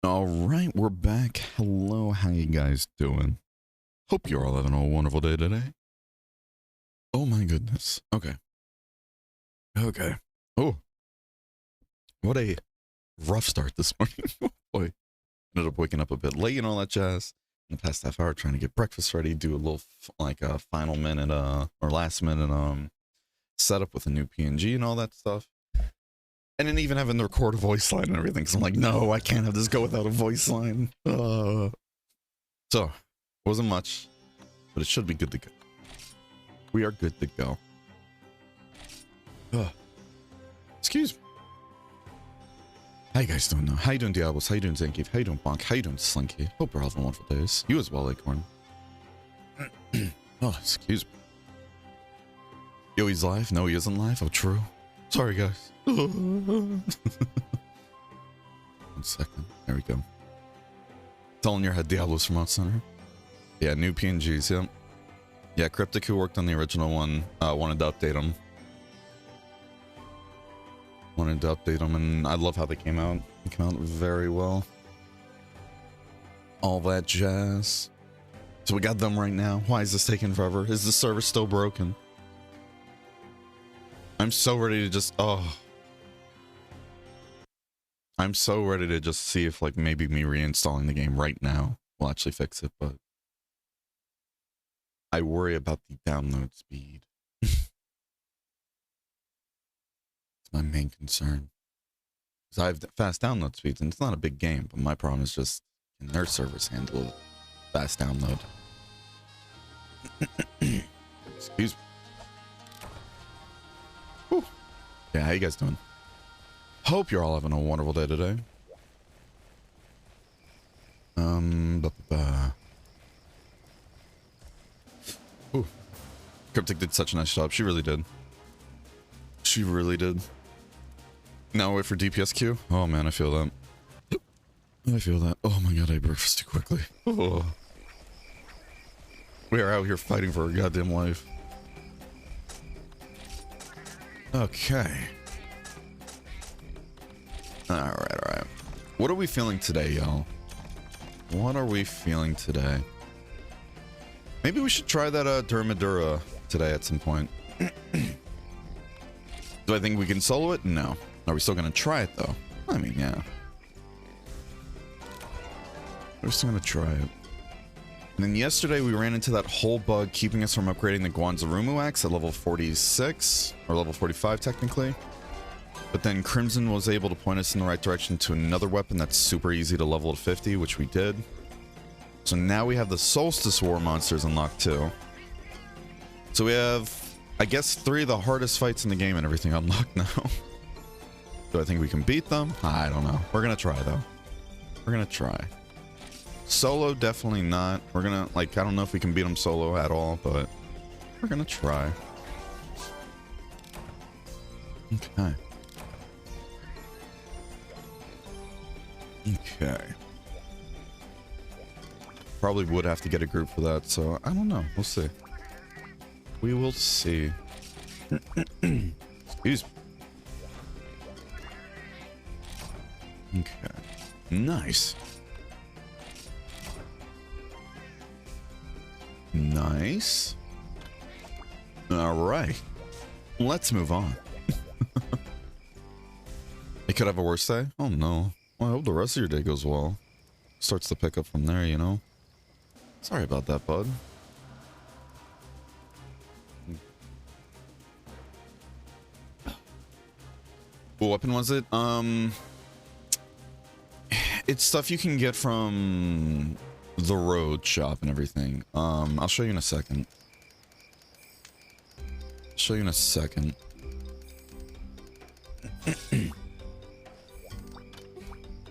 All right, we're back. Hello, how you guys doing? Hope you're all having a wonderful day today. Oh my goodness. Okay. Okay. Oh, what a rough start this morning. Oh boy. Ended up waking up a bit late and all that jazz. In the past half hour trying to get breakfast ready, do a little like a final minute or last minute setup with a new PNG and all that stuff. And then even having to record a voice line and everything. Cause I'm like, no, I can't have this go without a voice line. So, wasn't much, but it should be good to go. We are good to go. Excuse me. How you guys doing now? How you doing, Diablos? How you doing, Zangief? How you doing, Bonk? How you doing, Slinky? Hope you're all having wonderful days. You as well, Acorn. Oh, excuse me. Yo, he's live? No, he isn't live? Oh, true. Sorry, guys. 1 second. There we go. Telling your head Diablos from Out Center. Yeah, new PNGs, yep. Yeah, Cryptic, who worked on the original one, wanted to update them. And I love how they came out. They came out very well. All that jazz. So we got them right now. Why is this taking forever? Is the server still broken? I'm so ready to just, I'm so ready to just see if, like, maybe me reinstalling the game right now will actually fix it, but I worry about the download speed. It's my main concern. Because I have fast download speeds, and it's not a big game, but my problem is just, can their servers handle fast download? Excuse me. Whew. Yeah, how you guys doing? Hope you're all having a wonderful day today. Ooh. Cryptic did such a nice job. She really did. She really did. Now wait for DPS queue. Oh man, I feel that. I feel that. Oh my god, I ate breakfast too quickly. Oh. We are out here fighting for our goddamn life. Okay. Alright. What are we feeling today, y'all? What are we feeling today? Maybe we should try that Dermadura today at some point. Do I think we can solo it? No. Are we still gonna try it though? I mean, yeah. We're still gonna try it. And then yesterday we ran into that whole bug keeping us from upgrading the Guanzarumu axe at level 46, or level 45 technically. But then Crimson was able to point us in the right direction to another weapon that's super easy to level at 50, which we did. So now we have the Solstice War monsters unlocked too. So we have, I guess, 3 of the hardest fights in the game and everything unlocked now. Do I think we can beat them? I don't know. We're gonna try though. We're gonna try. Solo, definitely not. We're gonna, like, I don't know if we can beat them solo at all, but we're gonna try. Okay. Okay. Probably would have to get a group for that, so I don't know. We'll see. We will see. Excuse me. Okay. Nice. Nice. All right. Let's move on. It could have a worse day? Oh no. Well, I hope the rest of your day goes well. Starts to pick up from there, you know? Sorry about that, bud. What weapon was it? It's stuff you can get from the road shop and everything. I'll show you in a second.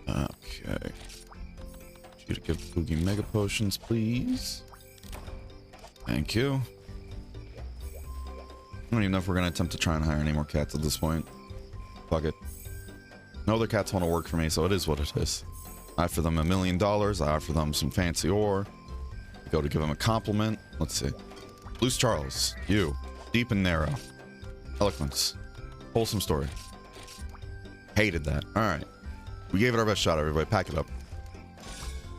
Okay. You to give Boogie Mega Potions, please. Thank you. I don't even know if we're gonna attempt to try and hire any more cats at this point. Fuck it. No other cats want to work for me, so it is what it is. I offer them $1 million. I offer them some fancy ore. Go to give them a compliment. Let's see. Loose Charles, you. Deep and narrow. Eloquence. Wholesome story. Hated that. Alright. We gave it our best shot, everybody. Pack it up.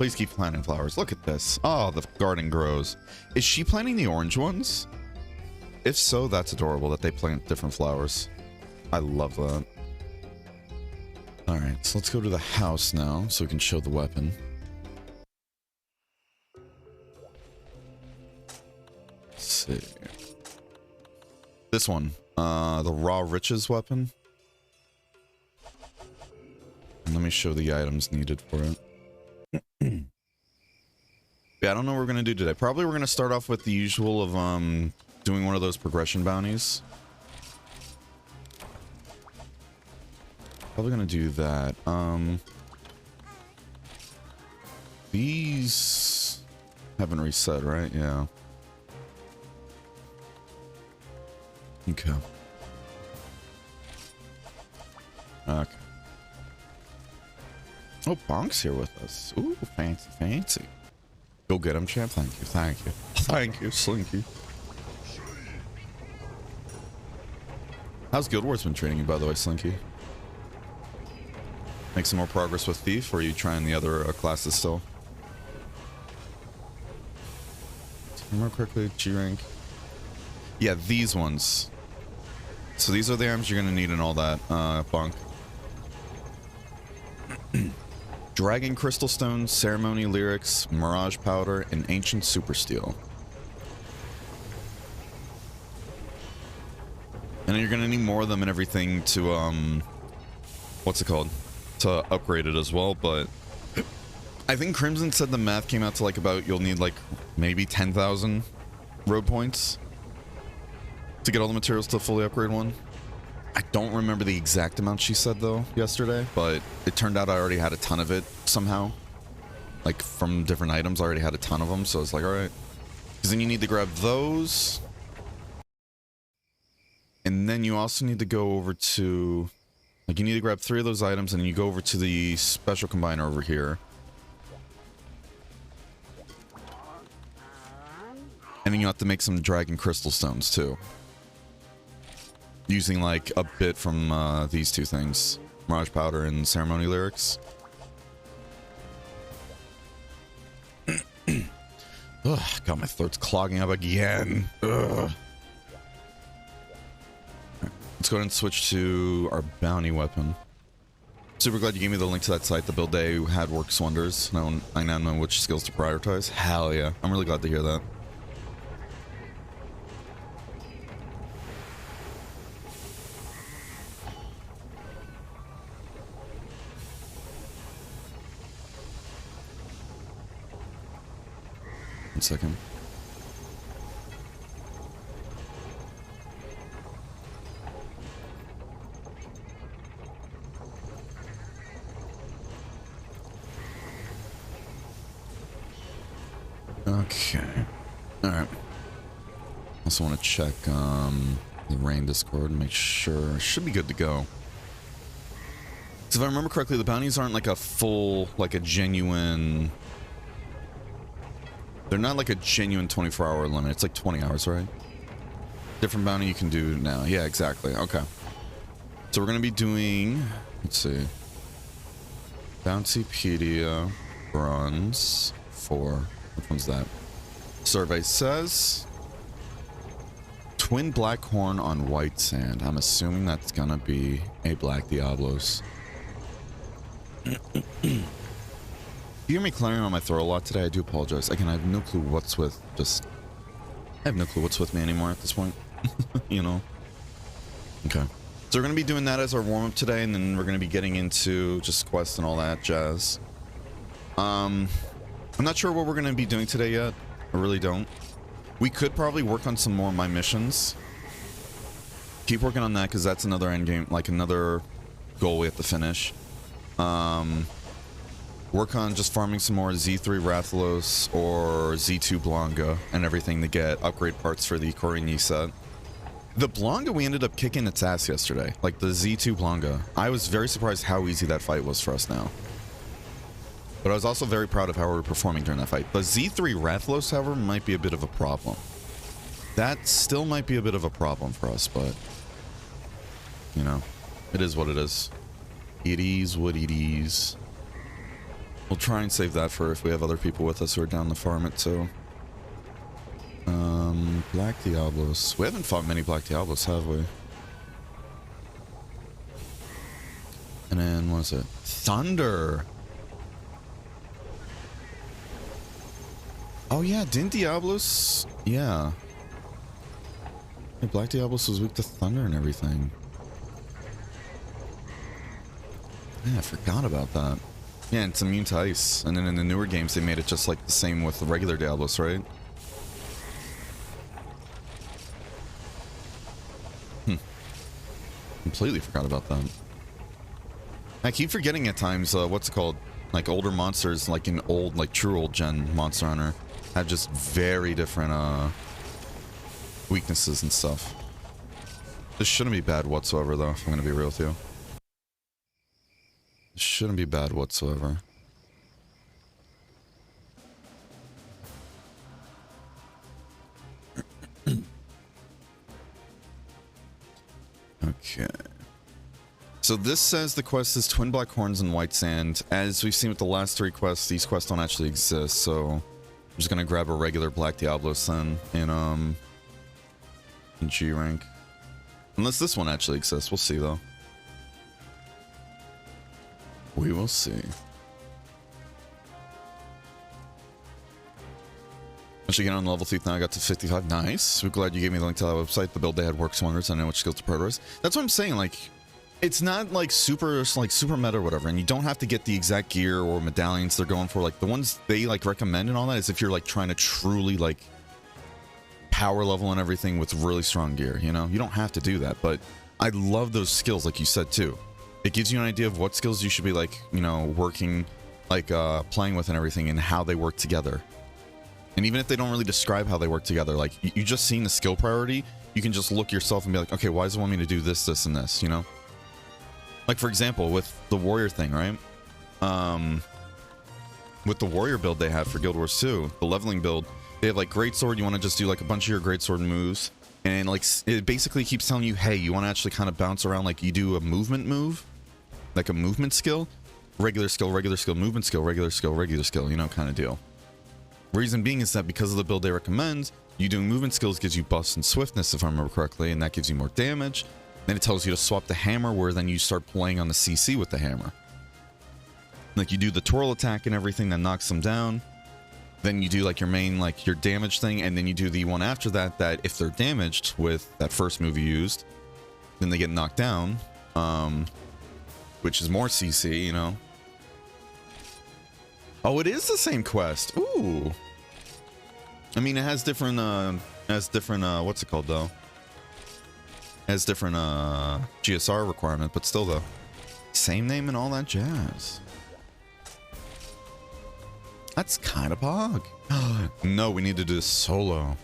Please keep planting flowers. Look at this. Oh, the garden grows. Is she planting the orange ones? If so, that's adorable that they plant different flowers. I love that. Alright, so let's go to the house now so we can show the weapon. Let's see. This one. The Raw Riches weapon. And let me show the items needed for it. Yeah, I don't know what we're gonna do today. Probably we're gonna start off with the usual of doing one of those progression bounties. Probably gonna do that. These haven't reset, right? Yeah. Okay. Okay. Oh, Bonk's here with us. Ooh, fancy, fancy. Go get him, champ. Thank you, thank you. Thank you, Slinky. How's Guild Wars been training you, by the way, Slinky? Make some more progress with Thief, or are you trying the other classes still? More quickly, G rank. Yeah, these ones. So these are the items you're gonna need and all that, Bonk. Dragon Crystal Stone, Ceremony Lyrics, Mirage Powder, and Ancient Super Steel. And you're gonna need more of them and everything to, what's it called? To upgrade it as well, but I think Crimson said the math came out to like about, you'll need like maybe 10,000 road points to get all the materials to fully upgrade one. I don't remember the exact amount she said though yesterday, but it turned out I already had a ton of it somehow. Like from different items, I already had a ton of them, so it's like, all right. Because then you need to grab those. And then you also need to go over to, like you need to grab 3 of those items and then you go over to the special combiner over here. And then you have to make some Dragon Crystal Stones too. Using like a bit from these 2 things, Mirage Powder and Ceremony Lyrics. Ugh, God, my throat's clogging up again. Ugh. Right, let's go ahead and switch to our bounty weapon. Super glad you gave me the link to that site. The build day had works wonders. I now know which skills to prioritize. Hell yeah, I'm really glad to hear that. One second. Okay. Alright. Also want to check the rain Discord and make sure. Should be good to go. So if I remember correctly, the bounties aren't like a full, like a genuine... They're not like a genuine 24-hour limit. It's like 20 hours, right? Different bounty you can do now. Yeah, exactly. Okay. So we're going to be doing... Let's see. Bountypedia. Bronze. 4. Which one's that? Survey says... Twin Black Horn on White Sand. I'm assuming that's going to be a Black Diablos. You hear me clearing on my throat a lot today? I do apologize. Again, I have no clue what's with just... I have no clue what's with me anymore at this point. You know? Okay. So we're going to be doing that as our warm-up today, and then we're going to be getting into just quests and all that jazz. I'm not sure what we're going to be doing today yet. I really don't. We could probably work on some more of my missions. Keep working on that, because that's another end game, like another goal we have to finish. Work on just farming some more Z3 Rathalos or Z2 Blanca and everything to get upgrade parts for the Corigny set. The Blanca, we ended up kicking its ass yesterday. Like the Z2 Blanca. I was very surprised how easy that fight was for us now. But I was also very proud of how we were performing during that fight. The Z3 Rathalos, however, might be a bit of a problem. That still might be a bit of a problem for us, but... You know, it is what it is. It is what it is. We'll try and save that for if we have other people with us who are down to farm it too. Black Diablos. We haven't fought many Black Diablos, have we? And then, what is it? Thunder! Oh yeah, didn't Diablos? Yeah. Hey, Black Diablos was weak to thunder and everything. Yeah, I forgot about that. Yeah, it's immune to ice. And then in the newer games, they made it just like the same with the regular Diablos, right? Completely forgot about that. I keep forgetting at times, what's it called? Like older monsters, like in old, like true old gen Monster Hunter, have just very different, weaknesses and stuff. This shouldn't be bad whatsoever, though, if I'm gonna be real with you. This shouldn't be bad whatsoever. Okay. So this says the quest is Twin Black Horns and White Sand. As we've seen with the last 3 quests, these quests don't actually exist, so I'm just gonna grab a regular Black Diablos then in G rank. Unless this one actually exists, we'll see though. We will see. Actually, get on level 3 now. I got to 55. Nice. We're glad you gave me the link to that website. The build they had works wonders. I know which skills to prioritize. That's what I'm saying. Like, it's not like super meta or whatever, and you don't have to get the exact gear or medallions they're going for. Like the ones they like recommend and all that is if you're like trying to truly like power level and everything with really strong gear. You know, you don't have to do that. But I love those skills, like you said too. It gives you an idea of what skills you should be like, you know, working, like playing with and everything, and how they work together. And even if they don't really describe how they work together, like you just seeing the skill priority, you can just look yourself and be like, okay, why does it want me to do this, this, and this, you know? Like, for example, with the warrior thing, right? With the warrior build they have for Guild Wars 2, the leveling build, they have like greatsword, you want to just do like a bunch of your greatsword moves. And like, it basically keeps telling you, hey, you want to actually kind of bounce around, like you do a movement move, like a movement skill, regular skill, movement skill, regular skill, you know, kind of deal. Reason being is that because of the build they recommend, you doing movement skills gives you buffs and swiftness, if I remember correctly, and that gives you more damage. Then it tells you to swap the hammer, where then you start playing on the CC with the hammer. Like you do the twirl attack and everything that knocks them down. Then you do like your main, like your damage thing, and then you do the one after that, that if they're damaged with that first move you used, then they get knocked down, which is more CC, you know. Oh, it is the same quest. Ooh. I mean, it has different, what's it called, though? It has different, GSR requirement, but still, though. Same name and all that jazz. That's kind of pog. No, we need to do this solo.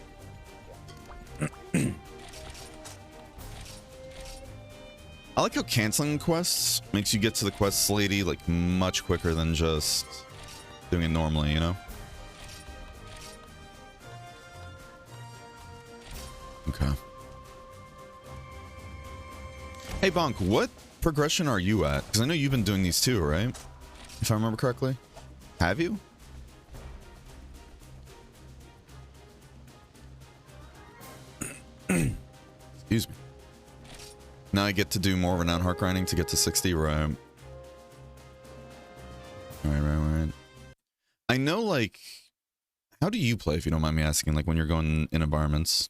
I like how canceling quests makes you get to the quest lady, like, much quicker than just doing it normally, you know? Okay. Hey, Bonk, what progression are you at? Because I know you've been doing these too, right? If I remember correctly. Have you? Excuse me. Now I get to do more renowned heart grinding to get to 60, right? Right. I know, like, how do you play, if you don't mind me asking, like, when you're going in environments?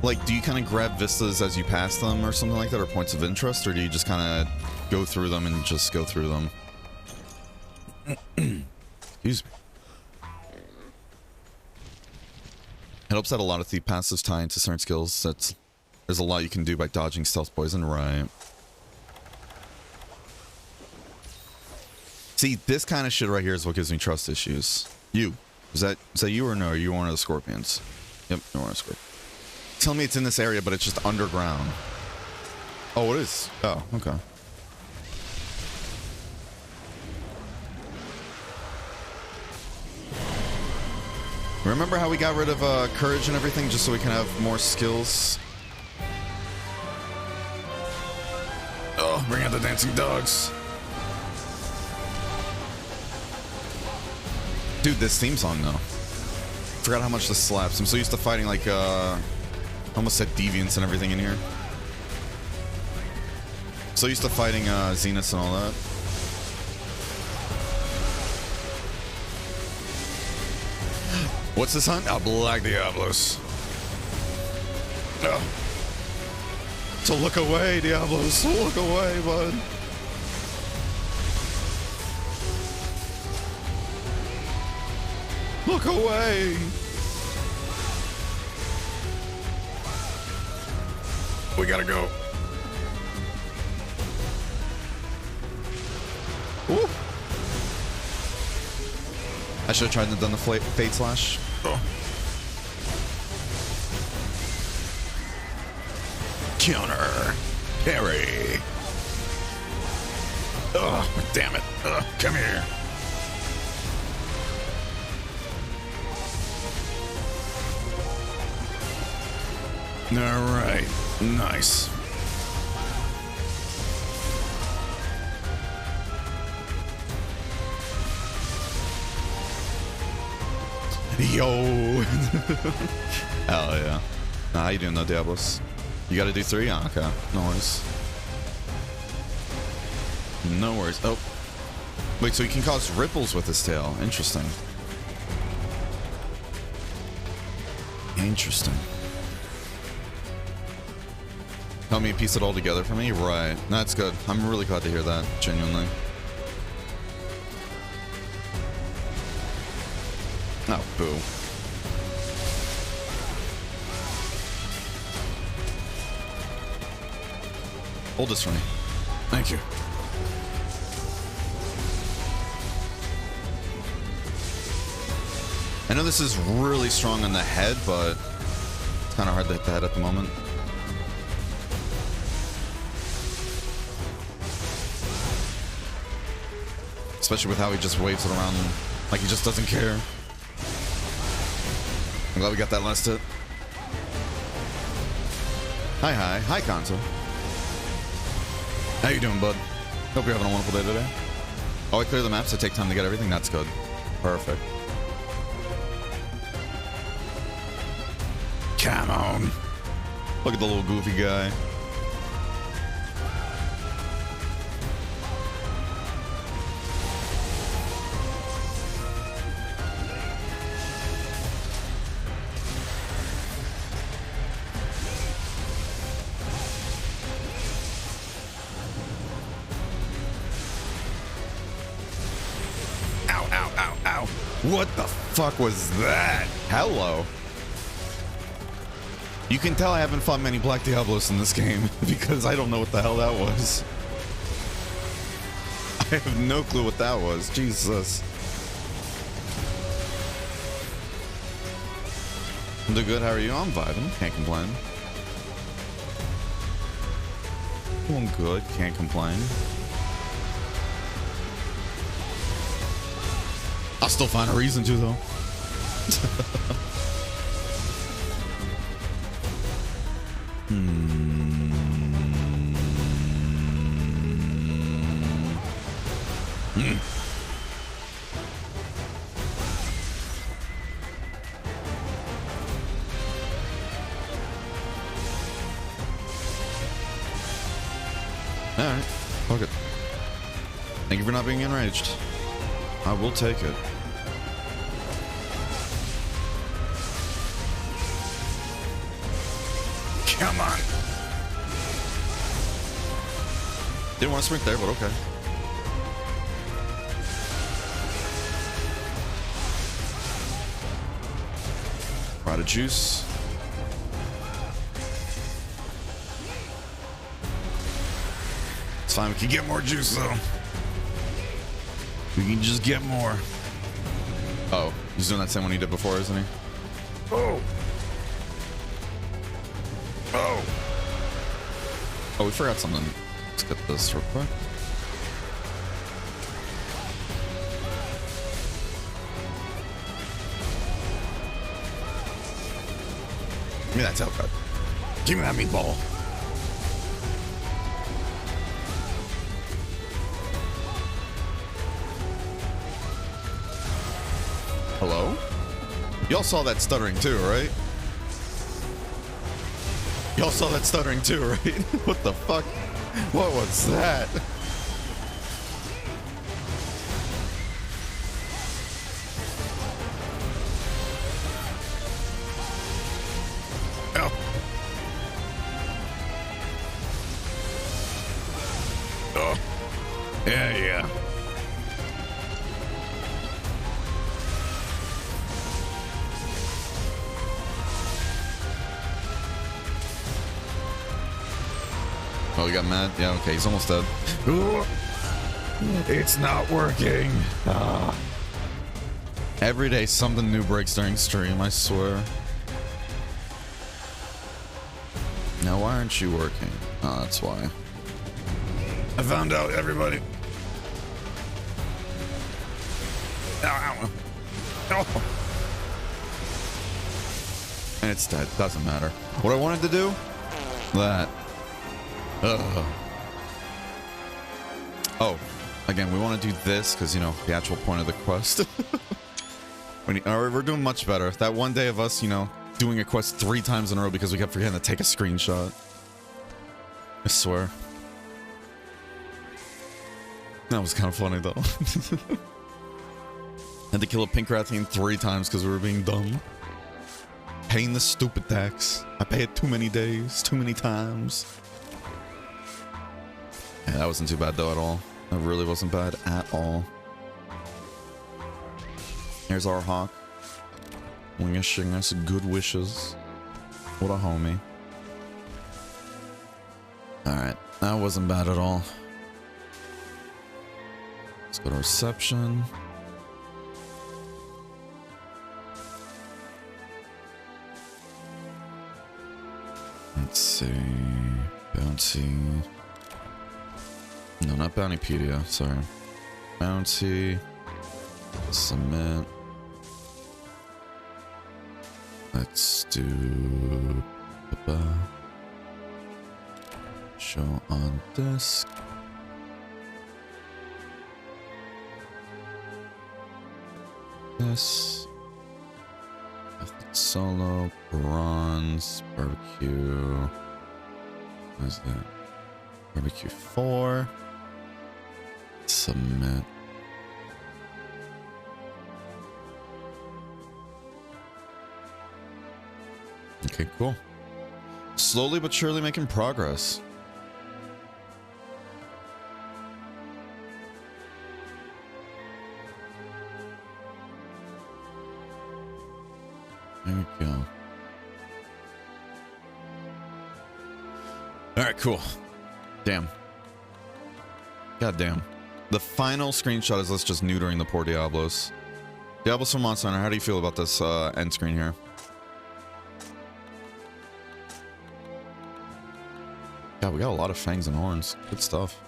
Like, do you kind of grab vistas as you pass them or something like that, or points of interest, or do you just kind of go through them and just go through them? Excuse me. It helps that a lot of the passives tie into certain skills. There's a lot you can do by dodging stealth poison, right? See, this kind of shit right here is what gives me trust issues. You. Is that you or no? Are you one of the scorpions? Yep, you're one of the scorpions. Tell me it's in this area, but it's just underground. Oh, it is? Oh, okay. Remember how we got rid of courage and everything just so we can have more skills? Oh. bring out the dancing dogs. Dude, this theme song though. Forgot how much this slaps. I'm so used to fighting like almost said deviants and everything in here. So used to fighting Zeniths and all that. What's this hunt? Oh, Black Diablos. Oh. So look away, Diablos. Look away, bud. Look away. We gotta go. Woo. I should have tried to done the Fate Slash. Oh. Counter. Parry. Oh, damn it. Come here. All right. Nice. Yo. Hell yeah. Nah, how you doing though, Diablos? You gotta do 3? Oh, okay. No worries. No worries. Oh. Wait, so he can cause ripples with his tail. Interesting. Interesting. Help me piece it all together for me? Right. That's good. I'm really glad to hear that, genuinely. Oh, boo. Hold this for me. Thank you. I know this is really strong on the head, but it's kind of hard to hit the head at the moment. Especially with how he just waves it around like he just doesn't care. I'm glad we got that last hit. Hi, hi. Hi, console. How you doing, bud? Hope you're having a wonderful day today. Oh, I clear the maps to take time to get everything? That's good. Perfect. Come on. Look at the little goofy guy. What the fuck was that? Hello. You can tell I haven't fought many Black Diablos in this game because I don't know what the hell that was. I have no clue what that was. Jesus. I'm doing good. How are you? I'm vibing. Can't complain. Doing good. Can't complain. I'll still find a reason to, though. Alright, fuck it. Thank you for not being enraged. I will take it. Come on. Didn't want to sprint there, but okay. Prada juice. It's fine, we can get more juice though. We can just get more. Oh, he's doing that same one he did before, isn't he? Oh. Oh. Oh, we forgot something. Let's get this real quick. Give me that tail cut. Give me that meatball. Hello? Y'all saw that stuttering too, right? Y'all saw that stuttering too, right? What the fuck? What was that? Oh. Oh. Yeah. Oh, he got mad? Yeah, okay, he's almost dead. Ooh, it's not working. Every day something new breaks during stream, I swear. Now, why aren't you working? Oh, that's why. I found out, everybody. Ow. Oh. And it's dead. Doesn't matter. What I wanted to do? That. Oh, again, we want to do this because, you know, the actual point of the quest. We're doing much better. That one day of us, you know, doing a quest 3 times in a row because we kept forgetting to take a screenshot. I swear. That was kind of funny, though. Had to kill a Pinkrathine 3 times because we were being dumb. Paying the stupid tax. I pay it too many days, too many times. Yeah, that wasn't too bad, though, at all. That really wasn't bad at all. Here's our hawk. Wishing us good wishes. What a homie. Alright, that wasn't bad at all. Let's go to reception. Let's see. Bounty. No, not Bountypedia, sorry. Bounty. Submit. Let's do... Show on disk. This. Solo, bronze, barbecue. What is that? Barbecue 4. Submit. Okay, cool. Slowly but surely making progress. There we go. Alright, cool. Damn. God damn. The final screenshot is us just neutering the poor Diablos. Diablos from Monster Hunter, how do you feel about this end screen here? Yeah, we got a lot of fangs and horns. Good stuff.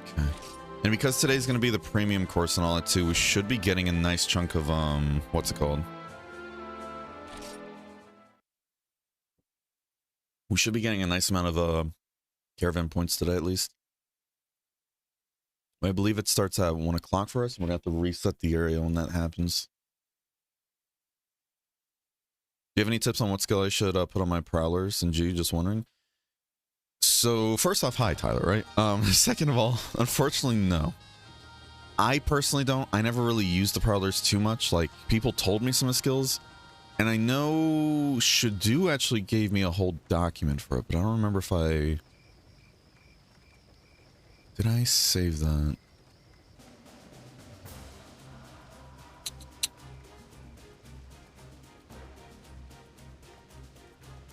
Okay. And because today's going to be the premium course and all that too, we should be getting a nice chunk of, what's it called? We should be getting a nice amount of, caravan points today at least. I believe it starts at 1 o'clock for us. We're going to have to reset the area when that happens. Do you have any tips on what skill I should put on my prowlers? And G, just wondering. So first off, hi Tyler, right? Second of all, unfortunately, no. I personally don't. I never really used the prowlers too much. Like, people told me some of the skills, and I know Shadu actually gave me a whole document for it, but I don't remember if I... Did I save that?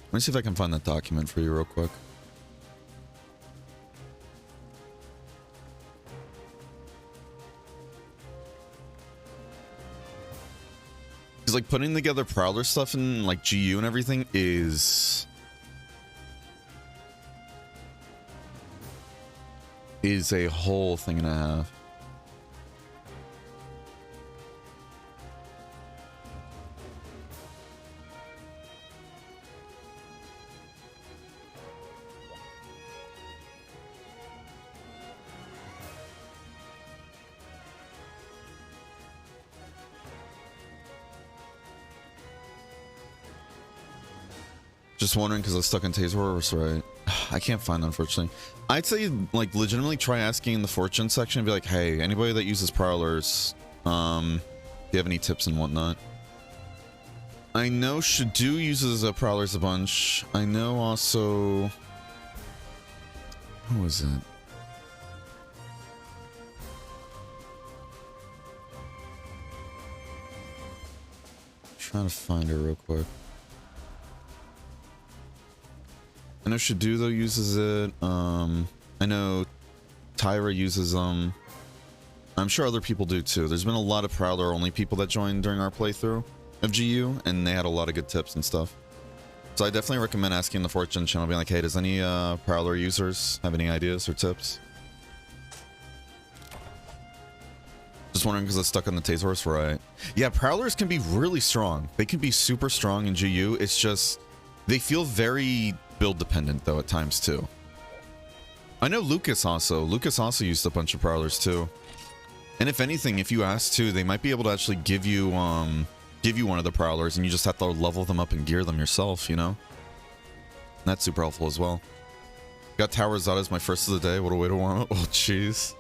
Let me see if I can find that document for you real quick. Because, like, putting together Prowler stuff and, like, GU and everything is a whole thing and a half. Just wondering because I was stuck in Taser's, right? I can't find it, unfortunately. I'd say, like, legitimately try asking in the fortune section and be like, hey, anybody that uses prowlers, do you have any tips and whatnot? I know Shadu uses prowlers a bunch. I know also... Who was it? Trying to find her real quick. I know Shadu though uses it. I know Tyra uses them. I'm sure other people do too. There's been a lot of Prowler only people that joined during our playthrough of GU, and they had a lot of good tips and stuff. So I definitely recommend asking the Fortune channel, being like, hey, does any Prowler users have any ideas or tips? Just wondering because I was stuck on the Taser horse, right? Yeah, Prowlers can be really strong. They can be super strong in GU. It's just, they feel very build dependent though at times too. I know Lucas also used a bunch of Prowlers too. And if anything, if you ask to, they might be able to actually give you one of the Prowlers and you just have to level them up and gear them yourself, you know? And that's super helpful as well. Got Tower Zada as my first of the day. What a way to warm up. Oh, jeez.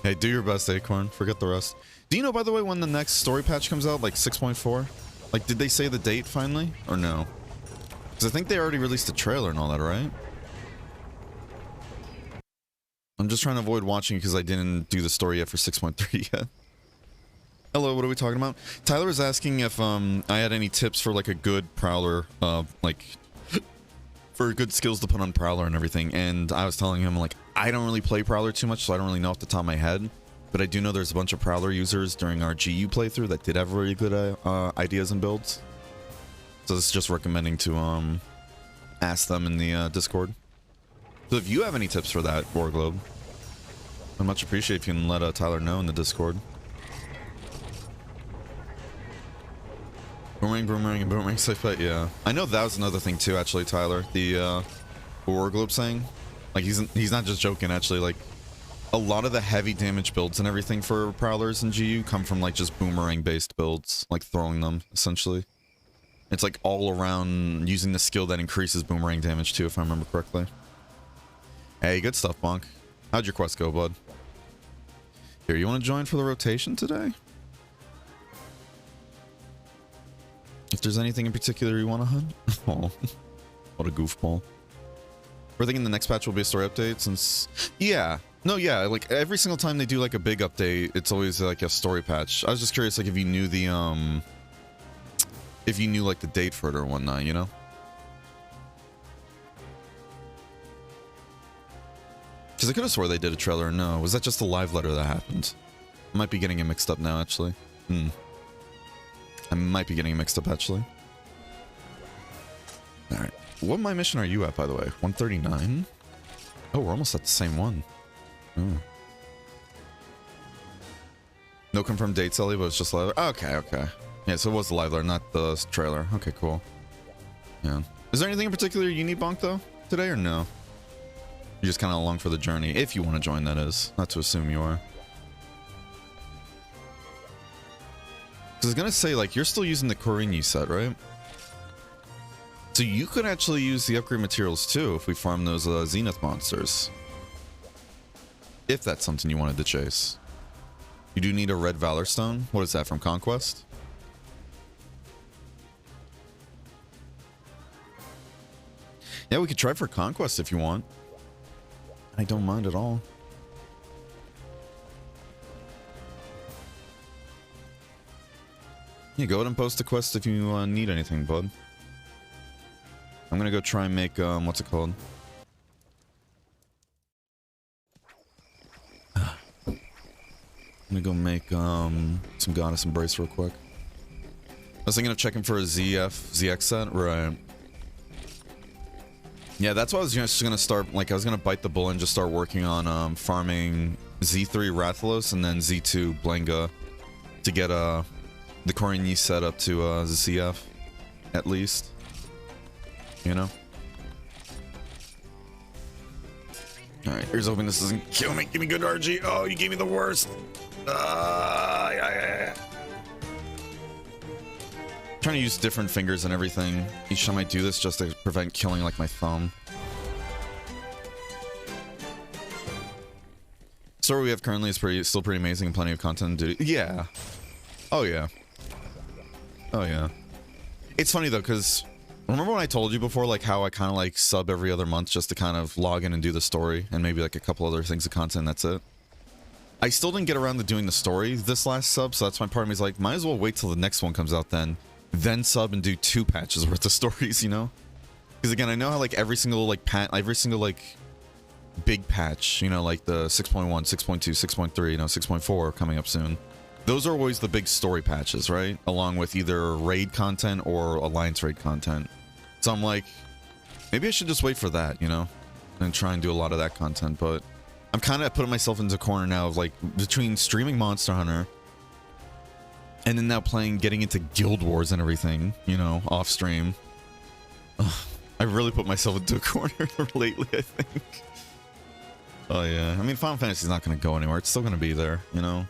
Hey, do your best, Acorn. Forget the rest. Do you know, by the way, when the next story patch comes out, like 6.4? Like, did they say the date finally? Or no? Because I think they already released a trailer and all that, right? I'm just trying to avoid watching because I didn't do the story yet for 6.3 yet. Hello, what are we talking about? Tyler was asking if I had any tips for like a good Prowler, like for good skills to put on Prowler and everything. And I was telling him like, I don't really play Prowler too much, so I don't really know off the top of my head. But I do know there's a bunch of Prowler users during our GU playthrough that did have really good ideas and builds. So this is just recommending to ask them in the Discord. So if you have any tips for that, Warglobe, I'd much appreciate if you can let Tyler know in the Discord. Boomerang, and boomerang safe bet, yeah. I know that was another thing too, actually, Tyler. The Warglobe saying, like he's not just joking. Actually, like a lot of the heavy damage builds and everything for Prowlers in GU come from like just boomerang based builds, like throwing them essentially. It's like all around using the skill that increases boomerang damage too, if I remember correctly. Hey, good stuff, Bonk. How'd your quest go, bud? Here, you want to join for the rotation today? If there's anything in particular you want to hunt? Oh, what a goofball. We're thinking the next patch will be a story update since... Yeah. No, yeah, like every single time they do like a big update, it's always like a story patch. I was just curious like if you knew the, if you knew like the date for it or whatnot, you know? Because I could have swore they did a trailer. No, was that just a live letter that happened? I might be getting it mixed up now, actually. I might be getting it mixed up, actually. Alright. What my mission are you at, by the way? 139? Oh, we're almost at the same one. Oh. No confirmed dates, Ellie, but it's just live. Okay, okay. Yeah, so it was the live letter, not the trailer. Okay, cool. Yeah. Is there anything in particular you need, Bonk, though, today, or no? You're just kind of along for the journey, if you want to join, that is. Not to assume you are. Because I was going to say, like, you're still using the Korinyi set, right? So you could actually use the upgrade materials, too, if we farm those Zenith monsters. If that's something you wanted to chase. You do need a red Valor Stone. What is that, from Conquest? Yeah, we could try for Conquest if you want. I don't mind at all. Yeah, go ahead and post a quest if you need anything, bud. I'm gonna go try and make, what's it called? I'm gonna go make, some Goddess Embrace real quick. I was thinking of checking for a ZX set, right? Yeah, that's what I was just gonna start, like, I was gonna bite the bullet and just start working on, farming Z3 Rathalos and then Z2 Blenga to get, the Korinyi set up to, the CF, at least. You know? Alright, here's hoping this doesn't kill me. Give me good RG. Oh, you gave me the worst. Yeah. Trying trying to use different fingers and everything each time I do this just to prevent killing like my thumb. Story we have currently is still pretty amazing and plenty of content to do. Yeah. Oh yeah. Oh yeah. It's funny though, because remember when I told you before like how I kind of like sub every other month just to kind of log in and do the story and maybe like a couple other things of content, that's it. I still didn't get around to doing the story this last sub, so that's why part of me is like, might as well wait till the next one comes out then sub and do 2 patches worth of stories, you know? Because again, I know how like every single like big patch, you know, like the 6.1, 6.2, 6.3, you know, 6.4 coming up soon. Those are always the big story patches, right? Along with either raid content or alliance raid content. So I'm like, maybe I should just wait for that, you know, and try and do a lot of that content. But I'm kind of putting myself into a corner now of like between streaming Monster Hunter and then now getting into Guild Wars and everything, you know, off stream. Ugh, I really put myself into a corner lately, I think. Oh yeah, I mean, Final Fantasy's not going to go anywhere. It's still going to be there, you know?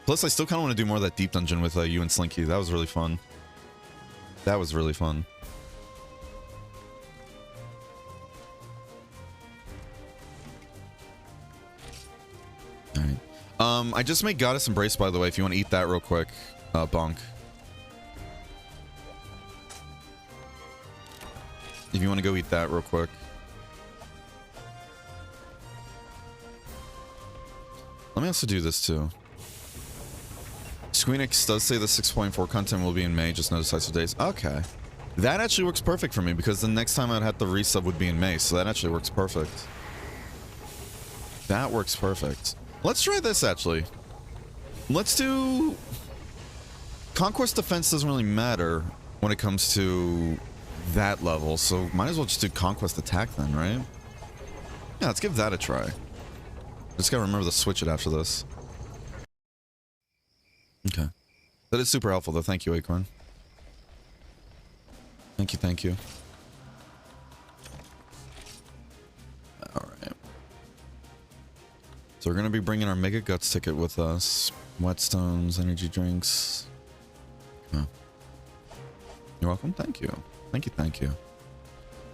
Plus, I still kind of want to do more of that deep dungeon with you and Slinky. That was really fun. That was really fun. Alright. I just made Goddess Embrace, by the way, if you want to eat that real quick, Bonk. If you want to go eat that real quick. Let me also do this too. Squeenix does say the 6.4 content will be in May, just no decisive days. Okay. That actually works perfect for me because the next time I'd have to resub would be in May, so that actually works perfect. That works perfect. Let's try this actually. Let's do... Conquest Defense doesn't really matter when it comes to that level, so might as well just do Conquest Attack then, right? Yeah, let's give that a try. Just gotta remember to switch it after this. Okay. That is super helpful though. Thank you, Acorn. Thank you, thank you. Alright. So we're gonna be bringing our Mega Guts ticket with us. Whetstones, energy drinks. Oh. You're welcome. Thank you. Thank you, thank you.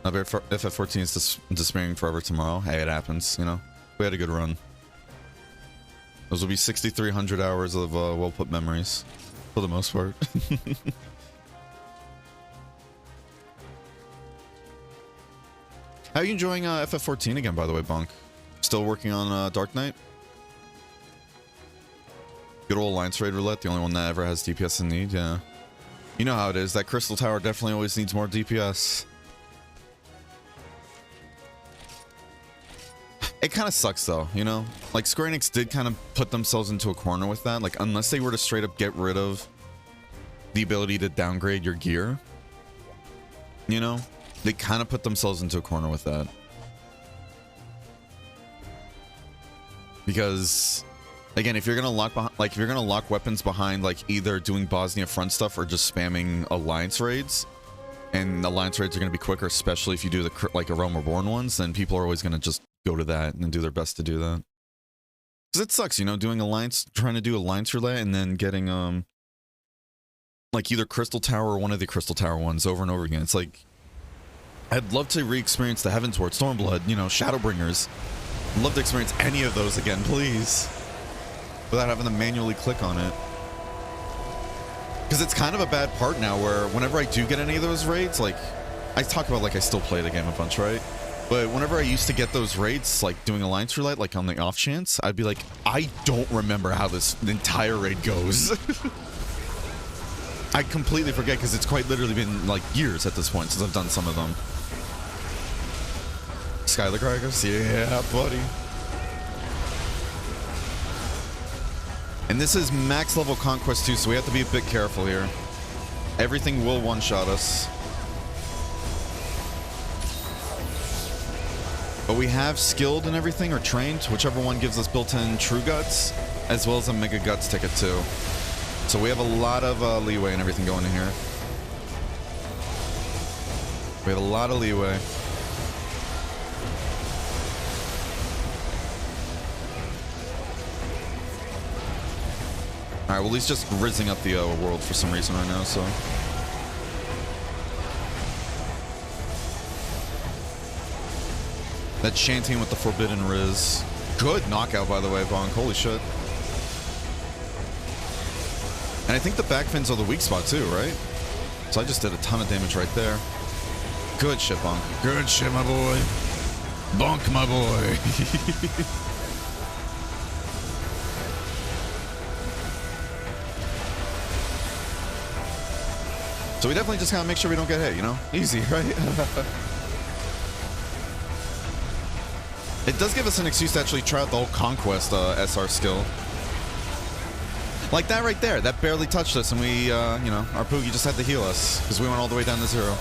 FF14 is despairing forever tomorrow. Hey, it happens, you know. We had a good run. Those will be 6,300 hours of well-put memories, for the most part. How are you enjoying FF14 again, by the way, Bonk? Still working on Dark Knight? Good old Alliance Raid Roulette, the only one that ever has DPS in need, yeah. You know how it is, that Crystal Tower definitely always needs more DPS. It kind of sucks though, you know? Like Square Enix did kind of put themselves into a corner with that. Like unless they were to straight up get rid of the ability to downgrade your gear, you know? They kind of put themselves into a corner with that. Because again, if you're going to lock behind, like if you're going to lock weapons behind like either doing Bosnia front stuff or just spamming alliance raids, and alliance raids are going to be quicker, especially if you do the like a Realm Reborn ones, then people are always going to just go to that and do their best to do that. Because it sucks, you know, doing alliance, trying to do alliance roulette and then getting like either Crystal Tower or one of the Crystal Tower ones over and over again. It's like I'd love to re-experience the Heavensward, Stormblood, you know, Shadowbringers. I'd love to experience any of those again, please, without having to manually click on it. Because it's kind of a bad part now where whenever I do get any of those raids, like I talk about like I still play the game a bunch, right? But whenever I used to get those raids, like doing Alliance Roulette, like on the off chance, I'd be like, I don't remember how this entire raid goes. I completely forget because it's quite literally been like years at this point since I've done some of them. Skylar Crackers? Yeah, buddy. And this is max level Conquest 2, so we have to be a bit careful here. Everything will one-shot us. But we have skilled and everything, or trained, whichever one gives us built-in True Guts, as well as a Mega Guts ticket too. So we have a lot of leeway and everything going in here. We have a lot of leeway. Alright, well, he's just rizzing up the world for some reason right now, so... That chanting with the Forbidden Riz. Good knockout, by the way, Bonk. Holy shit. And I think the back fins are the weak spot, too, right? So I just did a ton of damage right there. Good shit, Bonk. Good shit, my boy. Bonk, my boy. So we definitely just gotta make sure we don't get hit, you know? Easy, right? It does give us an excuse to actually try out the whole Conquest SR skill. Like that right there. That barely touched us, and we, you know, our Poogie just had to heal us because we went all the way down to 0.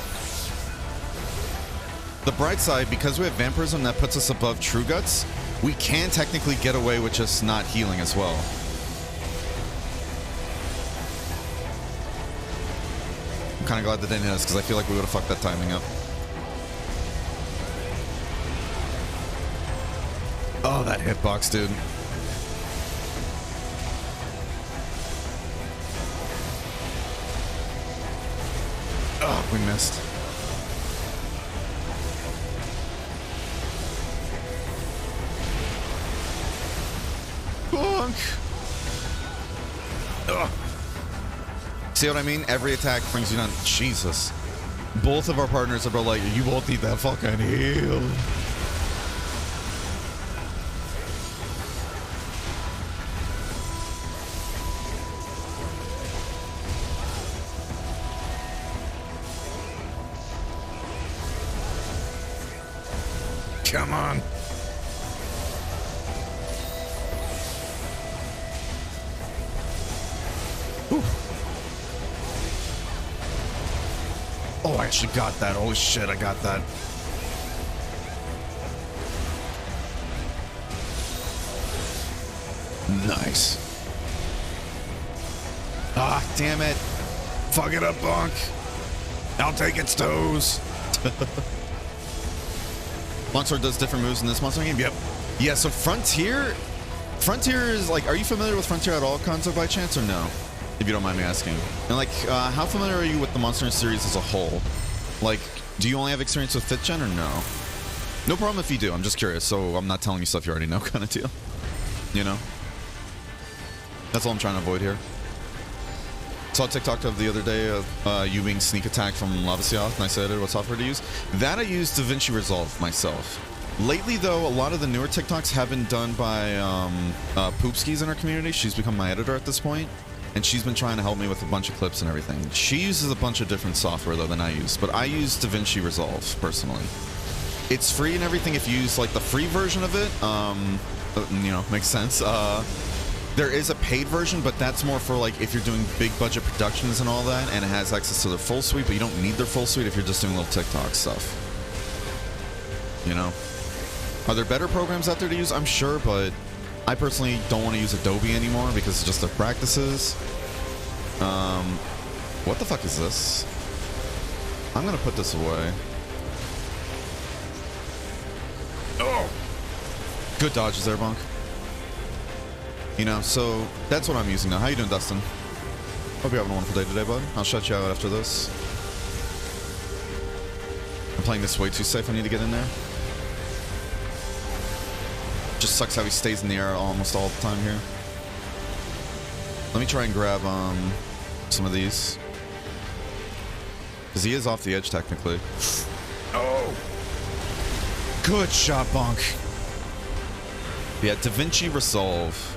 The bright side, because we have Vampirism that puts us above True Guts, we can technically get away with just not healing as well. I'm kind of glad that they didn't hit us because I feel like we would have fucked that timing up. Oh, that hitbox, dude. Oh, we missed. Bonk. Ugh. See what I mean? Every attack brings you down. Jesus. Both of our partners are like, you won't need that fucking heal. Come on. Ooh. Oh, I actually got that. Holy shit, I got that. Nice. Ah, damn it. Fuck it up, Bonk. I'll take its toes. Monster does different moves in this Monster game? Yep. Yeah, so Frontier is like, are you familiar with Frontier at all, Konzo, by chance, or no? If you don't mind me asking. And like, how familiar are you with the Monster Hunter series as a whole? Like, do you only have experience with 5th gen or no? No problem if you do, I'm just curious, so I'm not telling you stuff you already know kind of deal. You know? That's all I'm trying to avoid here. Saw a TikTok of the other day of you being sneak attack from Lavasioth, and I said what software to use. That I used DaVinci Resolve myself. Lately, though, a lot of the newer TikToks have been done by Poopskis in our community. She's become my editor at this point, and she's been trying to help me with a bunch of clips and everything. She uses a bunch of different software, though, than I use, but I use DaVinci Resolve, personally. It's free and everything if you use, like, the free version of it. You know, makes sense. There is a paid version, but that's more for like if you're doing big budget productions and all that, and it has access to their full suite, but you don't need their full suite if you're just doing little TikTok stuff. You know? Are there better programs out there to use? I'm sure, but I personally don't want to use Adobe anymore because it's just their practices. What the fuck is this? I'm gonna put this away. Oh! Good dodges there, Bonk. You know, so that's what I'm using now. How you doing, Dustin? Hope you're having a wonderful day today, bud. I'll shut you out after this. I'm playing this way too safe. I need to get in there. Just sucks how he stays in the air almost all the time here. Let me try and grab some of these. Because he is off the edge, technically. Oh! Good shot, Bonk. Yeah, DaVinci Resolve.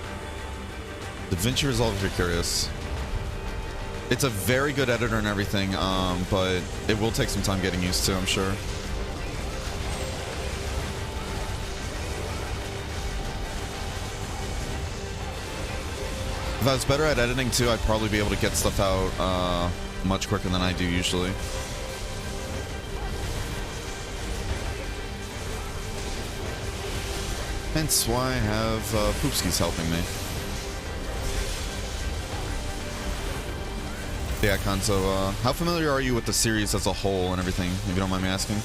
DaVinci Resolve, if you're curious. It's a very good editor and everything, but it will take some time getting used to, I'm sure. If I was better at editing too, I'd probably be able to get stuff out much quicker than I do usually. Hence why I have Poopskis helping me. Yeah, Konzo, how familiar are you with the series as a whole and everything, if you don't mind me asking?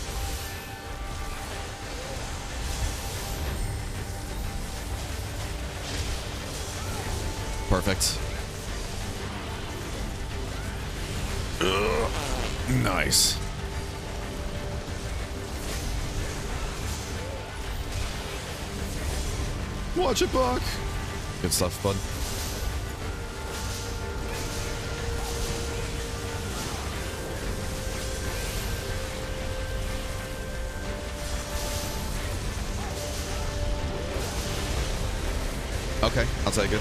Perfect. Nice. Watch it, Buck. Good stuff, bud. Okay, I'll take it.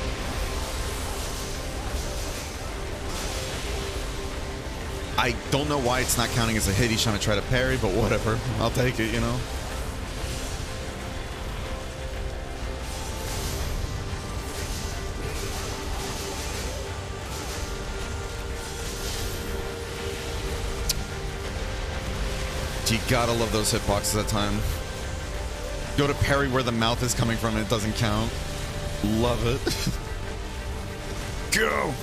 I don't know why it's not counting as a hit. He's trying to try to parry, but whatever. I'll take it, you know? You gotta love those hitboxes that time. Go to parry where the mouth is coming from and it doesn't count. Love it. Go!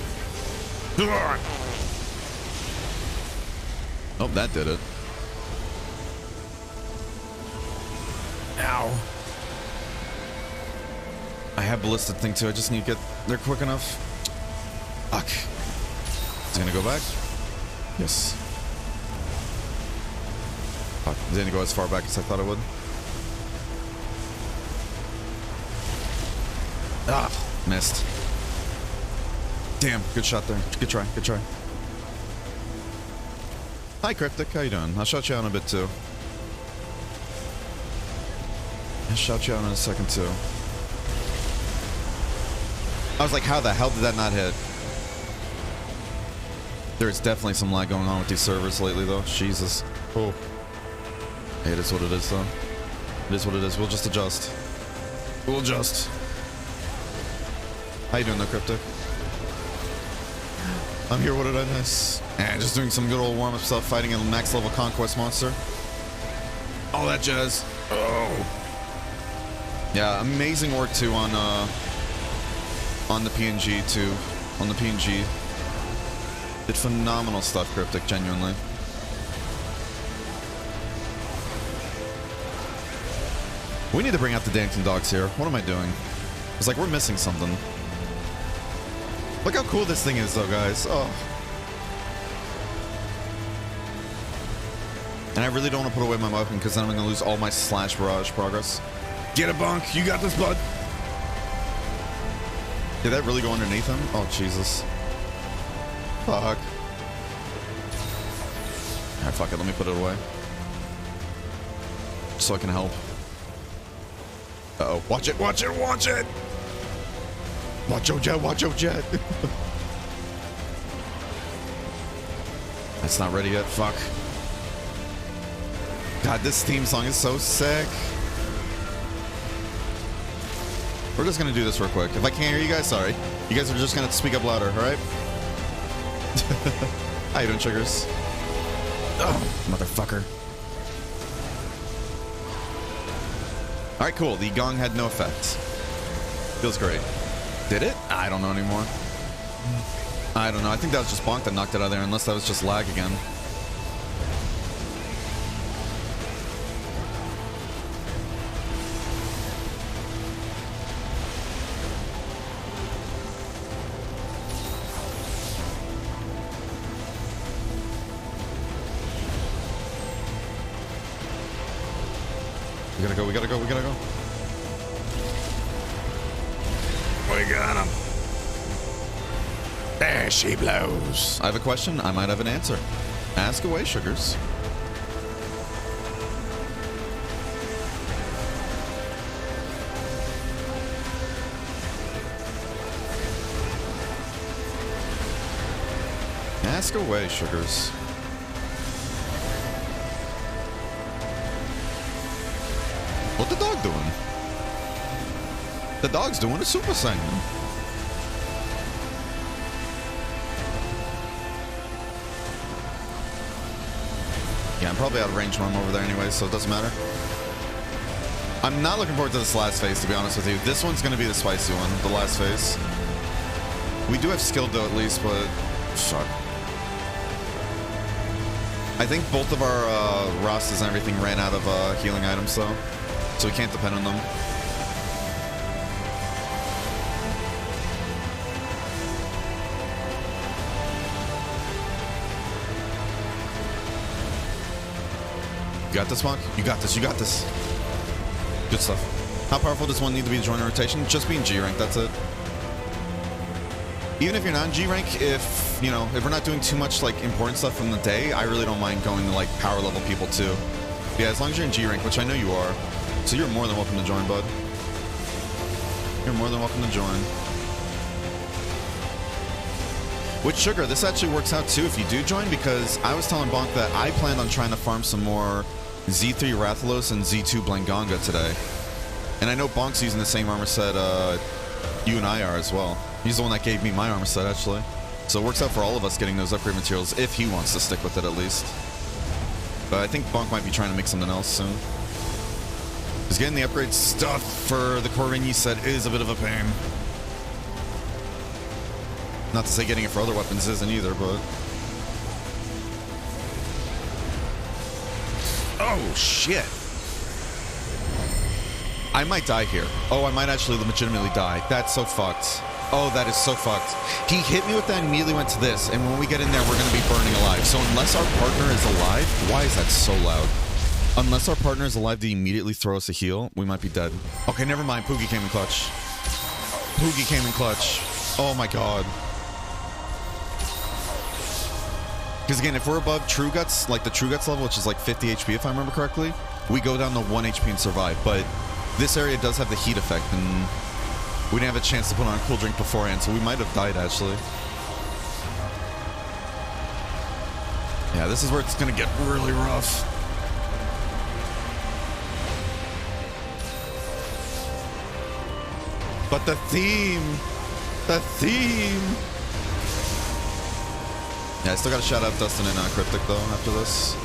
Oh, that did it. Ow. I have ballistic thing too. I just need to get there quick enough. Fuck. Is it gonna go back? Yes. Fuck. It didn't go as far back as I thought it would. Ah, missed. Damn, good shot there. Good try, good try. Hi, Cryptic. How you doing? I'll shout you out in a bit, too. I'll shout you out in a second, too. I was like, how the hell did that not hit? There's definitely some lag going on with these servers lately, though. Jesus. Oh. Hey, it is what it is, though. It is what it is. We'll just adjust. We'll adjust. How you doing, though, Cryptic? I'm here. What did I miss? And just doing some good old warm-up stuff, fighting a max level conquest monster. All that jazz. Oh. Yeah, amazing work too on the PNG too. On the PNG. Did phenomenal stuff, Cryptic, genuinely. We need to bring out the dancing dogs here. What am I doing? It's like we're missing something. Look how cool this thing is, though, guys. Oh. And I really don't want to put away my weapon because then I'm going to lose all my slash barrage progress. Get a bunk. You got this, bud. Did that really go underneath him? Oh, Jesus. Fuck. Alright, fuck it. Let me put it away. So I can help. Uh-oh. Watch it, watch it, watch it! Watch your jet, watch your jet. That's not ready yet. Fuck. God, this theme song is so sick. We're just gonna do this real quick. If I can't hear you guys, sorry. You guys are just gonna have to speak up louder, alright? How you doing, Triggers? Oh, motherfucker. Alright, cool. The gong had no effect. Feels great. Did it? I don't know anymore. I don't know. I think that was just Bonk that knocked it out of there, unless that was just lag again. We gotta go, we gotta go, we gotta go. We got him. There she blows. I have a question. I might have an answer. Ask away, Sugars. Ask away, Sugars. What the dog doing? The dog's doing a Super Saiyan. Yeah, I'm probably out of range when I'm over there anyway, so it doesn't matter. I'm not looking forward to this last phase, to be honest with you. This one's going to be the spicy one, the last phase. We do have skill though, at least, but... Fuck. I think both of our Rastas and everything ran out of healing items, though. So we can't depend on them. got this, Monk? You got this, you got this. Good stuff. How powerful does one need to be to join a rotation? Just being G rank, that's it. Even if you're not in G rank, if, you know, if we're not doing too much, like, important stuff from the day, I really don't mind going to, like, power level people, too. But yeah, as long as you're in G rank, which I know you are. So you're more than welcome to join, bud. You're more than welcome to join. With Sugar, this actually works out, too, if you do join, because I was telling Bonk that I planned on trying to farm some more Z3 Rathalos and Z2 Blanganga today. And I know Bonk's using the same armor set you and I are as well. He's the one that gave me my armor set, actually. So it works out for all of us getting those upgrade materials, if he wants to stick with it at least. But I think Bonk might be trying to make something else soon. Because getting the upgrade stuff for the Corvini set is a bit of a pain. Not to say getting it for other weapons isn't either, but... Oh, shit. I might die here. Oh, I might actually legitimately die. That's so fucked. Oh, that is so fucked. He hit me with that and immediately went to this, and when we get in there, we're going to be burning alive. So unless our partner is alive... Why is that so loud? Unless our partner is alive to immediately throw us a heal, we might be dead. Okay, never mind. Poogie came in clutch. Poogie came in clutch. Oh my god. Because again, if we're above True Guts, like the True Guts level, which is like 50 HP if I remember correctly, we go down to 1 HP and survive. But this area does have the heat effect, and we didn't have a chance to put on a cool drink beforehand, so we might have died actually. Yeah, this is where it's going to get really rough. But the theme! The theme! Yeah, I still gotta shout out Dustin and Cryptic though after this.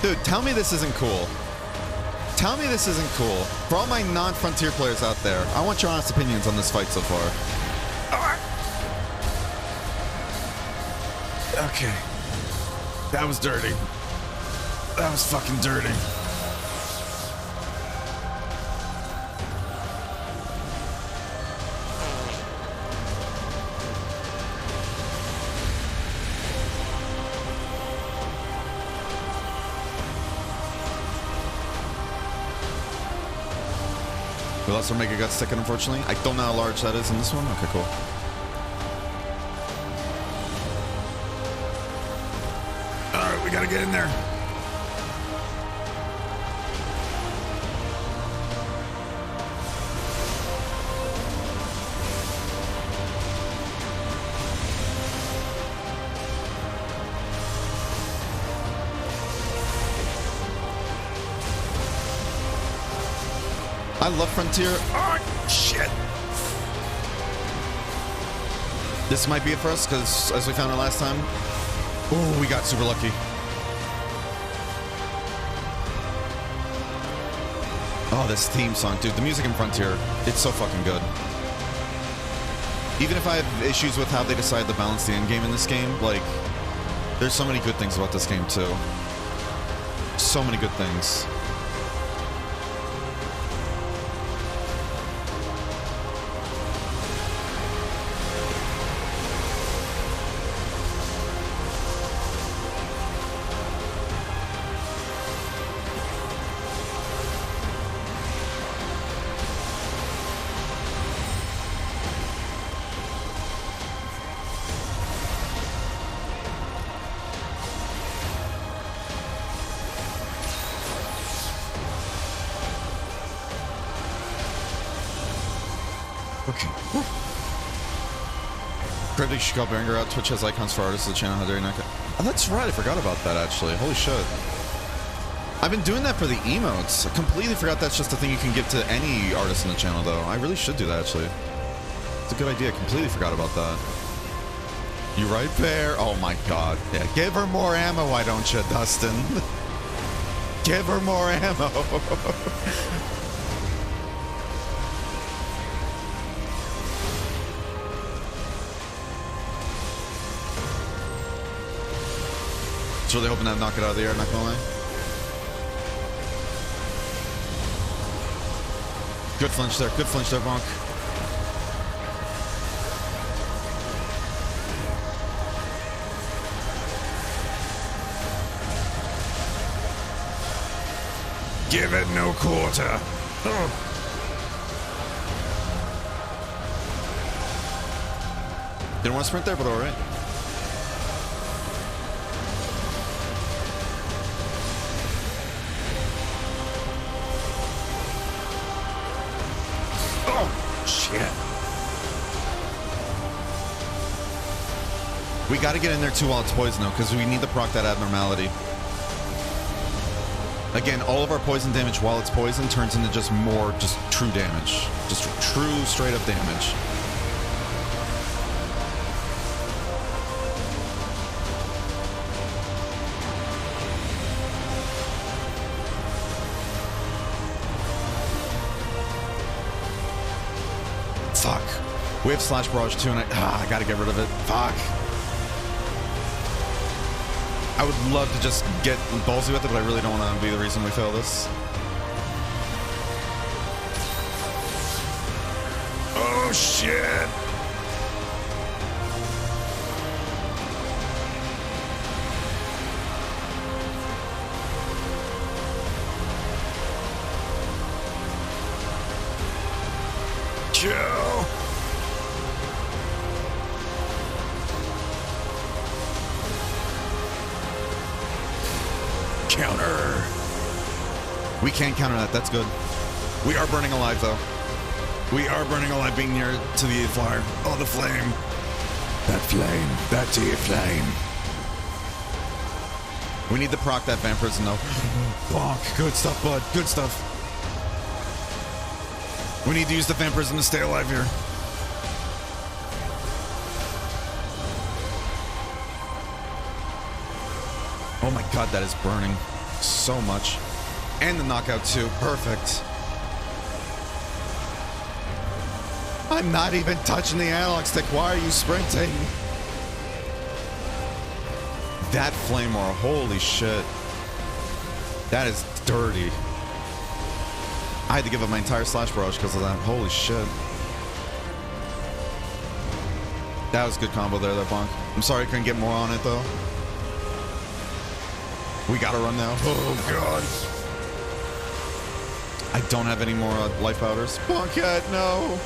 Dude, tell me this isn't cool. Tell me this isn't cool. For all my non-Frontier players out there, I want your honest opinions on this fight so far. Okay. That was dirty. That was fucking dirty. We lost our Mega Guts ticket, unfortunately. I don't know how large that is in this one. Okay, cool. Alright, we gotta get in there. I love Frontier. Oh, shit. This might be it for us, because as we found out last time, oh, we got super lucky. Oh, this theme song, dude. The music in Frontier, it's so fucking good. Even if I have issues with how they decide to balance the end game in this game, like, there's so many good things about this game, too. So many good things. Okay. Cryptic should call Berenger out. Twitch has icons for artists of the channel. How dare you not? Oh, that's right. I forgot about that, actually. Holy shit. I've been doing that for the emotes. I completely forgot that's just a thing you can give to any artist in the channel, though. I really should do that, actually. It's a good idea. I completely forgot about that. You right, Bear? Oh, my God. Yeah, give her more ammo, why don't you, Dustin? Give her more ammo. was really hoping to knock it out of the air, not gonna lie. Good flinch there, Bonk. Give it no quarter. Oh. Didn't want to sprint there, but all right. Oh, shit. We got to get in there too while it's poison, though, because we need to proc that abnormality. Again, all of our poison damage while it's poison turns into just more, just true damage. Just true, straight-up damage. Fuck. We have Slash Barrage too, and I gotta get rid of it. Fuck. I would love to just get ballsy with it, but I really don't want to be the reason we fail this. Oh, shit. Kill. Counter. We can't counter that. That's good. We are burning alive, though. We are burning alive being near to the flyer. Oh, the flame. That flame. That dear flame. We need to proc that vampirism, though. Bonk. Good stuff, bud. Good stuff. We need to use the vampirism to stay alive here. Oh my god, that is burning so much. And the knockout too. Perfect. I'm not even touching the analog stick. Why are you sprinting? That flame aura, holy shit. That is dirty. I had to give up my entire Slash Barrage because of that. Holy shit. That was a good combo there, Bonk. I'm sorry I couldn't get more on it though. We gotta run now. Oh, God. I don't have any more life powders. Bonket, no.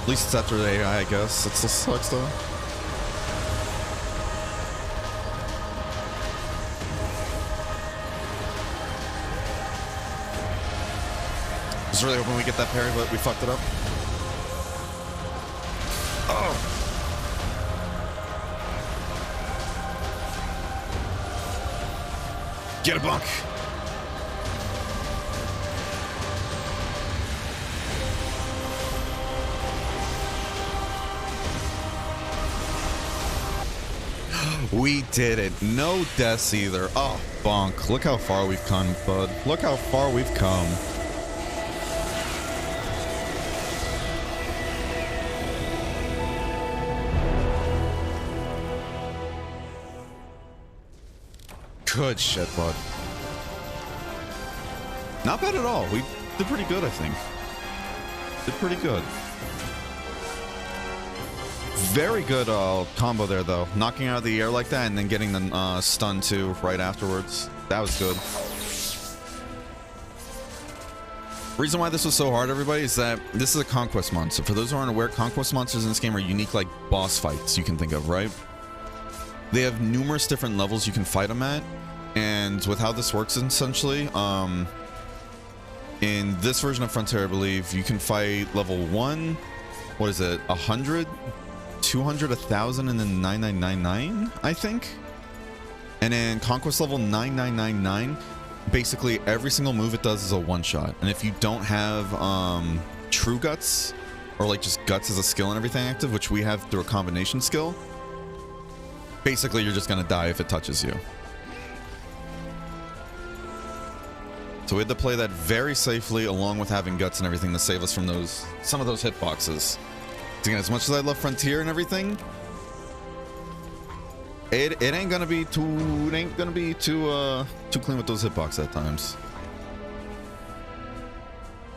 At least it's after the AI, I guess. It still sucks, though. I was really hoping we get that parry, but we fucked it up. Oh. Get a Bonk. We did it. No deaths either. Oh, Bonk. Look how far we've come, bud. Look how far we've come. Good shit, bud. Not bad at all. We did pretty good, I think. Did pretty good. Very good combo there, though. Knocking out of the air like that and then getting the stun, too, right afterwards. That was good. Reason why this was so hard, everybody, is that this is a conquest monster. For those who aren't aware, conquest monsters in this game are unique, like, boss fights you can think of, right? They have numerous different levels you can fight them at. And with how this works, essentially, in this version of Frontier, I believe, you can fight level 1, what is it, 100, 200, 1,000, and then 9999, I think? And in Conquest level 9999, basically every single move it does is a one-shot. And if you don't have True Guts, or like just Guts as a skill and everything active, which we have through a combination skill, basically you're just going to die if it touches you. So we had to play that very safely, along with having Guts and everything to save us from some of those hitboxes. Again, as much as I love Frontier and everything, It ain't gonna be too too clean with those hitbox at times.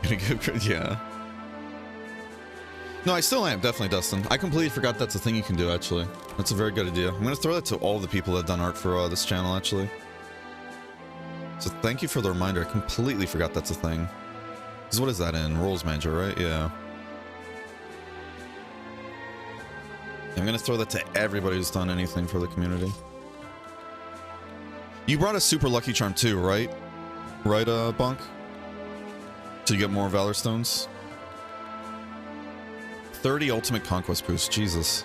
Gonna give, yeah. No, I still am, definitely, Dustin. I completely forgot that's a thing you can do, actually. That's a very good idea. I'm gonna throw that to all the people that have done art for this channel, actually. So thank you for the reminder. I completely forgot that's a thing. Because what is that in? Roles Manager, right? Yeah. I'm gonna throw that to everybody who's done anything for the community. You brought a super lucky charm too, right? Right, Bonk? So you get more Valor Stones? 30 Ultimate Conquest boost, Jesus.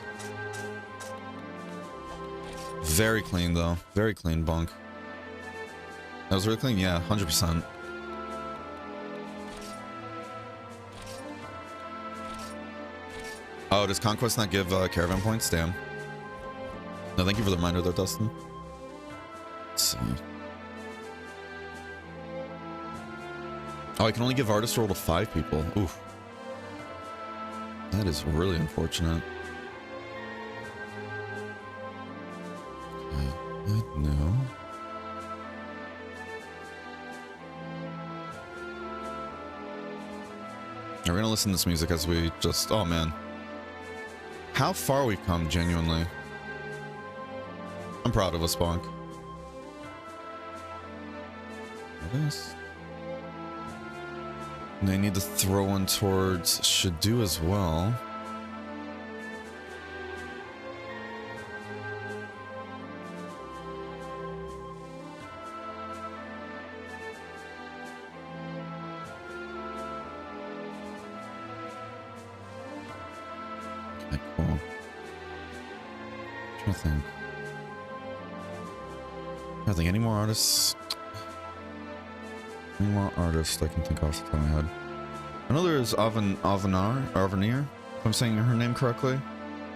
Very clean though. Very clean, Bonk. That was really clean? Yeah, 100%. Oh, does Conquest not give caravan points? Damn. No, thank you for the reminder though, Dustin. Let's see. Oh, I can only give Artist Roll to 5 people. Oof. That is really unfortunate. No. We're gonna listen to this music as we just... Oh, man. How far we've come, genuinely. I'm proud of us, Bonk. This. And they need to throw one towards should do as well. Okay, cool. I'm trying to think. I think any more artists. Any more artists I can think off the top of my head. I know there's Avenir, if I'm saying her name correctly.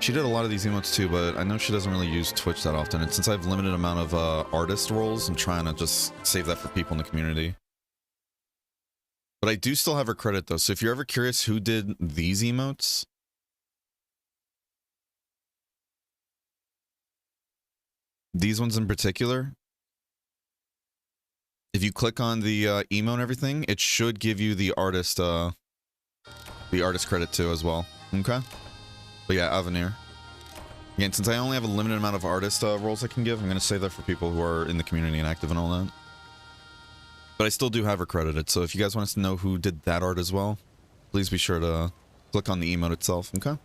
She did a lot of these emotes too, but I know she doesn't really use Twitch that often. And since I have limited amount of artist roles, I'm trying to just save that for people in the community. But I do still have her credit though, so if you're ever curious who did these emotes, these ones in particular, if you click on the emote and everything, it should give you the artist credit too as well. Okay. But yeah, Avenir. Again, since I only have a limited amount of artist roles I can give, I'm going to save that for people who are in the community and active and all that. But I still do have her credited, so if you guys want us to know who did that art as well, please be sure to click on the emote itself. Okay.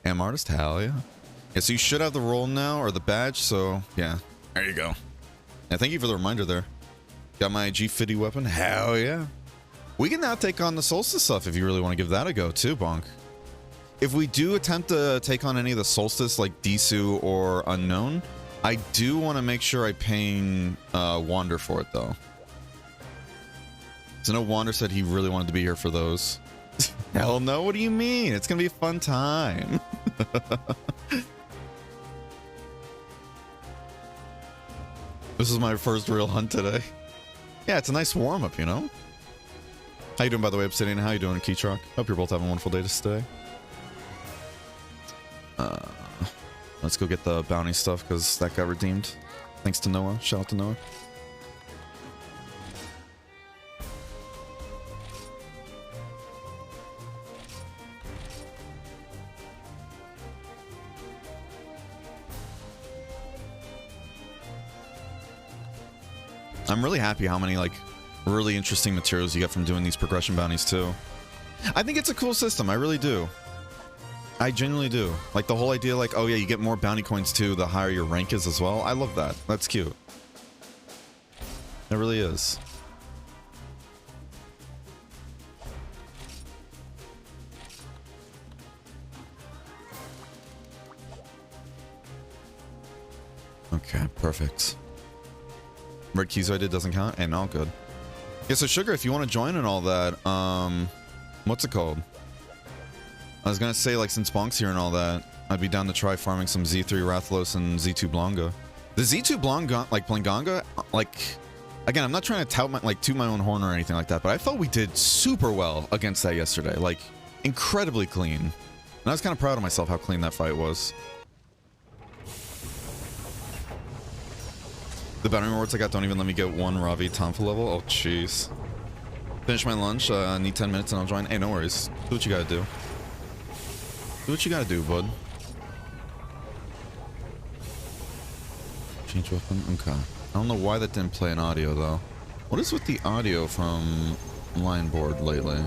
Am artist? Hell yeah. Yeah, so you should have the role now, or the badge, so yeah. There you go. Yeah, thank you for the reminder there. Got my G50 weapon? Hell yeah. We can now take on the Solstice stuff if you really want to give that a go too, Bonk. If we do attempt to take on any of the Solstice like Disu or Unknown, I do want to make sure I ping Wander for it though. So I know Wander said he really wanted to be here for those. Hell no, what do you mean? It's going to be a fun time. This is my first real hunt today. Yeah, it's a nice warm-up, you know? How you doing, by the way, Obsidian? How you doing, Keytruck? Hope you're both having a wonderful day today. Let's go get the bounty stuff, because that got redeemed. Thanks to Noah. Shout out to Noah. I'm really happy how many, like, really interesting materials you get from doing these progression bounties, too. I think it's a cool system. I really do. I genuinely do. Like, the whole idea, like, oh, yeah, you get more bounty coins, too, the higher your rank is as well. I love that. That's cute. It really is. Okay, perfect. Red keys I did doesn't count, and all good. Yeah, so Sugar, if you want to join and all that, what's it called? I was gonna say, like, since Bonk's here and all that, I'd be down to try farming some Z3 Rathalos and Z2 Blanca. The Z2 Blanca, like, Blanganga, like, again, I'm not trying to tout my, like, toot my own horn or anything like that, but I thought we did super well against that yesterday. Like, incredibly clean. And I was kind of proud of myself how clean that fight was. The bounty rewards I got don't even let me get one Ravi Tonfa level. Oh, jeez. Finish my lunch. Need 10 minutes and I'll join. Hey, no worries. Do what you gotta do. Do what you gotta do, bud. Change weapon. Okay. I don't know why that didn't play an audio, though. What is with the audio from line board lately?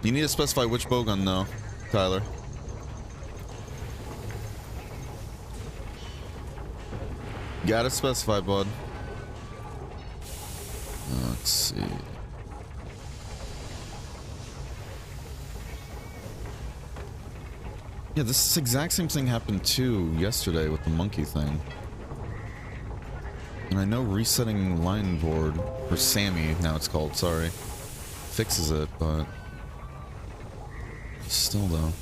You need to specify which bowgun, though, Tyler. Gotta specify, bud. Let's see. Yeah, this exact same thing happened too yesterday with the monkey thing. And I know resetting line board, or Sammy, now it's called, sorry, fixes it, but still though.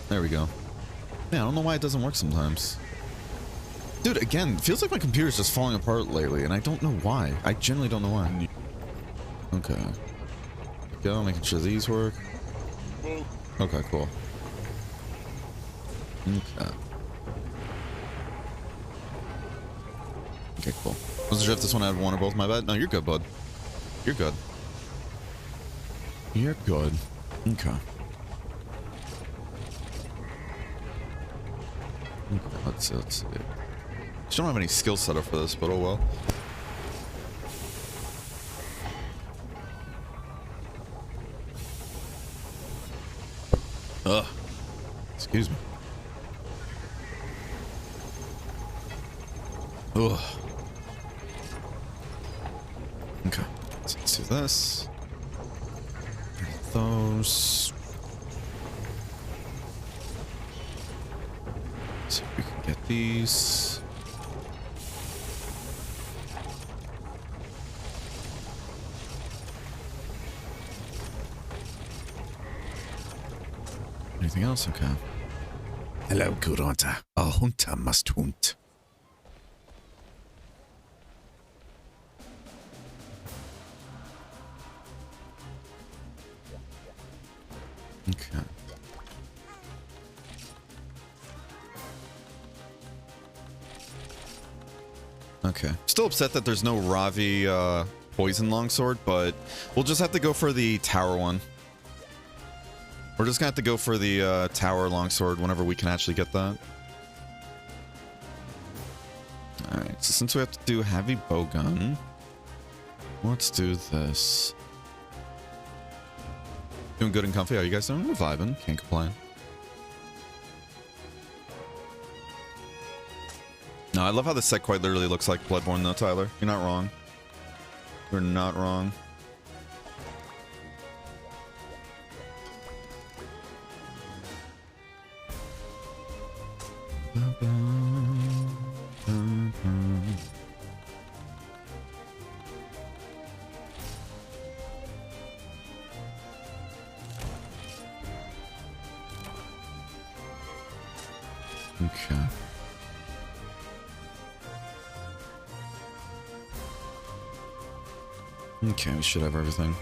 There we go. Yeah, I don't know why it doesn't work sometimes. Dude, again, feels like my computer's just falling apart lately, and I don't know why. I genuinely don't know why. Okay. Go, making sure these work. Okay, cool. Okay. Okay, cool. Wasn't sure if this one had one or both, my bad. No, you're good, bud. You're good. You're good. Okay. Okay, let's see. Just don't have any skill set up for this, but oh well. Ugh. Excuse me. Ugh. Okay. So let's do this. Those. See if we can get these. Anything else? Okay. Hello, good hunter. A hunter must hunt. Okay. Okay. Still upset that there's no Ravi poison longsword, but we'll just have to go for the tower one. We're just gonna have to go for the tower longsword whenever we can actually get that. Alright, so since we have to do heavy bowgun, let's do this. Doing good and comfy. How you guys doing? We're vibing. Can't complain. No, I love how the set quite literally looks like Bloodborne though, Tyler. You're not wrong. You're not wrong. Okay. Okay, we should have everything.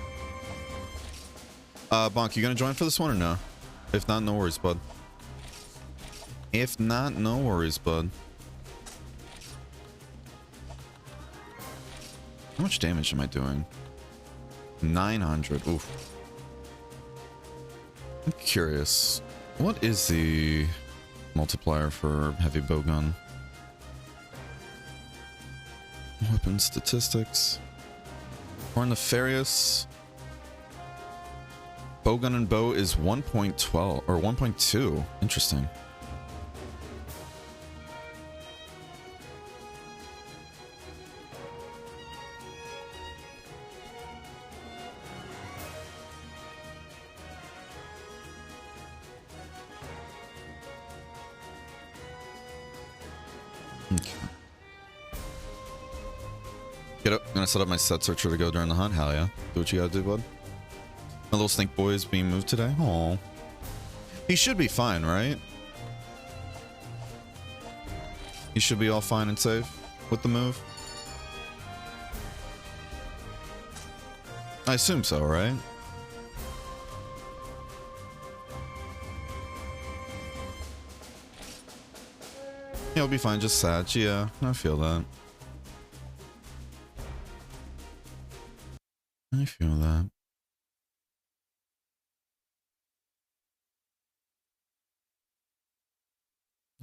Bonk, you gonna join for this one or no? If not, no worries, bud. If not, no worries, bud. How much damage am I doing? 900. Oof. I'm curious. What is the multiplier for heavy bowgun? Weapon statistics. Or nefarious. Bowgun and bow is 1.12 or 1.2. Interesting. Okay. Get up. I'm gonna set up my set searcher to go during the hunt. Hell yeah. Do what you gotta do, bud. My little snake boy is being moved today. Aw. He should be fine, right? He should be all fine and safe with the move. I assume so, right? It'll be fine, just sad. Yeah, I feel that. I feel that.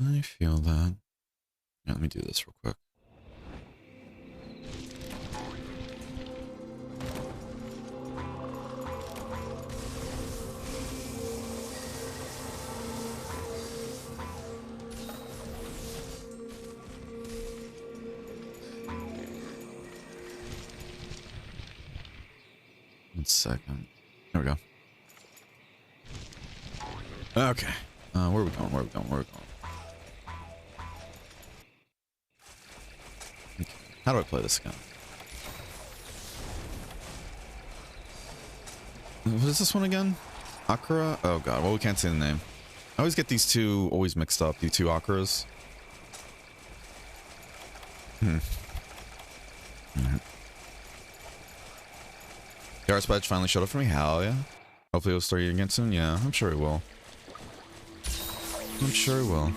I feel that. Yeah, let me do this real quick. One second. There we go. Okay. Where are we going? Where are we going? Where are we going? Okay. How do I play this again? What is this one again? Akira? Oh god, well we can't say the name. I always get these two always mixed up, the two Akiras. The arts badge finally showed up for me? Hell yeah. Hopefully it'll start again soon. Yeah, I'm sure it will. I'm sure it will.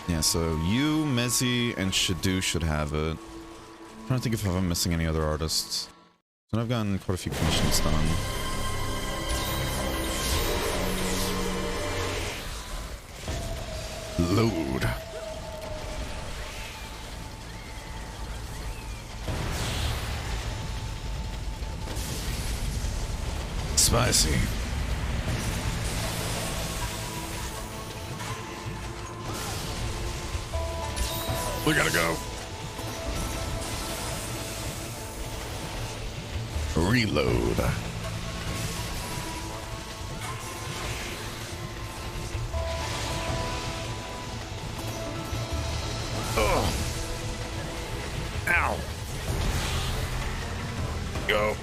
Yeah, so you, Mezzy, and Shadu should have it. I'm trying to think if I'm missing any other artists. So I've gotten quite a few commissions done. Load. Spicy. We gotta go. Reload. Oh. Ow. Go.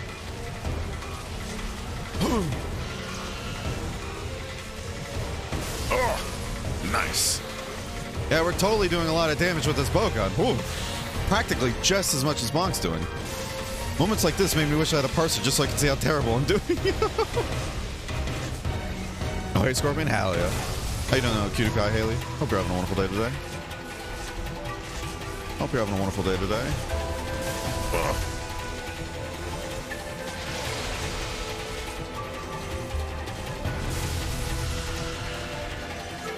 Oh, nice. Yeah, we're totally doing a lot of damage with this bow gun. Ooh, practically just as much as Bonk's doing. Moments like this made me wish I had a parser just so I could see how terrible I'm doing. Oh, hey, Scorpion. Hell yeah. How you doing, cutie pie, Haley? Hope you're having a wonderful day today. Hope you're having a wonderful day today. Ugh.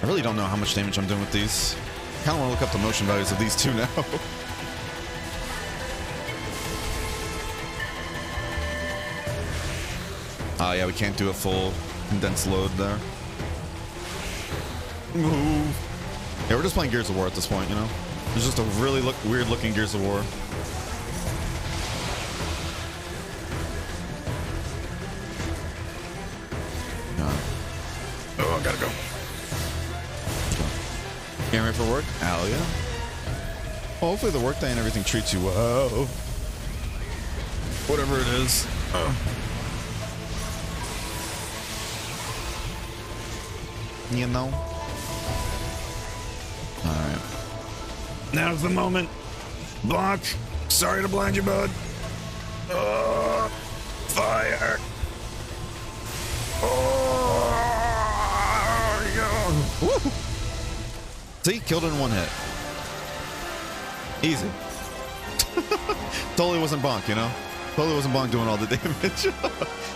I really don't know how much damage I'm doing with these. I kind of want to look up the motion values of these two now. Yeah, we can't do a full condensed load there. Move. Yeah, we're just playing Gears of War at this point, you know? It's just a really weird looking Gears of War. Oh, I gotta go. Getting ready for work? Hell yeah. Well, hopefully the workday and everything treats you well. Whatever it is. You know? Alright. Now's the moment. Block. Sorry to blind you, bud. Fire. Oh, yeah. Woo. See, killed in one hit. Easy. Totally wasn't Bonk, you know? Totally wasn't Bonk doing all the damage.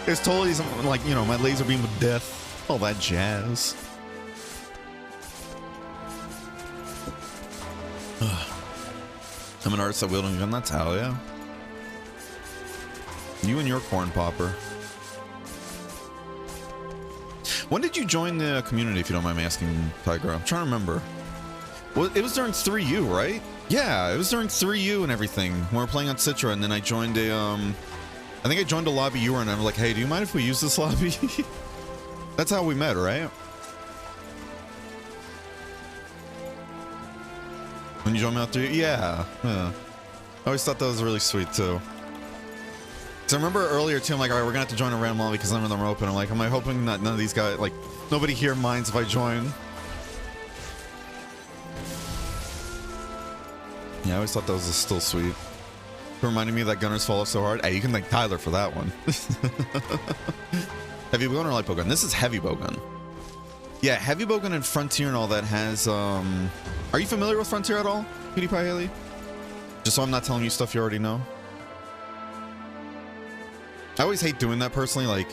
It's totally something like, you know, my laser beam of death. All that jazz. I'm an artist at wielding a gun. That's hell yeah. You and your corn popper. When did you join the community, if you don't mind me asking, Tiger? I'm trying to remember. Well, it was during 3U, right? Yeah, it was during 3U and everything. When we were playing on Citra, and then I joined a, I think I joined a lobby you were in, and I'm like, hey, do you mind if we use this lobby? That's how we met, right? When you joined me out 3U? Yeah. I always thought that was really sweet, too. So I remember earlier, too, I'm like, all right, we're gonna have to join a random lobby because none of them are open. I'm like, am I hoping that none of these guys, like, nobody here minds if I join? Yeah, I always thought that was still sweet. It reminded me that gunners fall off so hard. Hey, you can thank Tyler for that one. Heavy bowgun or light bowgun? This is heavy bowgun. Yeah, heavy bowgun and Frontier and all that has, Are you familiar with Frontier at all, PewDiePie Haley? Just so I'm not telling you stuff you already know. I always hate doing that personally, like,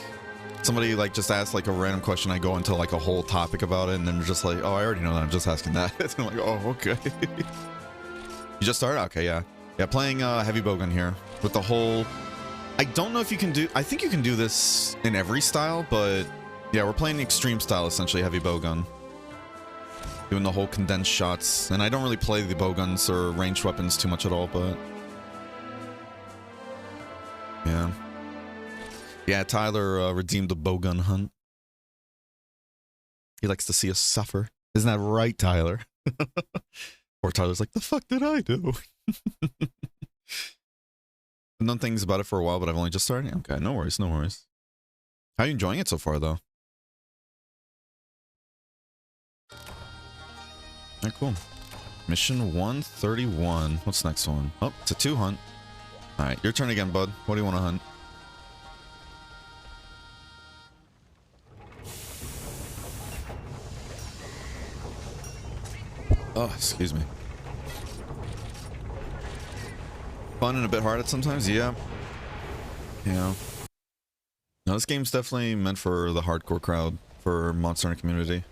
somebody, like, just asks, like, a random question, I go into, like, a whole topic about it, and then they're just like, oh, I already know that, I'm just asking that. And I'm like, oh, okay. You just started? Okay, yeah. Yeah, playing, heavy bowgun here, with the whole... I don't know if you can do... I think you can do this in every style, but... Yeah, we're playing the extreme style, essentially, heavy bowgun. Doing the whole condensed shots, and I don't really play the bowguns or ranged weapons too much at all, but... Yeah. Yeah, Tyler redeemed the bowgun hunt. He likes to see us suffer. Isn't that right, Tyler? Or Tyler's like, the fuck did I do? I've known things about it for a while, but I've only just started. Okay, no worries, no worries. How are you enjoying it so far, though? Alright, cool. Mission 131. What's the next one? Oh, it's a 2 hunt. Alright, your turn again, bud. What do you want to hunt? Oh, excuse me. Fun and a bit hard at sometimes, yeah. Yeah. No, this game's definitely meant for the hardcore crowd, for Monster Hunter community.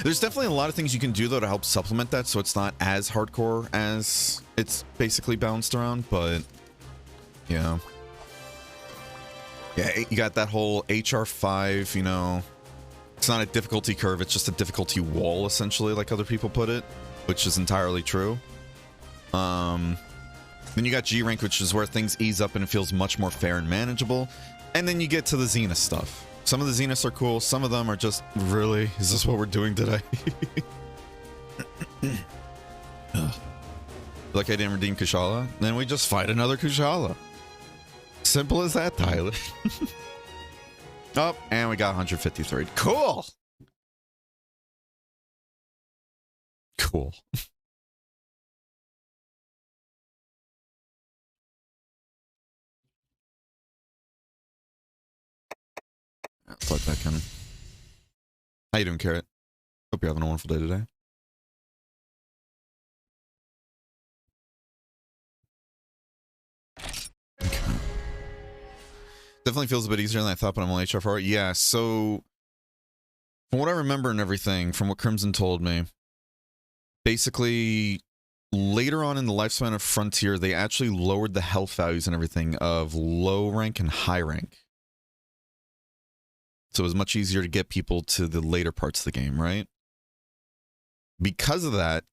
There's definitely a lot of things you can do, though, to help supplement that, so it's not as hardcore as it's basically bounced around, but... Yeah. Yeah, you got that whole HR5, you know... It's not a difficulty curve, it's just a difficulty wall, essentially, like other people put it, which is entirely true. Then you got G rank, which is where things ease up and it feels much more fair and manageable. And then you get to the Zenith stuff. Some of the Zeniths are cool, some of them are just, really? Is this what we're doing today? Like I didn't redeem Kushala? Then we just fight another Kushala. Simple as that, Tyler. Oh, and we got 153. Cool! Cool. Plug back in. How you doing, Carrot? Hope you're having a wonderful day today. Okay. Definitely feels a bit easier than I thought, but I'm only HR4. Yeah, so... From what I remember and everything, from what Crimson told me, basically, later on in the lifespan of Frontier, they actually lowered the health values and everything of low rank and high rank. So it was much easier to get people to the later parts of the game, right? Because of that,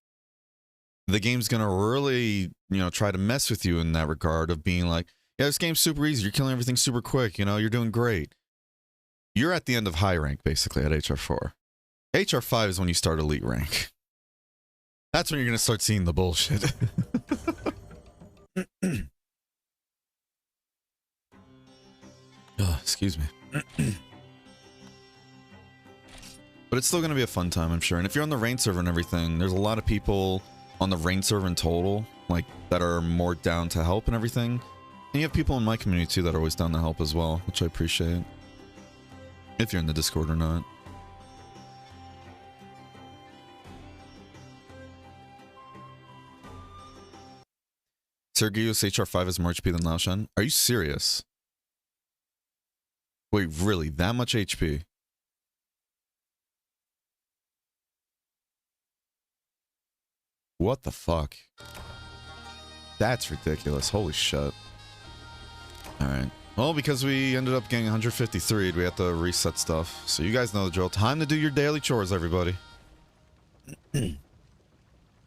the game's going to really, you know, try to mess with you in that regard of being like, yeah, this game's super easy. You're killing everything super quick. You know, you're doing great. You're at the end of high rank, basically, at HR4. HR5 is when you start elite rank. That's when you're going to start seeing the bullshit. Oh, excuse me. But it's still going to be a fun time, I'm sure. And if you're on the rain server and everything, there's a lot of people on the rain server in total, like, that are more down to help and everything. And you have people in my community, too, that are always down to help as well, which I appreciate. If you're in the Discord or not. Sergius HR5 has more HP than Laoshan. Are you serious? Wait, really? That much HP? What the fuck? That's ridiculous. Holy shit. Alright. Well, because we ended up getting 153, we have to reset stuff. So you guys know the drill. Time to do your daily chores, everybody.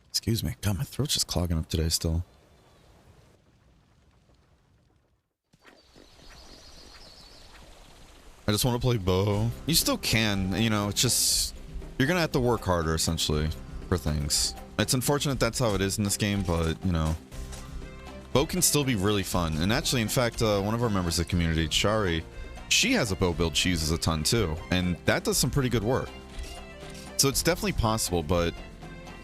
Excuse me. God, my throat's just clogging up today still. I just want to play bow. You still can, you know, it's just... You're gonna have to work harder, essentially, for things. It's unfortunate that's how it is in this game, but, you know... Bow can still be really fun. And actually, in fact, one of our members of the community, Shari, she has a bow build she uses a ton, too. And that does some pretty good work. So it's definitely possible, but...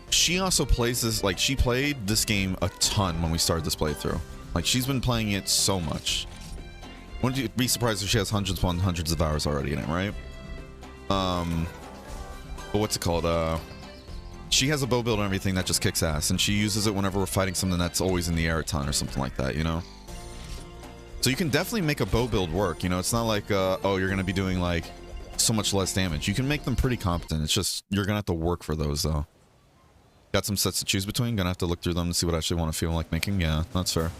She also plays this... Like, she played this game a ton when we started this playthrough. Like, she's been playing it so much. Wouldn't you be surprised if she has hundreds upon hundreds of hours already in it, right? But what's it called? She has a bow build and everything that just kicks ass, and she uses it whenever we're fighting something that's always in the air a ton or something like that, you know? So you can definitely make a bow build work, you know? It's not like, oh, you're going to be doing, like, so much less damage. You can make them pretty competent. It's just, you're going to have to work for those, though. Got some sets to choose between. Gonna have to look through them to see what I actually want to feel like making. Yeah, that's fair.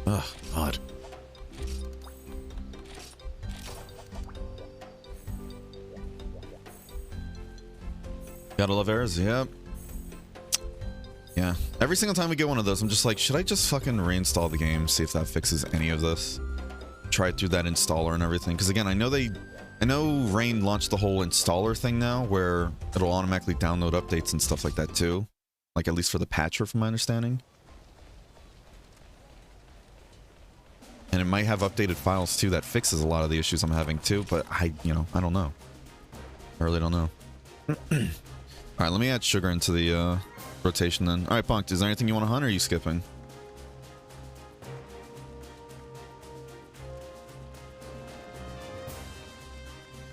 Oh, God. Gotta love errors, yep. Yeah. Every single time we get one of those, I'm just like, should I just fucking reinstall the game, see if that fixes any of this? Try it through that installer and everything. Because again, I know Rain launched the whole installer thing now, where it'll automatically download updates and stuff like that too. Like, at least for the patcher, from my understanding. And it might have updated files too that fixes a lot of the issues I'm having too, but I don't know. I really don't know. Alright, let me add Sugar into the rotation then. Alright, Punked, is there anything you want to hunt, or are you skipping?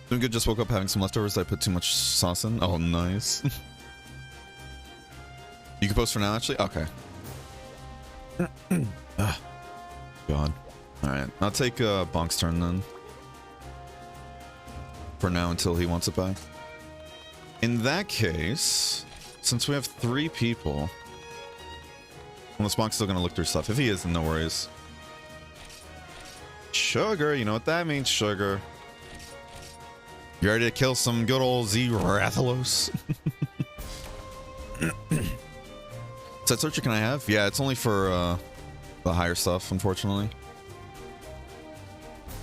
Doing good, just woke up having some leftovers that I put too much sauce in. Oh, nice. You can post for now, actually? Okay. God. Alright, I'll take Bonk's turn then. For now, until he wants it back. In that case, since we have 3 people... Unless Bonk's still gonna look through stuff. If he is, then no worries. Sugar, you know what that means, Sugar. You ready to kill some good old Z Rathalos? Set searcher can I have? Yeah, it's only for the higher stuff, unfortunately.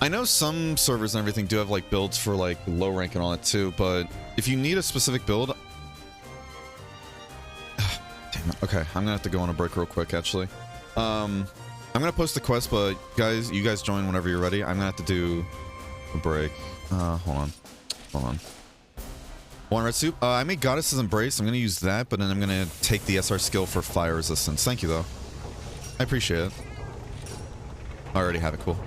I know some servers and everything do have like builds for like low rank and all that too, but if you need a specific build... Damn it. Okay, I'm gonna have to go on a break real quick, actually. I'm gonna post the quest, but you guys join whenever you're ready. I'm gonna have to do a break. Hold on. One red soup. I made Goddess's Embrace. I'm going to use that, but then I'm going to take the SR skill for fire resistance. Thank you, though. I appreciate it. I already have it. Cool.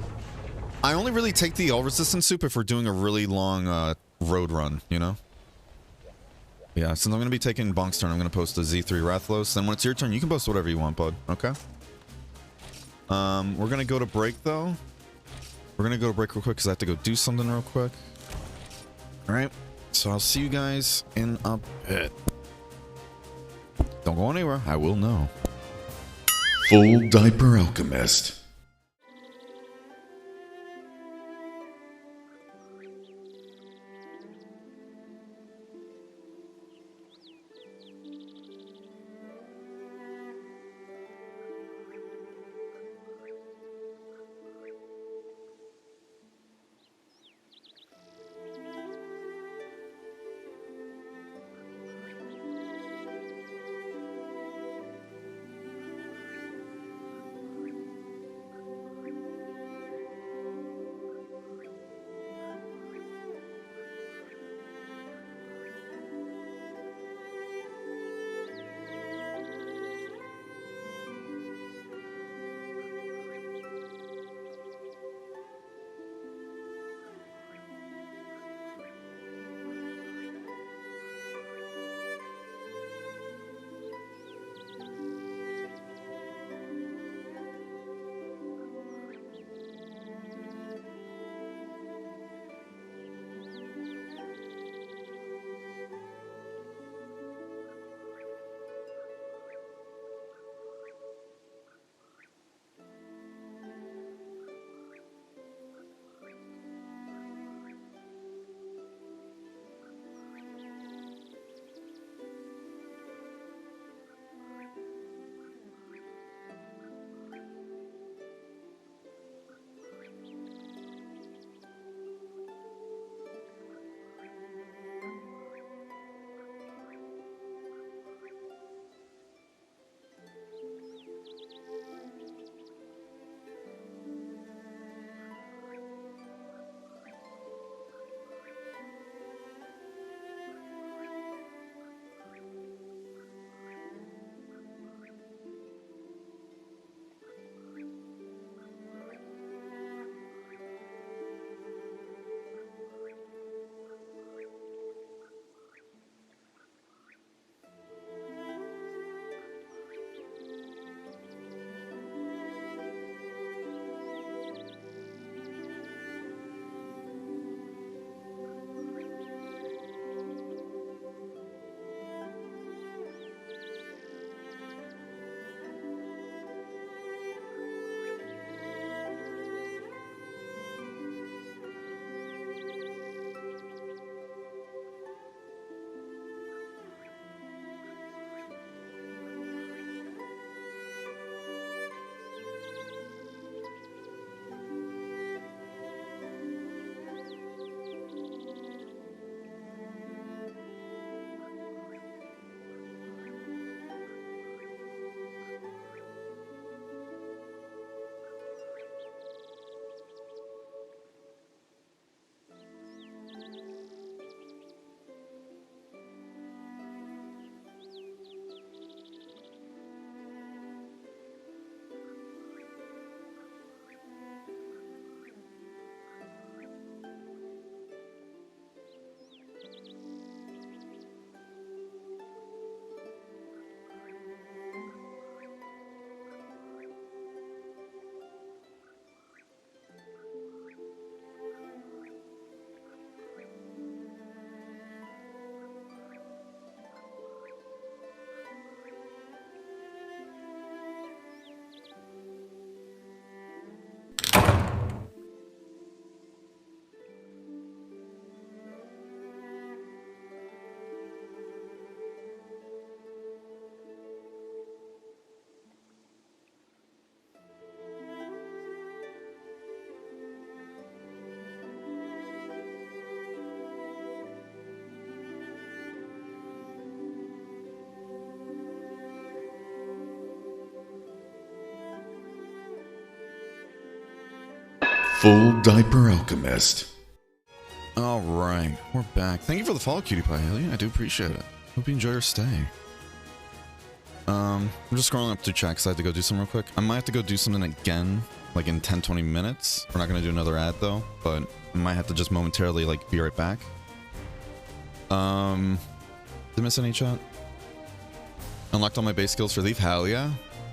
I only really take the all resistance soup if we're doing a really long road run, you know? Yeah, since I'm going to be taking Bonk's turn, I'm going to post the Z3 Rathlos. Then when it's your turn, you can post whatever you want, bud. Okay? We're going to go to break, though. We're going to go to break real quick because I have to go do something real quick. Alright, so I'll see you guys in a bit. Don't go anywhere, I will know. Full Diaper Alchemist. Full Diaper Alchemist. All right, we're back. Thank you for the follow, Cutie Pie Haley. I do appreciate it. Hope you enjoy your stay. I'm just scrolling up through chat because I have to go do something real quick. I might have to go do something again, like in 10-20 minutes. We're not going to do another ad though, but I might have to just momentarily like be right back. Did I miss any chat? Unlocked all my base skills for Thief? Hell yeah.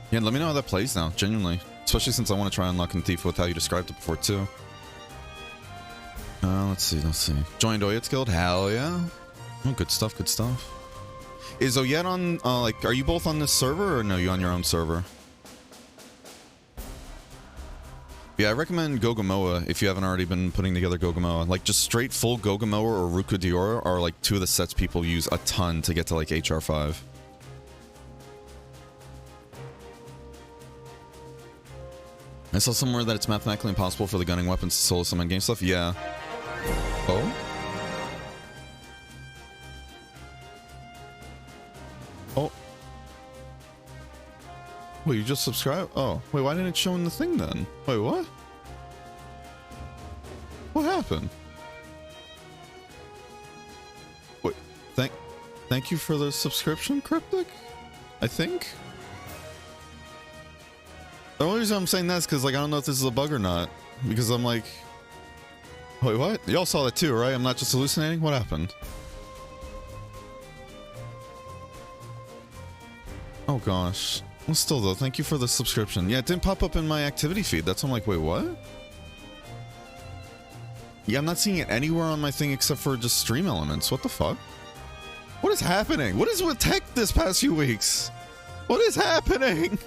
Yeah, let me know how that plays now, genuinely. Especially since I want to try unlocking Thief with how you described it before too. Let's see. Joined Oyet's Guild? Hell yeah. Oh, good stuff, good stuff. Is Oyet on, like, are you both on this server or no, you on your own server? Yeah, I recommend Gogamoa if you haven't already been putting together Gogamoa. Like, just straight full Gogamoa or Ruka Diora are, like, two of the sets people use a ton to get to, like, HR5. I saw somewhere that it's mathematically impossible for the gunning weapons to solo some endgame stuff. Yeah. Oh? Oh. Wait, you just subscribed? Oh. Wait, why didn't it show in the thing then? Wait, what? What happened? Wait, thank you for the subscription, Cryptic? I think? The only reason I'm saying that is because, like, I don't know if this is a bug or not. Because I'm like... Wait, what? Y'all saw that too, right? I'm not just hallucinating? What happened? Oh, gosh. Well, still, though, thank you for the subscription. Yeah, it didn't pop up in my activity feed. That's why I'm like, wait, what? Yeah, I'm not seeing it anywhere on my thing except for just stream elements. What the fuck? What is happening? What is with tech this past few weeks? What is happening?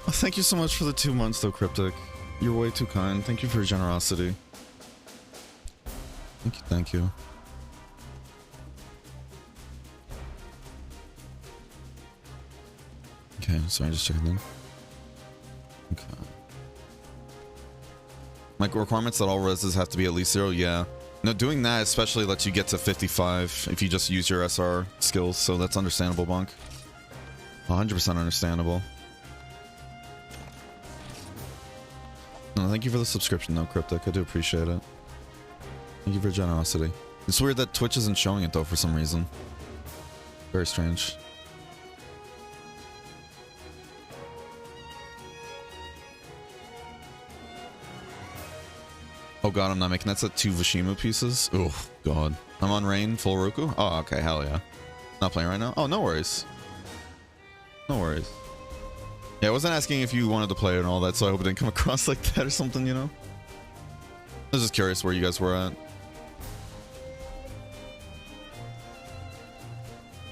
Oh, thank you so much for the 2 months, though, Cryptic. You're way too kind. Thank you for your generosity. Thank you. Okay, sorry, just checking in. Okay. Like, requirements that all reses have to be at least 0? Yeah. No, doing that especially lets you get to 55 if you just use your SR skills, so that's understandable, Bonk. 100% understandable. No, thank you for the subscription, though, Cryptic. I do appreciate it. Thank you for your generosity. It's weird that Twitch isn't showing it, though, for some reason. Very strange. Oh god, I'm not making that set 2 Vashimu pieces. Oh god. I'm on Rain, full Roku? Oh, okay, hell yeah. Not playing right now? Oh, no worries. No worries. Yeah, I wasn't asking if you wanted to play it and all that, so I hope it didn't come across like that or something, you know? I was just curious where you guys were at.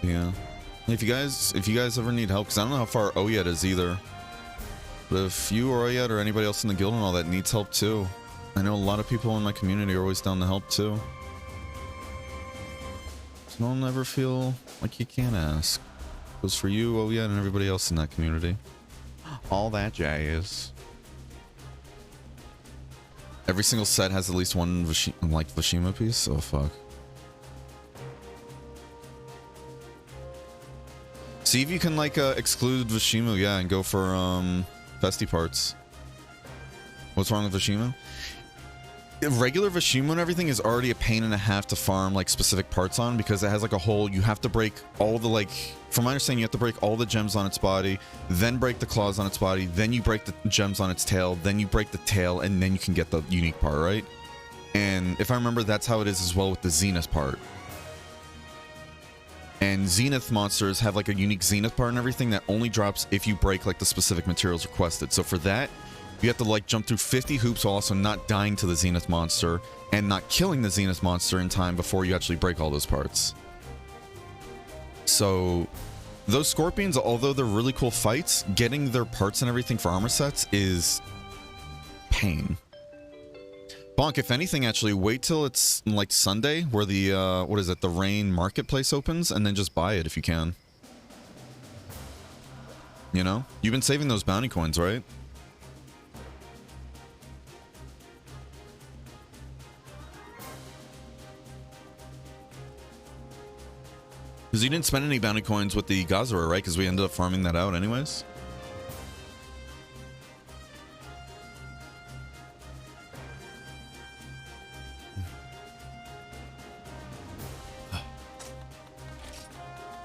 Yeah. If you guys ever need help, because I don't know how far Oyet is either. But if you or Oyet or anybody else in the guild and all that needs help too, I know a lot of people in my community are always down to help too. So don't ever feel like you can't ask. It goes for you, Oyet, and everybody else in that community. All that jazz. Every single set has at least one Vashima piece? Oh fuck. See if you can like exclude Vashimu, yeah, and go for Festi parts. What's wrong with Vashimu? Regular Vashimu and everything is already a pain and a half to farm like specific parts on because it has like a whole, you have to break all the like, from my understanding, you have to break all the gems on its body, then break the claws on its body, then you break the gems on its tail, then you break the tail, and then you can get the unique part, right? And if I remember, that's how it is as well with the Zenith part. And Zenith monsters have like a unique Zenith part and everything that only drops if you break like the specific materials requested. So for that, you have to like jump through 50 hoops while also not dying to the Zenith monster and not killing the Zenith monster in time before you actually break all those parts. So those Scorpions, although they're really cool fights, getting their parts and everything for armor sets is pain. Bonk, if anything, actually, wait till it's like Sunday where the, what is it, the Rain Marketplace opens and then just buy it if you can. You know? You've been saving those bounty coins, right? Because you didn't spend any bounty coins with the Gazara, right? Because we ended up farming that out anyways.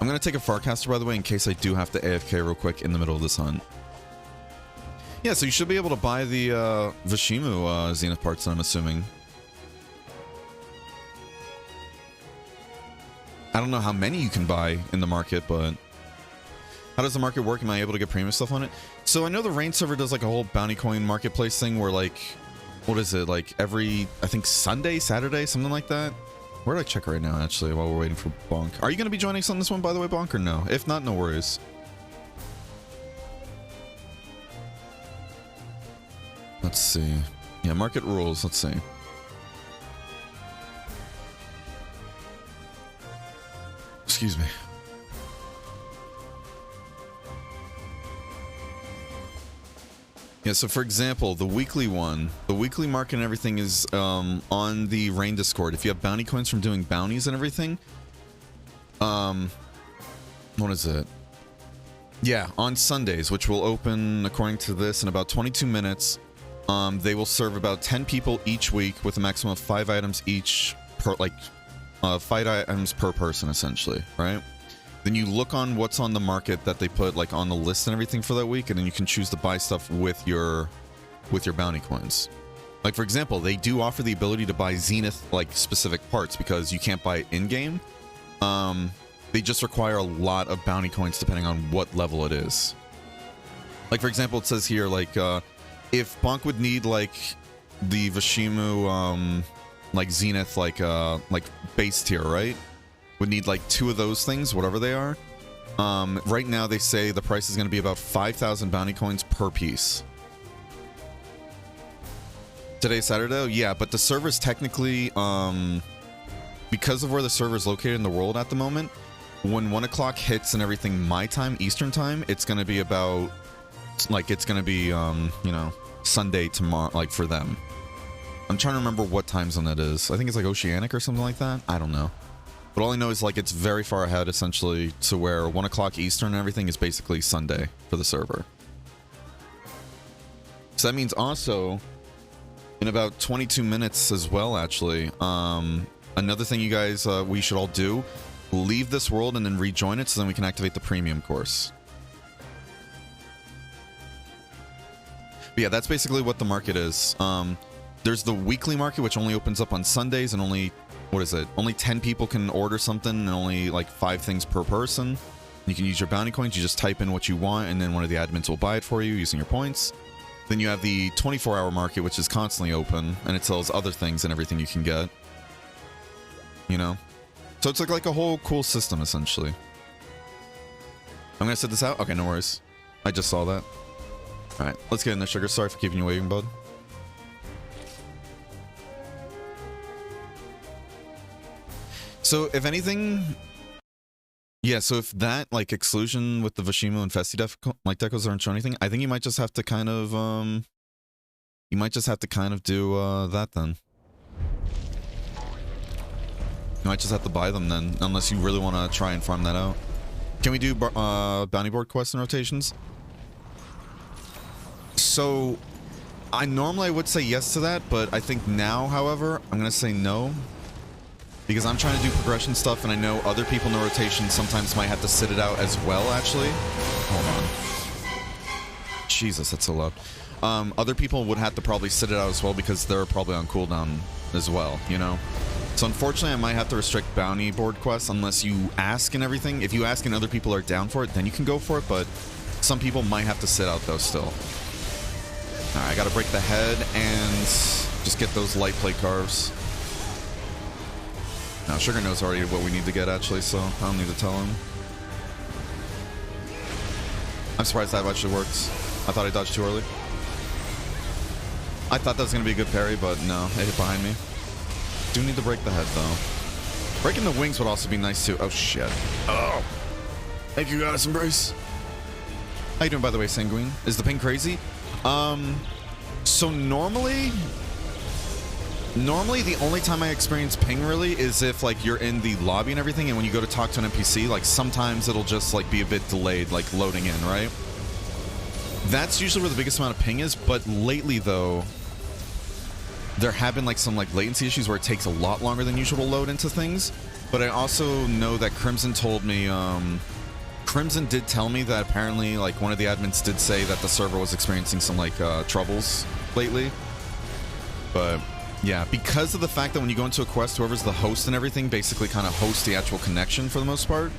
I'm going to take a Farcaster, by the way, in case I do have to AFK real quick in the middle of this hunt. Yeah, so you should be able to buy the Vashimu Zenith parts, I'm assuming. I don't know how many you can buy in the market, but... How does the market work? Am I able to get premium stuff on it? So I know the Rain server does like a whole bounty coin marketplace thing where like... What is it? Like every, I think Sunday, Saturday, something like that? Where do I check right now, actually, while we're waiting for Bonk? Are you going to be joining us on this one, by the way, Bonk, or no? If not, no worries. Let's see. Yeah, market rules. Let's see. Excuse me. Yeah, so for example, the weekly one, the weekly market and everything is on the Rain Discord. If you have bounty coins from doing bounties and everything, what is it? Yeah, on Sundays, which will open, according to this, in about 22 minutes. They will serve about 10 people each week with a maximum of 5 items each per, like, 5 items per person, essentially, right? Then you look on what's on the market that they put like on the list and everything for that week, and then you can choose to buy stuff with your bounty coins. Like for example, they do offer the ability to buy Zenith like specific parts because you can't buy it in-game. They just require a lot of bounty coins depending on what level it is. Like for example, it says here like if Bonk would need like the Vashimu like Zenith like base tier, right? Would need like 2 of those things, whatever they are. Right now they say the price is going to be about 5,000 bounty coins per piece. Today's Saturday? Yeah, but the server's technically, because of where the server is located in the world at the moment, when 1 o'clock hits and everything my time, Eastern time, it's going to be about, like, it's going to be, you know, Sunday tomorrow, like, for them. I'm trying to remember what time zone that is. I think it's like Oceanic or something like that. I don't know. But all I know is like it's very far ahead essentially to where 1 o'clock Eastern and everything is basically Sunday for the server. So that means also in about 22 minutes as well, actually, another thing you guys, we should all do, leave this world and then rejoin it so then we can activate the premium course. But yeah, that's basically what the market is. There's the weekly market, which only opens up on Sundays and only... What is it? Only 10 people can order something and only like 5 things per person. You can use your bounty coins. You just type in what you want and then one of the admins will buy it for you using your points. Then you have the 24-hour market, which is constantly open and it sells other things and everything you can get. You know? So it's like a whole cool system, essentially. I'm going to set this out. Okay, no worries. I just saw that. All right, let's get in there, Sugar. Sorry for keeping you waiting, bud. So if anything, yeah, so if that like exclusion with the Vashimu and Festi like decos aren't showing anything, I think you might just have to kind of do that then. You might just have to buy them then, unless you really want to try and farm that out. Can we do bounty board quests and rotations? So I normally would say yes to that, but I think now, however, I'm gonna say no. Because I'm trying to do progression stuff, and I know other people in the rotation sometimes might have to sit it out as well, actually. Hold on. Jesus, that's so loud. Other people would have to probably sit it out as well because they're probably on cooldown as well, you know? So unfortunately, I might have to restrict bounty board quests unless you ask and everything. If you ask and other people are down for it, then you can go for it, but some people might have to sit out, though, still. Alright, I gotta break the head and just get those light plate carves. Now, Sugar knows already what we need to get, actually, so I don't need to tell him. I'm surprised that actually works. I thought I dodged too early. I thought that was going to be a good parry, but no, it hit behind me. Do need to break the head, though. Breaking the wings would also be nice, too. Oh, shit. Oh. Thank you, guys. Embrace. How you doing, by the way, Sanguine? Is the ping crazy? So normally the only time I experience ping really is if like you're in the lobby and everything, and when you go to talk to an NPC, like sometimes it'll just like be a bit delayed, like loading in, right? That's usually where the biggest amount of ping is, but lately though, there have been like some like latency issues where it takes a lot longer than usual to load into things. But I also know that Crimson told me, Crimson did tell me that apparently, like, one of the admins did say that the server was experiencing some, like, troubles lately. But, yeah, because of the fact that when you go into a quest, whoever's the host and everything basically kind of hosts the actual connection for the most part,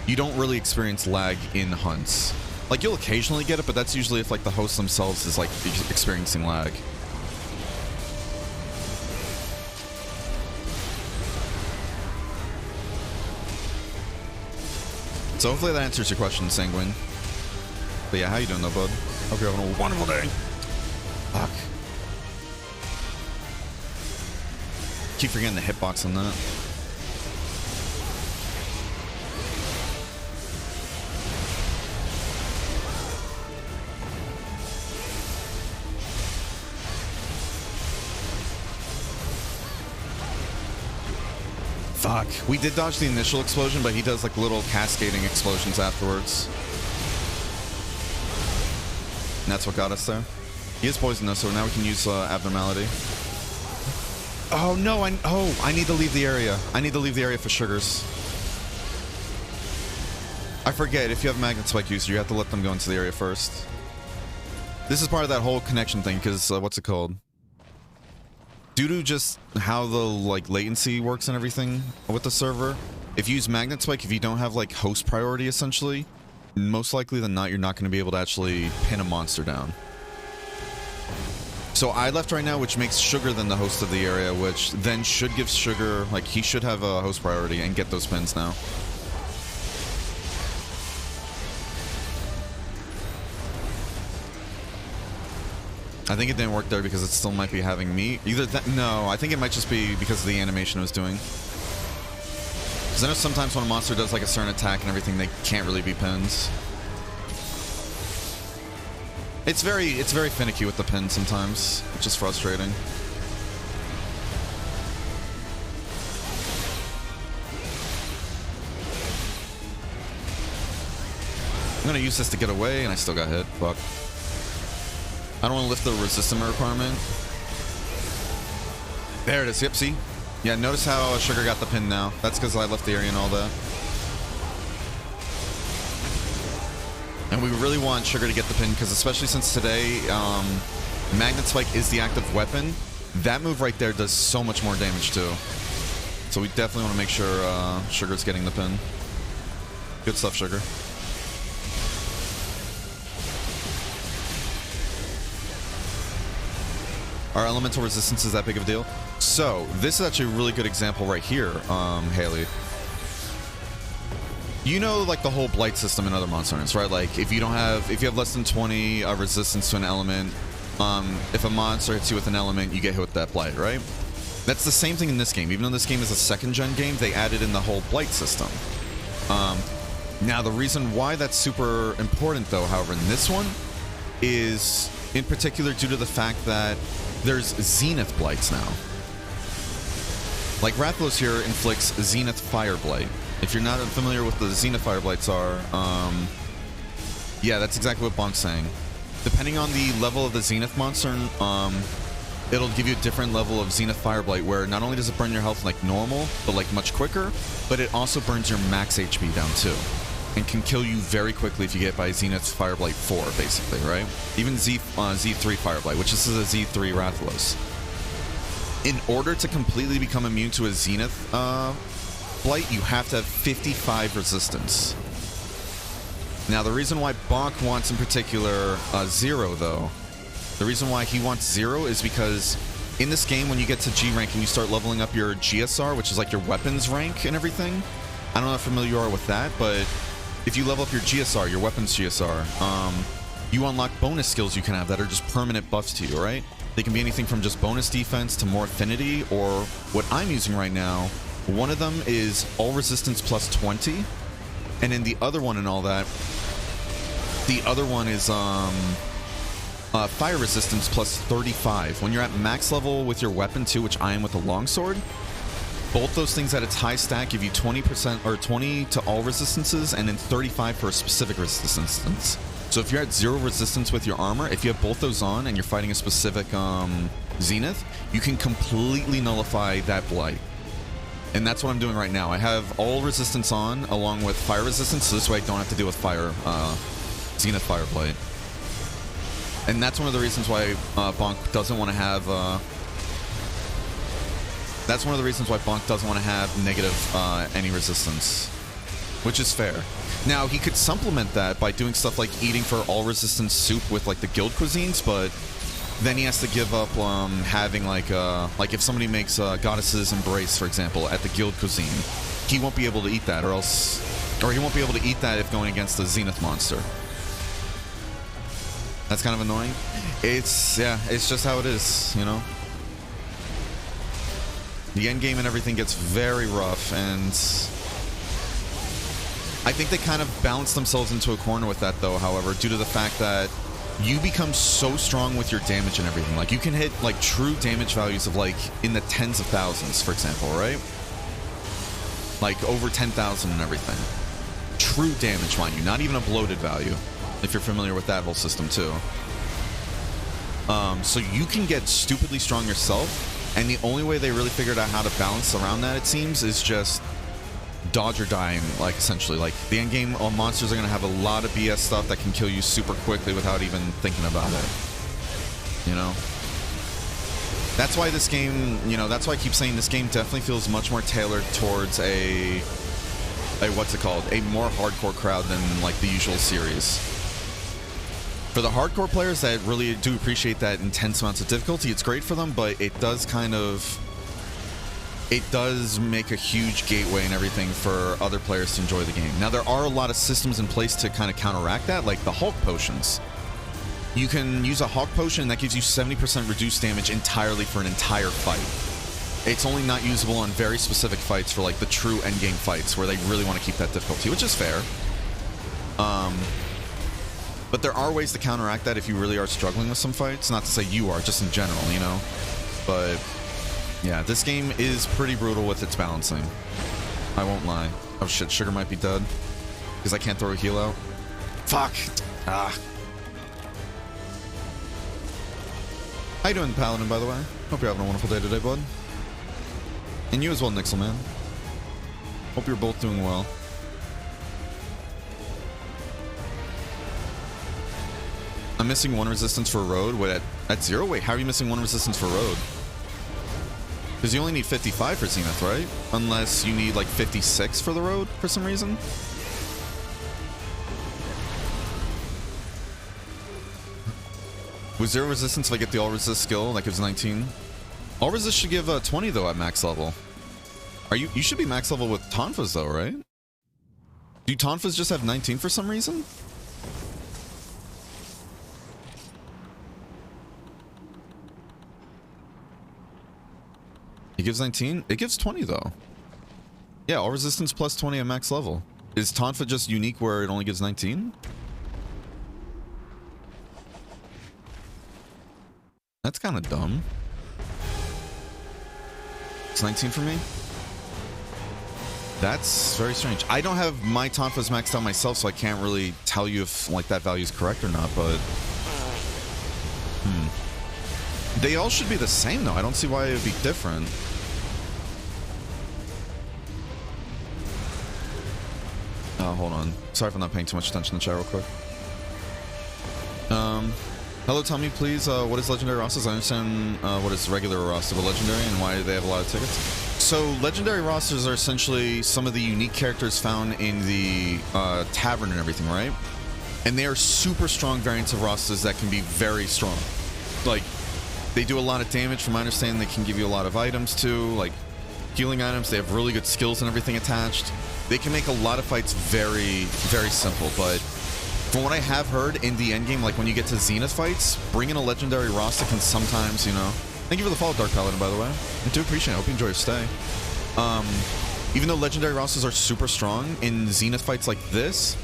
you don't really experience lag in hunts. Like, you'll occasionally get it, but that's usually if, like, the host themselves is, like, experiencing lag. So hopefully that answers your question, Sanguine. But yeah, how you doing though, bud? Hope you're having a wonderful day. Fuck. Keep forgetting the hitbox on that. Fuck. We did dodge the initial explosion, but he does like little cascading explosions afterwards. And that's what got us there. He is poisonous, so now we can use abnormality. Oh no, I need to leave the area. I need to leave the area for sugars. I forget, if you have magnet spike user, you have to let them go into the area first. This is part of that whole connection thing, because what's it called? Due to just how the like latency works and everything with the server, if you use magnet spike, if you don't have like host priority essentially, most likely than not, you're not going to be able to actually pin a monster down. So I left right now, which makes Sugar then the host of the area, which then should give Sugar, like he should have a host priority and get those pins now. I think it didn't work there because it still might be having me. Either that, no, I think it might just be because of the animation it was doing. Because I know sometimes when a monster does like a certain attack and everything, they can't really be pins. It's very finicky with the pin sometimes, which is frustrating. I'm gonna use this to get away, and I still got hit. Fuck. I don't want to lift the resistance requirement. There it is. Yep, see? Yeah, notice how Sugar got the pin now. That's because I left the area and all that. And we really want Sugar to get the pin, because especially since today, Magnet Spike is the active weapon. That move right there does so much more damage too. So we definitely want to make sure Sugar's getting the pin. Good stuff, Sugar. Are elemental resistances that big of a deal? So, this is actually a really good example right here, Haley. You know, like, the whole blight system in other Monster Hunters, right? Like, if you have less than 20 resistance to an element, if a monster hits you with an element, you get hit with that blight, right? That's the same thing in this game. Even though this game is a second-gen game, they added in the whole blight system. Now, the reason why that's super important, though, however, in this one, is in particular due to the fact that there's Zenith Blights now. Like, Rathalos here inflicts Zenith Fire Blight. If you're not familiar with what the Zenith Fire Blights are, yeah, that's exactly what Bonk's saying. Depending on the level of the Zenith monster, it'll give you a different level of Zenith Fire Blight, where not only does it burn your health like normal, but like much quicker, but it also burns your max HP down too. And can kill you very quickly if you get hit by Zenith Fireblight 4, basically, right? Even Z3 Fireblight, which this is a Z3 Rathalos. In order to completely become immune to a Zenith Blight, you have to have 55 resistance. Now, the reason why Bonk wants in particular 0, though, the reason why he wants 0 is because in this game, when you get to G rank and you start leveling up your GSR, which is like your weapons rank and everything, I don't know how familiar you are with that, but if you level up your GSR, your weapons GSR, you unlock bonus skills you can have that are just permanent buffs to you, right? They can be anything from just bonus defense to more affinity, or what I'm using right now, one of them is all resistance plus 20, and then the other one and all that, the other one is fire resistance plus 35. When you're at max level with your weapon too, which I am with the longsword, both those things at its high stack give you 20% or 20 to all resistances, and then 35 for a specific resistance. So if you're at 0 resistance with your armor, if you have both those on and you're fighting a specific Zenith, you can completely nullify that blight. And that's what I'm doing right now. I have all resistance on along with fire resistance, so this way I don't have to deal with fire, Zenith Fireblade. And that's one of the reasons why Bonk doesn't want to have, that's one of the reasons why Bonk doesn't want to have negative any resistance, which is fair. Now, he could supplement that by doing stuff like eating for all resistance soup with like the guild cuisines, but then he has to give up having like if somebody makes Goddess's Embrace, for example, at the guild cuisine, he won't be able to eat that, or he won't be able to eat that if going against the Zenith monster. That's kind of annoying. It's just how it is, you know? The end game and everything gets very rough, and I think they kind of balance themselves into a corner with that, though, however, due to the fact that you become so strong with your damage and everything. Like, you can hit, like, true damage values of, like, in the tens of thousands, for example, right? Like, over 10,000 and everything. True damage, mind you. Not even a bloated value, if you're familiar with that whole system, too. So you can get stupidly strong yourself, and the only way they really figured out how to balance around that, it seems, is just dodge or dying, like, essentially. Like, the endgame monsters are going to have a lot of BS stuff that can kill you super quickly without even thinking about it. You know? That's why this game, you know, that's why I keep saying this game definitely feels much more tailored towards a what's it called? A more hardcore crowd than, like, the usual series. For the hardcore players that really do appreciate that intense amounts of difficulty, it's great for them, but it does make a huge gateway and everything for other players to enjoy the game. Now, there are a lot of systems in place to kind of counteract that, like the Hulk potions. You can use a Hulk potion that gives you 70% reduced damage entirely for an entire fight. It's only not usable on very specific fights for, like, the true endgame fights where they really want to keep that difficulty, which is fair. But there are ways to counteract that if you really are struggling with some fights. Not to say you are, just in general, you know? But yeah, this game is pretty brutal with its balancing. I won't lie. Oh shit, Sugar might be dead. Because I can't throw a heal out. Fuck! Ah. How you doing, Paladin, by the way? Hope you're having a wonderful day today, bud. And you as well, Nixel, man. Hope you're both doing well. I'm missing one resistance for road. Wait, at 0? Wait, how are you missing one resistance for road? Because you only need 55 for Zenith, right? Unless you need like 56 for the road for some reason. With 0 resistance, if I get the all resist skill, that gives 19. All resist should give 20 though at max level. You should be max level with Tonfas though, right? Do Tonfas just have 19 for some reason? It gives 19? It gives 20 though. Yeah, all resistance plus 20 at max level. Is Tonfa just unique where it only gives 19? That's kind of dumb. It's 19 for me? That's very strange. I don't have my Tonfas maxed out myself, so I can't really tell you if, like, that value is correct or not, but they all should be the same, though. I don't see why it would be different. Oh, hold on. Sorry if I'm not paying too much attention to chat real quick. Hello, tell me, please, what is Legendary Rosters? I understand what is regular roster, but Legendary, and why do they have a lot of tickets? So, Legendary Rosters are essentially some of the unique characters found in the tavern and everything, right? And they are super strong variants of rosters that can be very strong. Like, they do a lot of damage. From my understanding, they can give you a lot of items too, like healing items. They have really good skills and everything attached. They can make a lot of fights very, very simple. But from what I have heard in the endgame, like when you get to Zenith fights, bringing a legendary roster can sometimes, you know. Thank you for the follow, Dark Paladin, by the way. I do appreciate it. I hope you enjoy your stay. Even though legendary rosters are super strong in Zenith fights like this,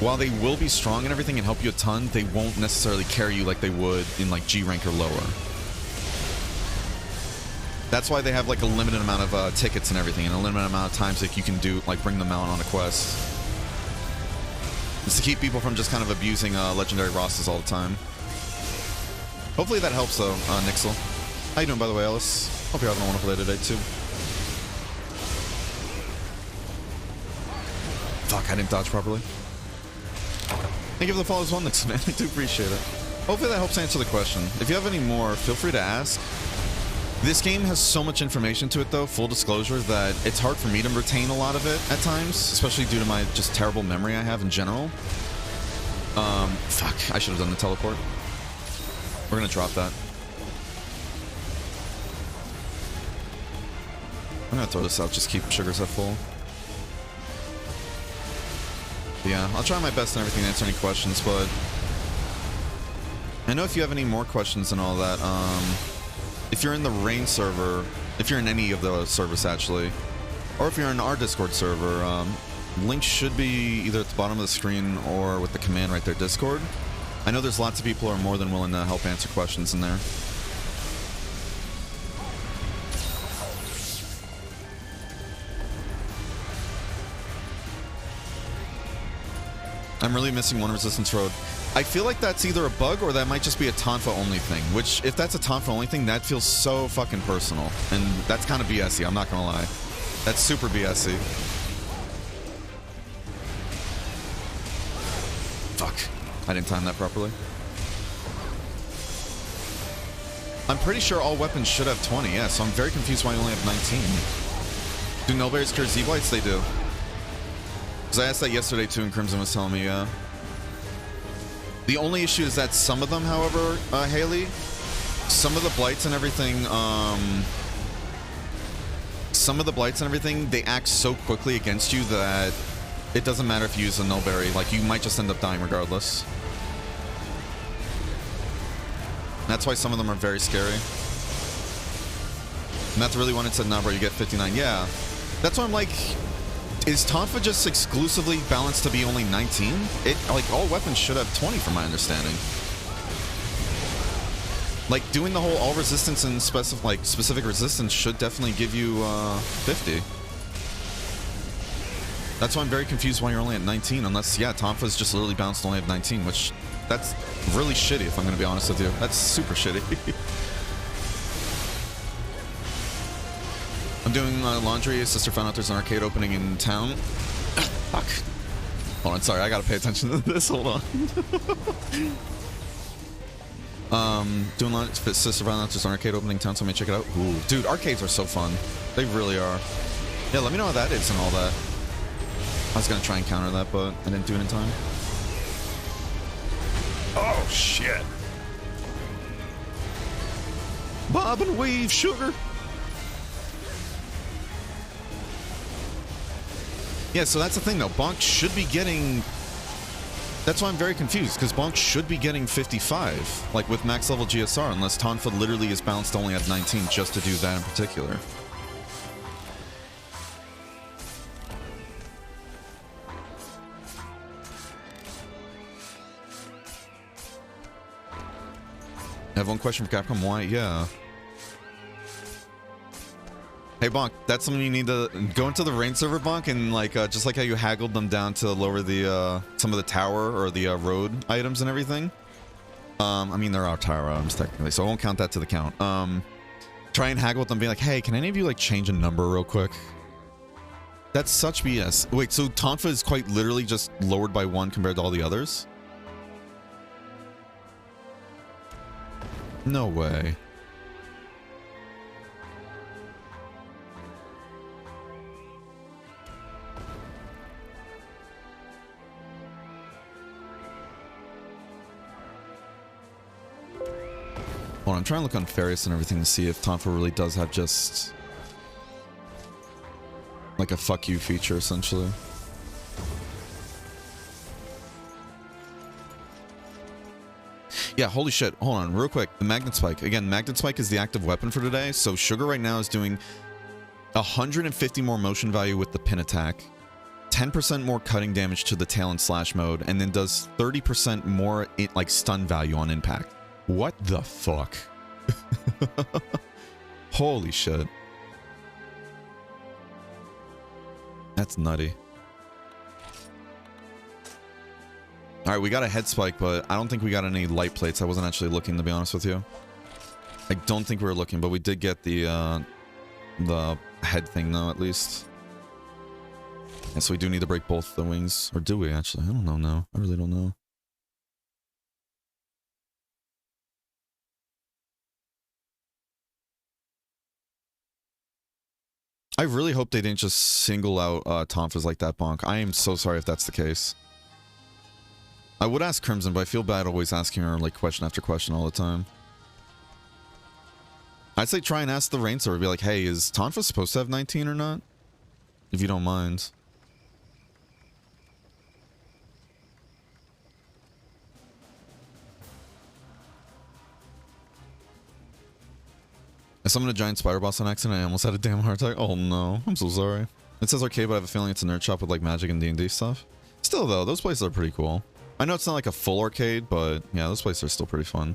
while they will be strong and everything and help you a ton, they won't necessarily carry you like they would in like G rank or lower. That's why they have like a limited amount of tickets and everything, and a limited amount of times that you can do, like, bring them out on a quest. It's to keep people from just kind of abusing legendary rosters all the time. Hopefully that helps though, Nixel. How you doing, by the way, Ellis? Hope you're having a wonderful day today too. Fuck, I didn't dodge properly. Thank you for the follows one, man. I do appreciate it. Hopefully that helps answer the question. If you have any more, feel free to ask. This game has so much information to it, though, full disclosure, that it's hard for me to retain a lot of it at times, especially due to my just terrible memory I have in general. Fuck, I should have done the teleport. We're gonna drop that. I'm gonna throw this out, just keep sugars at full. Yeah, I'll try my best and everything to answer any questions, but I know if you have any more questions and all that, if you're in the Rain server, if you're in any of the servers actually, or if you're in our Discord server, link should be either at the bottom of the screen or with the command right there, Discord. I know there's lots of people who are more than willing to help answer questions in there. I'm really missing one resistance road. I feel like that's either a bug or that might just be a Tonfa only thing, which if that's a Tonfa only thing, that feels so fucking personal. And that's kind of BS-y, I'm not gonna lie. That's super BS-y. Fuck. I didn't time that properly. I'm pretty sure all weapons should have 20, yeah, so I'm very confused why I only have 19. Do nullberries cure Z-blights? They do. Because I asked that yesterday too, and Crimson was telling me, yeah. The only issue is that some of them, however, Haley, some of the blights and everything, they act so quickly against you that it doesn't matter if you use a nullberry. Like, you might just end up dying regardless. That's why some of them are very scary. Matt really wanted to number, you get 59. Yeah. That's why I'm like, is Tonfa just exclusively balanced to be only 19? Like, all weapons should have 20 from my understanding. Like, doing the whole all resistance and specific resistance should definitely give you 50. That's why I'm very confused why you're only at 19, unless, yeah, Tonfa's just literally balanced to only have 19, which, that's really shitty if I'm going to be honest with you. That's super shitty. I'm doing laundry. Sister found out there's an arcade opening in town. Fuck. Hold on, sorry, I gotta pay attention to this. Hold on. Doing laundry. Sister found out there's an arcade opening in town, so let me check it out. Ooh, dude, arcades are so fun. They really are. Yeah, let me know how that is and all that. I was gonna try and counter that, but I didn't do it in time. Oh, shit. Bob and weave, sugar. Yeah, so that's the thing, though. Bonk should be getting... That's why I'm very confused, because Bonk should be getting 55, like with max level GSR, unless Tonfa literally is balanced only at 19 just to do that in particular. I have one question for Capcom. Why? Yeah. Hey, Bonk, that's something you need to go into the Rain server, Bonk, and like just like how you haggled them down to lower the some of the tower or the road items and everything. I mean, there are tower items technically, so I won't count that to the count. Try and haggle with them, being like, hey, can any of you like change a number real quick? That's such BS. Wait, so Tonfa is quite literally just lowered by 1 compared to all the others? No way. Well, I'm trying to look on Farius and everything to see if Tonfa really does have just like a fuck you feature, essentially. Yeah, holy shit. Hold on, real quick. The Magnet Spike. Again, Magnet Spike is the active weapon for today. So Sugar right now is doing 150 more motion value with the pin attack, 10% more cutting damage to the tail and slash mode, and then does 30% more like stun value on impact. What the fuck? Holy shit. That's nutty. Alright, we got a head spike, but I don't think we got any light plates. I wasn't actually looking, to be honest with you. I don't think we were looking, but we did get the head thing, though, at least. Yeah, so we do need to break both the wings. Or do we, actually? I don't know now. I really don't know. I really hope they didn't just single out Tonfas like that, Bonk. I am so sorry if that's the case. I would ask Crimson, but I feel bad always asking her like question after question all the time. I'd say try and ask the Rain Server, be like, hey, is Tonfa supposed to have 19 or not? If you don't mind. I summoned a giant spider boss on accident. I almost had a damn heart attack. Oh no, I'm so sorry. It says arcade, but I have a feeling it's a nerd shop with like magic and D&D stuff. Still though, those places are pretty cool. I know it's not like a full arcade, but yeah, those places are still pretty fun.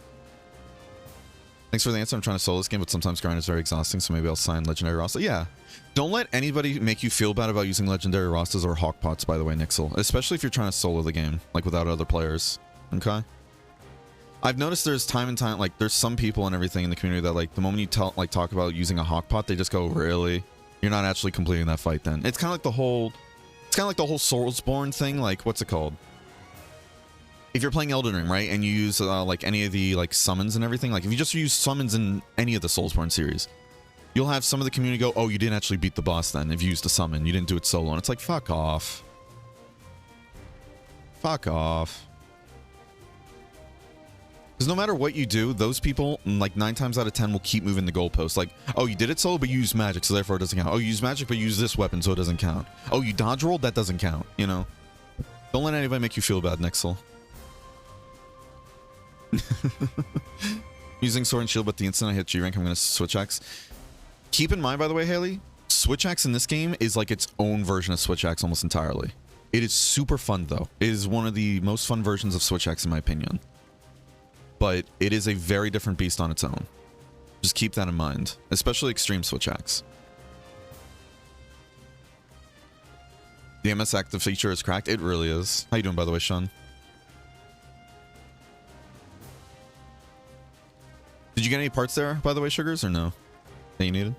Thanks for the answer. I'm trying to solo this game, but sometimes grind is very exhausting, so maybe I'll sign Legendary Rasta. Yeah. Don't let anybody make you feel bad about using Legendary Rastas or Hawk Pots, by the way, Nixel. Especially if you're trying to solo the game, like without other players. Okay? I've noticed there's time and time, like there's some people and everything in the community that like the moment you talk about using a Hawk Pot, they just go, really? You're not actually completing that fight then. It's kind of like the whole Soulsborne thing, like what's it called? If you're playing Elden Ring, right, and you use like any of the like summons and everything, like if you just use summons in any of the Soulsborne series, you'll have some of the community go, oh, you didn't actually beat the boss then if you used a summon, you didn't do it solo, and it's like, fuck off. Fuck off. Because no matter what you do, those people, like 9 times out of 10, will keep moving the goalposts. Like, oh, you did it solo, but you used magic, so therefore it doesn't count. Oh, you used magic, but you used this weapon, so it doesn't count. Oh, you dodge rolled? That doesn't count, you know? Don't let anybody make you feel bad, Nixel. Using sword and shield, but the instant I hit G rank, I'm going to switch axe. Keep in mind, by the way, Haley, switch axe in this game is like its own version of switch axe almost entirely. It is super fun, though. It is one of the most fun versions of switch axe, in my opinion. But it is a very different beast on its own. Just keep that in mind, especially extreme switch axe. The MS active feature is cracked. It really is. How you doing, by the way, Sean? Did you get any parts there, by the way, Sugars, or no? That you needed?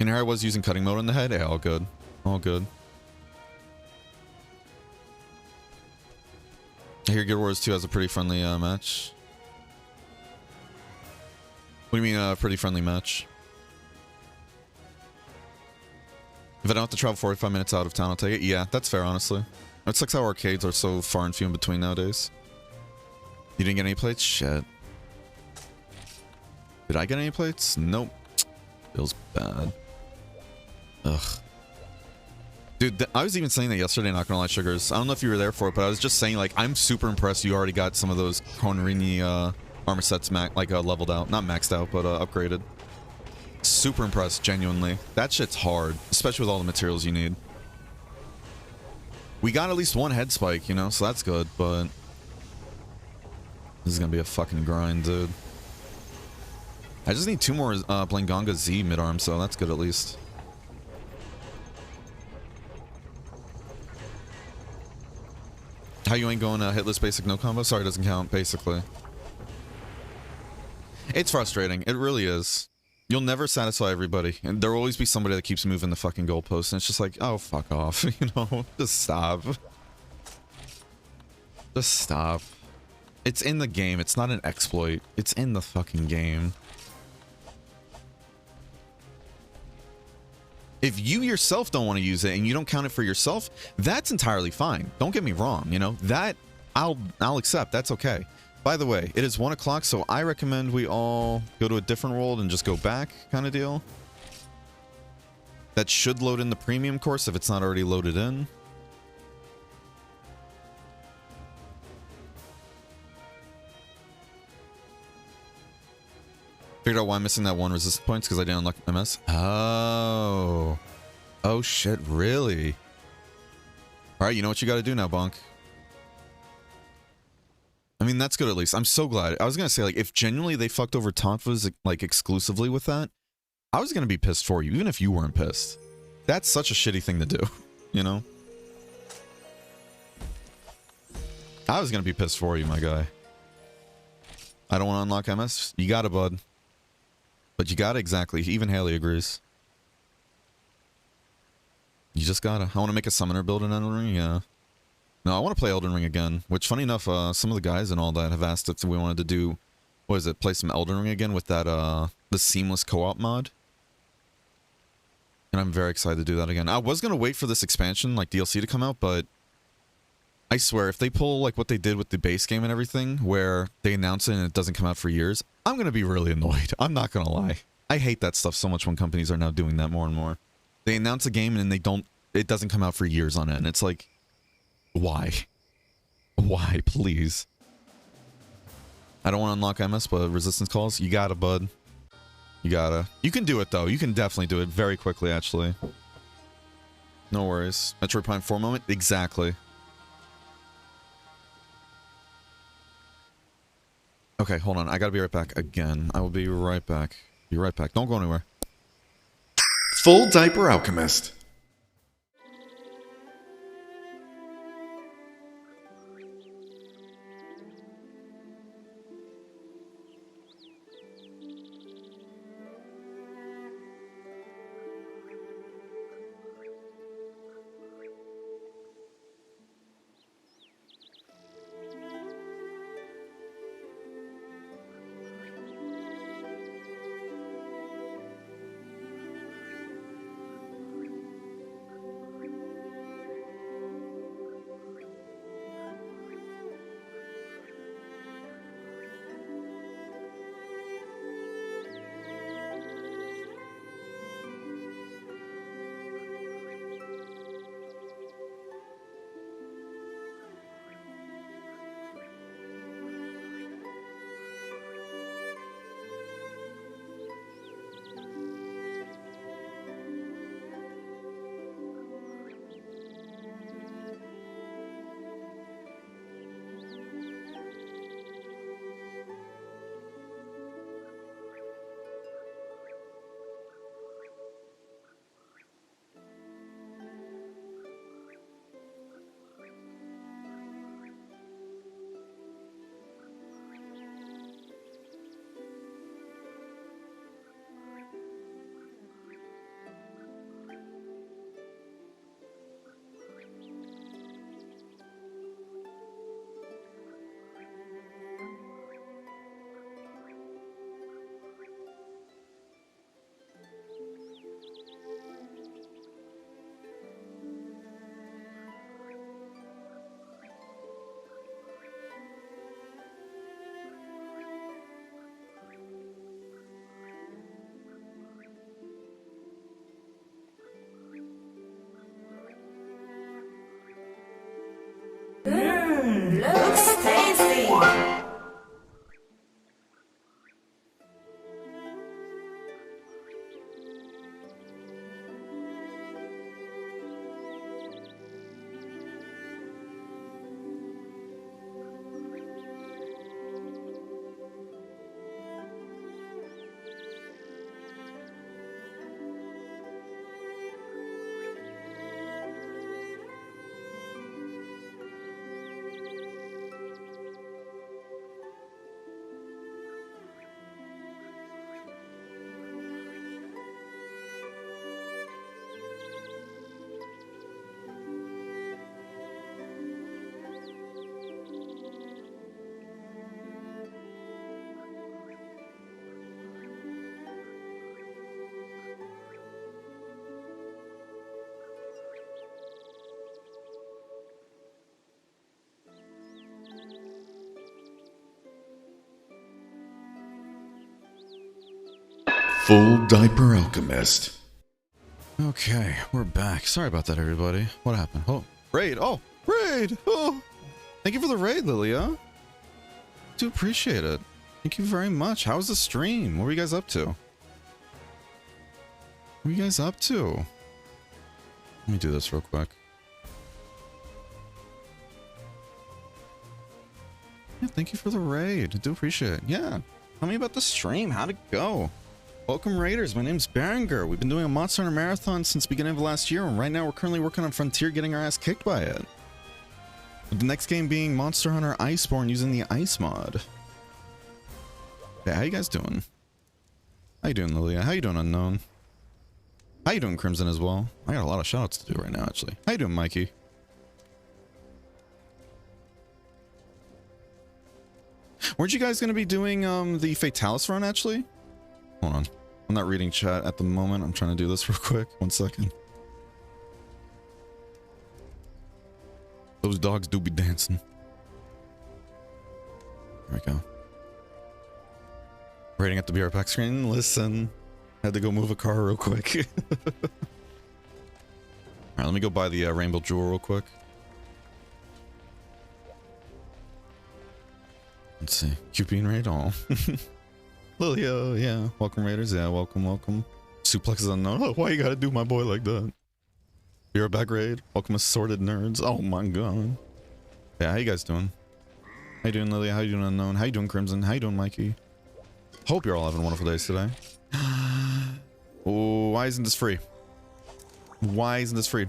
And here I was using cutting mode on the head. Yeah, all good. All good. I hear Guild Wars 2 has a pretty friendly match. What do you mean a pretty friendly match? If I don't have to travel 45 minutes out of town, I'll take it. Yeah, that's fair, honestly. It sucks how arcades are so far and few in between nowadays. You didn't get any plates? Shit. Did I get any plates? Nope. Feels bad. Ugh. Dude, I was even saying that yesterday, not gonna lie, Sugars. I don't know if you were there for it, but I was just saying, like, I'm super impressed you already got some of those Cornerini armor sets leveled out. Not maxed out, but upgraded. Super impressed, genuinely. That shit's hard, especially with all the materials you need. We got at least one head spike, you know, so that's good, but this is gonna be a fucking grind, dude. I just need 2 more Blanganga Z mid-arm, so that's good at least. How you ain't going hitless basic no combo? Sorry, it doesn't count, basically. It's frustrating. It really is. You'll never satisfy everybody. And there'll always be somebody that keeps moving the fucking goalpost. And it's just like, oh, fuck off. You know? Just stop. Just stop. It's in the game. It's not an exploit. It's in the fucking game. If you yourself don't want to use it and you don't count it for yourself, that's entirely fine. Don't get me wrong, you know, that I'll accept. That's okay. By the way, it is 1 o'clock, so I recommend we all go to a different world and just go back kind of deal. That should load in the premium course if it's not already loaded in. Figured out why I'm missing that 1 resistance points because I didn't unlock MS. Oh. Oh shit, really? Alright, you know what you gotta do now, Bonk. I mean, that's good at least. I'm so glad. I was gonna say, like, if genuinely they fucked over Tonfas, like, exclusively with that, I was gonna be pissed for you, even if you weren't pissed. That's such a shitty thing to do, you know? I was gonna be pissed for you, my guy. I don't want to unlock MS? You got it, bud. But you got it, exactly. Even Haley agrees. You just gotta. I want to make a summoner build in Elden Ring, yeah. No, I want to play Elden Ring again, which, funny enough, some of the guys and all that have asked if we wanted to do, what is it, play some Elden Ring again with that, the seamless co-op mod. And I'm very excited to do that again. I was going to wait for this expansion, like DLC, to come out, but I swear, if they pull like what they did with the base game and everything, where they announce it and it doesn't come out for years, I'm going to be really annoyed. I'm not going to lie. I hate that stuff so much when companies are now doing that more and more. They announce a game and then it doesn't come out for years on end. It's like, why? Why, please? I don't want to unlock MS, but resistance calls, you gotta, bud. You gotta. You can do it, though. You can definitely do it very quickly, actually. No worries. Metroid Prime 4 moment? Exactly. Okay, hold on. I gotta be right back again. I will be right back. Be right back. Don't go anywhere. Full Diaper Alchemist. Looks tasty. Full Diaper Alchemist. Okay, we're back. Sorry about that, everybody. What happened? Oh, raid. Oh, raid. Oh, thank you for the raid, Lilia. Do appreciate it. Thank you very much. How was the stream? What were you guys up to? What were you guys up to? Let me do this real quick. Yeah, thank you for the raid. I do appreciate it. Yeah. Tell me about the stream. How'd it go? Welcome, Raiders. My name's Berenger. We've been doing a Monster Hunter Marathon since the beginning of last year, and right now we're currently working on Frontier, getting our ass kicked by it. With the next game being Monster Hunter Iceborne using the Ice mod. Hey, how you guys doing? How you doing, Lilia? How you doing, Unknown? How you doing, Crimson, as well? I got a lot of shoutouts to do right now, actually. How you doing, Mikey? Weren't you guys going to be doing the Fatalis run, actually? Hold on. I'm not reading chat at the moment. I'm trying to do this real quick. 1 second. Those dogs do be dancing. There we go. Rating at the BR pack screen. Listen. Had to go move a car real quick. Alright, let me go buy the Rainbow Jewel real quick. Let's see. QP and raid. Oh. Lilio, yeah. Welcome, Raiders. Yeah, welcome, welcome. Suplexes unknown. Oh, why you gotta do my boy like that? You're a back raid. Welcome, assorted nerds. Oh my god. Yeah, how you guys doing? How you doing, Lilia? How you doing, Unknown? How you doing, Crimson? How you doing, Mikey? Hope you're all having wonderful days today. Oh, why isn't this free? Why isn't this free?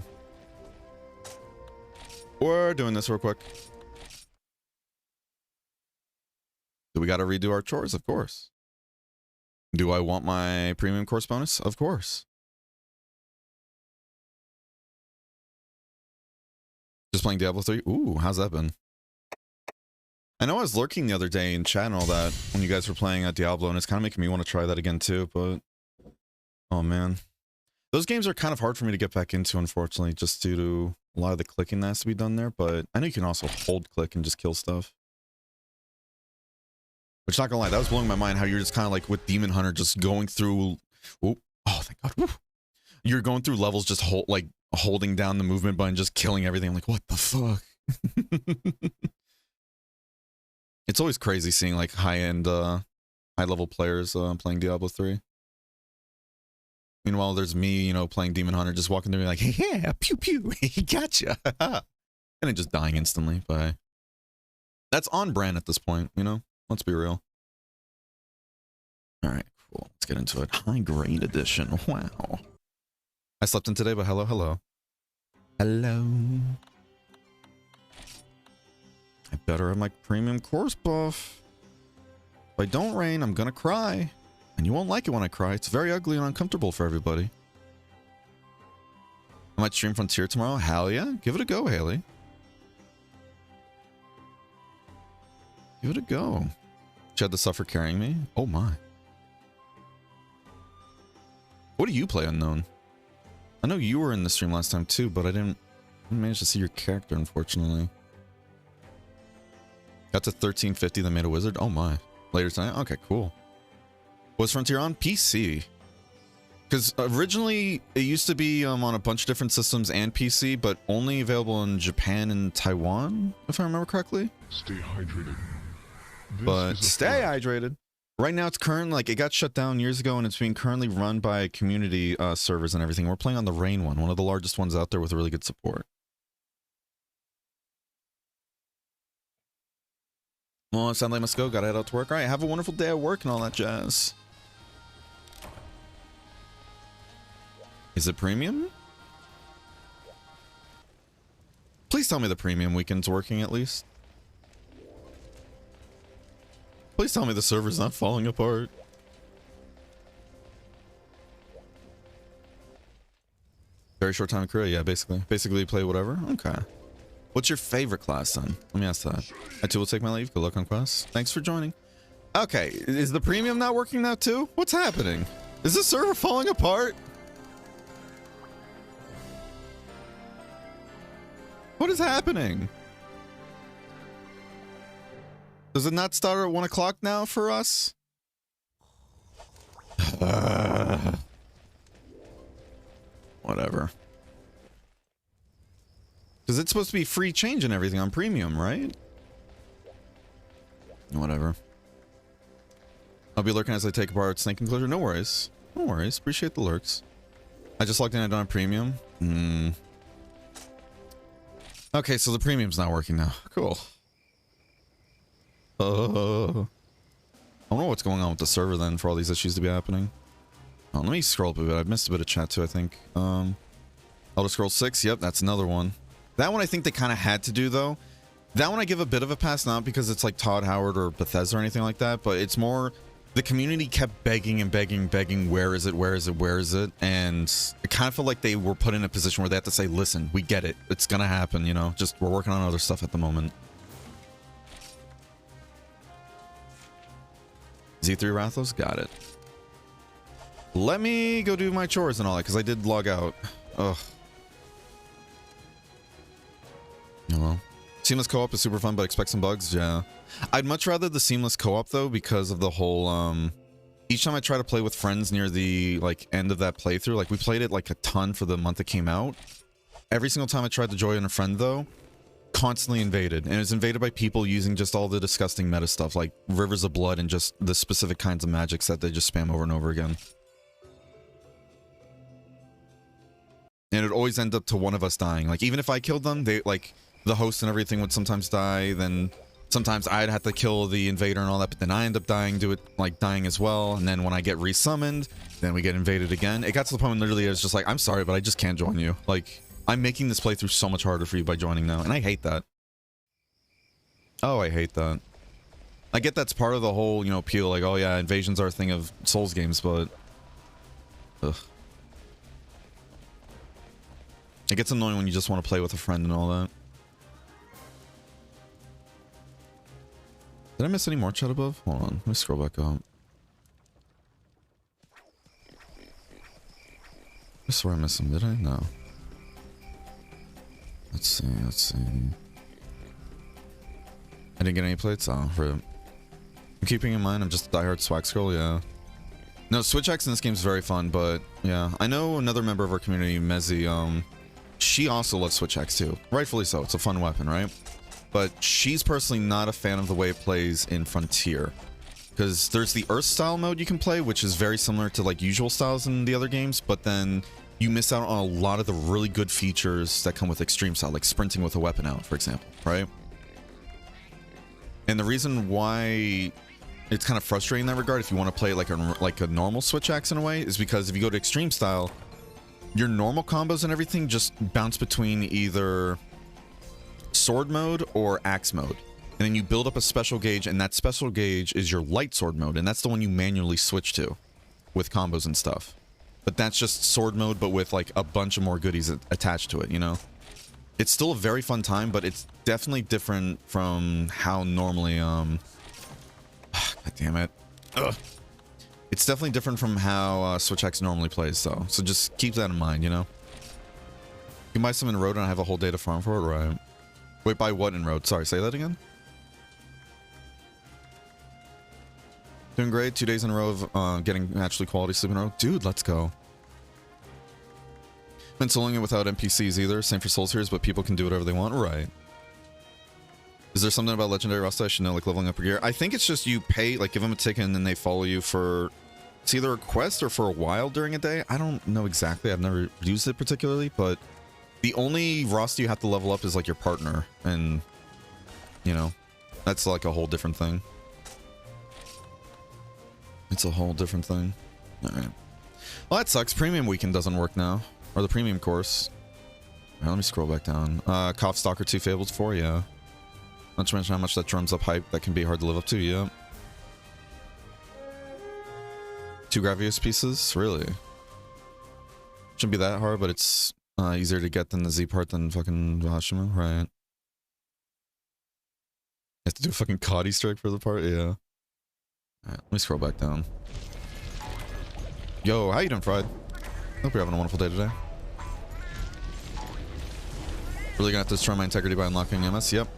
We're doing this real quick. Do we gotta redo our chores? Of course. Do I want my premium course bonus? Of course. Just playing Diablo 3? Ooh, how's that been? I know I was lurking the other day in chat and all that when you guys were playing at Diablo, and it's kind of making me want to try that again too, but... Oh man. Those games are kind of hard for me to get back into, unfortunately, just due to a lot of the clicking that has to be done there, but I know you can also hold click and just kill stuff. Which, not gonna lie, that was blowing my mind how you're just kind of like with Demon Hunter just going through... Oh, thank God. Woo. You're going through levels just holding down the movement button, just killing everything. I'm like, what the fuck? It's always crazy seeing like high-end, high-level players playing Diablo 3. Meanwhile, there's me, you know, playing Demon Hunter, just walking through me like, hey, yeah, pew pew, gotcha. And then just dying instantly. But that's on brand at this point, you know? Let's be real. All right, cool. Let's get into it. High grade edition. Wow. I slept in today, but hello, hello. Hello. I better have my premium course buff. If I don't rain, I'm gonna cry. And you won't like it when I cry. It's very ugly and uncomfortable for everybody. I might stream Frontier tomorrow. Hell yeah. Give it a go, Haley. Give it a go. She had to suffer carrying me. Oh my. What do you play, Unknown? I know you were in the stream last time too, but I didn't manage to see your character, unfortunately. Got to 1350, then made a wizard. Oh my. Later tonight? Okay, cool. Was Frontier on PC? Because originally it used to be on a bunch of different systems and PC, but only available in Japan and Taiwan, if I remember correctly. Stay hydrated. But stay hydrated. Right now it's current, like it got shut down years ago and it's being currently run by community servers and everything. We're playing on the Rain one of the largest ones out there with really good support. Well, it sounds like I must go. Gotta head out to work. All right, have a wonderful day at work and all that jazz. Is it premium? Please tell me the premium weekend's working at least. Please tell me the server's not falling apart. Very short time in Korea, yeah, basically. Basically, you play whatever? Okay. What's your favorite class, then? Let me ask that. I too will take my leave. Good luck on quest. Thanks for joining. Okay, is the premium not working now too? What's happening? Is the server falling apart? What is happening? Does it not start at 1 o'clock now for us? Whatever. Because it's supposed to be free change and everything on premium, right? Whatever. I'll be lurking as I take apart Snake Enclosure. No worries. No worries. Appreciate the lurks. I just logged in. I don't have premium. Okay, so the premium's not working now. Cool. I don't know what's going on with the server then for all these issues to be happening. Oh, let me scroll up a bit. I've missed a bit of chat too, I think. Elder Scrolls 6. Yep, that's another one. That one I think they kind of had to do, though. That one I give a bit of a pass, not because it's like Todd Howard or Bethesda or anything like that, but it's more the community kept begging and begging, begging, where is it, where is it, where is it? And it kind of felt like they were put in a position where they had to say, listen, we get it. It's gonna happen, you know? Just, we're working on other stuff at the moment. Z3 Rathos? Got it. Let me go do my chores and all that, because I did log out. Ugh. Oh well. Seamless co-op is super fun, but expect some bugs. Yeah. I'd much rather the seamless co-op, though, because of the whole, each time I try to play with friends near the, like, end of that playthrough, like, we played it, like, a ton for the month it came out. Every single time I tried to join a friend, though, constantly invaded. And it was invaded by people using just all the disgusting meta stuff, like Rivers of Blood and just the specific kinds of magics that they just spam over and over again. And it would always end up to one of us dying. Like, even if I killed them, they, like, the host and everything would sometimes die, then sometimes I'd have to kill the invader and all that, but then I end up dying as well, and then when I get resummoned, then we get invaded again. It got to the point when literally I was just like, I'm sorry, but I just can't join you. Like, I'm making this playthrough so much harder for you by joining now, and I hate that. Oh, I hate that. I get that's part of the whole, you know, appeal, like, oh yeah, invasions are a thing of Souls games, but... Ugh. It gets annoying when you just want to play with a friend and all that. Did I miss any more chat above? Hold on, let me scroll back up. I swear I missed some, did I? No. Let's see, let's see. I didn't get any plates? Oh, rip. I'm keeping in mind I'm just a diehard swag scroll, yeah. No, Switch X in this game is very fun, but yeah. I know another member of our community, Mezzy, she also loves Switch X too. Rightfully so, it's a fun weapon, right? But she's personally not a fan of the way it plays in Frontier. Because there's the Earth style mode you can play, which is very similar to like usual styles in the other games, but then you miss out on a lot of the really good features that come with Extreme style, like sprinting with a weapon out, for example, right? And the reason why it's kind of frustrating in that regard, if you want to play like a normal Switch Axe in a way, is because if you go to Extreme style, your normal combos and everything just bounce between either sword mode or axe mode, and then you build up a special gauge, and that special gauge is your light sword mode, and that's the one you manually switch to with combos and stuff. But that's just sword mode, but with like a bunch of more goodies attached to it, you know? It's still a very fun time, but it's definitely different from how normally God damn it. Ugh. It's definitely different from how Switch X normally plays, though. So just keep that in mind, you know? You can buy some in Road and I have a whole day to farm for it, right? Wait, buy what in Road? Sorry, say that again? Doing great. 2 days in a row of getting actually quality sleep in a row. Dude, let's go. Been soloing it without NPCs either. Same for Souls Heroes, but people can do whatever they want. Right. Is there something about Legendary Rust I should know, like leveling up your gear? I think it's just you pay, like give them a ticket and then they follow you for... It's either a quest or for a while during a day. I don't know exactly. I've never used it particularly, but... The only Rust you have to level up is like your partner. And, you know, that's like a whole different thing. It's a whole different thing. Alright. Well, that sucks. Premium Weekend doesn't work now. Or the Premium Course. Alright, let me scroll back down. Cough Stalker 2 Fables 4, yeah. Not to mention how much that drums up hype. That can be hard to live up to, yeah. 2 Gravius pieces? Really? Shouldn't be that hard, but it's easier to get than the Z part than fucking Vashima, right? You have to do a fucking Coddy strike for the part? Yeah. Alright, let me scroll back down. Yo, how you doing, Fried? Hope you're having a wonderful day today. Really gonna have to destroy my integrity by unlocking MS? Yep.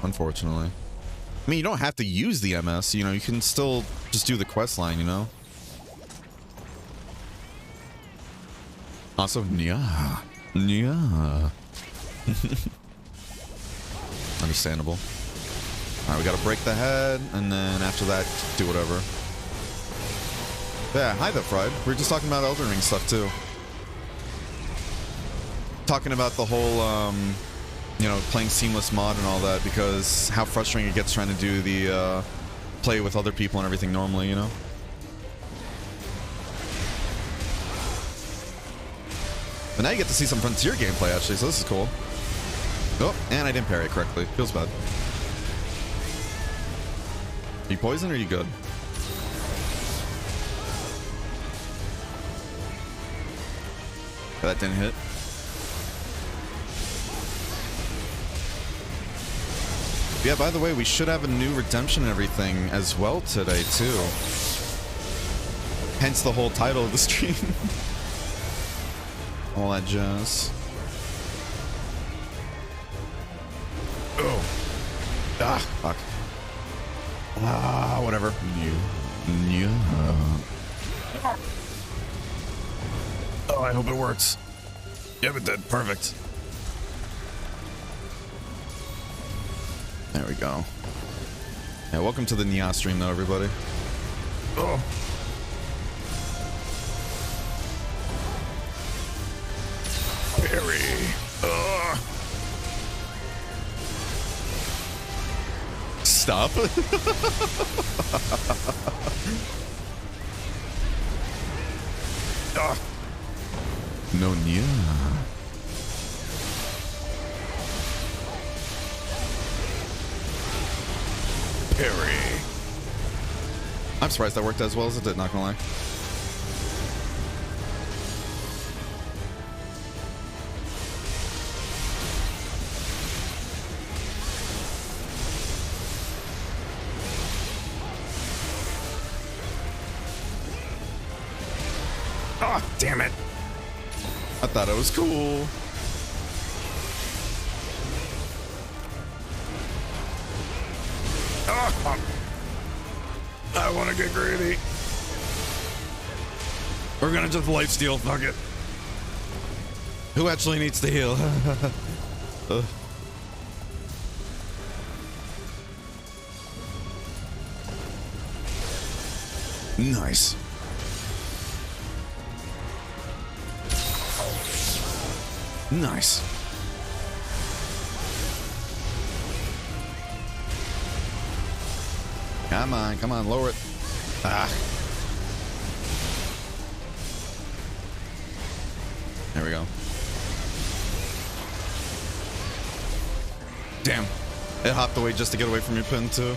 Unfortunately. I mean, you don't have to use the MS, you know, you can still just do the quest line, you know? Also, yeah. Yeah. Understandable. Alright, we gotta break the head, and then after that, do whatever. Yeah, hi there, Fried. We were just talking about Elden Ring stuff, too. Talking about the whole, you know, playing seamless mod and all that, because how frustrating it gets trying to do the, play with other people and everything normally, you know? But now you get to see some Frontier gameplay, actually, so this is cool. Oh, and I didn't parry it correctly. Feels bad. Are you poisoned or are you good? That didn't hit. Yeah, by the way, we should have a new redemption and everything as well today, too. Hence the whole title of the stream. All that jazz. Oh. Ah, fuck. Ah, whatever. Yeah. Oh, I hope it works. Yep, it did. Perfect. There we go. Yeah, welcome to the Nia stream, though, everybody. Oh. Parry. Stop. No, Nia. Parry. I'm surprised that worked as well as it did, not gonna lie. Oh, damn it. I thought it was cool. Oh, I want to get greedy. We're gonna just lifesteal, fuck it. Who actually needs to heal? Nice. Nice. Come on, lower it. Ah. There we go. Damn. It hopped away just to get away from your pin, too.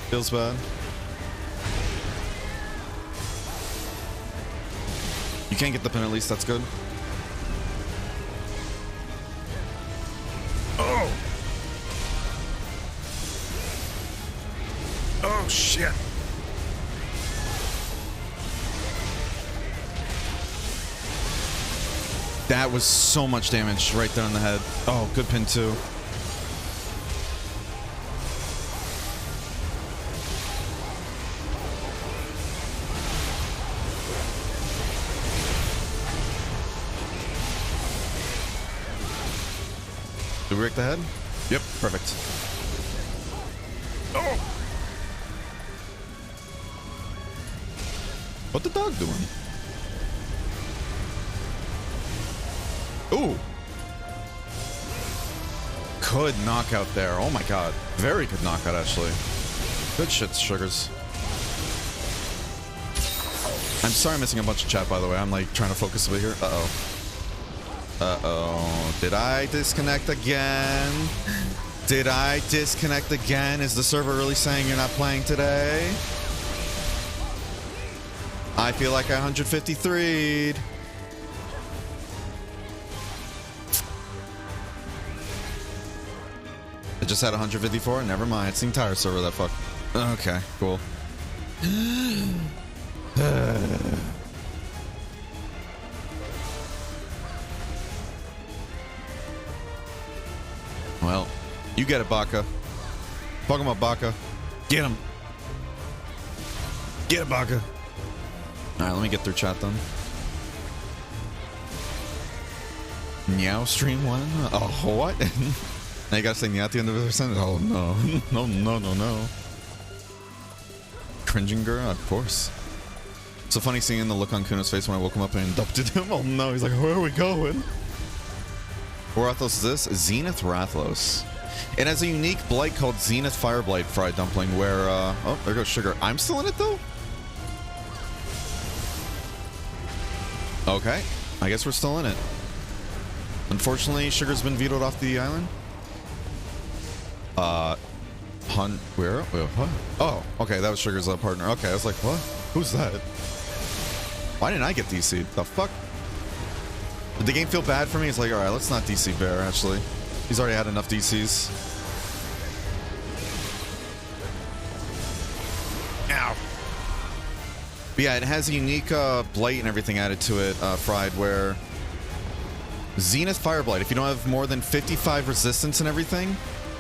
Feels bad. You can't get the pin at least, that's good. Oh! Oh, shit. That was so much damage right there on the head. Oh, good pin, too. Did we break the head? Yep, perfect. Oh! What the dog doing? Ooh! Good knockout there. Oh my god. Very good knockout, actually. Good shit, Sugars. I'm sorry I'm missing a bunch of chat, by the way. I'm like trying to focus a bit here. Uh-oh. Uh-oh. Did I disconnect again? Did I disconnect again? Is the server really saying you're not playing today? I feel like I 153'd. I just had 154? Never mind. It's the entire server that fuck. Okay, cool. Well, you get it, Baka. Fuck him up, Baka. Get him. Get it, Baka. Alright, let me get through chat then. Meow stream one? Oh, what? Now you gotta say meow at the end of the sentence? Oh, no. No, no, no, no. Cringing girl? Of course. So funny seeing the look on Kuno's face when I woke him up and inducted him. Oh no, he's like, where are we going? What Rathlos is this? Zenith Rathlos. It has a unique blight called Zenith Fireblight Fried Dumpling where, oh, there goes Sugar. I'm still in it though? Okay, I guess we're still in it. Unfortunately, Sugar's been vetoed off the island. Where? Wait, what? Oh, okay, that was Sugar's partner. Okay, I was like, what? Who's that? Why didn't I get DC'd? The fuck? Did the game feel bad for me? It's like, all right, let's not DC Bear, actually. He's already had enough DCs. Ow. But yeah, it has a unique blight and everything added to it, Fried, where Zenith Fire Blight, if you don't have more than 55 resistance and everything,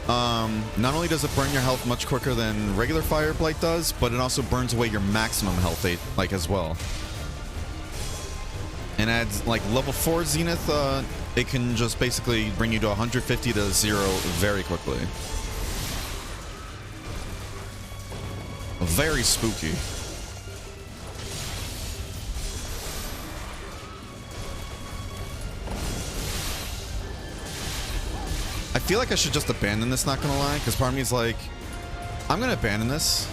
not only does it burn your health much quicker than regular Fire Blight does, but it also burns away your maximum health, like, as well. And adds, like, level 4 Zenith, it can just basically bring you to 150 to 0 very quickly. Very spooky. I feel like I should just abandon this, not gonna lie, because part of me is like, I'm gonna abandon this.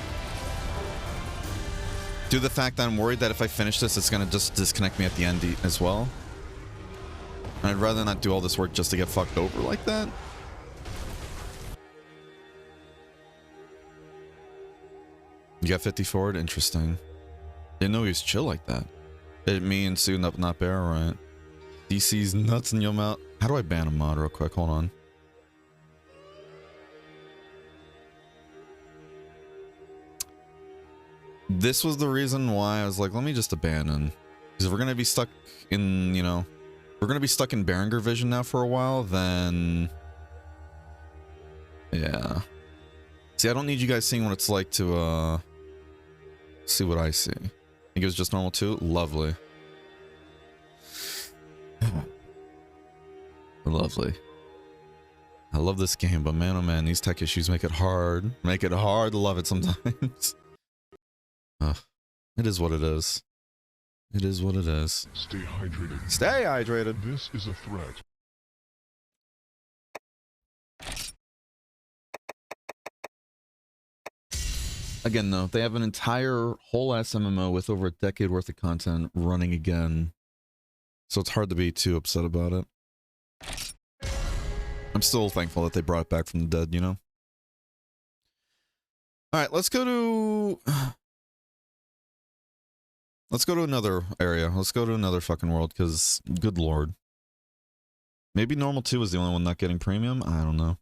Due to the fact that I'm worried that if I finish this, it's gonna just disconnect me at the end as well. And I'd rather not do all this work just to get fucked over like that. You got 50 forward? Interesting. Didn't know he was chill like that. Hit me and soon up not bear, right? DC's nuts in your mouth. How do I ban a mod real quick? Hold on. This was the reason why I was like, let me just abandon. Because if we're going to be stuck in, you know, we're going to be stuck in Berenger vision now for a while, then... yeah. See, I don't need you guys seeing what it's like to, see what I see. Think it was just normal too? Lovely. Lovely. I love this game, but man, oh man, these tech issues make it hard. Make it hard to love it sometimes. It is what it is. It is what it is. Stay hydrated. Stay hydrated. This is a threat. Again, though, they have an entire whole ass MMO with over a decade worth of content running again. So it's hard to be too upset about it. I'm still thankful that they brought it back from the dead, you know? Alright, let's go to... let's go to another area. Let's go to another fucking world, because, good lord. Maybe Normal 2 is the only one not getting premium? I don't know.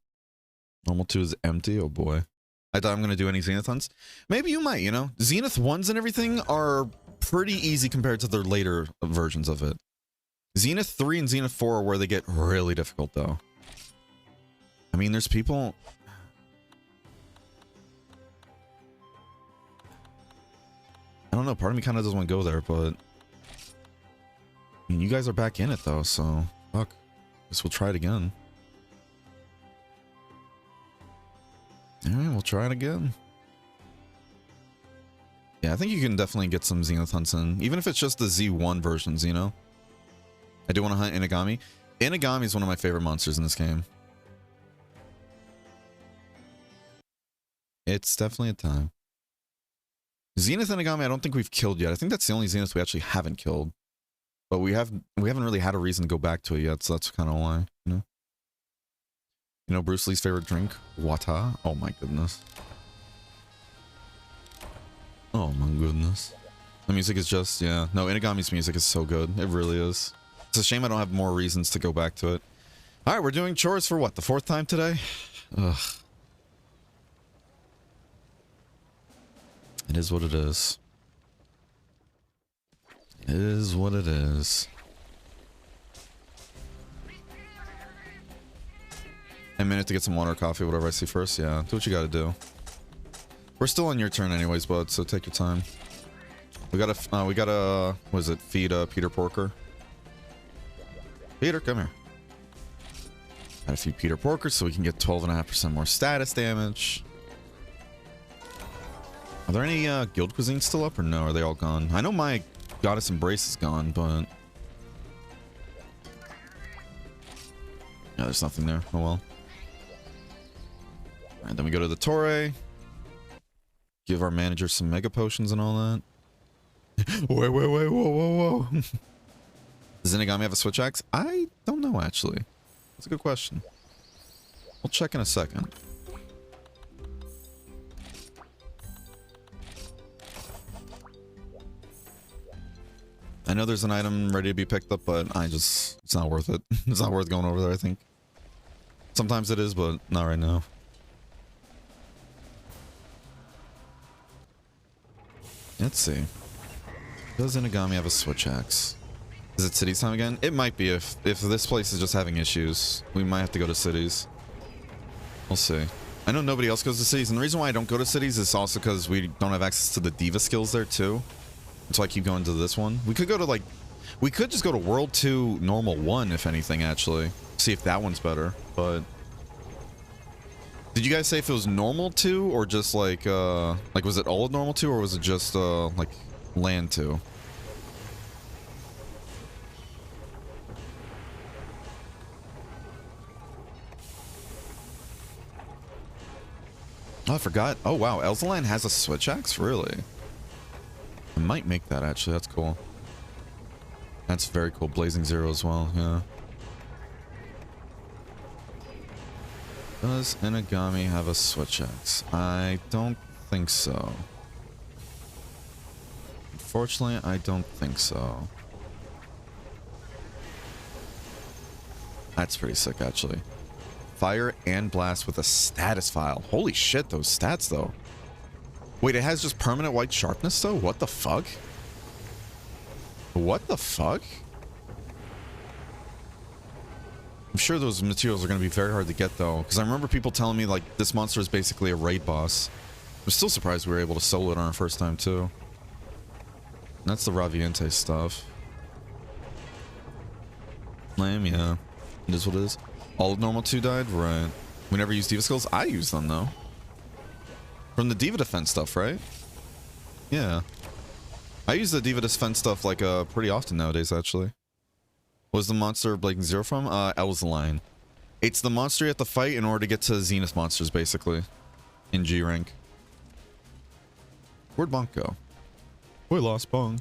Normal 2 is empty? Oh boy. I thought I'm going to do any Zenith hunts. Maybe you might, you know? Zenith 1s and everything are pretty easy compared to their later versions of it. Zenith 3 and Zenith 4 are where they get really difficult, though. I mean, there's people... I don't know, part of me kind of doesn't want to go there, but... I mean, you guys are back in it, though, so... fuck. Guess we'll try it again. Alright, we'll try it again. Yeah, I think you can definitely get some Zenith hunts in. Even if it's just the Z1 versions, you know? I do want to hunt Inagami. Inagami is one of my favorite monsters in this game. It's definitely a time. Zenith Inagami, I don't think we've killed yet. I think that's the only Zenith we actually haven't killed. But we haven't really had a reason to go back to it yet, so that's kind of why, you know? You know Bruce Lee's favorite drink? Wata? Oh my goodness. Oh my goodness. The music is just, yeah. No, Inagami's music is so good. It really is. It's a shame I don't have more reasons to go back to it. Alright, we're doing chores for what, the 4th time today? Ugh. It is what it is. It is what it is. A minute to get some water or coffee, whatever I see first. Yeah, do what you gotta do. We're still on your turn anyways, bud, so take your time. We gotta, what is it, feed Peter Porker. Peter, come here. Gotta feed Peter Porker so we can get 12.5% more status damage. Are there any guild cuisines still up or no? Are they all gone? I know my Goddess Embrace is gone, but... yeah, there's nothing there. Oh well. Alright, then we go to the Torre. Give our manager some mega potions and all that. Wait, whoa. Does Inagami have a switch axe? I don't know, actually. That's a good question. We'll check in a second. I know there's an item ready to be picked up, but it's not worth it. It's not worth going over there, I think. Sometimes it is, but not right now. Let's see. Does Inagami have a switch axe? Is it cities time again? It might be if this place is just having issues. We might have to go to cities. We'll see. I know nobody else goes to cities, and the reason why I don't go to cities is also because we don't have access to the diva skills there too. That's why I keep going to this one. We could go to like, we could just go to World 2 Normal 1 if anything actually. See if that one's better, but... Did you guys say if it was Normal 2 or just like was it all of Normal 2 or was it just like Land 2? Oh, I forgot. Oh, wow. Elzaland has a switch axe? Really? I might make that, actually. That's cool. That's very cool. Blazing Zero as well, yeah. Does Inagami have a switch axe? I don't think so. Unfortunately, I don't think so. That's pretty sick, actually. Fire and blast with a status file. Holy shit, those stats, though. Wait, it has just permanent white sharpness, though? What the fuck? What the fuck? I'm sure those materials are going to be very hard to get, though. Because I remember people telling me, like, this monster is basically a raid boss. I'm still surprised we were able to solo it on our first time, too. And that's the Raviente stuff. Lame, yeah. It is what it is. All of Normal 2 died? Right. We never used Diva skills? I use them, though. From the Diva Defense stuff, right? Yeah. I use the Diva Defense stuff, like, pretty often nowadays, actually. What was the monster Blazing Zero from? Elzaline. It's the monster you have to fight in order to get to Zenith monsters, basically. In G rank. Where'd Bonk go? We lost Bonk.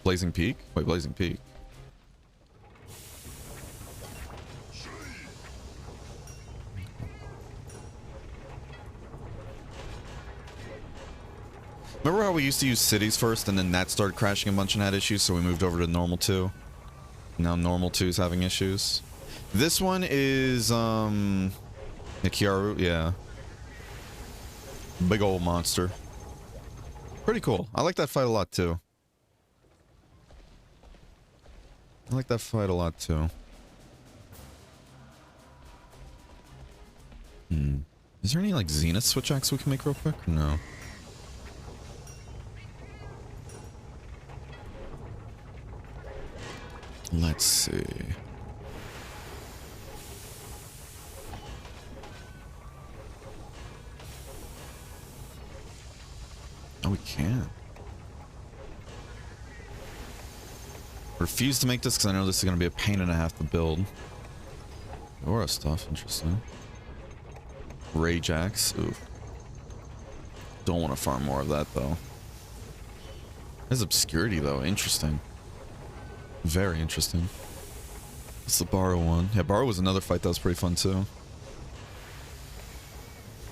Blazing Peak? Wait, Blazing Peak. Remember how we used to use cities first and then that started crashing a bunch and had issues, so we moved over to Normal 2? Now Normal 2 is having issues. This one is, Nikiaru, yeah. Big old monster. Pretty cool. I like that fight a lot, too. I like that fight a lot, too. Is there any, like, Zenith switch axe we can make real quick? No. Let's see. Oh, we can. Refuse to make this because I know this is going to be a pain and a half to build. Aura stuff, interesting. Rage Axe, ooh. Don't want to farm more of that though. There's Obscurity though, interesting. Very interesting. It's the Borrow one. Yeah, Borrow was another fight that was pretty fun too.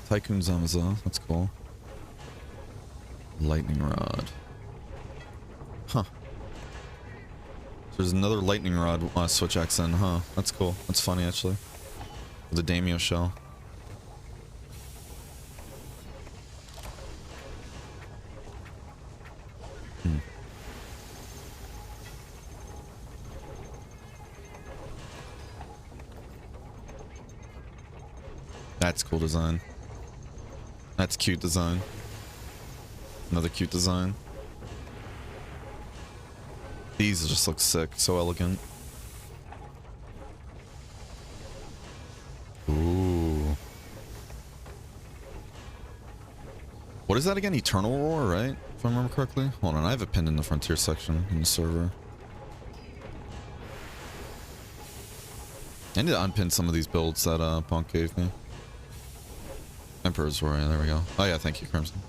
Tycoon Zamaza, that's cool. Lightning Rod. Huh. So there's another Lightning Rod switch axe then, huh? That's cool. That's funny actually. With the Daimyo shell. That's cool design. That's cute design. Another cute design. These just look sick. So elegant. Ooh. What is that again? Eternal Roar, right? If I remember correctly. Hold on, I have it pinned in the Frontier section in the server. I need to unpin some of these builds that Punk gave me. Emperor's Roar, yeah, there we go. Oh yeah, thank you, Crimson.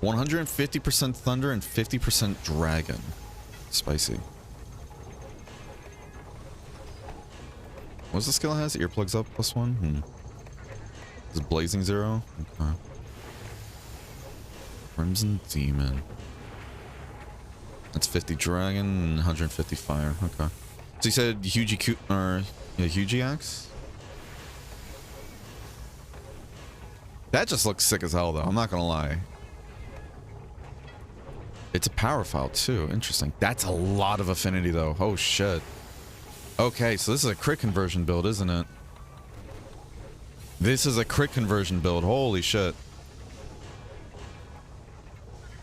150% Thunder and 50% Dragon. Spicy. What's the skill it has? Earplugs up +1? Is it Blazing Zero? Okay. Crimson Demon. That's 50 dragon and 150 fire. Okay. So you said Hugie axe? That just looks sick as hell though, I'm not gonna lie. It's a power file too, interesting. That's a lot of affinity though, oh shit. Okay, so this is a crit conversion build, isn't it? This is a crit conversion build, holy shit.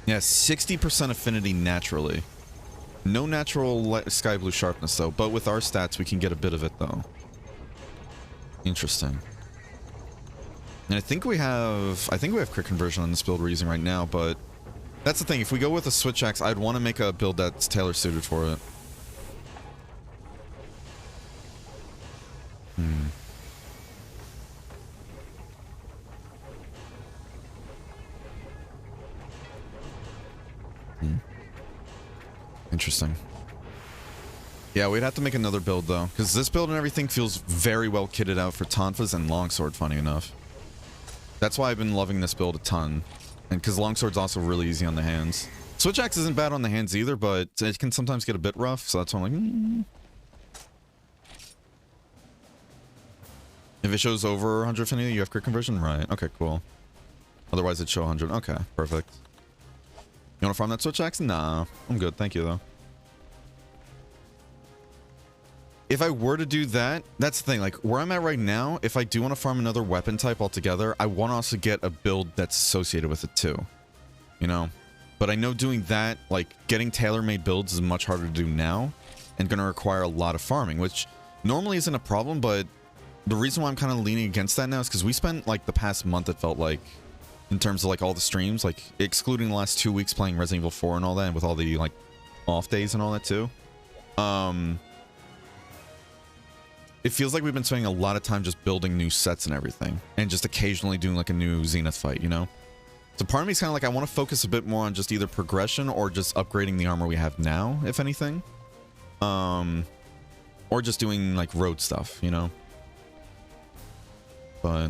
Yeah, 60% affinity naturally. No natural sky blue sharpness though, but with our stats we can get a bit of it though. Interesting. And I think we have crit conversion on this build we're using right now, but that's the thing, if we go with a switch axe, I'd want to make a build that's tailor suited for it. Interesting. Yeah, we'd have to make another build though, because this build and everything feels very well kitted out for Tonfas and Longsword, funny enough. That's why I've been loving this build a ton. And because Longsword's also really easy on the hands. Switch axe isn't bad on the hands either, but it can sometimes get a bit rough, so that's why I'm like, If it shows over 100 affinity, you have crit conversion? Right, okay, cool. Otherwise it'd show 100. Okay, perfect. You want to farm that switch axe? Nah, I'm good, thank you though. If I were to do that, that's the thing, like where I'm at right now, if I do want to farm another weapon type altogether, I want to also get a build that's associated with it too, you know? But I know doing that, like getting tailor-made builds is much harder to do now and going to require a lot of farming, which normally isn't a problem, but the reason why I'm kind of leaning against that now is because we spent like the past month, it felt like, in terms of like all the streams, like excluding the last 2 weeks playing Resident Evil 4 and all that, and with all the like off days and all that too. It feels like we've been spending a lot of time just building new sets and everything, and just occasionally doing like a new Zenith fight, you know? So part of me is kind of like, I want to focus a bit more on just either progression or just upgrading the armor we have now, if anything. Or just doing like road stuff, you know? But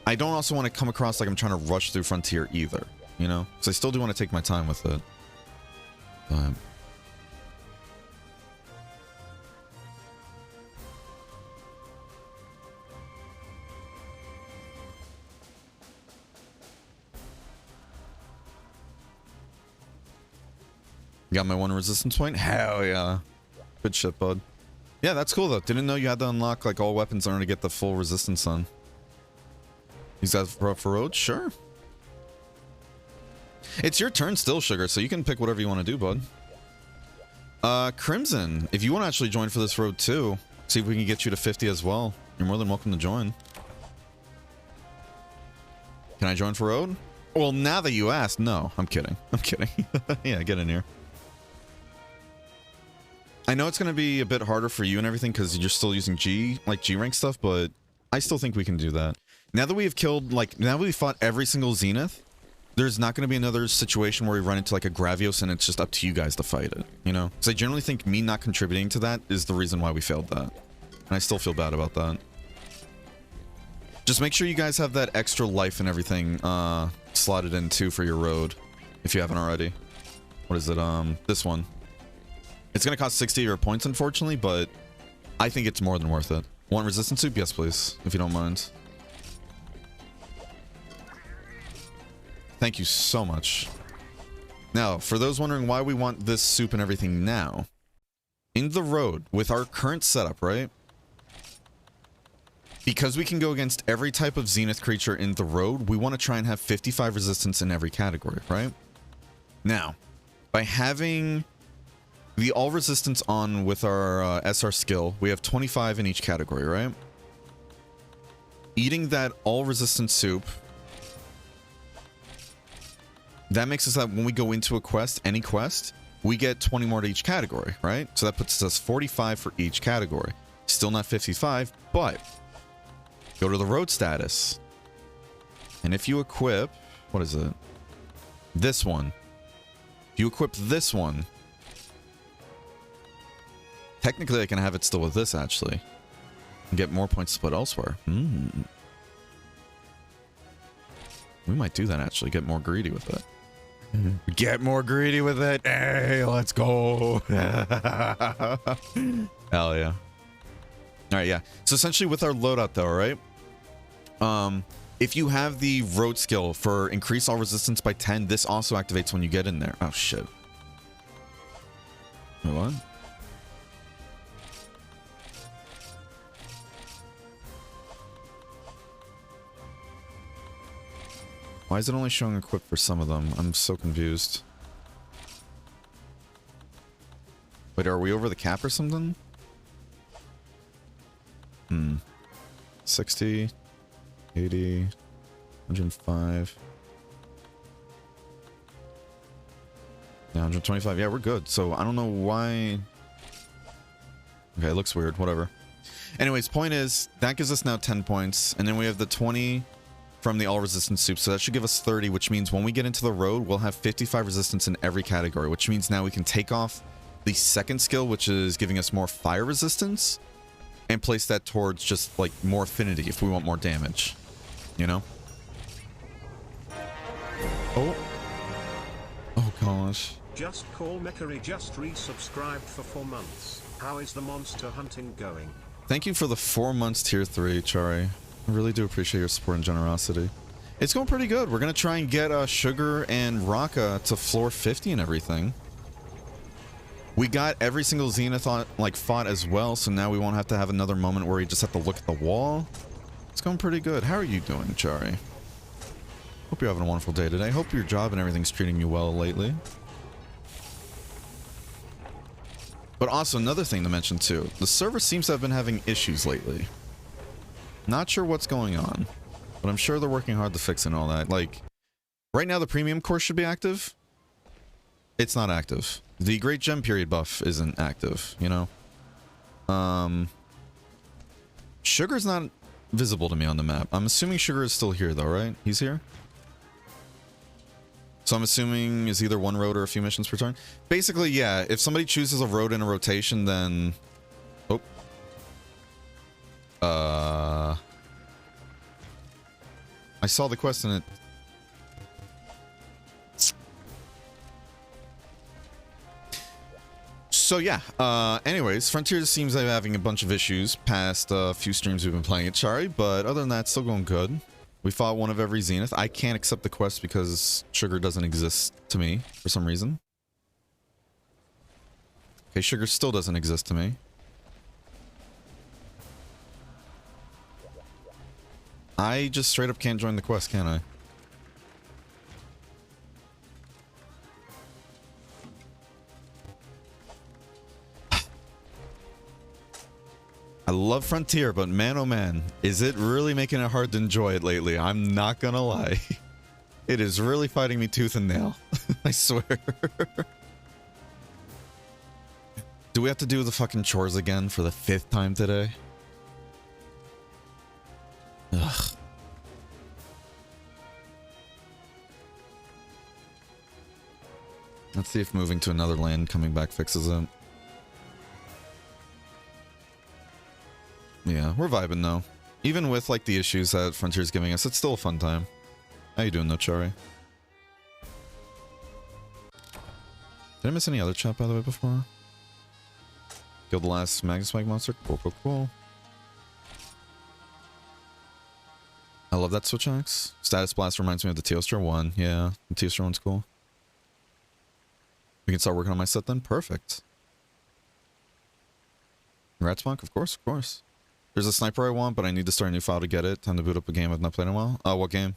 I don't also want to come across like I'm trying to rush through Frontier either, you know? Because I still do want to take my time with it. But got my one resistance point? Hell yeah. Good shit, bud. Yeah, that's cool though. Didn't know you had to unlock like all weapons in order to get the full resistance on. Use that for road? Sure. It's your turn still, Sugar, so you can pick whatever you want to do, bud. Crimson, if you want to actually join for this road too, see if we can get you to 50 as well. You're more than welcome to join. Can I join for road? Well, now that you asked, no. I'm kidding. I'm kidding. Yeah, get in here. I know it's going to be a bit harder for you and everything because you're still using G rank stuff, but I still think we can do that. Now that we have killed, like, now that we've fought every single Zenith, there's not going to be another situation where we run into like a Gravios and it's just up to you guys to fight it, you know? Because I generally think me not contributing to that is the reason why we failed that. And I still feel bad about that. Just make sure you guys have that extra life and everything slotted in too for your road, if you haven't already. What is it? This one. It's going to cost 60 of your points, unfortunately, but I think it's more than worth it. Want resistance soup? Yes, please, if you don't mind. Thank you so much. Now, for those wondering why we want this soup and everything now, in the road, with our current setup, right? Because we can go against every type of Zenith creature in the road, we want to try and have 55 resistance in every category, right? Now, by having the all resistance on with our SR skill, we have 25 in each category, right? Eating that all resistance soup, that makes us that when we go into a quest, any quest, we get 20 more to each category, right? So that puts us 45 for each category. Still not 55, but go to the road status. And if you equip, what is it? This one. If you equip this one, technically I can have it still with this actually. And get more points split elsewhere. We might do that actually, get more greedy with it. Get more greedy with it. Hey, let's go. Hell yeah. All right, yeah. So essentially with our loadout though, right? If you have the road skill for increase all resistance by 10, this also activates when you get in there. Oh shit. Wait, what? Why is it only showing equipped for some of them? I'm so confused. Wait, are we over the cap or something? 60, 80, 105. Yeah, 125. Yeah, we're good. So I don't know why. Okay, it looks weird. Whatever. Anyways, point is, that gives us now 10 points. And then we have the 20 from the all resistance soup. So that should give us 30, which means when we get into the road, we'll have 55 resistance in every category, which means now we can take off the second skill, which is giving us more fire resistance, and place that towards just like more affinity if we want more damage, you know? Oh. Oh gosh. Just Call Meckery just resubscribed for 4 months. How is the monster hunting going? Thank you for the 4 months tier 3, Chari. I really do appreciate your support and generosity. It's going pretty good. We're going to try and get Sugar and Raka to floor 50 and everything. We got every single Zenith fought as well, so now we won't have to have another moment where we just have to look at the wall. It's going pretty good. How are you doing, Chari? Hope you're having a wonderful day today. Hope your job and everything's treating you well lately. But also another thing to mention too, the server seems to have been having issues lately. Not sure what's going on, but I'm sure they're working hard to fix it and all that. Like, right now the premium course should be active. It's not active. The Great Gem Period buff isn't active, you know? Sugar's not visible to me on the map. I'm assuming Sugar is still here though, right? He's here? So I'm assuming is either one road or a few missions per turn. Basically, yeah, if somebody chooses a road in a rotation, then... Oh. I saw the quest and it... So yeah, anyways, Frontier seems like having a bunch of issues past a few streams we've been playing at Chari, but other than that, still going good. We fought one of every Zenith. I can't accept the quest because Sugar doesn't exist to me for some reason. Okay, Sugar still doesn't exist to me. I just straight up can't join the quest, can I? I love Frontier, but man oh man, is it really making it hard to enjoy it lately? I'm not gonna lie. It is really fighting me tooth and nail. I swear. Do we have to do the fucking chores again for the 5th time today? Ugh. Let's see if moving to another land coming back fixes it. Yeah, we're vibing though. Even with like the issues that Frontier's giving us, it's still a fun time. How you doing though, Chari? Did I miss any other chat by the way before? Killed the last Magnus monster. Cool, cool, cool. I love that Switch Axe. Status Blast reminds me of the Teostra 1. Yeah, the Teostra 1's cool. We can start working on my set then? Perfect. Ratsmonk? Of course, of course. There's a sniper I want, but I need to start a new file to get it. Time to boot up a game I've not played in a while. Oh, what game?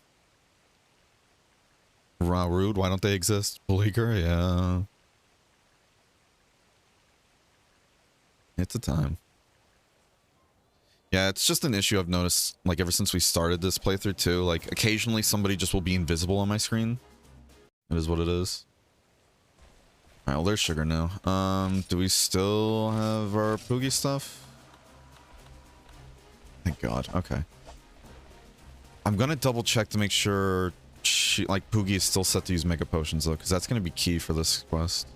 Rude? Why don't they exist? Bleaker? Yeah. It's a time. Yeah, it's just an issue I've noticed, like, ever since we started this playthrough, too. Like, occasionally somebody just will be invisible on my screen. It is what it is. Alright, well, there's Sugar now. Do we still have our Poogie stuff? Thank God. Okay. I'm gonna double check to make sure like Poogie is still set to use Mega Potions though, because that's gonna be key for this quest.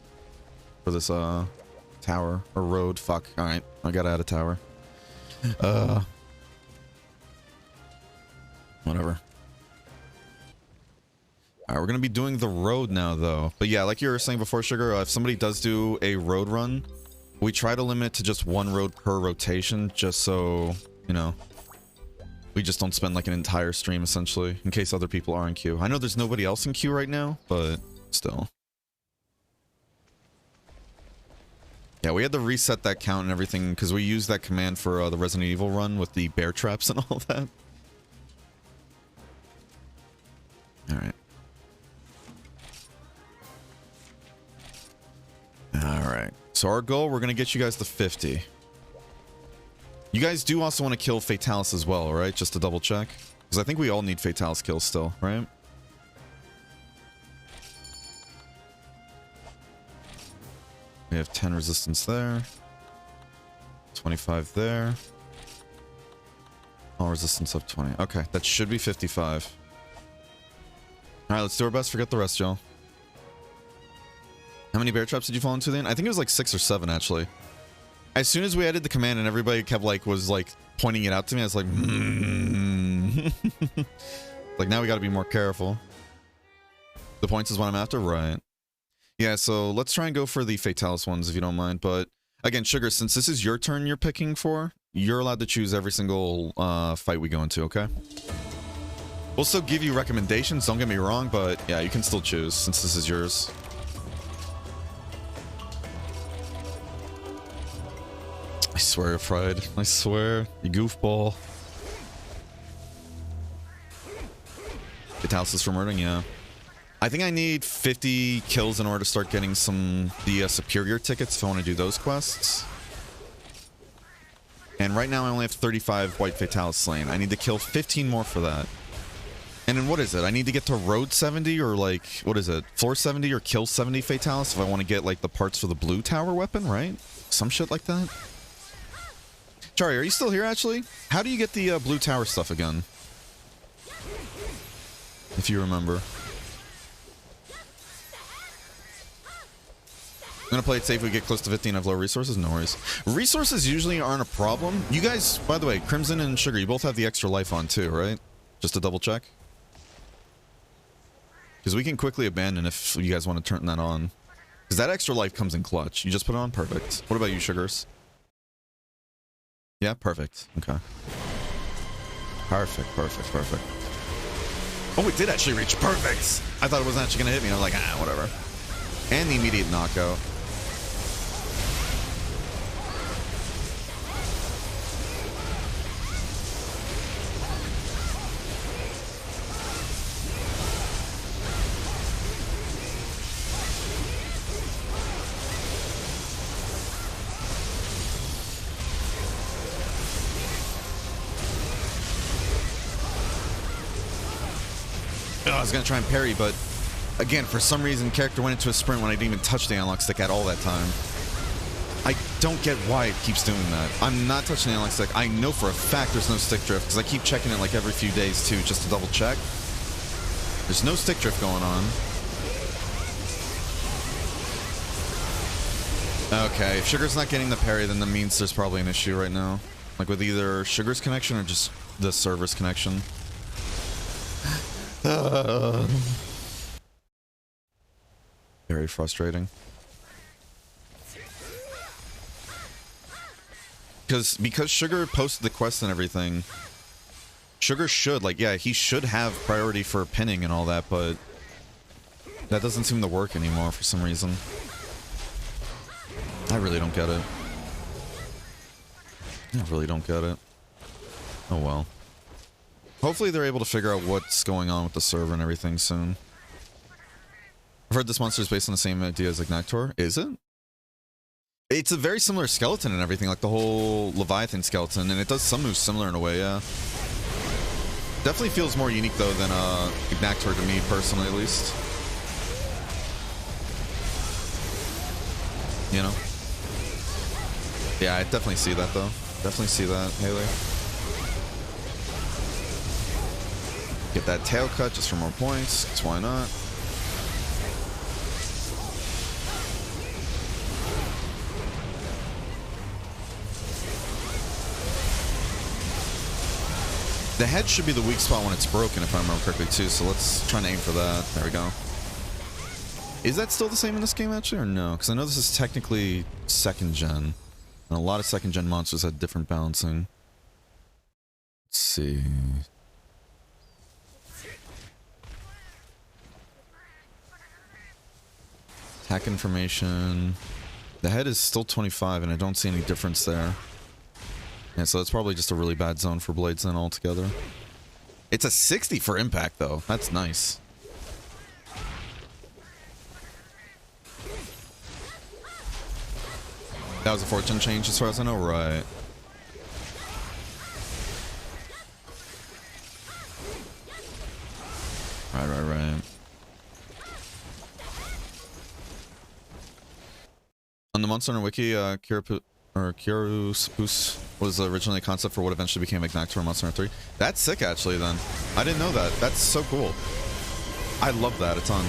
For this tower or road. Fuck. Alright. I gotta add a tower. Whatever. All right, we're gonna be doing the road now, though. But yeah, like you were saying before, Sugar, if somebody does do a road run, we try to limit it to just one road per rotation, just so, you know, we just don't spend like an entire stream, essentially, in case other people are in queue. I know there's nobody else in queue right now, but still. Yeah, we had to reset that count and everything, because we used that command for the Resident Evil run with the bear traps and all that. Alright. Alright. So our goal, we're going to get you guys to 50. You guys do also want to kill Fatalis as well, right? Just to double check. Because I think we all need Fatalis kills still, right? We have 10 resistance there. 25 there. All resistance up 20. Okay, that should be 55. Alright, let's do our best. Forget the rest, y'all. How many bear traps did you fall into then? I think it was like 6 or 7, actually. As soon as we added the command and everybody kept was pointing it out to me, I was like, like, now we got to be more careful. The points is what I'm after? Right. Yeah, so let's try and go for the Fatalis ones if you don't mind. But again, Sugar, since this is your turn you're picking for, you're allowed to choose every single fight we go into, okay? We'll still give you recommendations, don't get me wrong, but yeah, you can still choose since this is yours. I swear, Fried. I swear. You goofball. Fatalis is for murdering, yeah. I think I need 50 kills in order to start getting the superior tickets if I want to do those quests. And right now I only have 35 white Fatalis slain. I need to kill 15 more for that. And then what is it? I need to get to road 70 or like, what is it? Floor 70 or kill 70 Fatalis if I want to get like the parts for the blue tower weapon, right? Some shit like that. Chari, are you still here actually? How do you get the blue tower stuff again? If you remember. I'm gonna play it safe. We get close to 50 and have low resources. No worries. Resources usually aren't a problem. You guys, by the way, Crimson and Sugar, you both have the extra life on too, right? Just to double check. Because we can quickly abandon if you guys want to turn that on. Because that extra life comes in clutch. You just put it on? Perfect. What about you, Sugars? Yeah, perfect. Okay. Perfect, perfect, perfect. Oh, it did actually reach. Perfect! I thought it wasn't actually going to hit me. I was like, ah, whatever. And the immediate knockout. Oh, I was going to try and parry, but again, for some reason, character went into a sprint when I didn't even touch the analog stick at all that time. I don't get why it keeps doing that. I'm not touching the analog stick. I know for a fact there's no stick drift, because I keep checking it like every few days, too, just to double check. There's no stick drift going on. Okay, if Sugar's not getting the parry, then that means there's probably an issue right now. Like with either Sugar's connection or just the server's connection. Very frustrating. Because Sugar posted the quest and everything, Sugar should, like, yeah, he should have priority for pinning and all that, but that doesn't seem to work anymore for some reason. I really don't get it. I really don't get it. Oh well. Hopefully they're able to figure out what's going on with the server and everything soon. I've heard this monster is based on the same idea as Ignactor. Is it? It's a very similar skeleton and everything, like the whole Leviathan skeleton, and it does some moves similar in a way, yeah. Definitely feels more unique, though, than Ignactor to me, personally, at least. You know? Yeah, I definitely see that, though. Definitely see that, Haley. Get that tail cut just for more points, because why not? The head should be the weak spot when it's broken, if I remember correctly, too. So let's try and aim for that. There we go. Is that still the same in this game, actually, or no? Because I know this is technically second gen. And a lot of second gen monsters had different balancing. Let's see. Attack information. The head is still 25, and I don't see any difference there. Yeah, so it's probably just a really bad zone for blades then altogether. It's a 60 for impact, though. That's nice. That was a fortune change as far as I know, right? Right. On the Monster Hunter Wiki, Kirupus was originally a concept for what eventually became Ignactor in Monster Hunter 3. That's sick, actually, then. I didn't know that. That's so cool. I love that a ton.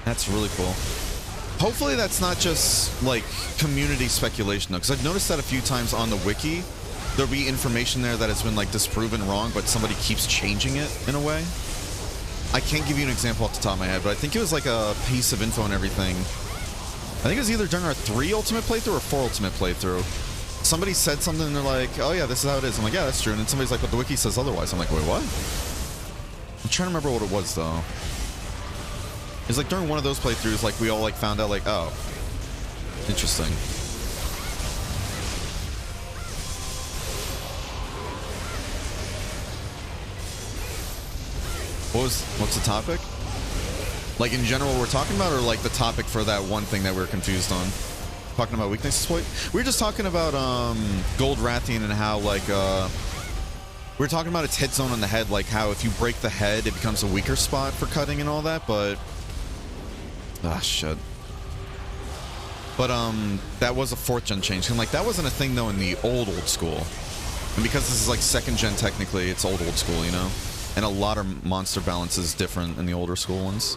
That's really cool. Hopefully that's not just, like, community speculation, though, because I've noticed that a few times on the wiki. There'll be information there that has been, like, disproven wrong, but somebody keeps changing it in a way. I can't give you an example off the top of my head, but I think it was, like, a piece of info and everything. I think it was either during our 3 Ultimate playthrough or 4 Ultimate playthrough. Somebody said something and they're like, oh yeah, this is how it is. I'm like, yeah, that's true. And then somebody's like, but the wiki says otherwise. I'm like, wait, what? I'm trying to remember what it was, though. It's like during one of those playthroughs, like, we all, like, found out, like, oh, interesting. What's the topic? Like, in general, we're talking about, or, like, the topic for that one thing that we're confused on? Talking about weakness exploit? We were just talking about, Gold Rathian and how, like, we were talking about its hit zone on the head, like how if you break the head, it becomes a weaker spot for cutting and all that, but... Ah, shit. But, that was a 4th gen change. And, like, that wasn't a thing, though, in the old school. And because this is, like, 2nd gen, technically, it's old school, you know? And a lot of monster balance is different in the older school ones.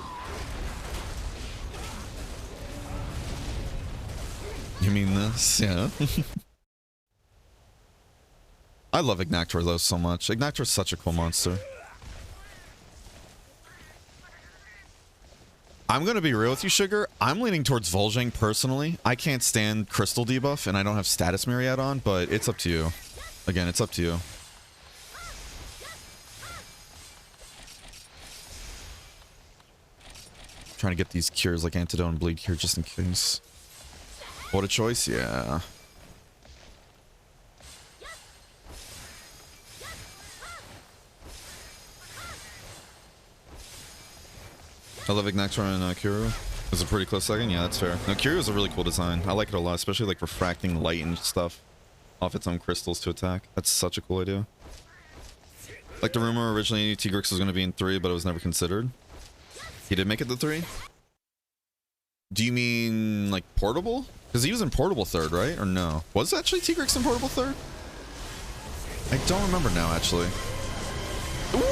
You mean this? Yeah. I love Ignactor, though, so much. Ignactor is such a cool monster. I'm gonna be real with you, Sugar. I'm leaning towards Vol'jang personally. I can't stand Crystal debuff, and I don't have Status Myriad on, but it's up to you. Again, it's up to you. Trying to get these cures like Antidote and Bleed Cure just in case. What a choice, yeah. I love Ignactor and Kuru. It was a pretty close second. Yeah, that's fair. No, Kuru is a really cool design. I like it a lot, especially like refracting light and stuff off its own crystals to attack. That's such a cool idea. Like the rumor originally, Tigrex was going to be in 3, but it was never considered. He did make it to 3? Do you mean like portable? Because he was in portable 3rd, right? Or no? Was actually Tigrex in portable 3rd? I don't remember now, actually. Ooh.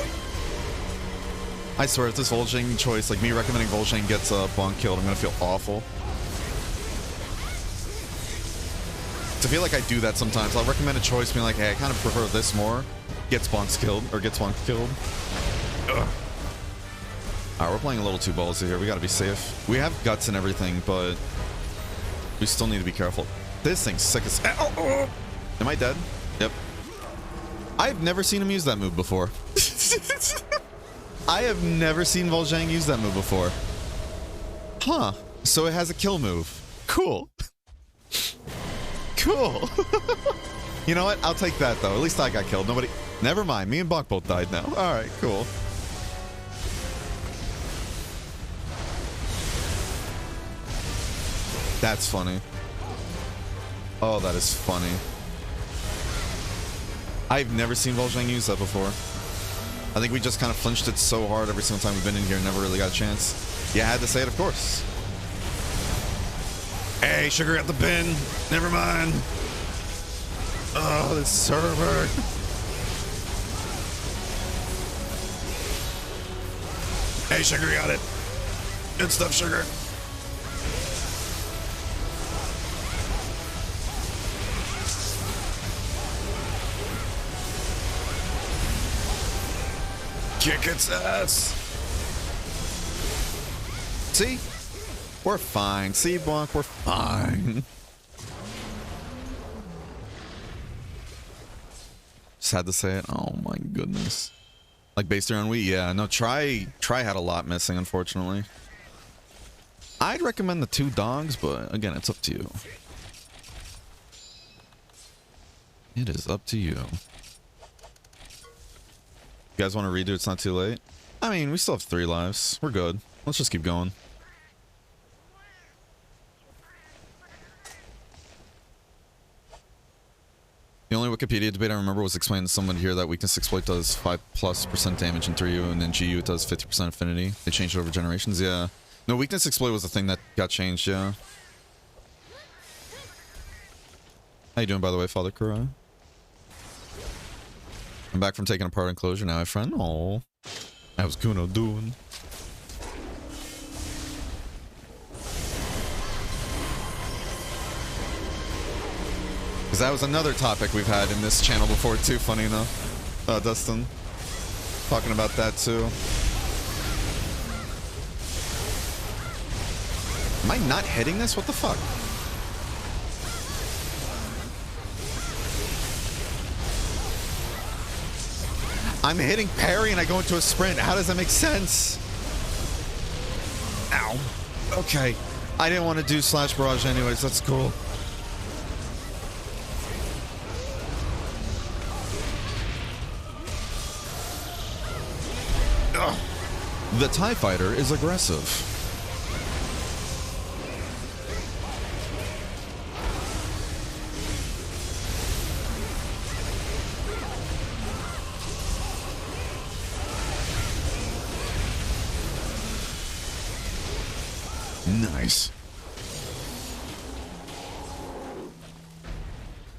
I swear, if this Vol'jang choice, like me recommending Vol'jang gets bonk killed, I'm gonna feel awful. I feel like I do that sometimes. I'll recommend a choice, being like, hey, I kind of prefer this more. Gets bonks killed, or gets bonk killed. Ugh. Alright, we're playing a little too ballsy here. We gotta be safe. We have guts and everything, but we still need to be careful. This thing's sick as... Oh. Am I dead? Yep. I've never seen him use that move before. I have never seen Vol'jang use that move before. Huh. So it has a kill move. Cool. Cool. You know what? I'll take that, though. At least I got killed. Nobody... Never mind. Me and Bonk both died now. Alright, cool. That's funny. Oh, that is funny. I've never seen Vol'jang use that before. I think we just kind of flinched it so hard every single time we've been in here and never really got a chance. Yeah, I had to say it, of course. Hey, Sugar at the bin. Never mind. Oh, this server. Hey, Sugar got it. Good stuff, Sugar. Kick its ass. See? We're fine. See, Block, we're fine. Just had to say it. Oh my goodness. Like based around Wii? Yeah, no, Try had a lot missing, unfortunately. I'd recommend the 2 dogs, but again, it's up to you. It is up to you. You guys want to redo It's Not Too Late? I mean, we still have 3 lives. We're good. Let's just keep going. The only Wikipedia debate I remember was explaining to someone here that weakness exploit does 5+% damage in 3U, and then GU it does 50% affinity. They changed it over generations, yeah. No, weakness exploit was the thing that got changed, yeah. How you doing, by the way, Father Kura? I'm back from taking apart enclosure now, my friend. Oh, how's Kuno doing? Because that was another topic we've had in this channel before, too, funny enough. Dustin. Talking about that, too. Am I not hitting this? What the fuck? I'm hitting parry and I go into a sprint. How does that make sense? Ow. Okay. I didn't want to do slash barrage anyways. That's cool. Ugh. The TIE Fighter is aggressive. Nice.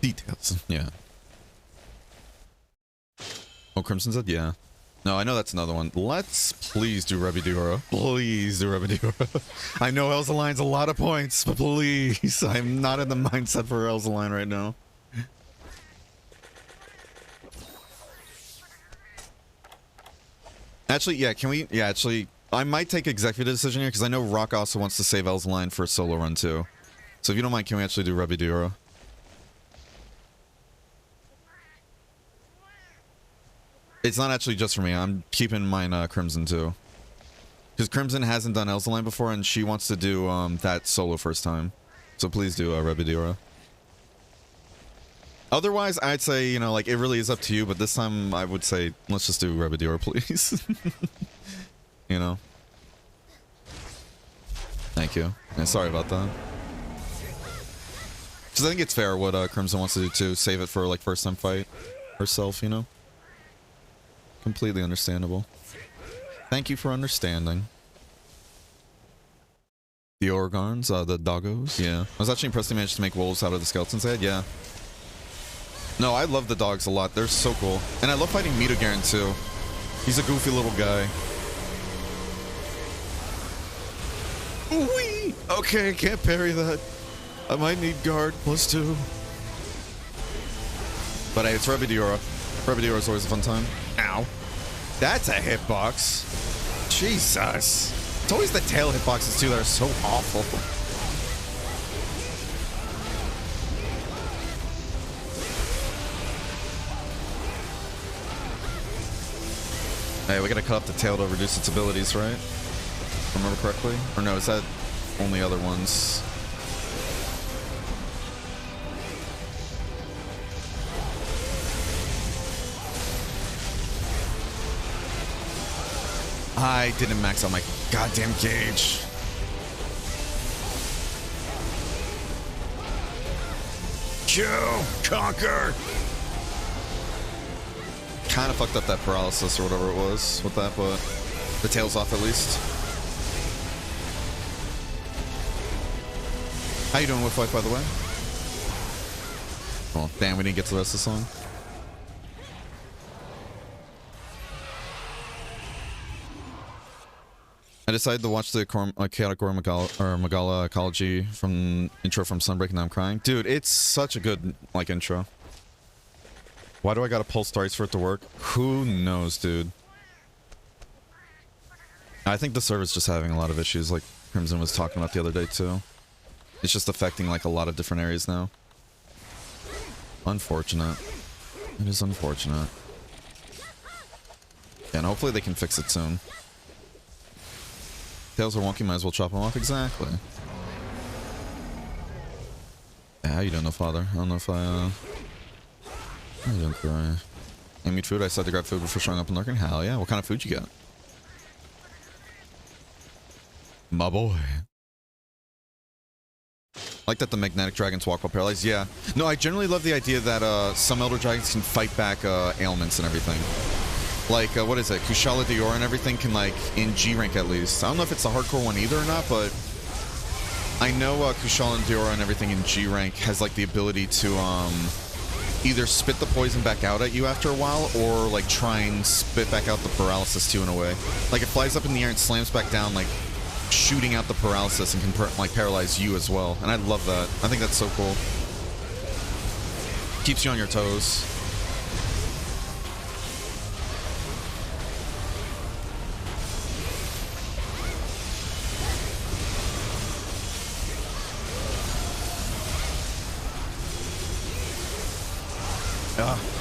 Details. Yeah. Oh, Crimson said, yeah. No, I know that's another one. Let's please do Rebidiora. Please do Rebidiora. I know Elsa Line's a lot of points, but please. I'm not in the mindset for Elsa Line right now. Actually, yeah, can we? Yeah, actually, I might take executive decision here because I know Rock also wants to save Elsa Line for a solo run too. So if you don't mind, can we actually do Rebidiora? It's not actually just for me. I'm keeping in mind Crimson too. Because Crimson hasn't done Elsa Line before and she wants to do that solo first time. So please do Rebidiora. Otherwise, I'd say, you know, like, it really is up to you, but this time I would say, let's just do Rebidiora, please. You know? Thank you. Yeah, sorry about that. Because I think it's fair what Crimson wants to do too. Save it for, like, first time fight herself, you know? Completely understandable. Thank you for understanding. The Orgons, the doggos, yeah. I was actually impressed they managed to make wolves out of the skeletons head, yeah. No, I love the dogs a lot. They're so cool. And I love fighting Mitogaron too. He's a goofy little guy. Whee! Okay, I can't parry that. I might need guard +2. But hey, it's Rebidiora. Rebidiora is always a fun time. Ow. That's a hitbox. Jesus. It's always the tail hitboxes too that are so awful. Hey, we gotta cut off the tail to reduce its abilities, right? Remember correctly? Or no, is that only other ones? I didn't max out my goddamn gauge. Kill! Conquer! Kind of fucked up that paralysis or whatever it was with that, but the tail's off at least. How you doing with White, by the way? Well, damn, we didn't get to the rest of the song. I decided to watch the Chaotic War Magala Ecology from intro from Sunbreak and now I'm crying. Dude, it's such a good like intro. Why do I gotta pulse dice for it to work? Who knows, dude? I think the server's just having a lot of issues, like Crimson was talking about the other day too. It's just affecting like a lot of different areas now. Unfortunate. It is unfortunate. Yeah, and hopefully they can fix it soon. Tails are wonky, might as well chop them off. Exactly. Yeah, how you doing, no father? I don't know if I, how you doing, Corey? I need food. I said to grab food before showing up and lurking. Hell yeah. What kind of food you got? My boy. I like that the magnetic dragons walk while paralyzed. Yeah. No, I generally love the idea that some elder dragons can fight back ailments and everything. Like, what is it? Kushala Dior and everything can, like, in G rank at least. I don't know if it's a hardcore one either or not, but I know Kushala and Dior and everything in G rank has, like, the ability to either spit the poison back out at you after a while or, like, try and spit back out the paralysis too in a way. Like, it flies up in the air and slams back down, like, shooting out the paralysis and can like paralyze you as well, and I love that. I think that's so cool. Keeps you on your toes.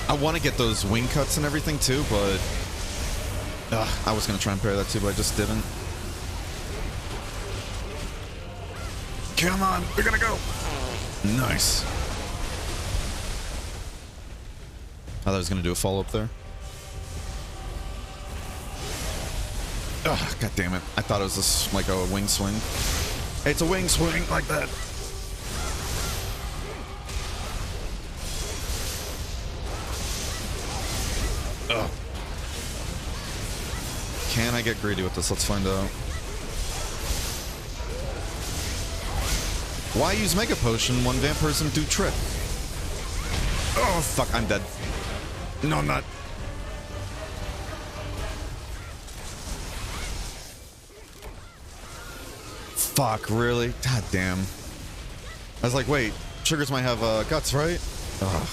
I want to get those wing cuts and everything too, but I was gonna try and parry that too, but I just didn't. Come on, we're gonna go. Nice. I thought I was gonna do a follow-up there. Ugh, god damn it. I thought it was just like a wing swing. It's a wing swing like that. Ugh. Can I get greedy with this? Let's find out. Why use Mega Potion? One vamp person do trick. Oh, fuck, I'm dead. No, I'm not. Fuck, really? God damn. I was like, wait, Sugars might have guts, right? Ugh.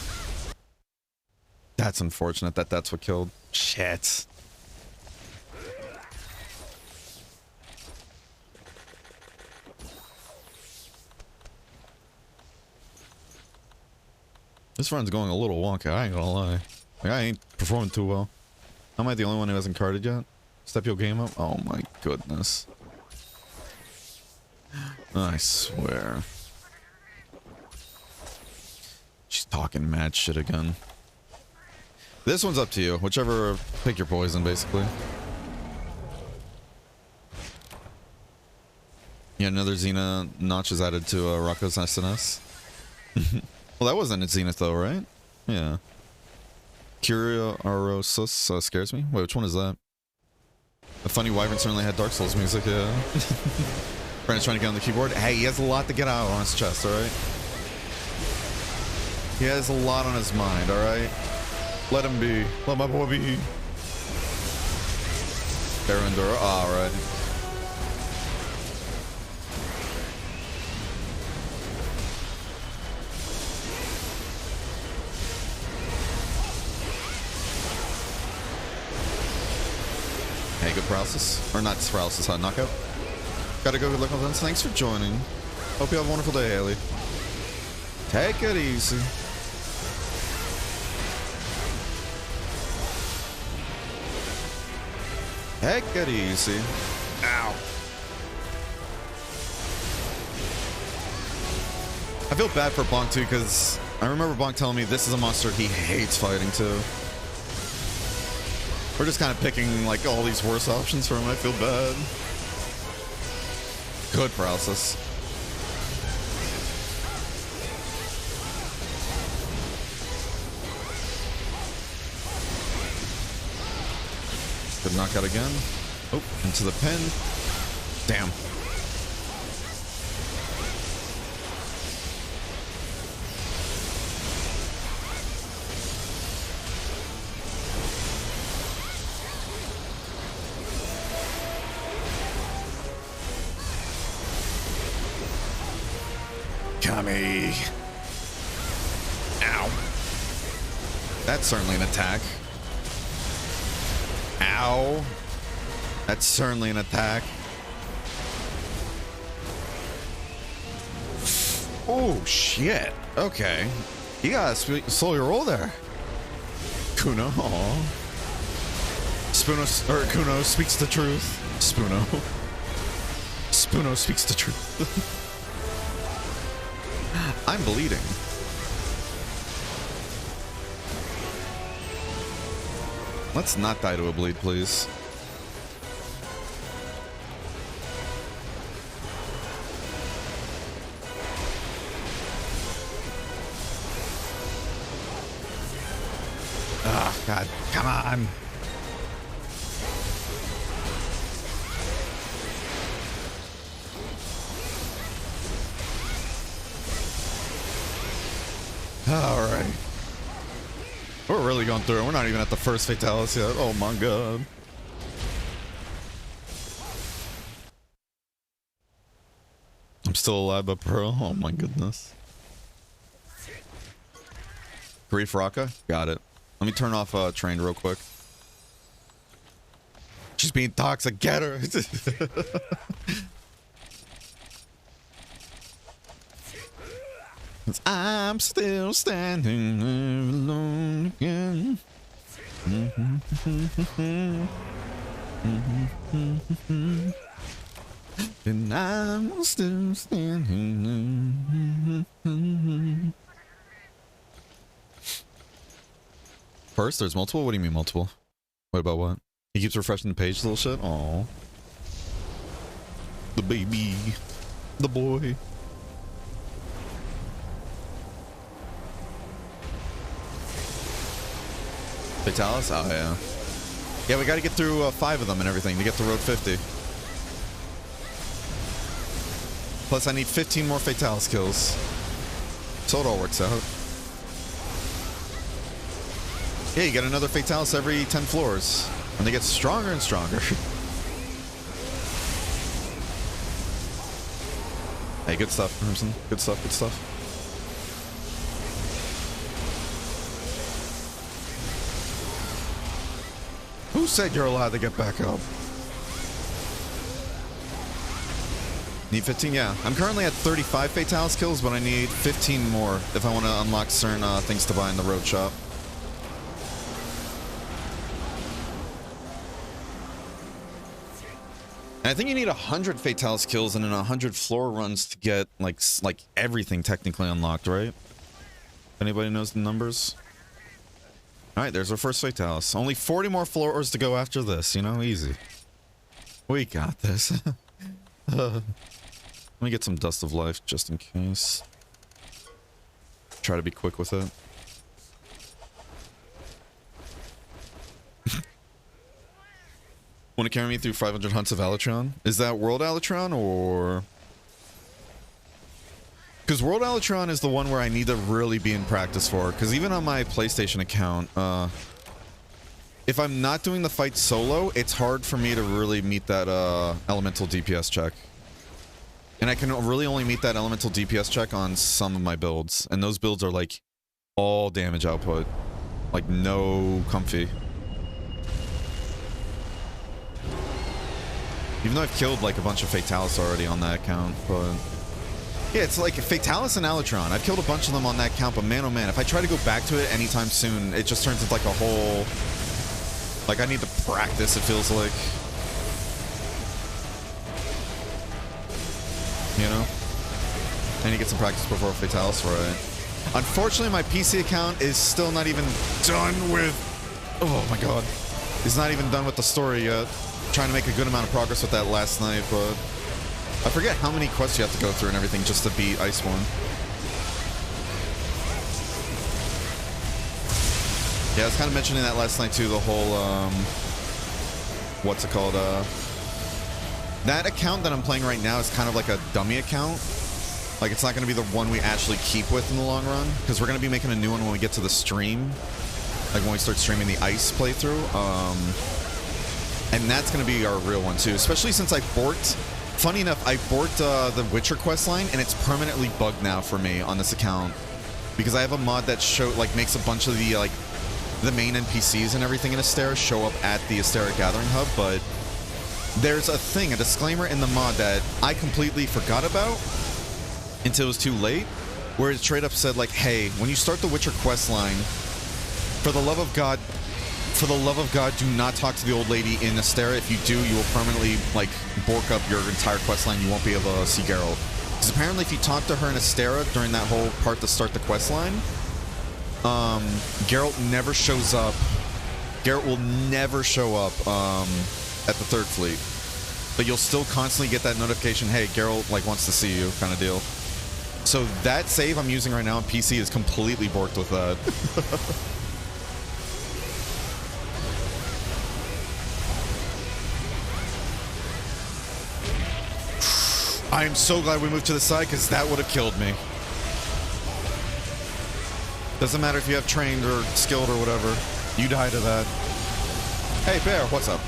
That's unfortunate that that's what killed. Shit. This run's going a little wonky, I ain't gonna lie. Like, I ain't performing too well. Am I the only one who hasn't carded yet? Step your game up? Oh my goodness. I swear. She's talking mad shit again. This one's up to you. Whichever, pick your poison, basically. Yeah, another Xena notch is added to Rocco's SNS. Well, that wasn't at Zenith, though, right? Yeah. Curiosos scares me. Wait, which one is that? The funny wyvern certainly had Dark Souls music, yeah. Brandon's trying to get on the keyboard. Hey, he has a lot to get out on his chest, alright? He has a lot on his mind, alright? Let him be. Let my boy be. Arendura, alright. Hey, good paralysis. Or not paralysis, knockout. Gotta go, good luck on this. Thanks for joining. Hope you have a wonderful day, Haley. Take it easy. Take it easy. Ow. I feel bad for Bonk too, because I remember Bonk telling me this is a monster he hates fighting too. We're just kind of picking like all these worse options for him. I feel bad. Good paralysis. Good knockout again. Oh, into the pin. Damn. Kami. Ow. That's certainly an attack. Ow. That's certainly an attack. Oh, shit. Okay. You gotta slow your roll there. Kuno. Aw. Kuno speaks the truth. Spoono speaks the truth. I'm bleeding. Let's not die to a bleed, please. Oh, God. Come on. All right. We're really going through it. We're not even at the first Fatalis yet. Oh, my God. I'm still alive, but Pearl. Oh, my goodness. Grief Raka? Got it. Let me turn off trained real quick. She's being toxic. Get her. I'm still standing alone again. And I'm still standing. First, there's multiple? What do you mean multiple? What about what? He keeps refreshing the page, little shit? Aw. The baby. The boy. Fatalis? Oh, yeah. Yeah, we gotta get through 5 of them and everything to get to Road 50. Plus, I need 15 more Fatalis kills. So it all works out. Yeah, you get another Fatalis every 10 floors. And they get stronger and stronger. Hey, good stuff, Crimson. Good stuff, good stuff. Who said you're allowed to get back up? Need 15? Yeah. I'm currently at 35 Fatalis kills, but I need 15 more if I want to unlock certain things to buy in the road shop. And I think you need 100 Fatalis kills and then 100 floor runs to get like everything technically unlocked, right? Anybody knows the numbers? Alright, there's our first Fatalis. Only 40 more floors to go after this, you know? Easy. We got this. Let me get some Dust of Life just in case. Try to be quick with it. Want to carry me through 500 hunts of Alatron? Is that World Alatron or... Because World Alatron is the one where I need to really be in practice for. Because even on my PlayStation account, if I'm not doing the fight solo, it's hard for me to really meet that elemental DPS check. And I can really only meet that elemental DPS check on some of my builds. And those builds are like all damage output. Like no comfy. Even though I've killed like a bunch of Fatalis already on that account, but... Yeah, it's like Fatalis and Alatron. I've killed a bunch of them on that count, but man, oh man, if I try to go back to it anytime soon, it just turns into like a whole... Like, I need to practice, it feels like. You know? I need to get some practice before Fatalis, right? Unfortunately, my PC account is still not even done with... Oh my god. It's not even done with the story yet. I'm trying to make a good amount of progress with that last night, but... I forget how many quests you have to go through and everything just to beat Iceborne. Yeah, I was kind of mentioning that last night too, the whole, what's it called, that account that I'm playing right now is kind of like a dummy account. Like, it's not going to be the one we actually keep with in the long run, because we're going to be making a new one when we get to the stream. Like, when we start streaming the Ice playthrough. And that's going to be our real one too, especially since I borked... Funny enough, I borked the Witcher questline, and it's permanently bugged now for me on this account. Because I have a mod that makes a bunch of the main NPCs and everything in Astera show up at the Astera Gathering Hub, but There's a thing, a disclaimer in the mod that I completely forgot about until it was too late, where it straight up said like, hey, when you start the Witcher quest line, for the love of God, do not talk to the old lady in Astera. If you do, you will permanently like bork up your entire quest line. You won't be able to see Geralt. Because apparently if you talk to her in Astera during that whole part to start the quest line, Geralt never shows up. Geralt will never show up at the Third Fleet. But you'll still constantly get that notification, hey, Geralt like wants to see you kind of deal. So that save I'm using right now on PC is completely borked with that. I am so glad we moved to the side because that would have killed me. Doesn't matter if you have trained or skilled or whatever. You die to that. Hey, Bear, what's up?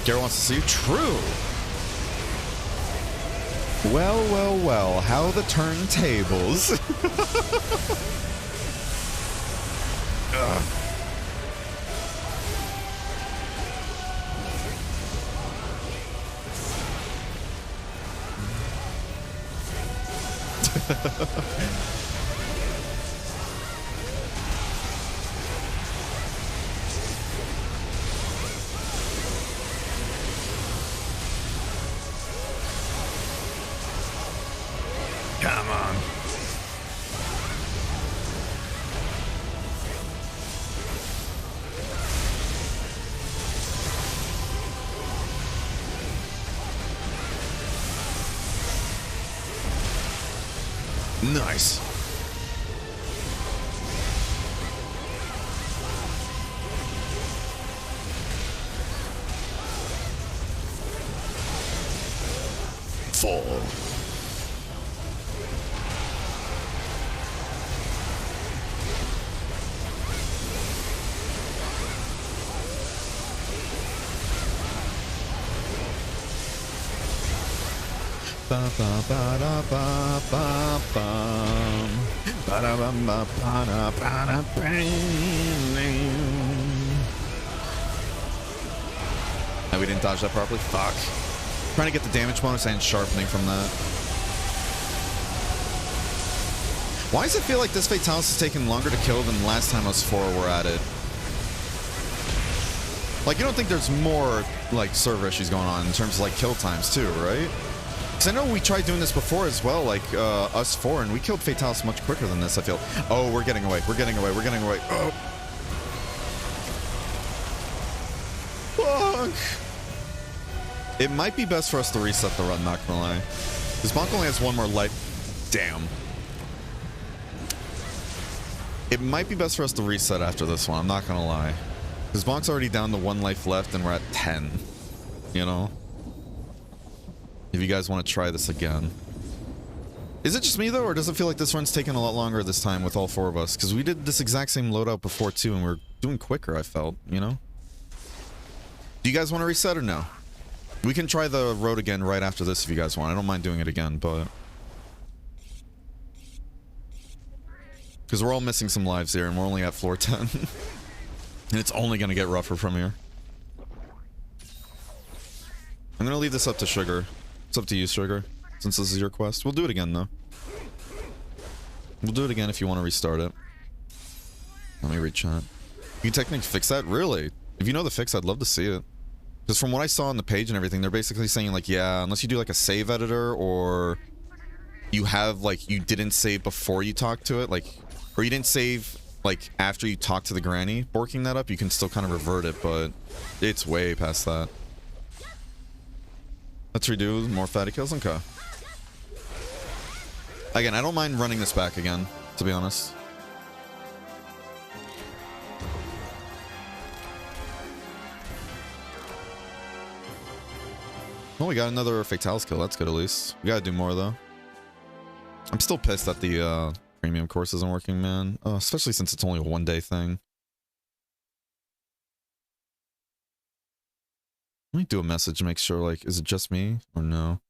Geralt wants to see you? True. Well, well, well. How the turntables. Ugh. Come on. Nice. Fall. Ba ba ba da ba ba bum. Ba da ba ba ba da ba da bang. Oh, we didn't dodge that properly. Fuck. Trying to get the damage bonus and sharpening from that. Why does it feel like this Fatalis is taking longer to kill than last time us four were at it? Like, you don't think there's more, like, server issues going on in terms of, like, kill times, too, right? Because I know we tried doing this before as well, like, us four, and we killed Fatalis much quicker than this, I feel. Oh, we're getting away. We're getting away. We're getting away. Oh. Fuck. It might be best for us to reset the run, not gonna lie. Because Bonk only has one more life. Damn. It might be best for us to reset after this one, I'm not gonna lie. Because Bonk's already down to 1 life left and we're at 10. You know? If you guys want to try this again. Is it just me though, or does it feel like this run's taking a lot longer this time with all four of us? Because we did this exact same loadout before too, and we're doing quicker, I felt, you know? Do you guys want to reset or no? We can try the road again right after this if you guys want. I don't mind doing it again, but... Because we're all missing some lives here, and we're only at floor 10. And it's only going to get rougher from here. I'm going to leave this up to Sugar. It's up to you, Sugar, since this is your quest. We'll do it again, though. We'll do it again if you want to restart it. Let me read chat. You can technically fix that? Really? If you know the fix, I'd love to see it. Because from what I saw on the page and everything, they're basically saying, like, yeah, unless you do, like, a save editor, or you have, like, you didn't save before you talk to it, like, or you didn't save, like, after you talk to the granny, borking that up, you can still kind of revert it, but it's way past that. Let's redo more fatty kills. Okay. Again, I don't mind running this back again, to be honest. Well, we got another Fatalis kill. That's good, at least. We gotta do more, though. I'm still pissed that the premium course isn't working, man. Especially since it's only a one-day thing. Let me do a message to make sure, like, is it just me or no?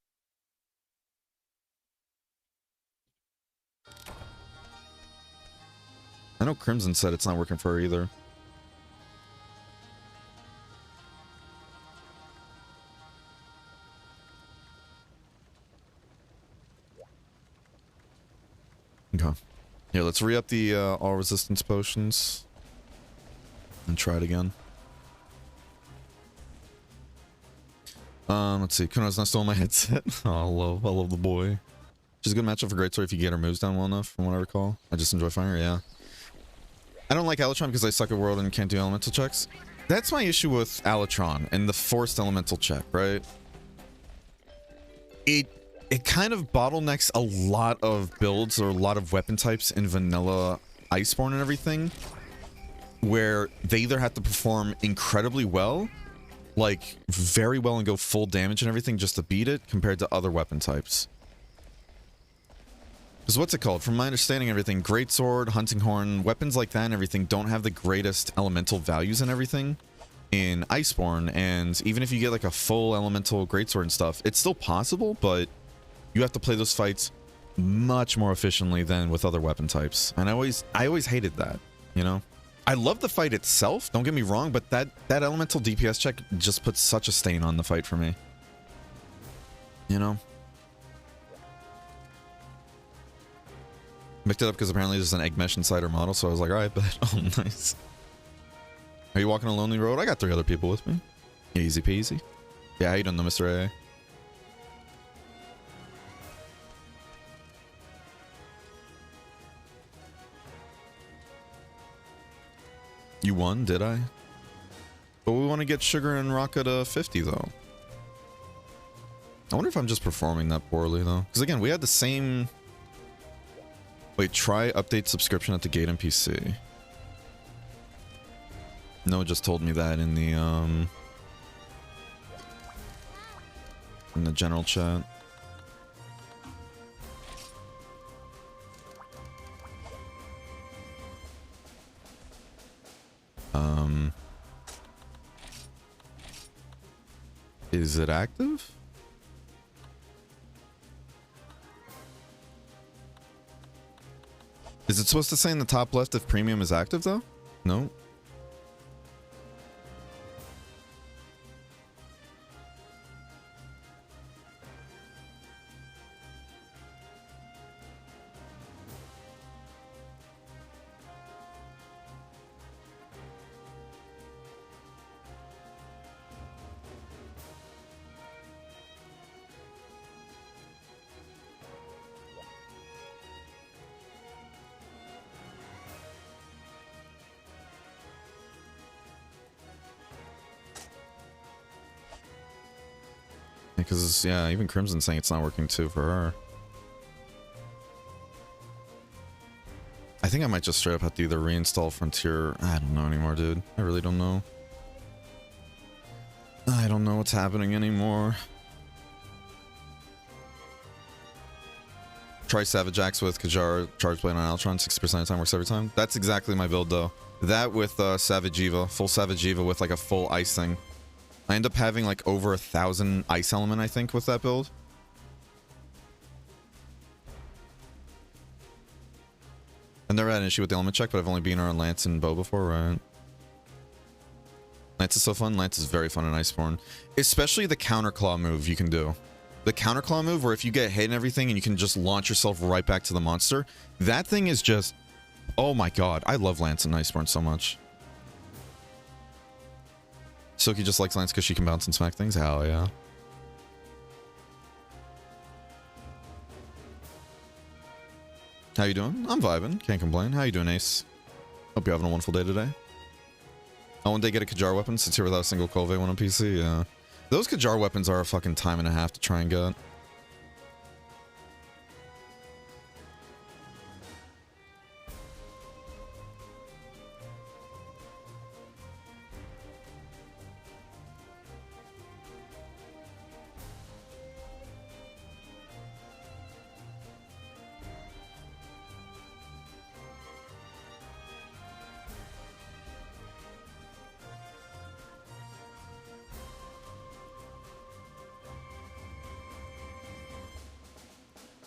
I know Crimson said it's not working for her either. Okay. Yeah, let's re-up the all resistance potions. And try it again. Let's see. Kuno's not still on my headset. Oh, I love the boy. She's a good matchup for Greatsword if you get her moves down well enough, from what I recall. I just enjoy fighting her, yeah. I don't like Alatron because I suck at world and can't do elemental checks. That's my issue with Alatron and the forced elemental check, right? It kind of bottlenecks a lot of builds or a lot of weapon types in vanilla Iceborne and everything, where they either have to perform incredibly well, like very well and go full damage and everything just to beat it, compared to other weapon types. Because what's it called? From my understanding, everything, Greatsword, Hunting Horn, weapons like that and everything don't have the greatest elemental values and everything in Iceborne. And even if you get like a full elemental Greatsword and stuff, it's still possible, but you have to play those fights much more efficiently than with other weapon types. And I always hated that, you know? I love the fight itself, don't get me wrong, but that elemental DPS check just puts such a stain on the fight for me. You know? Picked it up because apparently there's an egg mesh inside her model, so I was like, alright, but oh, nice. Are you walking a lonely road? I got 3 other people with me. Easy peasy. Yeah, how you doing, though, Mr. A? You won, did I? But we want to get Sugar and Rocket to 50, though. I wonder if I'm just performing that poorly, though. Because again, we had the same... Wait, try update subscription at the gate NPC. Noah just told me that in the general chat. Is it active? Is it supposed to say in the top left if premium is active though? No. Because, yeah, even Crimson's saying it's not working too for her. I think I might just straight up have to either reinstall Frontier. I don't know anymore, dude. I really don't know. I don't know what's happening anymore. Try Savage Axe with Kajar, Charge Blade on Altron, 60% of the time, works every time. That's exactly my build, though. That with Savage Eva, full Savage Eva with like a full ice thing. I end up having like over 1,000 ice element, I think, with that build. I've never had an issue with the element check, but I've only been on Lance and Bow before, right? Lance is so fun. Lance is very fun in Iceborne. Especially the counterclaw move you can do. The counterclaw move where if you get hit and everything and you can just launch yourself right back to the monster. That thing is just... Oh my god. I love Lance in Iceborne so much. Soki just likes Lance because she can bounce and smack things? Hell yeah. How you doing? I'm vibing. Can't complain. How you doing, Ace? Hope you're having a wonderful day today. Oh, one day get a Kajar weapon. Sits here without a single Colve one on PC. Yeah. Those Kajar weapons are a fucking time and a half to try and get.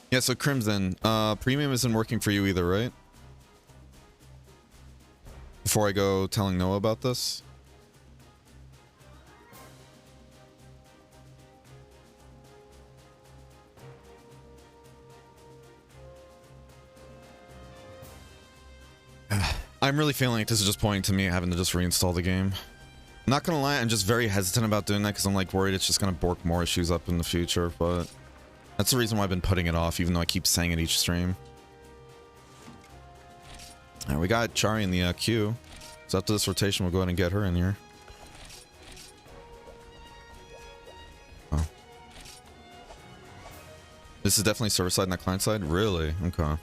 Yeah, so Crimson, premium isn't working for you either, right? Before I go telling Noah about this. I'm really feeling like this is just pointing to me having to just reinstall the game. Not gonna lie, I'm just very hesitant about doing that because I'm like worried it's just gonna bork more issues up in the future, but that's the reason why I've been putting it off, even though I keep saying it each stream. Alright, we got Chari in the queue. So after this rotation, we'll go ahead and get her in here. Oh. This is definitely server side, not client side? Really? Okay.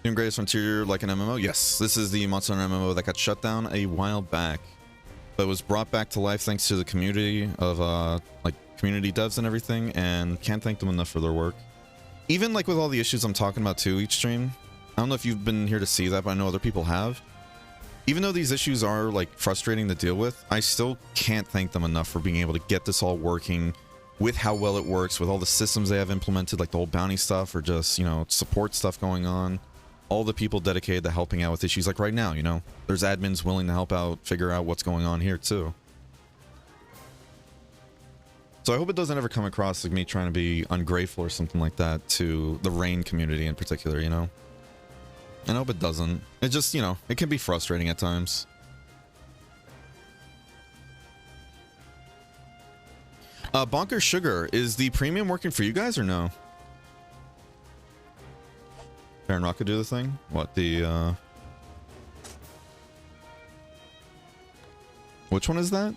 Doing Greatest Frontier like an MMO? Yes, this is the Monster Hunter MMO that got shut down a while back, but was brought back to life thanks to the community of like community devs and everything, and can't thank them enough for their work. Even like with all the issues I'm talking about too each stream. I don't know if you've been here to see that, but I know other people have. Even though these issues are like frustrating to deal with, I still can't thank them enough for being able to get this all working with how well it works, with all the systems they have implemented, like the whole bounty stuff or just, you know, support stuff going on. All the people dedicated to helping out with issues like right now, you know, there's admins willing to help out, figure out what's going on here too. So I hope it doesn't ever come across like me trying to be ungrateful or something like that to the Rain community in particular, you know. I hope it doesn't. It just, you know, it can be frustrating at times. Bonker Sugar, is the premium working for you guys or no? Baron Rock could do the thing? What, the, which one is that?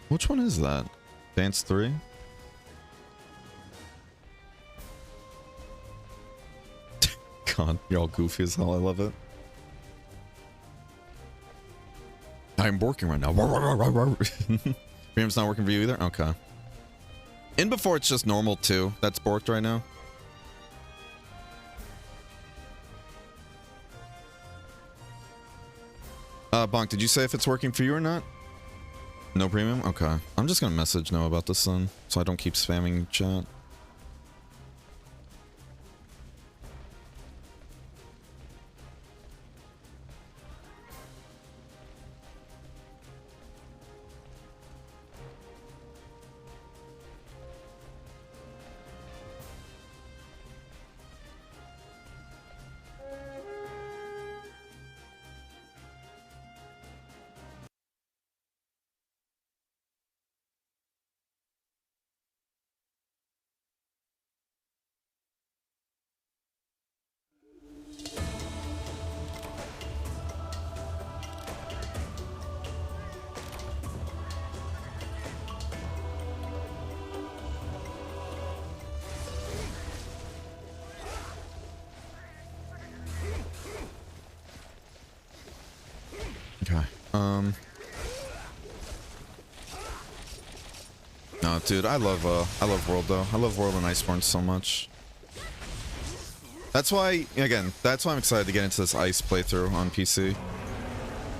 Which one is that? Dance 3? God, you're all goofy as hell. I love it. I'm working right now. Premium's not working for you either? Okay. In before it's just normal too. That's borked right now. Bonk, did you say if it's working for you or not? No premium? Okay. I'm just gonna message Noah about this then, so I don't keep spamming chat. Okay. No, dude, I love World though. I love World and Iceborne so much. That's why, again, that's why I'm excited to get into this Ice playthrough on PC.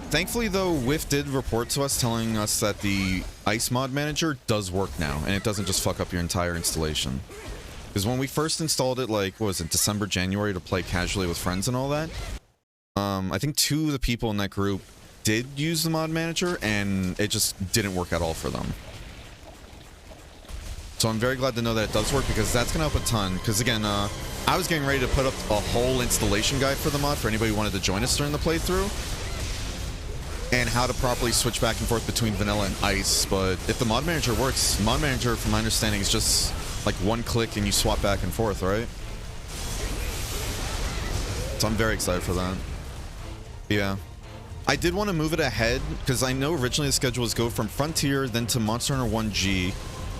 Thankfully though, Whiff did report to us telling us that the Ice mod manager does work now, and it doesn't just fuck up your entire installation. Because when we first installed it, like, what was it, December, January, to play casually with friends and all that, I think 2 of the people in that group did use the mod manager, and it just didn't work at all for them. So I'm very glad to know that it does work, because that's going to help a ton. Because again, I was getting ready to put up a whole installation guide for the mod for anybody who wanted to join us during the playthrough, and how to properly switch back and forth between vanilla and ice. But if the mod manager works, mod manager, from my understanding, is just like one click and you swap back and forth, right? So I'm very excited for that. Yeah. I did want to move it ahead, because I know originally the schedule was go from Frontier, then to Monster Hunter 1G,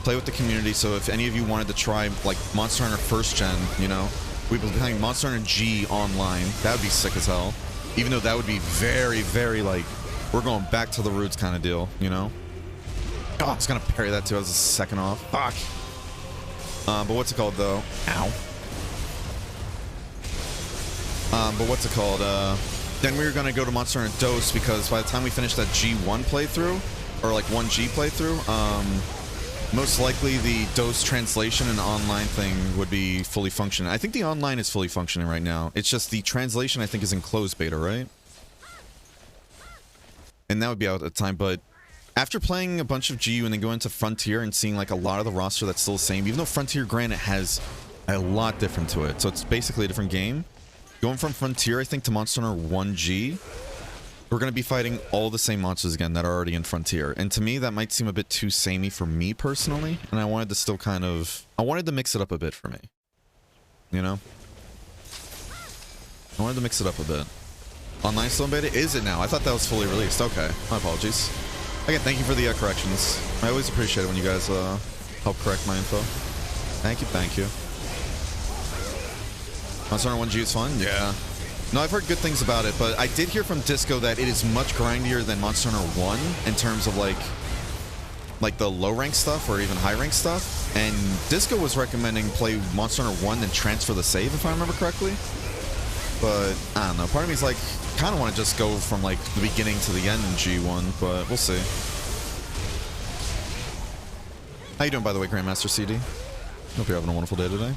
play with the community, so if any of you wanted to try, like, Monster Hunter 1st Gen, you know, we've been playing Monster Hunter G online. That would be sick as hell. Even though that would be very, very, like, we're going back to the roots kind of deal, you know? Oh, I was going to parry that too. I was a second off. Fuck. But what's it called, though? Ow. But what's it called? Then we were going to go to Monster Hunter Dose, because by the time we finished that G1 playthrough, or like 1G playthrough, most likely the Dose translation and online thing would be fully functioning. I think the online is fully functioning right now. It's just the translation, I think, is in closed beta, right? and that would be out at the time. But after playing a bunch of GU and then going to Frontier and seeing like a lot of the roster that's still the same, even though Frontier, granted, has a lot different to it, so it's basically a different game. Going from Frontier, I think, to Monster Hunter 1G, we're going to be fighting all the same monsters again that are already in Frontier. And to me, that might seem a bit too samey for me personally. And I wanted to still kind of... I wanted to mix it up a bit for me. You know? I wanted to mix it up a bit. Online still in beta? Is it now? I thought that was fully released. Okay. My apologies. Again, thank you for the corrections. I always appreciate it when you guys help correct my info. Thank you, thank you. Monster Hunter 1G is fun? Yeah. No, I've heard good things about it, but I did hear from Disco that it is much grindier than Monster Hunter 1 in terms of like the low rank stuff or even high rank stuff. And Disco was recommending play Monster Hunter 1 then transfer the save, if I remember correctly. But I don't know. Part of me is like, kind of want to just go from like the beginning to the end in G1, but we'll see. How you doing, by the way, Grandmaster CD? Hope you're having a wonderful day today.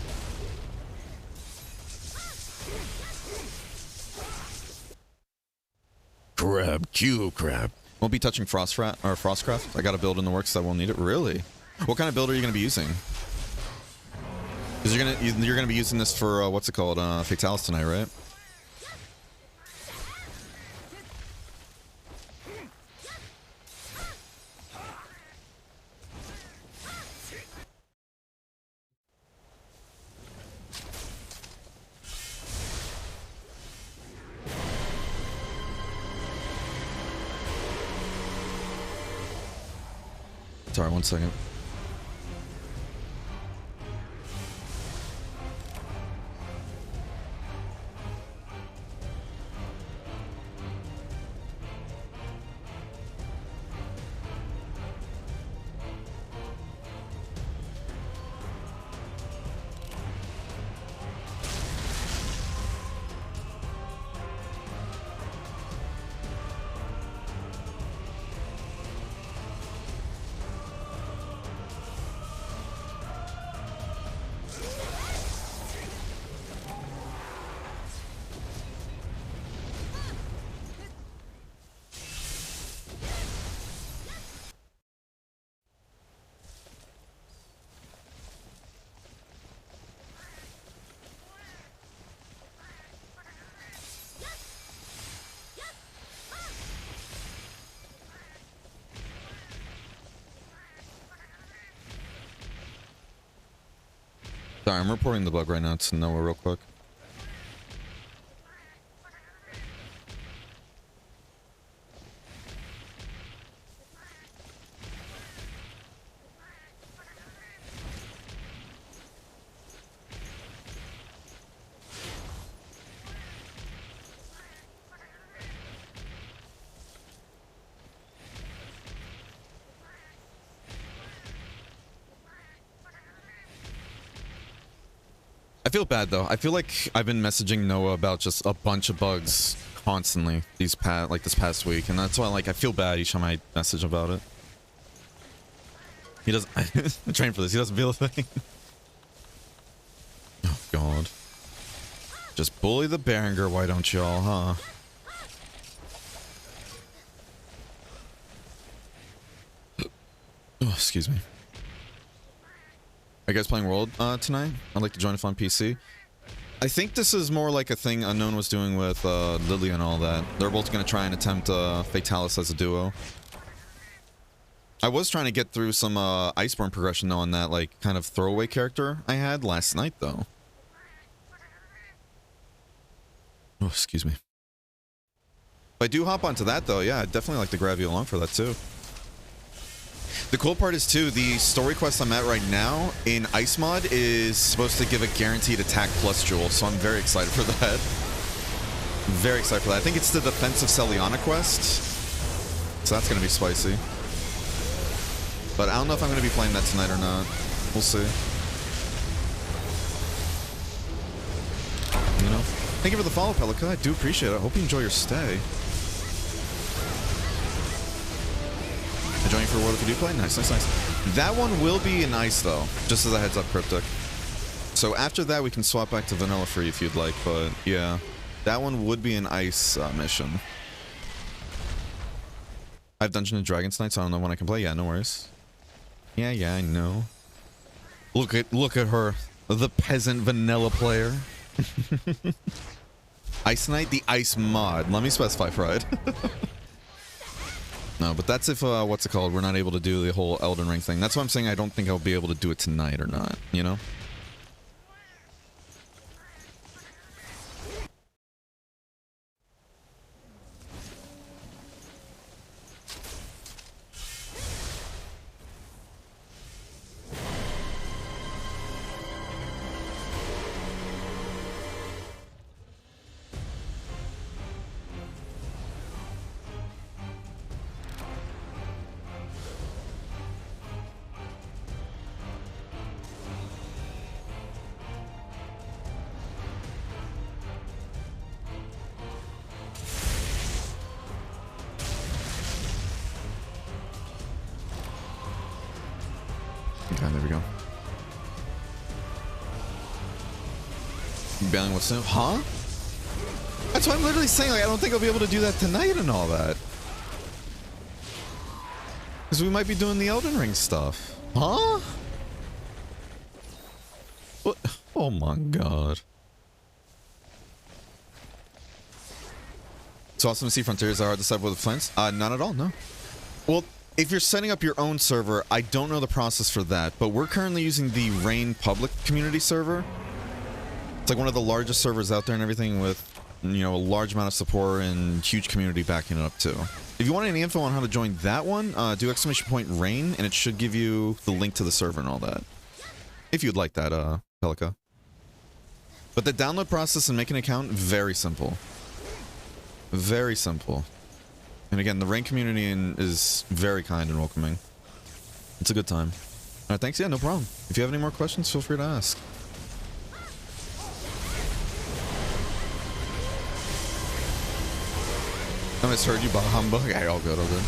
Crab, kilo crab. Won't be touching Frostcraft. I got a build in the works that won't need it. Really? What kind of build are you going to be using? Because you're gonna be using this for what's it called? Fatalis tonight, right? Sorry, 1 second. Sorry, I'm reporting the bug right now to Noah real quick. I feel bad though. I feel like I've been messaging Noah about just a bunch of bugs constantly this past week, and that's why I feel bad each time I message about it. He doesn't I'm trained for this. He doesn't feel a thing. Oh god. Just bully the Berenger, why don't y'all, huh? Oh, excuse me. Are you guys playing World tonight? I'd like to join if on PC. I think this is more like a thing Unknown was doing with Lily and all that. They're both going to try and attempt Fatalis as a duo. I was trying to get through some Iceborne progression though on that like kind of throwaway character I had last night though. Oh, excuse me. If I do hop onto that though, yeah, I'd definitely like to grab you along for that too. The cool part is too, the story quest I'm at right now in Ice Mod is supposed to give a guaranteed attack plus jewel, so I'm very excited for that. Very excited for that. I think it's the defensive Celiana quest, so that's going to be spicy. But I don't know if I'm going to be playing that tonight or not. We'll see. You know? Thank you for the follow, Pelika. I do appreciate it. I hope you enjoy your stay. Joining for World if you do play? Nice, nice, nice. That one will be in Ice, though. Just as a heads up, Cryptic. So after that, we can swap back to Vanilla Free if you'd like, but yeah. That one would be an Ice mission. I have Dungeons and Dragons tonight, so I don't know when I can play. Yeah, no worries. Yeah, I know. Look at her, the peasant vanilla player. Ice Knight, the ice mod. Let me specify, Pride. No, but that's if what's it called? We're not able to do the whole Elden Ring thing. That's why I'm saying I don't think I'll be able to do it tonight or not. You know. Okay, there we go. Bailing what's new? Huh? That's what I'm literally saying. Like, I don't think I'll be able to do that tonight and all that. Because we might be doing the Elden Ring stuff. Huh? What? Oh my god. It's awesome to see Frontiers are hard to set up with flints. Not at all, no. Well, if you're setting up your own server, I don't know the process for that, but we're currently using the Rain public community server. It's like one of the largest servers out there and everything with, you know, a large amount of support and huge community backing it up too. If you want any info on how to join that one, do !Rain and it should give you the link to the server and all that. If you'd like that, Pelica. But the download process and making an account, very simple. Very simple. And again, the Rain community is very kind and welcoming. It's a good time. Alright, thanks. Yeah, no problem. If you have any more questions, feel free to ask. I misheard you, bah humbug. Okay, all good, all good.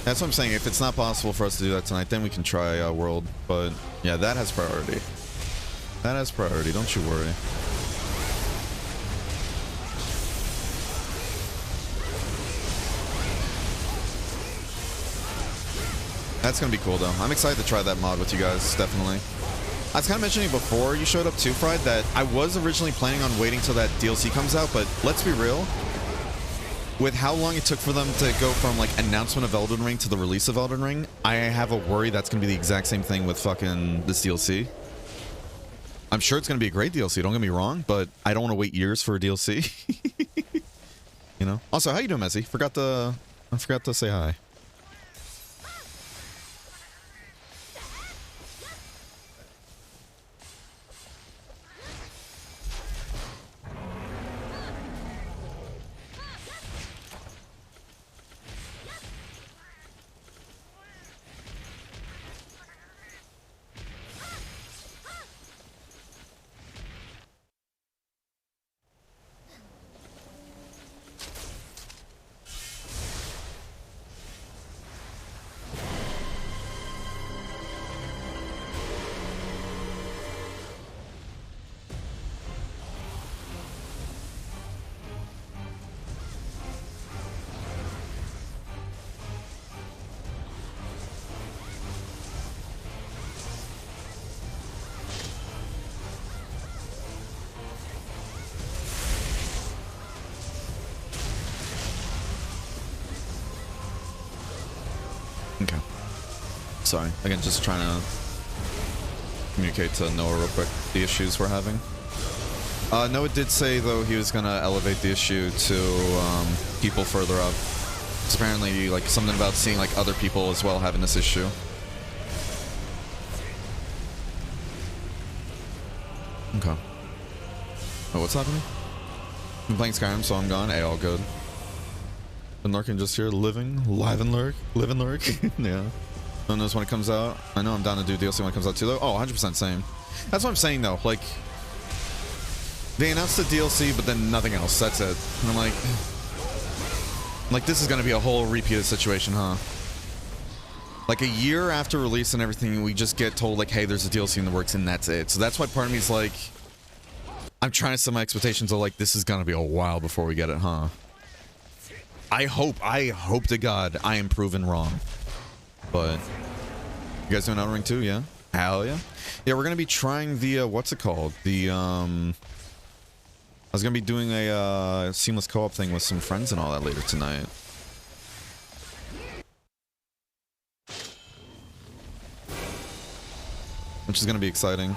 That's what I'm saying. If it's not possible for us to do that tonight, then we can try World. But yeah, that has priority. That has priority. Don't you worry. That's gonna be cool though. I'm excited to try that mod with you guys, definitely. I was kind of mentioning before you showed up too, Fried, that I was originally planning on waiting till that DLC comes out, but let's be real. With how long it took for them to go from like announcement of Elden Ring to the release of Elden Ring, I have a worry that's gonna be the exact same thing with fucking this DLC. I'm sure it's gonna be a great DLC, don't get me wrong, but I don't want to wait years for a DLC. You know? Also, how you doing, Messi? I forgot to say hi. Okay. Sorry. Again, just trying to communicate to Noah real quick the issues we're having. Noah did say, though, he was going to elevate the issue to people further up. It's apparently, like, something about seeing, like, other people as well having this issue. Okay. Oh, what's happening? I'm playing Skyrim, so I'm gone. Hey, all good. Been lurking just here, living, live and lurk, live and lurk. Yeah. No one knows when it comes out. I know I'm down to do DLC when it comes out too, though. Oh, 100% same. That's what I'm saying, though. Like, they announced the DLC, but then nothing else. That's it. And I'm like, this is going to be a whole repeated situation, huh? Like, a year after release and everything, we just get told, like, hey, there's a DLC in the works, and that's it. So that's why part of me is like, I'm trying to set my expectations of, like, this is going to be a while before we get it, huh? I hope to God I am proven wrong. But you guys doing Elden Ring 2? Yeah. Hell yeah. Yeah, we're gonna be trying the what's it called? The I was gonna be doing a seamless co-op thing with some friends and all that later tonight. Which is gonna be exciting.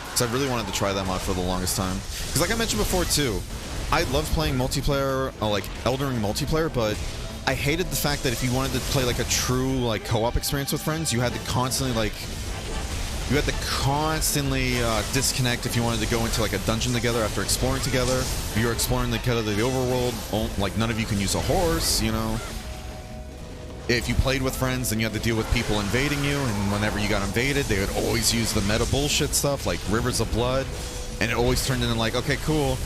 Because I really wanted to try that mod for the longest time. Because like I mentioned before too, I love playing multiplayer, like Elden Ring multiplayer, but I hated the fact that if you wanted to play like a true like co-op experience with friends, you had to constantly disconnect if you wanted to go into like a dungeon together after exploring together. If you were exploring the overworld, like none of you can use a horse, you know. If you played with friends, then you had to deal with people invading you, and whenever you got invaded, they would always use the meta bullshit stuff like Rivers of Blood, and it always turned into like, okay, cool.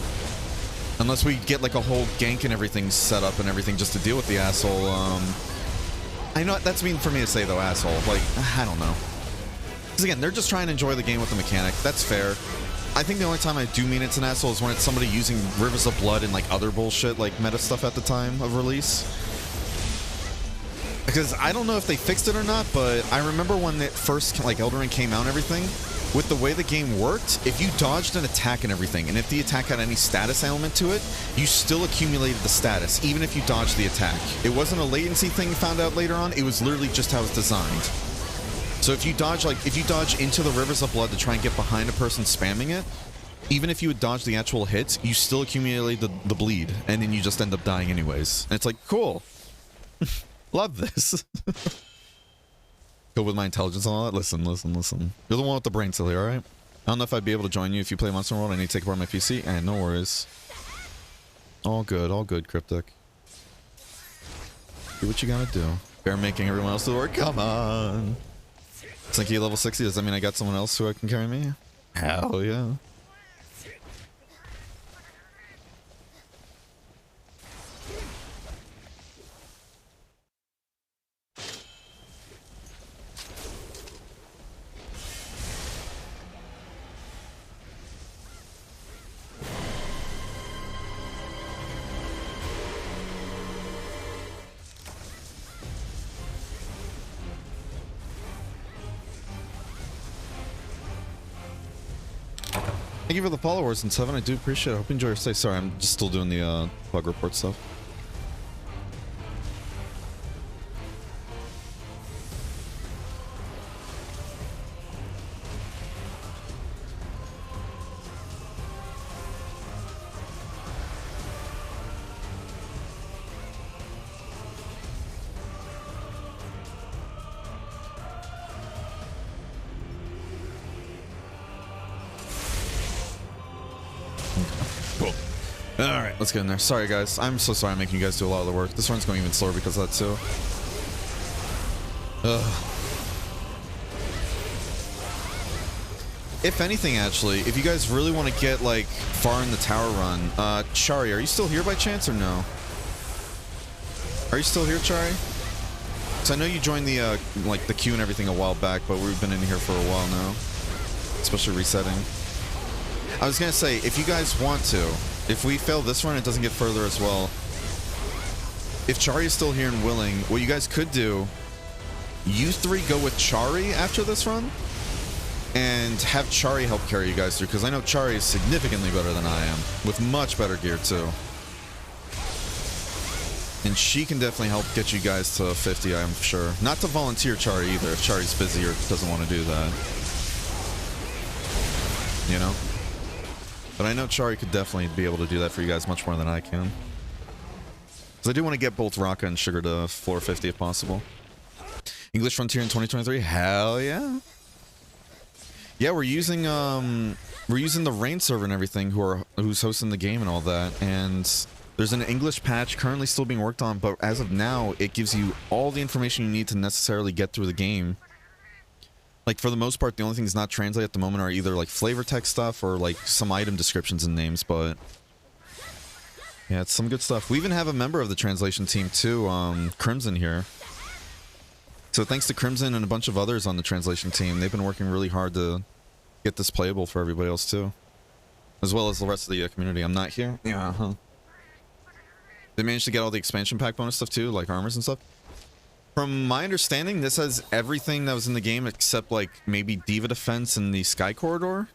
Unless we get like a whole gank and everything set up and everything just to deal with the asshole. I know that's mean for me to say though, asshole. Like, I don't know. Because again, they're just trying to enjoy the game with the mechanic. That's fair. I think the only time I do mean it's an asshole is when it's somebody using Rivers of Blood and like other bullshit like meta stuff at the time of release. Because I don't know if they fixed it or not, but I remember when it first, like, Elden Ring came out and everything, with the way the game worked, if you dodged an attack and everything, and if the attack had any status element to it, you still accumulated the status, even if you dodged the attack. It wasn't a latency thing you found out later on, it was literally just how it's designed. So if you dodge into the Rivers of Blood to try and get behind a person spamming it, even if you would dodge the actual hits, you still accumulate the bleed, and then you just end up dying anyways. And it's like, cool. Love this. Go with my intelligence and all that. Listen. You're the one with the brain still here, alright? I don't know if I'd be able to join you if you play Monster World. I need to take apart my PC. And no worries. All good, Cryptic. Do what you gotta do. Bear making everyone else do the work. Come on. Slinky level 60. Does that mean I got someone else who can carry me? Hell yeah. Thank you for the followers and 7. I do appreciate it. I hope you enjoy your stay. Sorry, I'm just still doing the bug report stuff. Alright, let's get in there. Sorry, guys. I'm so sorry I'm making you guys do a lot of the work. This run's going even slower because of that, too. Ugh. If anything, actually, if you guys really want to get, like, far in the tower run, Chari, are you still here by chance or no? Are you still here, Chari? Because I know you joined the, like, the queue and everything a while back, but we've been in here for a while now. Especially resetting. I was gonna say, if you guys want to, if we fail this run, it doesn't get further as well. If Chari is still here and willing, what you guys could do, you three go with Chari after this run, and have Chari help carry you guys through, because I know Chari is significantly better than I am, with much better gear too. And she can definitely help get you guys to 50, I am sure. Not to volunteer Chari either, if Chari's busy or doesn't want to do that. You know? But I know Chari could definitely be able to do that for you guys much more than I can. Because I do want to get both Raka and Sugar to floor 50 if possible. English Frontier in 2023? Hell yeah. Yeah, we're using the Rain server and everything who's hosting the game and all that. And there's an English patch currently still being worked on, but as of now, it gives you all the information you need to necessarily get through the game. Like, for the most part, the only things not translated at the moment are either, like, flavor text stuff or, like, some item descriptions and names, but... yeah, it's some good stuff. We even have a member of the translation team, too, Crimson here. So thanks to Crimson and a bunch of others on the translation team, they've been working really hard to get this playable for everybody else, too. As well as the rest of the community. I'm not here? Yeah, huh. They managed to get all the expansion pack bonus stuff too, like armors and stuff. From my understanding, this has everything that was in the game except like maybe Diva Defense and the Sky Corridor.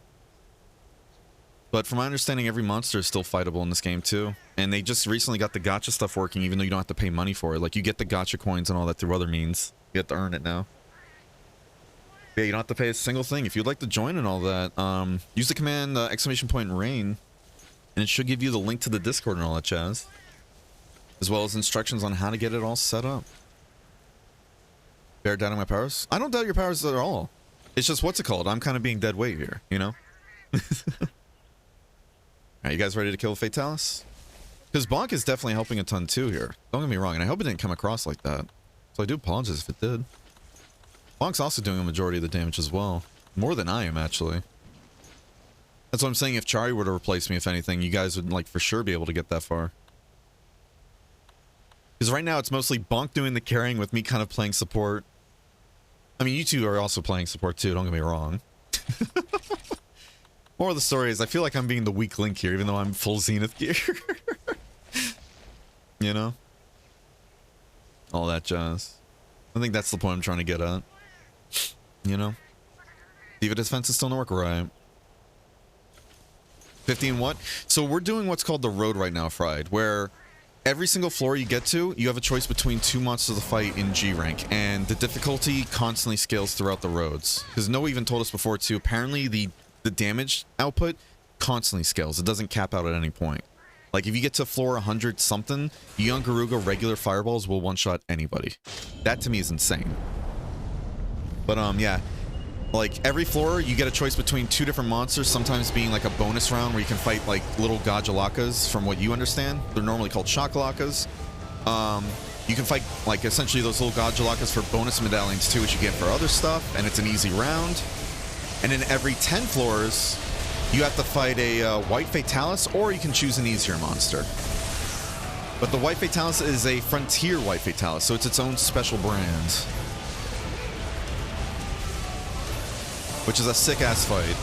But from my understanding, every monster is still fightable in this game too. And they just recently got the gacha stuff working, even though you don't have to pay money for it. Like, you get the gacha coins and all that through other means. You have to earn it now. Yeah, you don't have to pay a single thing. If you'd like to join and all that, use the command !rain, and it should give you the link to the Discord and all that jazz. As well as instructions on how to get it all set up. Bear doubting my powers? I don't doubt your powers at all. It's just, what's it called? I'm kind of being dead weight here, you know? Alright, you guys ready to kill Fatalis? Because Bonk is definitely helping a ton too here. Don't get me wrong, and I hope it didn't come across like that. So I do apologize if it did. Bonk's also doing a majority of the damage as well. More than I am, actually. That's what I'm saying. If Chari were to replace me, if anything, you guys would, like, for sure be able to get that far. Because right now, it's mostly Bonk doing the carrying with me kind of playing support. I mean, you two are also playing support too, don't get me wrong. More of the story is, I feel like I'm being the weak link here, even though I'm full Zenith gear. You know? All that jazz. I think that's the point I'm trying to get at. You know? Diva Defense is still in work, right? 15 what? So we're doing what's called the road right now, Fried, where every single floor you get to, you have a choice between two monsters to fight in G rank, and the difficulty constantly scales throughout the roads. Because Noah even told us before too, apparently the damage output constantly scales. It doesn't cap out at any point. Like, if you get to floor 100 something, Young Garuga regular fireballs will one-shot anybody. That to me is insane. But yeah. Like, every floor, you get a choice between two different monsters, sometimes being like a bonus round where you can fight like little Gajalakas, from what you understand. They're normally called Shakalakas. You can fight like essentially those little Gajalakas for bonus medallions too, which you get for other stuff, and it's an easy round. And in every 10 floors, you have to fight a White Fatalis, or you can choose an easier monster. But the White Fatalis is a Frontier White Fatalis, so it's its own special brand. Which is a sick-ass fight.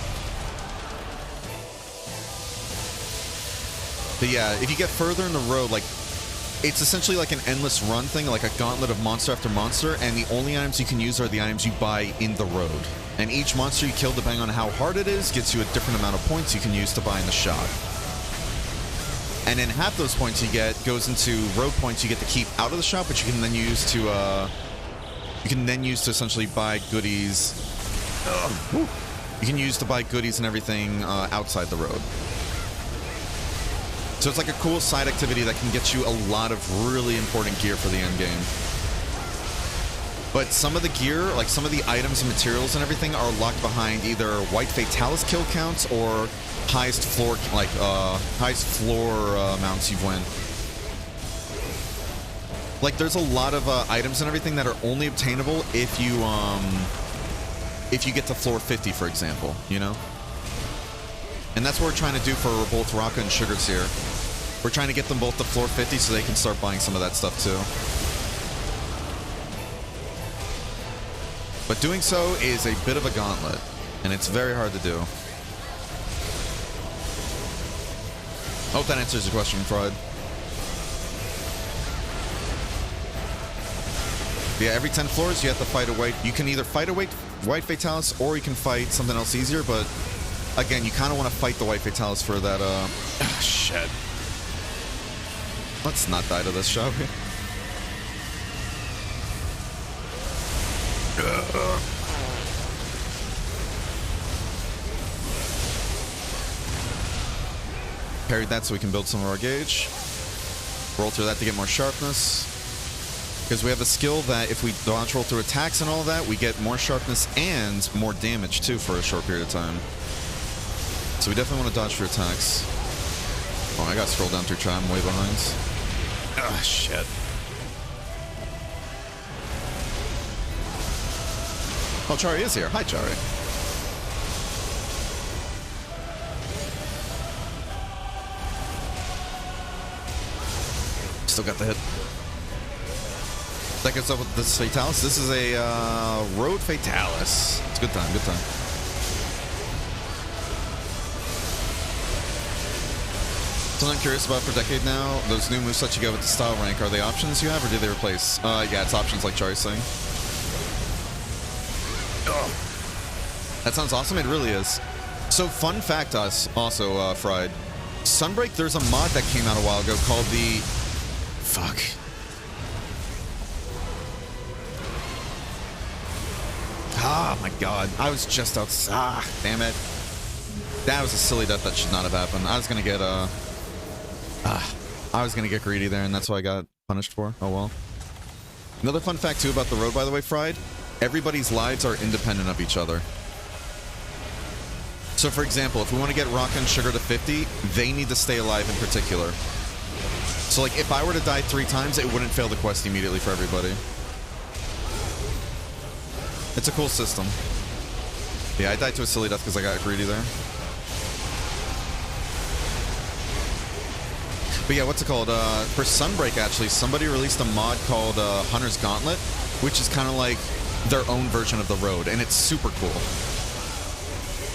But yeah, if you get further in the road, like, it's essentially like an endless run thing, like a gauntlet of monster after monster, and the only items you can use are the items you buy in the road. And each monster you kill, depending on how hard it is, gets you a different amount of points you can use to buy in the shop. And then half those points you get goes into road points you get to keep out of the shop, which you can then use to essentially buy goodies. You can use to buy goodies and everything outside the road. So it's like a cool side activity that can get you a lot of really important gear for the end game. But some of the gear, like some of the items and materials and everything, are locked behind either White Fatalis kill counts or highest floor, amounts you've won. Like, there's a lot of items and everything that are only obtainable if you get to floor 50, for example, you know? And that's what we're trying to do for both Raka and Sugars here. We're trying to get them both to floor 50 so they can start buying some of that stuff too. But doing so is a bit of a gauntlet, and it's very hard to do. I hope that answers your question, Freud. Yeah, every 10 floors you have to fight a white. You can either fight a White Fatalis, or you can fight something else easier, but again, you kind of want to fight the White Fatalis for that, shit. Let's not die to this, shall we? Parry that so we can build some of our gauge. Roll through that to get more sharpness. Because we have a skill that if we dodge roll through attacks and all that, we get more sharpness and more damage too for a short period of time. So we definitely want to dodge through attacks. Oh, I got to scroll down through try. I'm way behind. Ah, shit. Oh, Chari is here. Hi, Chari. Still got the hit. That gets up with this Fatalis. This is a Road Fatalis. It's a good time, good time. Something I'm curious about for Decade now, those new movesets you get with the style rank, are they options you have or do they replace? Yeah, it's options like Char's saying. Ugh. That sounds awesome, it really is. So fun fact also, Fried. Sunbreak, there's a mod that came out a while ago called the... Fuck. Ah, my god. I was just outside. Damn it. That was a silly death that should not have happened. I was gonna get, I was gonna get greedy there, and that's what I got punished for. Oh well. Another fun fact, too, about the road, by the way, Fried. Everybody's lives are independent of each other. So, for example, if we want to get Rock and Sugar to 50, they need to stay alive in particular. So, like, if I were to die 3 times, it wouldn't fail the quest immediately for everybody. It's a cool system. Yeah, I died to a silly death because I got greedy there. But yeah, what's it called? For Sunbreak, actually, somebody released a mod called Hunter's Gauntlet, which is kind of like their own version of the road, and it's super cool.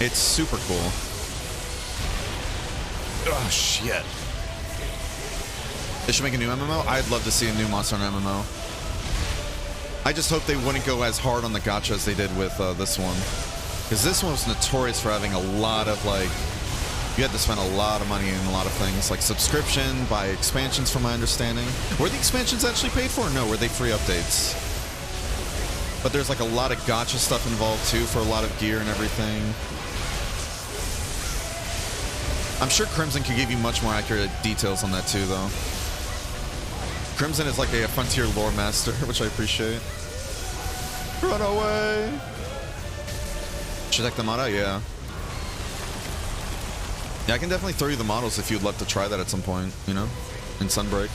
It's super cool. Oh, shit. They should make a new MMO? I'd love to see a new Monster Hunter MMO. I just hope they wouldn't go as hard on the gacha as they did with this one. Because this one was notorious for having a lot of, like... You had to spend a lot of money in a lot of things. Like subscription, buy expansions from my understanding. Were the expansions actually paid for? No, were they free updates? But there's like a lot of gacha stuff involved too for a lot of gear and everything. I'm sure Crimson could give you much more accurate details on that too, though. Crimson is like a frontier lore master, which I appreciate. Run away! Should check the mod out? Yeah. Yeah, I can definitely throw you the models if you'd love to try that at some point, you know? In Sunbreak.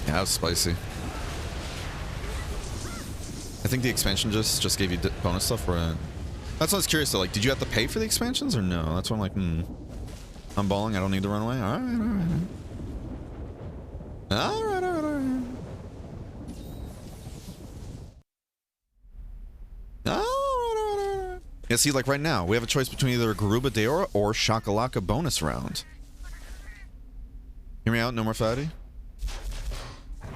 Yeah, that was spicy. I think the expansion just gave you bonus stuff, right? That's what I was curious though, like, did you have to pay for the expansions or no? That's what I'm like, I'm balling, I don't need to run away. Alright. Yeah, see, like right now, we have a choice between either a Garuba Deora or Shakalaka bonus round. Hear me out, no more fatty. I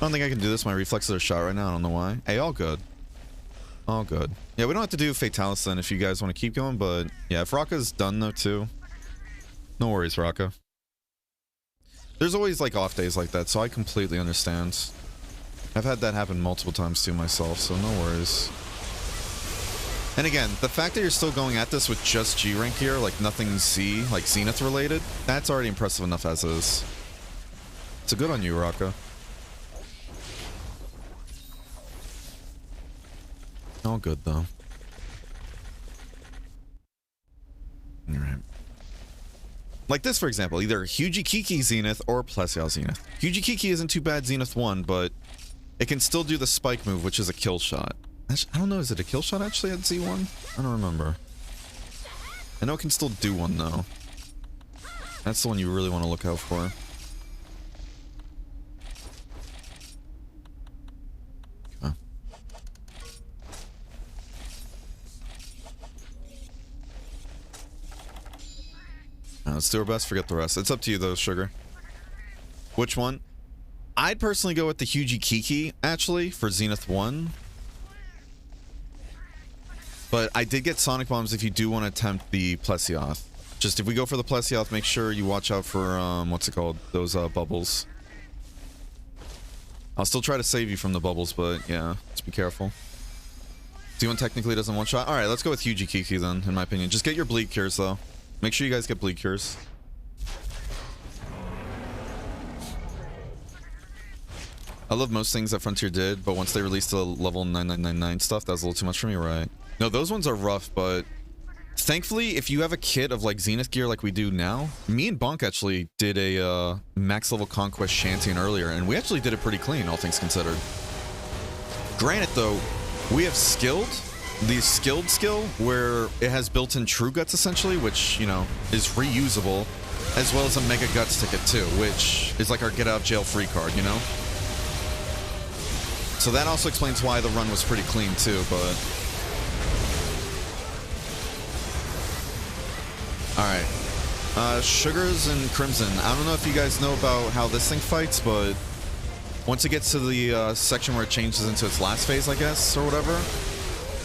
don't think I can do this. My reflexes are shot right now. I don't know why. Hey, all good. All good. Yeah, we don't have to do Fatalis then if you guys want to keep going, but yeah, if Raka's done though too, no worries, Raka. There's always like off days like that, so I completely understand. I've had that happen multiple times too myself, so no worries. And again, the fact that you're still going at this with just G rank here, like nothing Z, like Zenith related, that's already impressive enough as is. So good on you, Raka. All good though. Alright. Like this, for example, either Hugikiki Zenith or Plesial Zenith. Hugikiki isn't too bad Zenith 1, but it can still do the spike move, which is a kill shot. I don't know, is it a kill shot actually at Z1? I don't remember. I know it can still do one though. That's the one you really want to look out for. Okay. Let's do our best, forget the rest. It's up to you though, Sugar. Which one? I'd personally go with the Hugikiki, actually, for Zenith 1. But I did get Sonic Bombs if you do want to attempt the Plesioth. Just if we go for the Plesioth, make sure you watch out for, what's it called? Those, bubbles. I'll still try to save you from the bubbles, but yeah, just be careful. Z1 technically doesn't one-shot. Alright, let's go with Hugikiki then, in my opinion. Just get your bleed cures, though. Make sure you guys get bleed cures. I love most things that Frontier did, but once they released the level 9999 stuff, that was a little too much for me, right? No, those ones are rough, but thankfully, if you have a kit of like Zenith gear like we do now, me and Bonk actually did a max level Conquest Shantian earlier, and we actually did it pretty clean, all things considered. Granted though, we have skilled, the skilled skill, where it has built-in True Guts essentially, which, you know, is reusable, as well as a Mega Guts ticket too, which is like our get out of jail free card, you know? So that also explains why the run was pretty clean too, but Alright. Sugars and Crimson. I don't know if you guys know about how this thing fights, but once it gets to the section where it changes into its last phase, I guess, or whatever,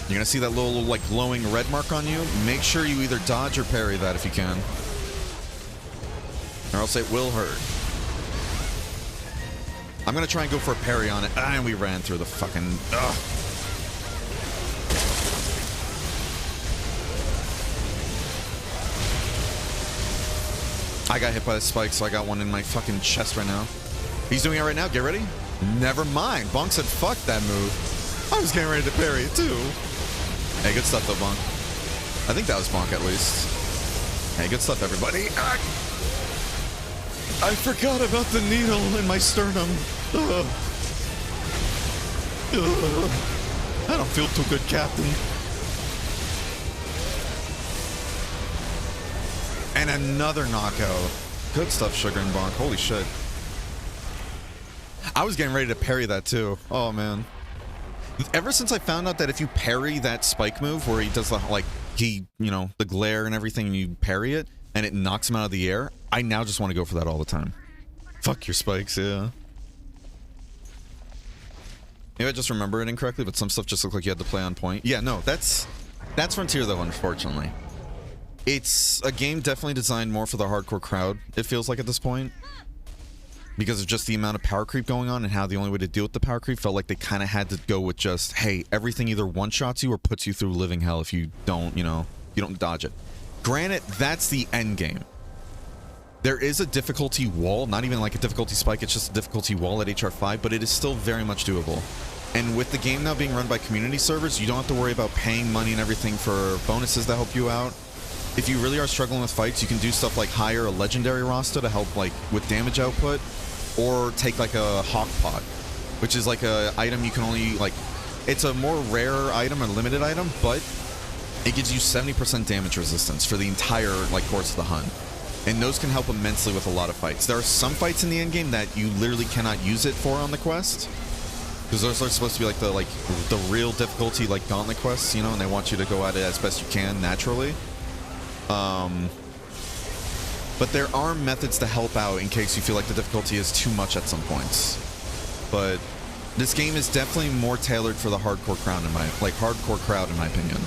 you're gonna see that little, like, glowing red mark on you. Make sure you either dodge or parry that if you can. Or else it will hurt. I'm gonna try and go for a parry on it. And we ran through the fucking... Ugh. I got hit by the spike, so I got one in my fucking chest right now. He's doing it right now. Get ready. Never mind. Bonk said, fuck that move. I was getting ready to parry it, too. Hey, good stuff, though, Bonk. I think that was Bonk, at least. Hey, good stuff, everybody. I forgot about the needle in my sternum. I don't feel too good, Captain. And another knockout. Good stuff, Sugar and Bonk. Holy shit. I was getting ready to parry that too. Oh, man. Ever since I found out that if you parry that spike move where he does the, like, you know, the glare and everything, and you parry it, and it knocks him out of the air, I now just want to go for that all the time. Fuck your spikes, yeah. Maybe I just remember it incorrectly, but some stuff just looked like you had to play on point. Yeah, no, that's Frontier, though, unfortunately. It's a game definitely designed more for the hardcore crowd, it feels like at this point. Because of just the amount of power creep going on and how the only way to deal with the power creep felt like they kind of had to go with just, hey, everything either one-shots you or puts you through living hell if you don't, you know, you don't dodge it. Granted, that's the end game. There is a difficulty wall, not even like a difficulty spike, it's just a difficulty wall at HR5, but it is still very much doable. And with the game now being run by community servers, you don't have to worry about paying money and everything for bonuses that help you out. If you really are struggling with fights, you can do stuff like hire a legendary roster to help like with damage output, or take like a hawk pot, which is like a item you can only like, it's a more rare item, a limited item, but it gives you 70% damage resistance for the entire like course of the hunt. And those can help immensely with a lot of fights. There are some fights in the end game that you literally cannot use it for on the quest, because those are supposed to be like the real difficulty, like gauntlet quests, you know, and they want you to go at it as best you can naturally. But there are methods to help out in case you feel like the difficulty is too much at some points. But this game is definitely more tailored for the hardcore crowd in my opinion.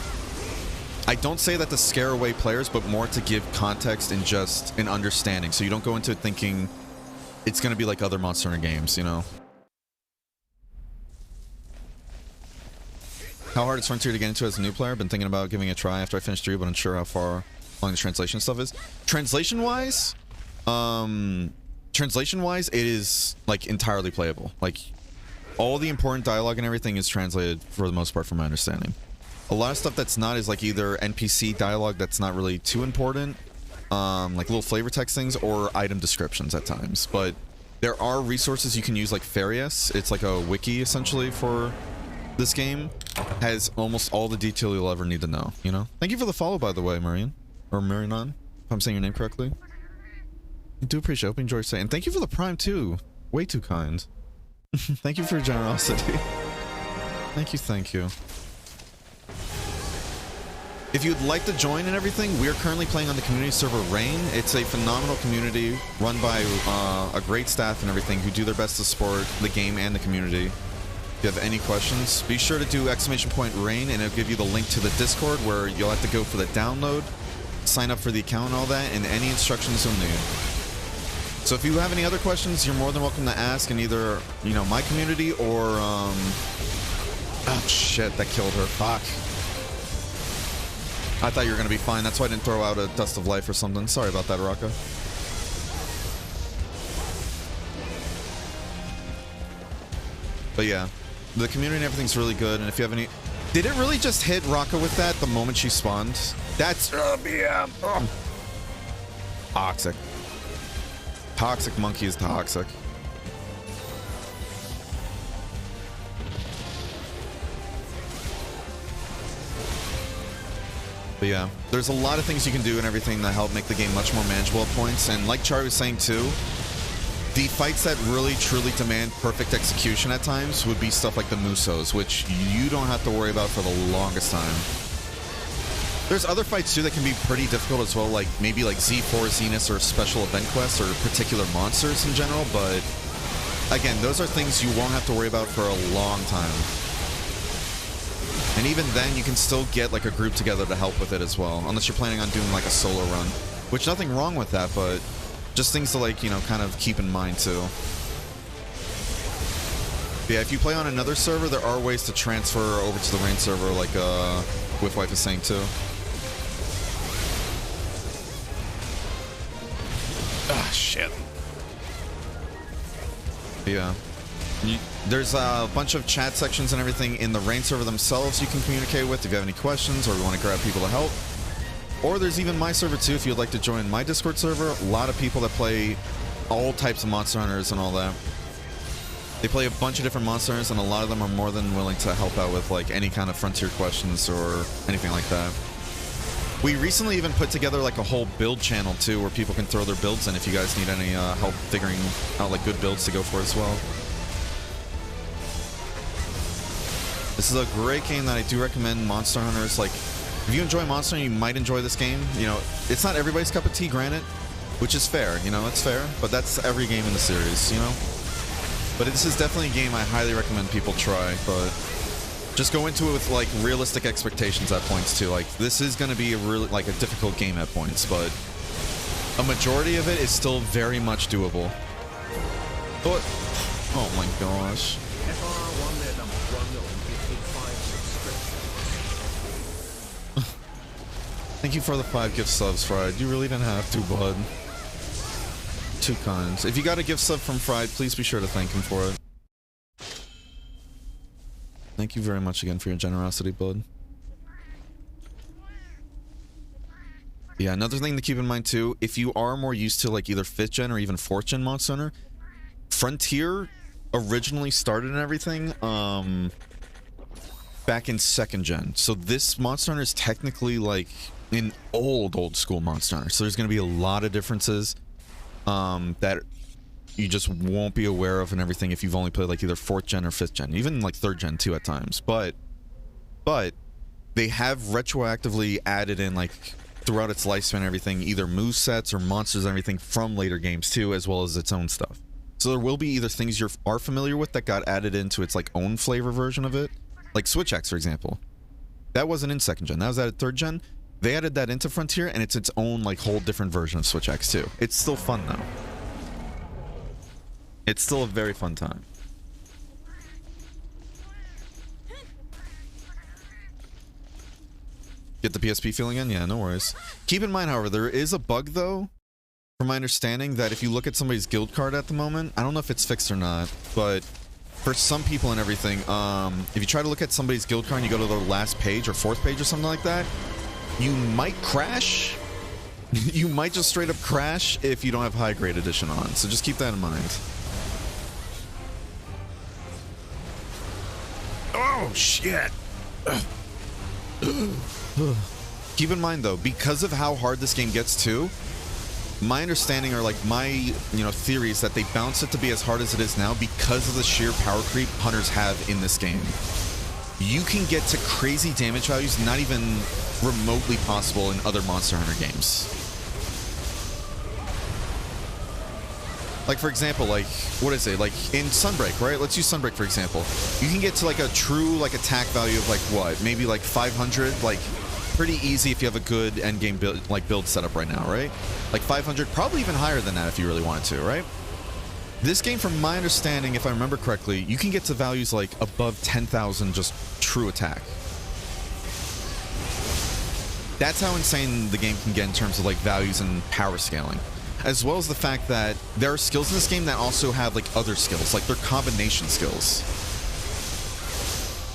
I don't say that to scare away players, but more to give context and just an understanding, so you don't go into it thinking it's going to be like other Monster Hunter games, you know? How hard is Frontier to get into as a new player? Been thinking about giving it a try after I finished 3, but unsure how far along the translation stuff is. Translation-wise, it is like entirely playable. Like all the important dialogue and everything is translated for the most part, from my understanding. A lot of stuff that's not is like either NPC dialogue that's not really too important, like little flavor text things, or item descriptions at times. But there are resources you can use, like Farius. It's like a wiki essentially for this game. Has almost all the detail you'll ever need to know, you know? Thank you for the follow, by the way, Marian. Or Marinon, if I'm saying your name correctly. I do appreciate it. Hope you enjoy saying. And thank you for the Prime, too. Way too kind. Thank you for your generosity. Thank you, thank you. If you'd like to join and everything, we are currently playing on the community server Rain. It's a phenomenal community run by a great staff and everything who do their best to support the game and the community. If you have any questions, be sure to do !Rain, and it'll give you the link to the Discord where you'll have to go for the download, sign up for the account and all that, and any instructions you'll need. So if you have any other questions, you're more than welcome to ask in either, you know, my community or, oh shit, that killed her. Fuck. I thought you were gonna be fine. That's why I didn't throw out a Dust of Life or something. Sorry about that, Rocco. But yeah, the community and everything's really good. And if you have any... Did it really just hit Rocco with that the moment she spawned? That's... yeah. Toxic. Toxic monkey is toxic. But yeah, there's a lot of things you can do and everything that help make the game much more manageable at points. And like Charlie was saying too, the fights that really truly demand perfect execution at times would be stuff like the Musos, which you don't have to worry about for the longest time. There's other fights too that can be pretty difficult as well, like maybe like Z4 Zenith or special event quests or particular monsters in general, but again, those are things you won't have to worry about for a long time. And even then, you can still get like a group together to help with it as well, unless you're planning on doing like a solo run, which nothing wrong with that, but just things to like, you know, kind of keep in mind too. But yeah, if you play on another server, there are ways to transfer over to the rain server, like Wife is saying too. Ah, shit. Yeah. There's a bunch of chat sections and everything in the rain server themselves you can communicate with if you have any questions or you want to grab people to help. Or there's even my server too if you'd like to join my Discord server. A lot of people that play all types of Monster Hunters and all that. They play a bunch of different Monster Hunters and a lot of them are more than willing to help out with like any kind of Frontier questions or anything like that. We recently even put together like a whole build channel too where people can throw their builds in if you guys need any help figuring out like good builds to go for as well. This is a great game that I do recommend Monster Hunters. Like, if you enjoy Monster Hunter, you might enjoy this game. You know, it's not everybody's cup of tea, granted, which is fair. You know, it's fair, but that's every game in the series, you know? But this is definitely a game I highly recommend people try, but just go into it with, like, realistic expectations at points, too. Like, this is going to be a really, like, a difficult game at points, but a majority of it is still very much doable. But, oh my gosh. Thank you for the 5 gift subs, Fried. You really didn't have to, bud. Too kind. If you got a gift sub from Fried, please be sure to thank him for it. Thank you very much again for your generosity, bud. Yeah, another thing to keep in mind too, if you are more used to like either 5th gen or even 4th gen Monster Hunter, Frontier originally started and everything back in 2nd gen. So this Monster Hunter is technically like an old school Monster Hunter. So there's going to be a lot of differences that you just won't be aware of and everything if you've only played like either 4th gen or 5th gen, even like 3rd gen too at times. But they have retroactively added in like throughout its lifespan and everything, either movesets or monsters and everything from later games too, as well as its own stuff. So there will be either things you are familiar with that got added into its like own flavor version of it, like Switch Axe, for example. That wasn't in 2nd gen, that was added 3rd gen. They added that into Frontier, and it's its own like whole different version of Switch Axe too. It's still fun though. It's still a very fun time. Get the PSP feeling in? Yeah, no worries. Keep in mind, however, there is a bug though, from my understanding, that if you look at somebody's guild card at the moment, I don't know if it's fixed or not, but for some people and everything, if you try to look at somebody's guild card and you go to the last page or 4th page or something like that, you might crash. You might just straight up crash if you don't have high grade edition on. So just keep that in mind. Oh, shit. Keep in mind, though, because of how hard this game gets, too, my understanding or, like, my, you know, theory is that they bounce it to be as hard as it is now because of the sheer power creep hunters have in this game. You can get to crazy damage values not even remotely possible in other Monster Hunter games. Like, for example, like, what is it? Like, in Sunbreak, right? Let's use Sunbreak, for example. You can get to, like, a true, like, attack value of, like, what? Maybe, like, 500? Like, pretty easy if you have a good endgame build, like, build setup right now, right? Like, 500, probably even higher than that if you really wanted to, right? This game, from my understanding, if I remember correctly, you can get to values, like, above 10,000 just true attack. That's how insane the game can get in terms of, like, values and power scaling. As well as the fact that there are skills in this game that also have, like, other skills. Like, they're combination skills.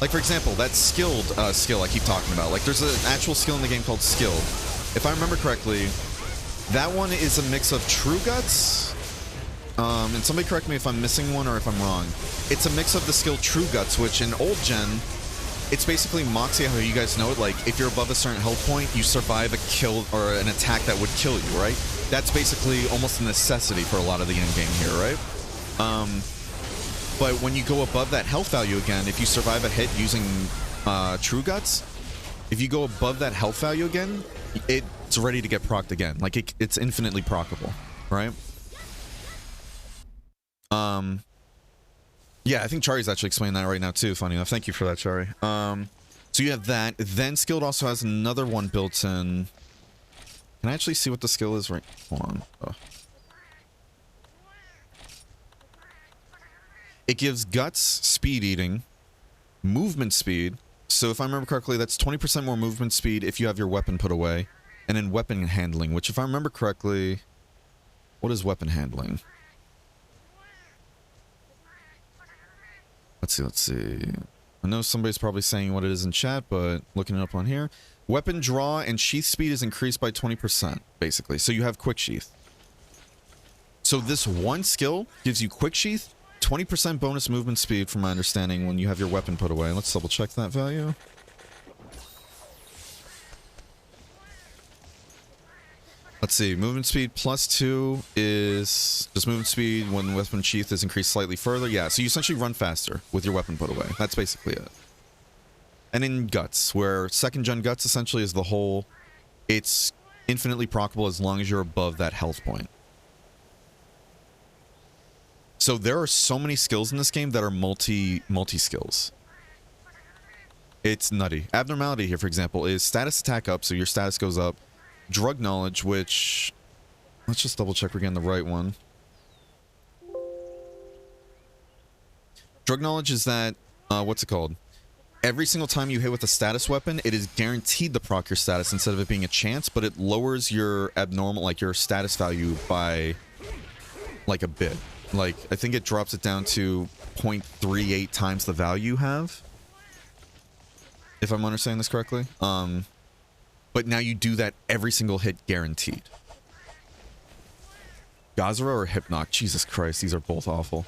Like, for example, that skilled skill I keep talking about. Like, there's an actual skill in the game called Skilled. If I remember correctly, that one is a mix of True Guts, and somebody correct me if I'm missing one or if I'm wrong. It's a mix of the skill True Guts, which in old gen, it's basically Moxie, how you guys know it. Like, if you're above a certain health point, you survive a kill or an attack that would kill you, right? That's basically almost a necessity for a lot of the end game here, right? But when you go above that health value again, if you survive a hit using True Guts, if if you go above that health value again, it's ready to get procced again. Like it's infinitely proccable, right? Yeah, I think Chari's actually explaining that right now too. Funny enough, thank you for that, Chari. So you have that. Then Skilled also has another one built in. Can I actually see what the skill is right? Hold on. Oh. It gives Guts, Speed Eating, Movement Speed. So if I remember correctly, that's 20% more movement speed if you have your weapon put away. And then Weapon Handling, which if I remember correctly, what is Weapon Handling? Let's see. I know somebody's probably saying what it is in chat, but looking it up on here. Weapon draw and sheath speed is increased by 20%, basically. So you have Quick Sheath. So this one skill gives you Quick Sheath, 20% bonus movement speed, from my understanding, when you have your weapon put away. Let's double check that value. Let's see, movement speed +2 is just movement speed when weapon sheath is increased slightly further. Yeah, so you essentially run faster with your weapon put away. That's basically it. And in Guts, where second gen Guts essentially is the whole, it's infinitely proccable as long as you're above that health point. So there are so many skills in this game that are multi skills. It's nutty. Abnormality here, for example, is status attack up, so your status goes up. Drug knowledge, which, let's just double check we're getting the right one. Drug knowledge is that, what's it called? Every single time you hit with a status weapon, it is guaranteed to proc your status instead of it being a chance, but it lowers your abnormal, like your status value by like a bit. Like, I think it drops it down to 0.38 times the value you have, if I'm understanding this correctly. But now you do that every single hit guaranteed. Gazara or Hypnoc? Jesus Christ, these are both awful.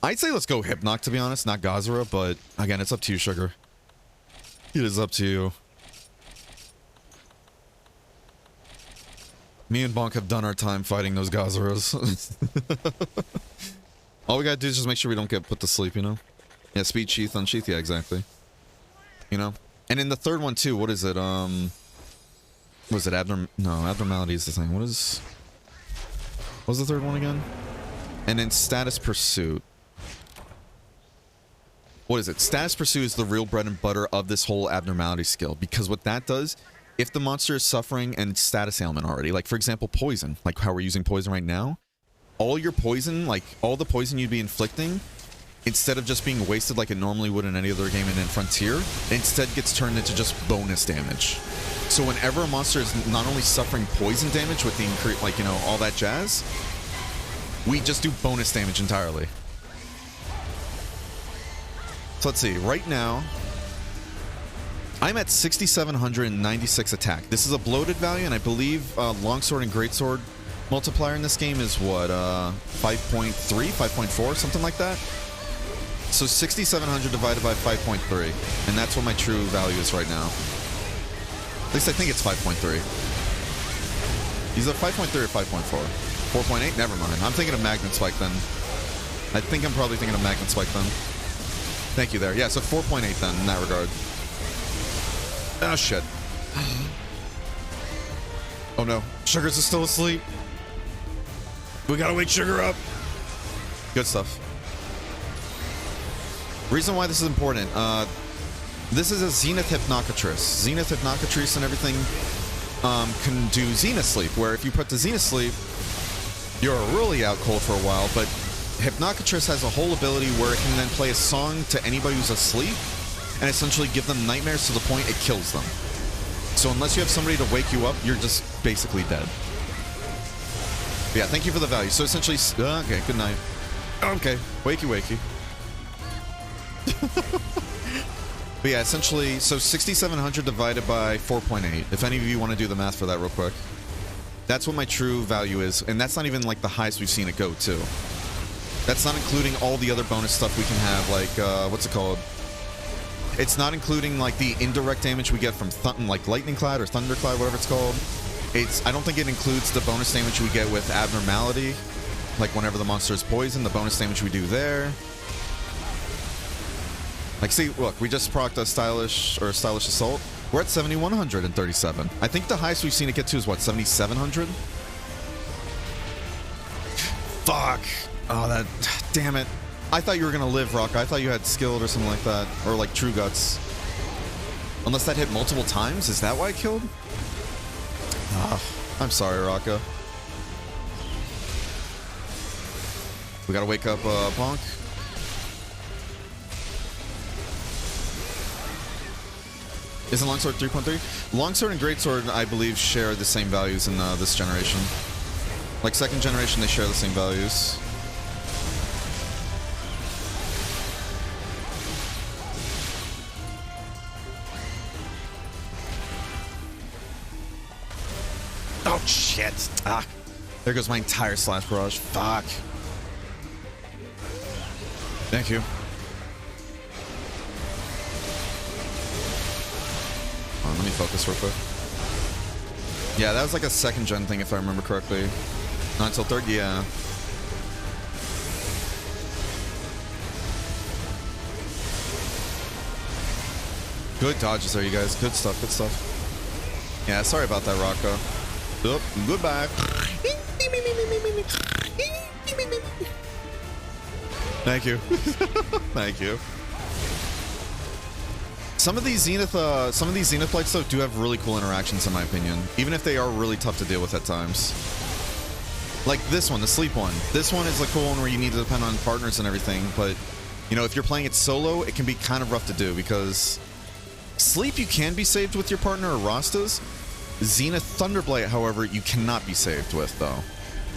I'd say let's go Hypnoc, to be honest, not Gazara, but again, it's up to you, Sugar. It is up to you. Me and Bonk have done our time fighting those Gazaras. All we gotta do is just make sure we don't get put to sleep, you know? Yeah, speed sheath, unsheath, yeah, exactly. You know? And in the third one too, what is it? Was it abnormality is the thing. What was the third one again? And then status pursuit. What is it? Status pursuit is the real bread and butter of this whole abnormality skill, because what that does, if the monster is suffering and status ailment already, like for example poison, like how we're using poison right now, all your poison, like all the poison you'd be inflicting, instead of just being wasted like it normally would in any other game and in Frontier, it instead gets turned into just bonus damage. So whenever a monster is not only suffering poison damage with the increase, like, you know, all that jazz, we just do bonus damage entirely. So let's see, right now, I'm at 6,796 attack. This is a bloated value, and I believe longsword and greatsword multiplier in this game is what, 5.3, 5.4, something like that? So 6,700 divided by 5.3, and that's what my true value is right now. At least I think it's 5.3. He's a 5.3 or 5.4. 4.8? Never mind. I'm thinking of Magnet Spike then. I think I'm probably thinking of Magnet Spike then. Thank you there. Yeah, so 4.8 then in that regard. Oh, shit. Oh, no. Sugars is still asleep. We gotta wake Sugar up. Good stuff. Reason why this is important. This is a Zenith Hypnocatrice. Zenith Hypnocatrice and everything can do Zenith Sleep, where if you put the Zenith Sleep, you're really out cold for a while, but Hypnocatrice has a whole ability where it can then play a song to anybody who's asleep and essentially give them nightmares to the point it kills them. So unless you have somebody to wake you up, you're just basically dead. But yeah, thank you for the value. So essentially, okay, good night. Okay, wakey wakey. But yeah, essentially, so 6,700 divided by 4.8. If any of you want to do the math for that real quick. That's what my true value is, and that's not even like the highest we've seen it go to. That's not including all the other bonus stuff we can have, like, what's it called? It's not including, like, the indirect damage we get from, like, Lightning Cloud or Thundercloud, whatever it's called. I don't think it includes the bonus damage we get with Abnormality, like whenever the monster is poisoned, the bonus damage we do there. Like, see, look, we just procced a Stylish Assault. We're at 7,137. I think the highest we've seen it get to is what, 7,700? Fuck. Oh, that. Damn it. I thought you were gonna live, Rock. I thought you had skilled or something like that. Or like True Guts. Unless that hit multiple times? Is that why I killed? Ah, I'm sorry, Rocka. We gotta wake up Bonk. Isn't Longsword 3.3? Longsword and Greatsword, I believe, share the same values in this generation. Like second generation, they share the same values. Oh shit! Ah, there goes my entire slash barrage. Fuck. Thank you. Let me focus real quick. Yeah, that was like a second gen thing if I remember correctly. Not until third, yeah. Good dodges there, you guys. Good stuff, good stuff. Yeah, sorry about that, Rocco. Oh, goodbye. Thank you. Thank you. Some of these Zenith lights though do have really cool interactions in my opinion, even if they are really tough to deal with at times. Like this one, the sleep one. This one is a cool one where you need to depend on partners and everything, but you know, if you're playing it solo, it can be kind of rough to do because sleep you can be saved with your partner or Rastas. Zenith Thunderblight, however, you cannot be saved with though.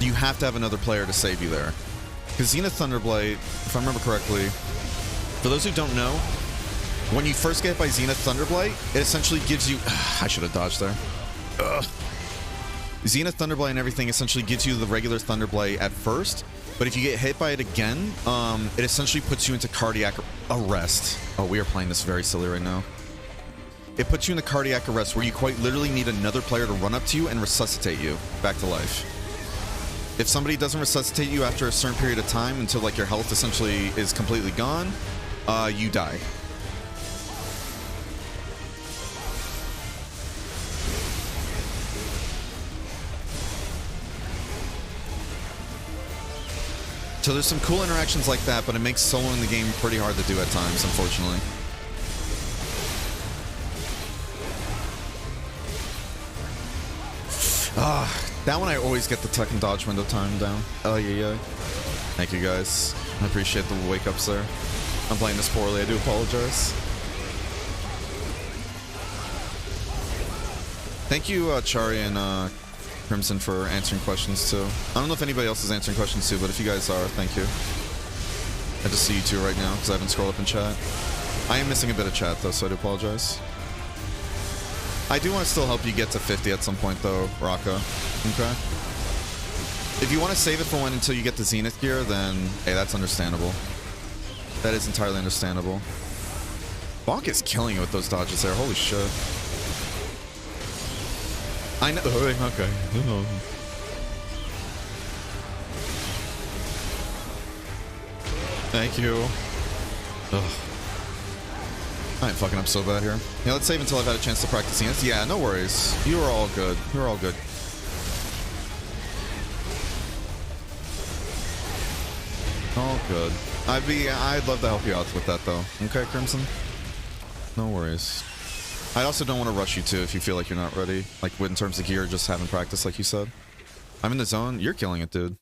You have to have another player to save you there. Because Zenith Thunderblight, if I remember correctly, for those who don't know, when you first get hit by Zenith Thunderblight, it essentially gives you... I should have dodged there. Ugh. Zenith Thunderblight and everything essentially gives you the regular Thunderblight at first, but if you get hit by it again, it essentially puts you into cardiac arrest. Oh, we are playing this very silly right now. It puts you in the cardiac arrest where you quite literally need another player to run up to you and resuscitate you back to life. If somebody doesn't resuscitate you after a certain period of time until like your health essentially is completely gone, you die. So there's some cool interactions like that, but it makes soloing the game pretty hard to do at times, unfortunately. That one I always get the tuck and dodge window time down. Oh, yeah. Thank you, guys. I appreciate the wake-ups there. I'm playing this poorly. I do apologize. Thank you, Chari and Crimson, for answering questions, too. I don't know if anybody else is answering questions, too, but if you guys are, thank you. I just see you two right now, because I haven't scrolled up in chat. I am missing a bit of chat, though, so I do apologize. I do want to still help you get to 50 at some point, though, Rocco. Okay? If you want to save it for when until you get the Zenith gear, then, hey, that's understandable. That is entirely understandable. Bonk is killing it with those dodges there. Holy shit. I know. Okay. Thank you. Ugh. I ain't fucking up so bad here. Yeah, let's save until I've had a chance to practice Zenith. Yeah, no worries. You are all good. You're all good. All good. I'd love to help you out with that though. Okay, Crimson? No worries. I also don't want to rush you too if you feel like you're not ready. Like in terms of gear, just having practice like you said. I'm in the zone. You're killing it, dude.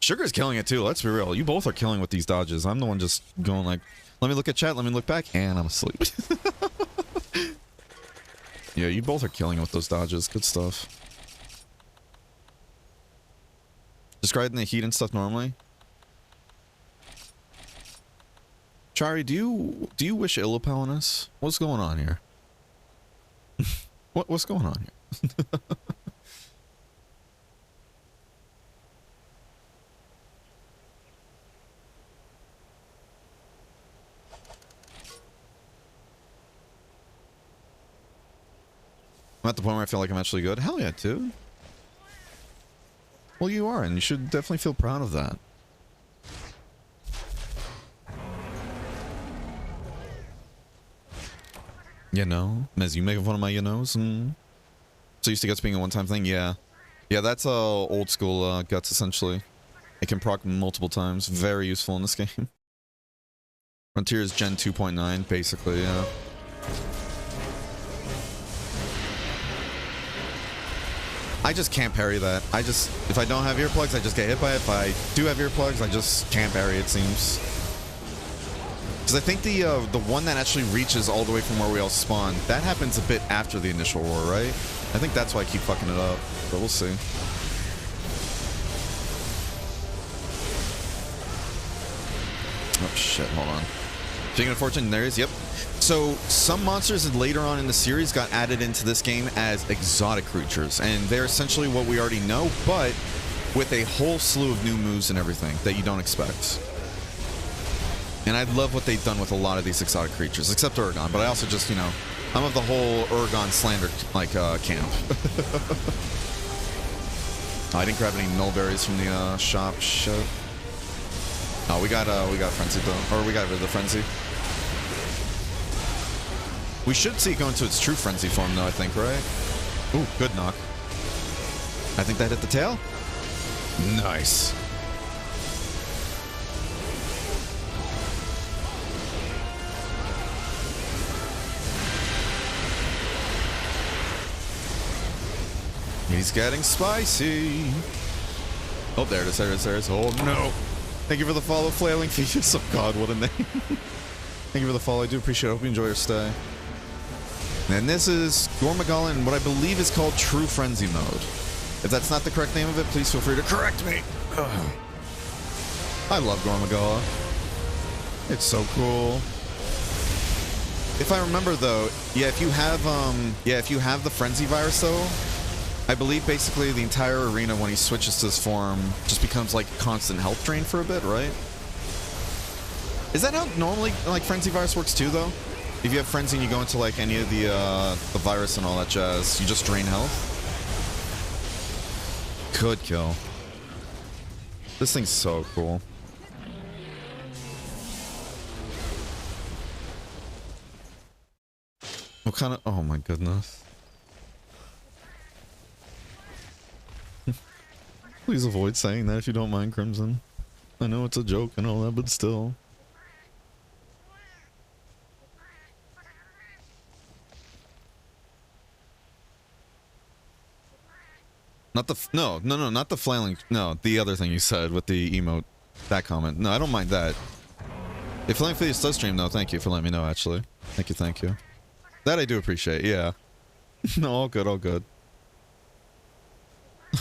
Sugar's killing it too, let's be real. You both are killing with these dodges. I'm the one just going like, let me look at chat, let me look back, and I'm asleep. Yeah, you both are killing it with those dodges. Good stuff. Just riding the heat and stuff normally. Chari, do you wish ill upon us? What's going on here? What's going on here? I'm at the point where I feel like I'm actually good. Hell yeah, dude. Well, you are, and you should definitely feel proud of that. You know? Mez, you making fun of my you knows? So used to guts being a one-time thing? Yeah. Yeah, that's old school guts, essentially. It can proc multiple times. Very useful in this game. Frontier is Gen 2.9, basically, yeah. I just can't parry that. If I don't have earplugs, I just get hit by it. If I do have earplugs, I just can't parry, it seems. Because I think the one that actually reaches all the way from where we all spawn, that happens a bit after the initial war, right? I think that's why I keep fucking it up, but we'll see. Oh shit, hold on. Chicken of Fortune, there is, yep. So, some monsters later on in the series got added into this game as exotic creatures, and they're essentially what we already know, but with a whole slew of new moves and everything that you don't expect. And I love what they've done with a lot of these exotic creatures, except Urgon, but I also just, you know, I'm of the whole Urgon slander, like, camp. Oh, I didn't grab any nullberries from the, shop. Shit. Oh, we got Frenzy, though. Or we got rid of the Frenzy. We should see it go into its true Frenzy form, though, I think, right? Ooh, good knock. I think that hit the tail. Nice. He's getting spicy. Oh, there it is, there it is, there it is. Oh, no. Thank you for the follow, Flailing Fetus. Oh, God, what a name. Thank you for the follow. I do appreciate it. Hope you enjoy your stay. And this is Gormagala in what I believe is called True Frenzy mode. If that's not the correct name of it, please feel free to correct me. Ugh. I love Gormagala. It's so cool. If I remember, though, yeah, if you have the Frenzy virus, though, I believe basically the entire arena, when he switches to this form, just becomes like constant health drain for a bit, right? Is that how normally like Frenzy virus works too, though? If you have Frenzy and you go into like any of the virus and all that jazz, you just drain health? Could kill. This thing's so cool. What kind of... Oh my goodness. Please avoid saying that if you don't mind, Crimson. I know it's a joke and all that, but still. Not the... No, not the flailing... No, the other thing you said with the emote. That comment. No, I don't mind that. If Flailing Fetus does stream, though, thank you for letting me know, actually. Thank you, thank you. That I do appreciate, yeah. No, all good, all good.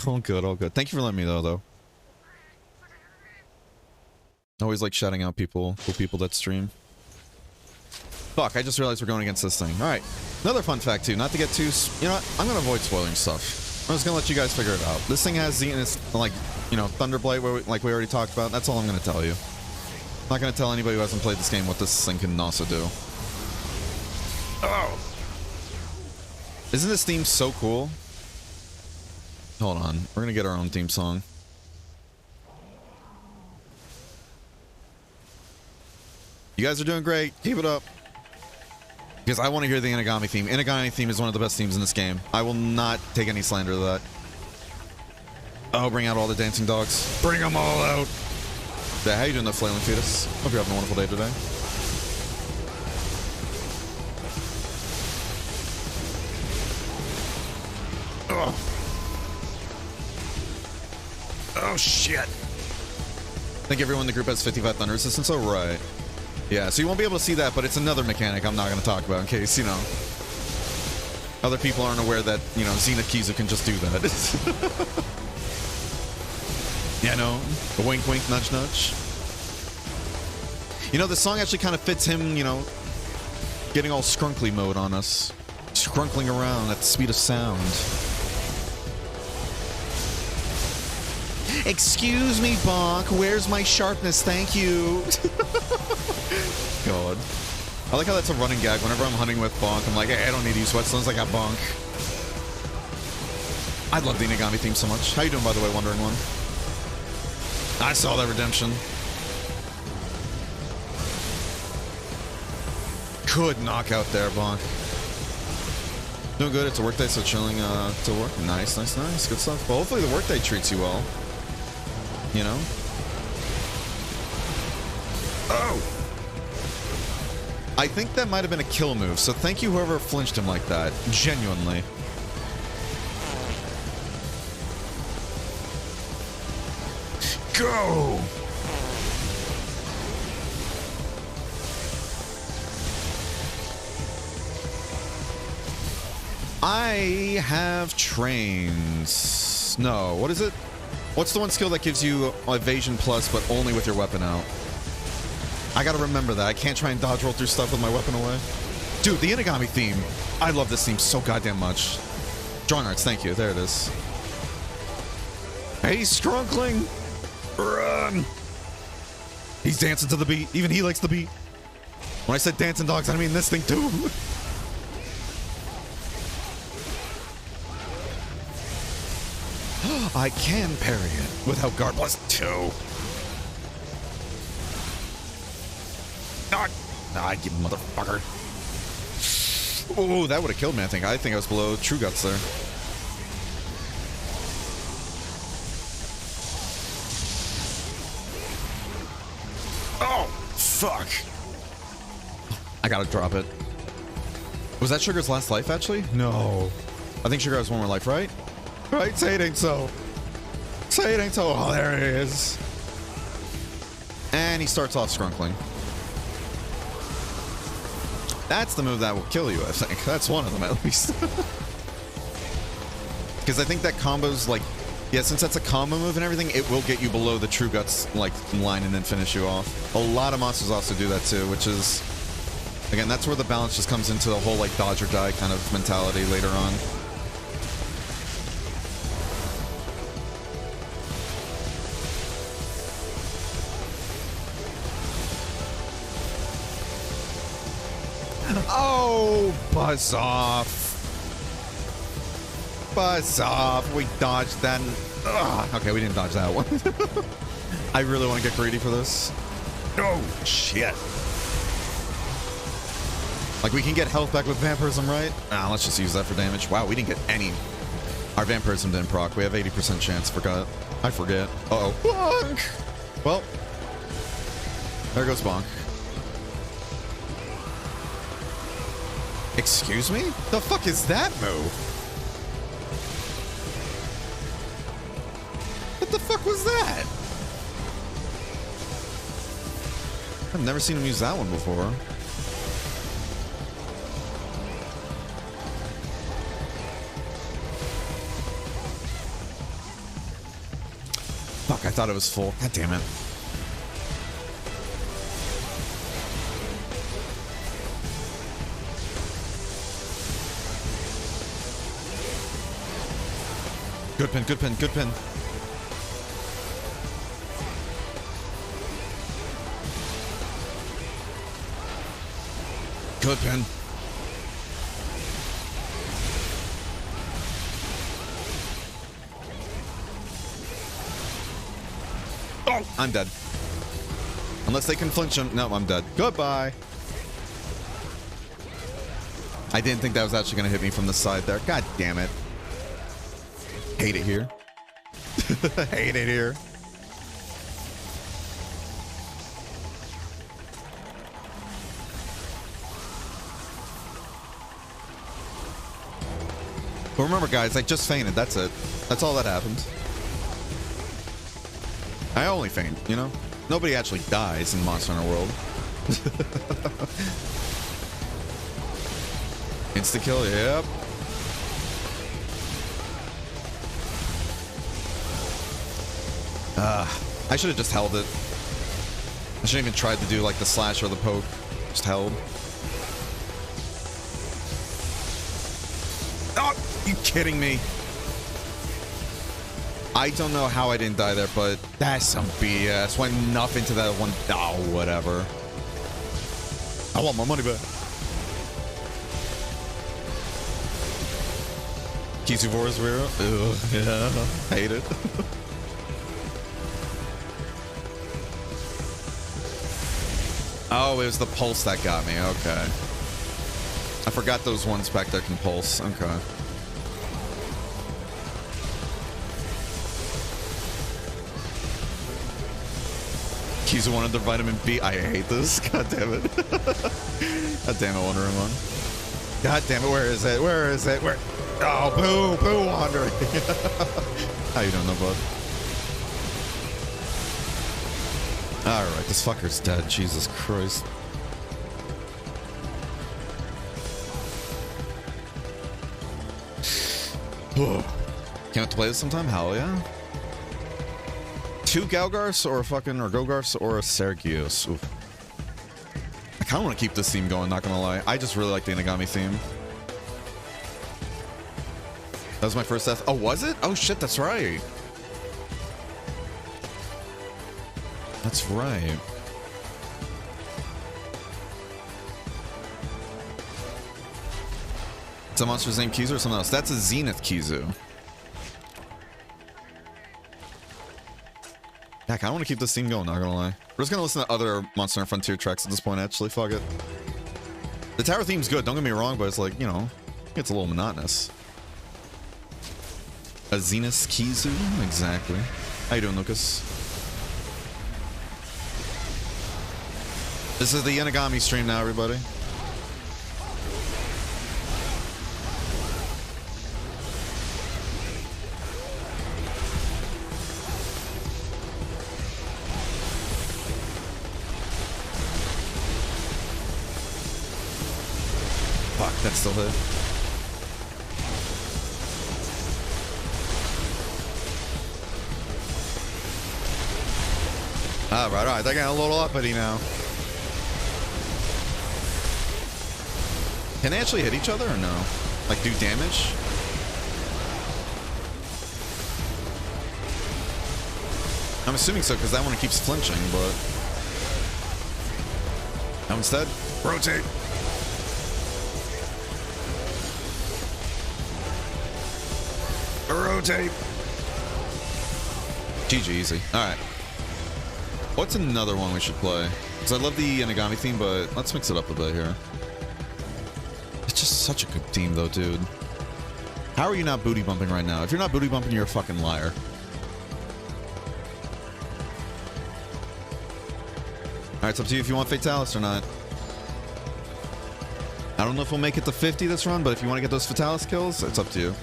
All good, all good. Thank you for letting me know, though. I always like shouting out people, cool people that stream. Fuck, I just realized we're going against this thing. Alright. Another fun fact, too. Not to get too... You know what? I'm gonna avoid spoiling stuff. I'm just gonna let you guys figure it out. This thing has Zenith, like, you know, Thunderblight, like we already talked about. That's all I'm gonna tell you. I'm not gonna tell anybody who hasn't played this game what this thing can also do. Oh! Isn't this theme so cool? Hold on. We're gonna get our own theme song. You guys are doing great. Keep it up. Because I want to hear the Inagami theme. Inagami theme is one of the best themes in this game. I will not take any slander to that. Oh, bring out all the dancing dogs. Bring them all out. Yeah, how you doing, though, Flailing Fetus? Hope you're having a wonderful day today. Ugh. Oh, shit. I think everyone in the group has 55 thunder resistance. Oh, right. Yeah, so you won't be able to see that, but it's another mechanic I'm not going to talk about in case, you know, other people aren't aware that, you know, Zenith Kizu can just do that. Yeah, no. A wink, wink, nudge, nudge. You know, the song actually kind of fits him, you know, getting all skrunkly mode on us. Skrunkling around at the speed of sound. Excuse me, Bonk. Where's my sharpness? Thank you. God. I like how that's a running gag. Whenever I'm hunting with Bonk, I'm like, hey, I don't need to use whetstones. I got Bonk. I love the Inagami theme so much. How you doing, by the way, Wondering One? I saw that redemption. Good knockout there, Bonk. Doing good. It's a work day, so chilling to work. Nice, nice, nice. Good stuff. Well, hopefully the work day treats you well. You know? Oh! I think that might have been a kill move, so thank you whoever flinched him like that. Genuinely. Go! I have trains. No, what is it? What's the one skill that gives you evasion plus, but only with your weapon out? I gotta remember that. I can't try and dodge roll through stuff with my weapon away. Dude, the Inagami theme. I love this theme so goddamn much. Drawing arts, thank you. There it is. Hey, Strunkling! Run! He's dancing to the beat. Even he likes the beat. When I said dancing dogs, I mean this thing too. I can parry it without guard plus 2. Ah, you motherfucker. Oh, that would have killed me, I think. I think I was below True Guts there. Oh, fuck. I gotta drop it. Was that Sugar's last life, actually? No. I think Sugar has one more life, right? Right? Say it ain't so. Say it ain't so. Oh, there it is. And he starts off Skrunkling. That's the move that will kill you, I think. That's one of them, at least. Because I think that combo's like... Yeah, since that's a combo move and everything, it will get you below the True Guts like line and then finish you off. A lot of monsters also do that too, which is... Again, that's where the balance just comes into the whole like dodge or die kind of mentality later on. Oh, buzz off. Buzz off. We dodged that. Ugh. Okay, we didn't dodge that one. I really want to get greedy for this. Oh, shit. Like, we can get health back with Vampirism, right? Ah, let's just use that for damage. Wow, we didn't get any. Our Vampirism didn't proc. We have 80% chance. Forgot. I forget. Uh-oh. Bonk! Well, there goes Bonk. Excuse me? The fuck is that move? What the fuck was that? I've never seen him use that one before. Fuck, I thought it was full. God damn it. Good pin, good pin, good pin. Good pin. Oh, I'm dead. Unless they can flinch him. No, I'm dead. Goodbye. I didn't think that was actually going to hit me from the side there. God damn it. Hate it here. Hate it here. But remember, guys, I just fainted. That's it. That's all that happened. I only faint, you know? Nobody actually dies in Monster Hunter World. Insta-kill, yep. I should have just held it. I shouldn't even tried to do like the slash or the poke. Just held. Oh, you kidding me? I don't know how I didn't die there, but that's some BS. Went enough into that one. Oh, whatever. I want my money back. Kisuvori's Vero? Ugh, yeah. Hate it. Oh, it was the pulse that got me. Okay. I forgot those ones back there can pulse. Okay. Kizu wanted the vitamin B. I hate this. God damn it. God damn it, Wonder Woman. God damn it, where is it? Where is it? Where? Oh, boo, boo, wandering. How you doing, though, bud? Alright, this fucker's dead. Jesus Christ. Can't wait to play this sometime? Hell yeah. 2 Galgars or a fucking, or Gogarths or a Sergius. Oof. I kind of want to keep this theme going, not gonna lie. I just really like the Inagami theme. That was my first death. Oh, was it? Oh shit, that's right. That's right. It's a monster's named Kizu or something else? That's a Zenith Kizu. Yeah, I kind of want to keep this theme going, not gonna lie. We're just gonna listen to other Monster Hunter Frontier tracks at this point, actually. Fuck it. The tower theme's good, don't get me wrong, but it's like, you know, it's a little monotonous. A Zenith Kizu? Exactly. How you doing, Lucas? This is the Inagami stream now, everybody. Fuck, that's still hit. Alright, they're getting a little uppity now. Can they actually hit each other or no? Like, do damage? I'm assuming so, because that one keeps flinching, but... Now instead, rotate! Rotate! GG, easy. Alright. What's another one we should play? Because I love the Inagami theme, but let's mix it up a bit here. It's just such a good theme, though, dude. How are you not booty bumping right now? If you're not booty bumping, you're a fucking liar. Alright, it's up to you if you want Fatalis or not. I don't know if we'll make it to 50 this run, but if you want to get those Fatalis kills, it's up to you.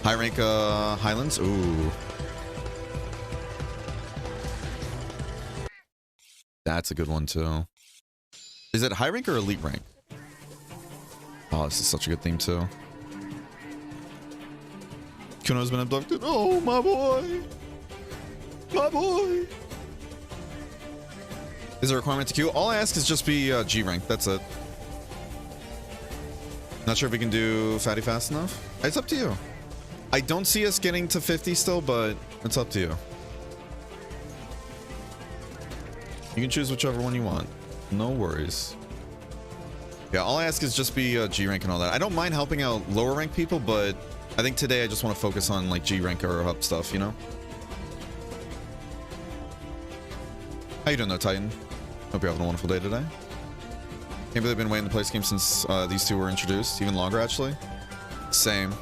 High rank Highlands? Ooh. That's a good one, too. Is it high rank or elite rank? Oh, this is such a good theme, too. Kuno's been abducted. Oh, my boy. My boy. Is there a requirement to queue? All I ask is just be G rank. That's it. Not sure if we can do fatty fast enough. It's up to you. I don't see us getting to 50 still, but it's up to you. You can choose whichever one you want. No worries. Yeah, all I ask is just be G rank and all that. I don't mind helping out lower rank people, but I think today I just want to focus on like G rank or up stuff, you know? How you doing though, Titan? Hope you're having a wonderful day today. Can't believe I've been waiting to play this game since these two were introduced. Even longer, actually. Same.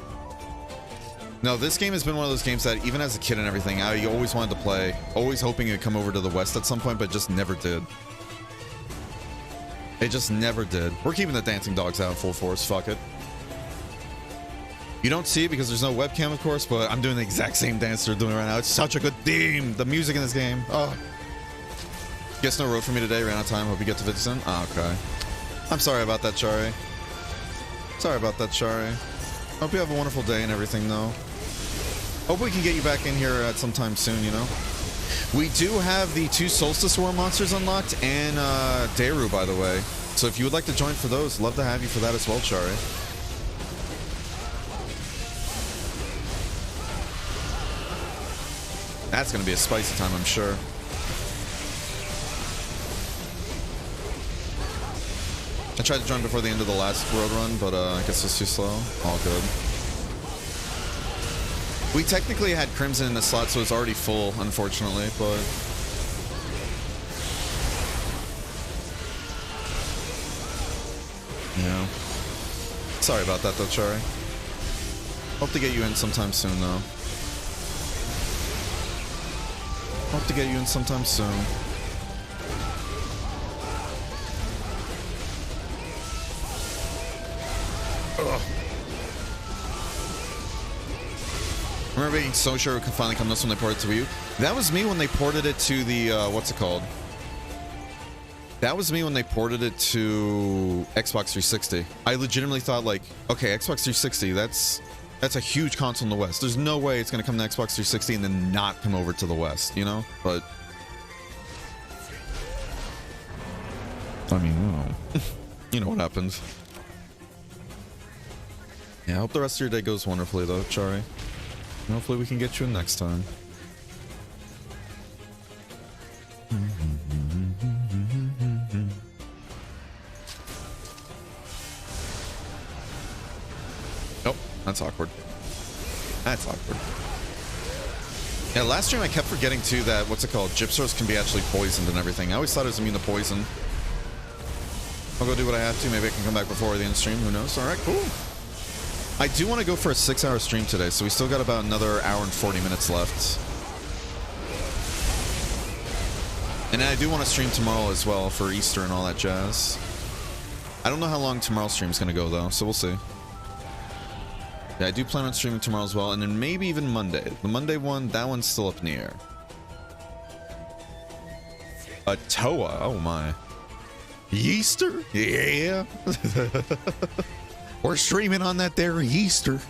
No, this game has been one of those games that even as a kid and everything, I always wanted to play. Always hoping it'd come over to the West at some point, but just never did. It just never did. We're keeping the dancing dogs out in full force. Fuck it. You don't see it because there's no webcam, of course, but I'm doing the exact same dance they're doing right now. It's such a good theme. The music in this game. Oh. Guess no road for me today. Ran out of time. Hope you get to 50 soon. Oh, okay. I'm sorry about that, Chari. Sorry about that, Chari. Hope you have a wonderful day and everything, though. Hope we can get you back in here at some time soon, you know? We do have the 2 Solstice War monsters unlocked and Daru, by the way. So if you would like to join for those, love to have you for that as well, Chari. That's going to be a spicy time, I'm sure. I tried to join before the end of the last road run, but I guess it's too slow. All good. We technically had Crimson in the slot, so it's already full, unfortunately, but... yeah. Sorry about that though, Chari. Hope to get you in sometime soon though. Hope to get you in sometime soon. Ugh. I remember being so sure it could finally come this when they ported it to Wii U. That was me when they ported it to the, what's it called? That was me when they ported it to Xbox 360. I legitimately thought like, okay, Xbox 360, that's a huge console in the West. There's no way it's going to come to Xbox 360 and then not come over to the West, you know? But, I mean, you know, you know what happens. Yeah, I hope the rest of your day goes wonderfully though, Chari. And hopefully we can get you in next time. Nope, that's awkward. That's awkward. Yeah, last stream I kept forgetting too that, what's it called? Gypsters can be actually poisoned and everything. I always thought it was immune to poison. I'll go do what I have to. Maybe I can come back before the end stream. Who knows? Alright, cool. I do want to go for a 6-hour stream today, so we still got about another hour and 40 minutes left. And I do want to stream tomorrow as well for Easter and all that jazz. I don't know how long tomorrow's stream's going to go though, so we'll see. Yeah, I do plan on streaming tomorrow as well, and then maybe even Monday. The Monday one, that one's still up in the air. A Toa, oh my. Easter? Yeah. We're streaming on that there Easter.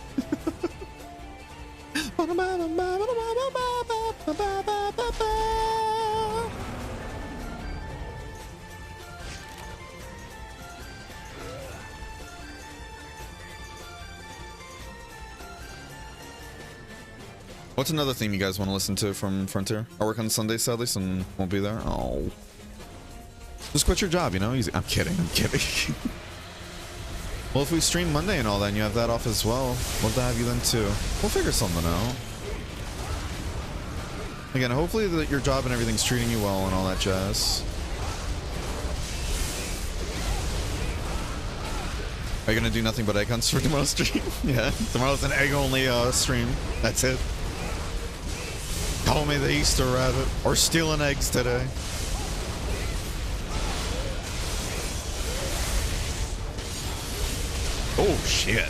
What's another theme you guys want to listen to from Frontier? I work on Sunday, sadly, so won't be there. Oh. Just quit your job, you know? Easy. I'm kidding. I'm kidding. Well, if we stream Monday and all that, and you have that off as well, love to have you then too. We'll figure something out. Again, hopefully that your job and everything's treating you well and all that jazz. Are you gonna do nothing but egg hunts for tomorrow's stream? Yeah, tomorrow's an egg-only stream. That's it. Call me the Easter rabbit, or stealing eggs today. Oh, shit.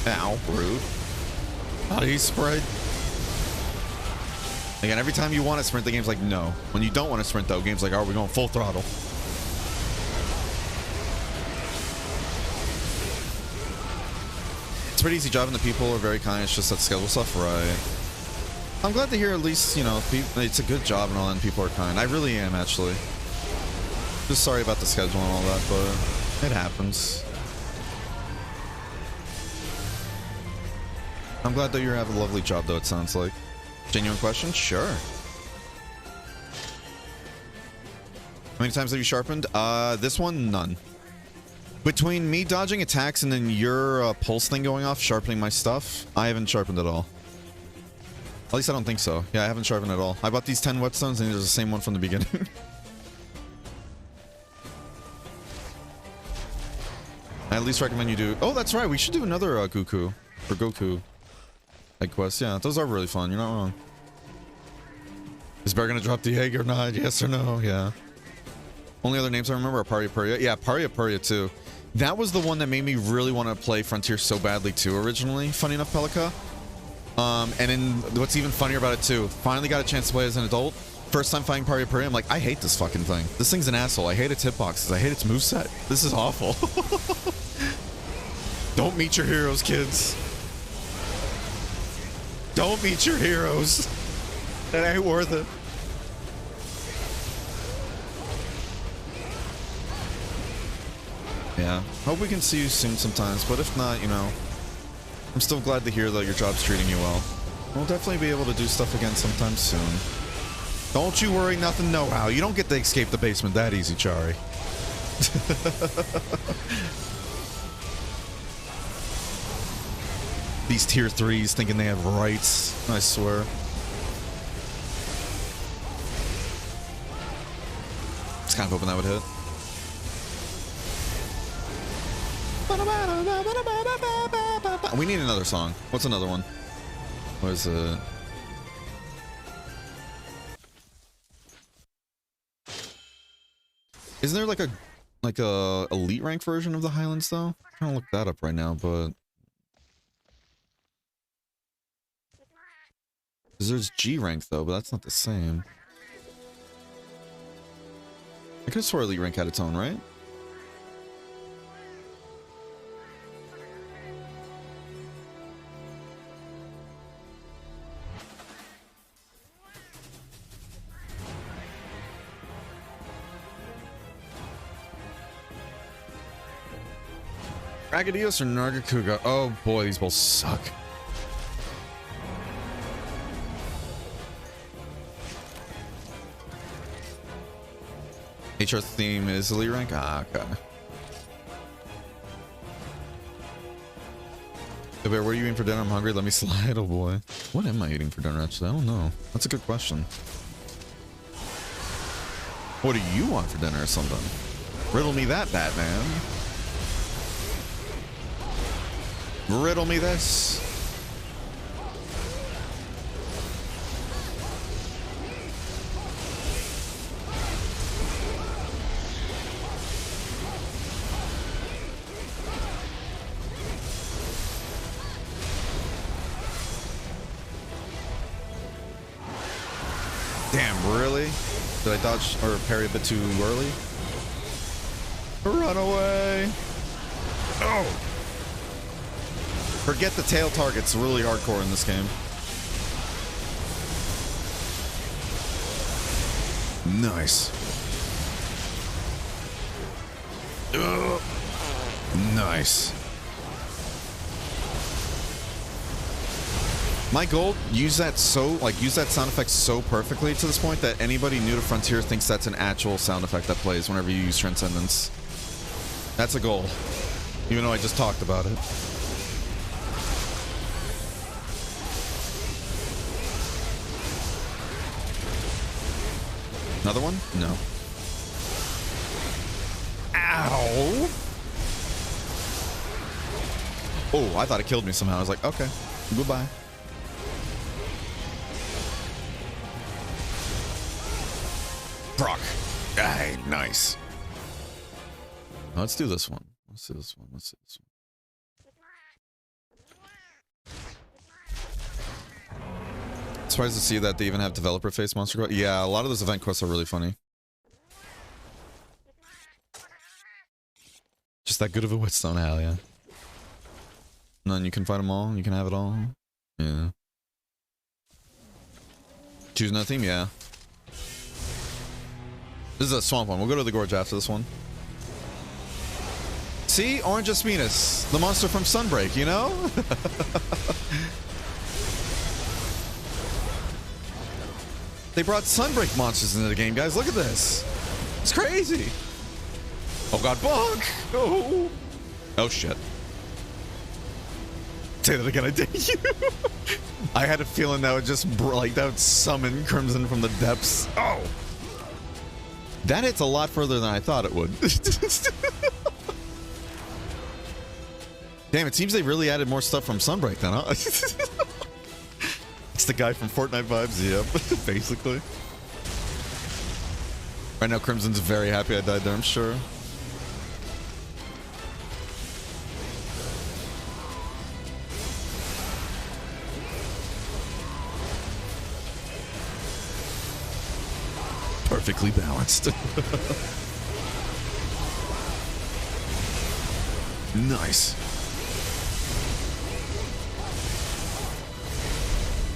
Ow, rude. How do you spread? Again, every time you want to sprint, the game's like, no. When you don't want to sprint, though, game's like, are we going full throttle? It's a pretty easy job, and the people are very kind. It's just that schedule stuff, right? I'm glad to hear at least, you know, it's a good job and all that, and people are kind. I really am, actually. Just sorry about the schedule and all that, but it happens. I'm glad that you have a lovely job, though, it sounds like. Genuine question? Sure. How many times have you sharpened? This one, none. Between me dodging attacks and then your pulse thing going off, sharpening my stuff, I haven't sharpened at all. At least I don't think so. Yeah, I haven't sharpened at all. I bought these 10 whetstones and there's the same one from the beginning. I at least recommend you do... Oh, that's right. We should do another Goku. Or Goku. Egg quest. Yeah, those are really fun. You're not wrong. Is Bear gonna drop the egg or not? Yes or no? Yeah. Only other names I remember are Paria Paria. Yeah, Paria Paria too. That was the one that made me really want to play Frontier so badly too originally. Funny enough, Pelika. And then what's even funnier about it too, finally got a chance to play as an adult. First time fighting Paria Paria, I'm like, I hate this fucking thing. This thing's an asshole. I hate its hitboxes. I hate its moveset. This is awful. Don't meet your heroes, kids. Don't meet your heroes. That ain't worth it. Yeah. Hope we can see you soon sometimes, but if not, you know, I'm still glad to hear that your job's treating you well. We'll definitely be able to do stuff again sometime soon. Don't you worry, nothing, no how. You don't get to escape the basement that easy, Chari. These tier 3s thinking they have rights, I swear. Just kind of hoping that would hit. We need another song. What's another one? What is it? Isn't there like a elite rank version of the Highlands though? I'm trying to look that up right now, but there's G rank though, but that's not the same. I could have swore elite rank had its own, right? Dragadios or Nargacuga? Oh boy, these both suck. HR theme is elite rank? Ah, okay. Hey, Bear, what are you eating for dinner? I'm hungry. Let me slide. Oh boy. What am I eating for dinner actually? I don't know. That's a good question. What do you want for dinner or something? Riddle me that, Batman. Riddle me this. Damn, really? Did I dodge or parry a bit too early? Run away. Oh! Forget the tail targets, really hardcore in this game. Nice. Ugh. Nice. My goal, use that sound effect so perfectly to this point that anybody new to Frontier thinks that's an actual sound effect that plays whenever you use Transcendence. That's a goal. Even though I just talked about it. Another one? No. Ow! Oh, I thought it killed me somehow. I was like, okay, goodbye. Brock. Aye, nice. Now let's do this one. Let's do this one. Let's do this one. Surprised to see that they even have developer face monster quest. Yeah, a lot of those event quests are really funny. Just that good of a whetstone, hell yeah. None, you can fight them all. You can have it all. Yeah. Choose no theme, yeah. This is a swamp one. We'll go to the gorge after this one. See, Orange Espinas, the monster from Sunbreak, you know? They brought Sunbreak monsters into the game, guys. Look at this. It's crazy. Oh god, bug! Oh, oh shit. Say that again, I dare you. I had a feeling that would just that would summon Crimson from the depths. Oh! That hits a lot further than I thought it would. Damn, it seems they really added more stuff from Sunbreak then, huh? It's the guy from Fortnite vibes, yep, basically. Right now, Crimson's very happy I died there, I'm sure. Perfectly balanced. Nice.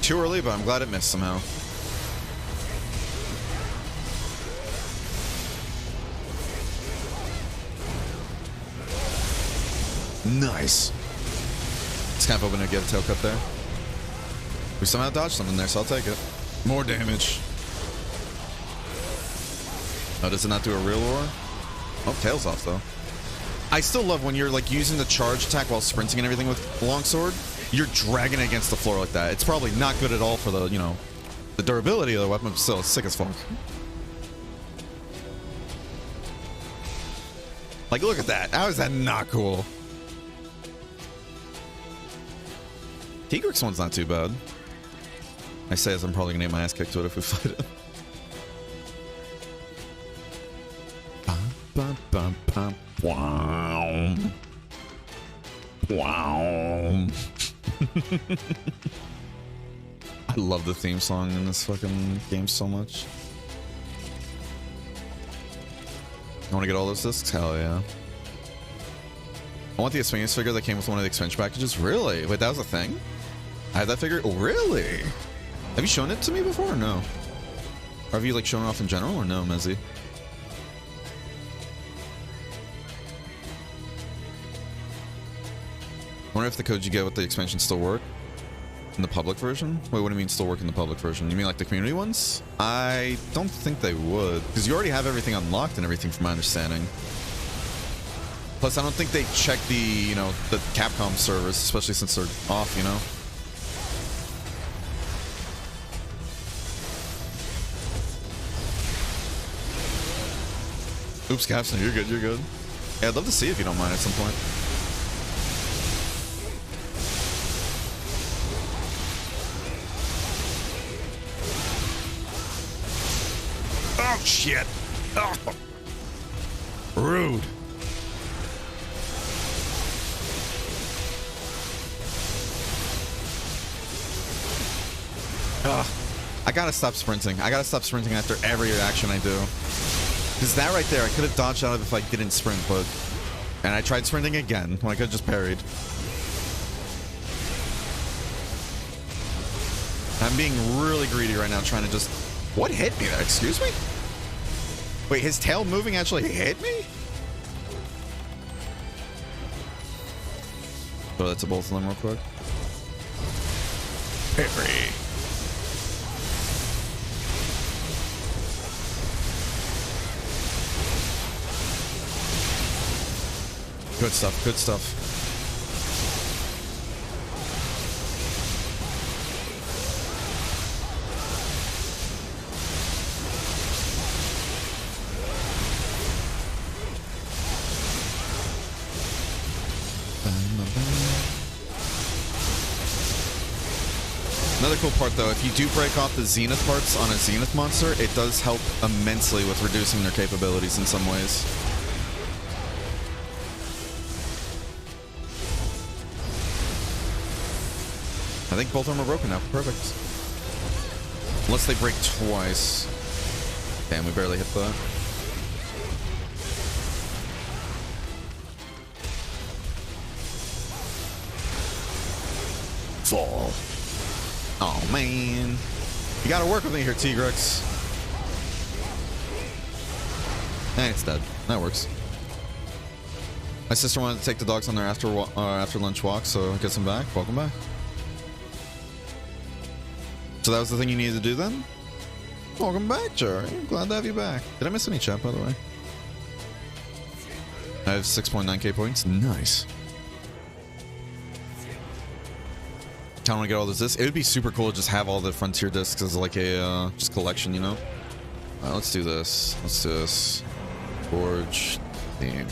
Too early, but I'm glad it missed somehow. Nice. It's kind of hoping to get a tail cut there. We somehow dodged something there, so I'll take it. More damage. Oh, does it not do a real roar? Oh, tail's off though. I still love when you're like using the charge attack while sprinting and everything with longsword. You're dragging it against the floor like that. It's probably not good at all for the, you know, the durability of the weapon, but still, it's sick as fuck. Like, look at that. How is that not cool? Tigrex one's not too bad. I say as I'm probably gonna get my ass kicked to it if we fight it. Bum, bum, bum, wow. Wow. I love the theme song in this fucking game so much. I want to get all those discs? Hell yeah. I want the Asphinx figure that came with one of the expansion packages. Really? Wait, that was a thing? I have that figure? Oh, really? Have you shown it to me before or no? Or have you like shown it off in general or no, Mezzy? I wonder if the codes you get with the expansion still work in the public version? Wait, what do you mean still work in the public version? You mean like the community ones? I don't think they would, because you already have everything unlocked and everything from my understanding. Plus, I don't think they check the, you know, the Capcom servers, especially since they're off, you know? Oops, Capson, you're good, you're good. Yeah, I'd love to see if you don't mind at some point. Oh, shit. Oh. Rude. Ugh. I gotta stop sprinting. I gotta stop sprinting after every action I do. Because that right there, I could have dodged out of if I didn't sprint, but... And I tried sprinting again, when I could have just parried. I'm being really greedy right now, trying to just... What hit me there? Excuse me? Wait, his tail moving actually hit me? Throw that to both of them real quick. Parry. Good stuff, good stuff. Another cool part though, if you do break off the Zenith parts on a Zenith monster, it does help immensely with reducing their capabilities in some ways. I think both of them are broken now. Perfect. Unless they break twice. Damn, we barely hit that. Fall. Oh, man. You gotta work with me here, Tigrex. And it's dead. That works. My sister wanted to take the dogs on their after lunch walk, so get them back. Welcome back. So that was the thing you needed to do then? Welcome back, Jerry. Glad to have you back. Did I miss any chat, by the way? I have 6.9k points. Nice. Kind of want to get all those discs. It would be super cool to just have all the Frontier discs as like a just collection, you know? Let's do this. Let's do this. Forge theme.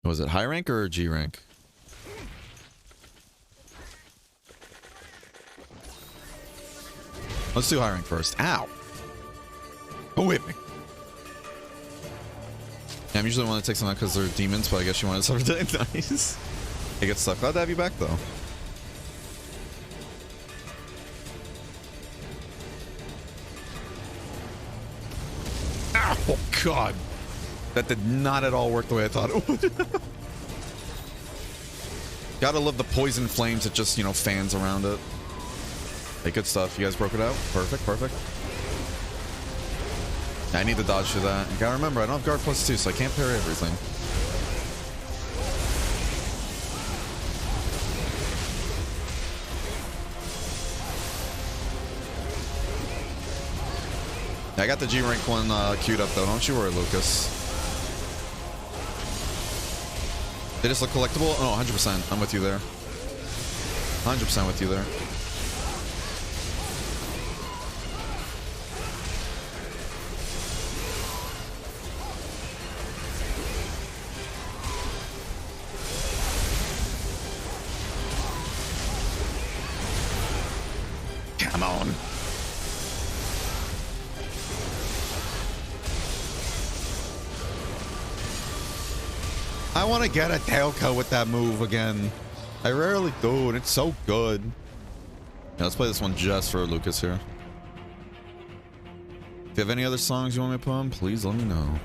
Was it high rank or G rank? Let's do high rank first. Ow! Go hit me. Yeah, I'm usually the one that takes them out because they're demons, but I guess you wanted to suffer today. Nice. Hey, good stuff. Glad to have you back, though. Ow! Oh, God. That did not at all work the way I thought it would. Gotta love the poison flames that just, you know, fans around it. Hey, good stuff. You guys broke it out? Perfect, perfect. I need to dodge through that. You gotta remember, I don't have guard +2, so I can't parry everything. I got the G rank one queued up though. Don't you worry, Lucas. They just look collectible? Oh, 100%. I'm with you there. 100% with you there. Come on. I want to get a tailcoat with that move again. I rarely do, and it's so good. Yeah, let's play this one just for Lucas here. If you have any other songs you want me to put on, please let me know.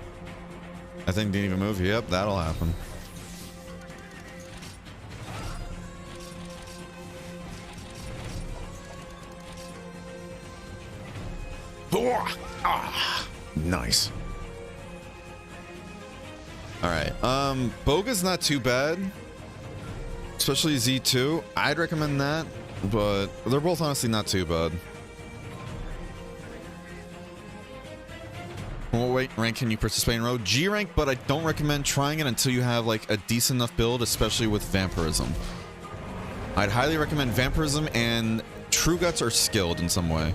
I think didn't even move. Yep, that'll happen. Nice. All right. Boga's not too bad, especially Z2. I'd recommend that, but they're both honestly not too bad. What weight rank can you participate in road? G rank, but I don't recommend trying it until you have like a decent enough build, especially with vampirism. I'd highly recommend vampirism and True Guts are skilled in some way.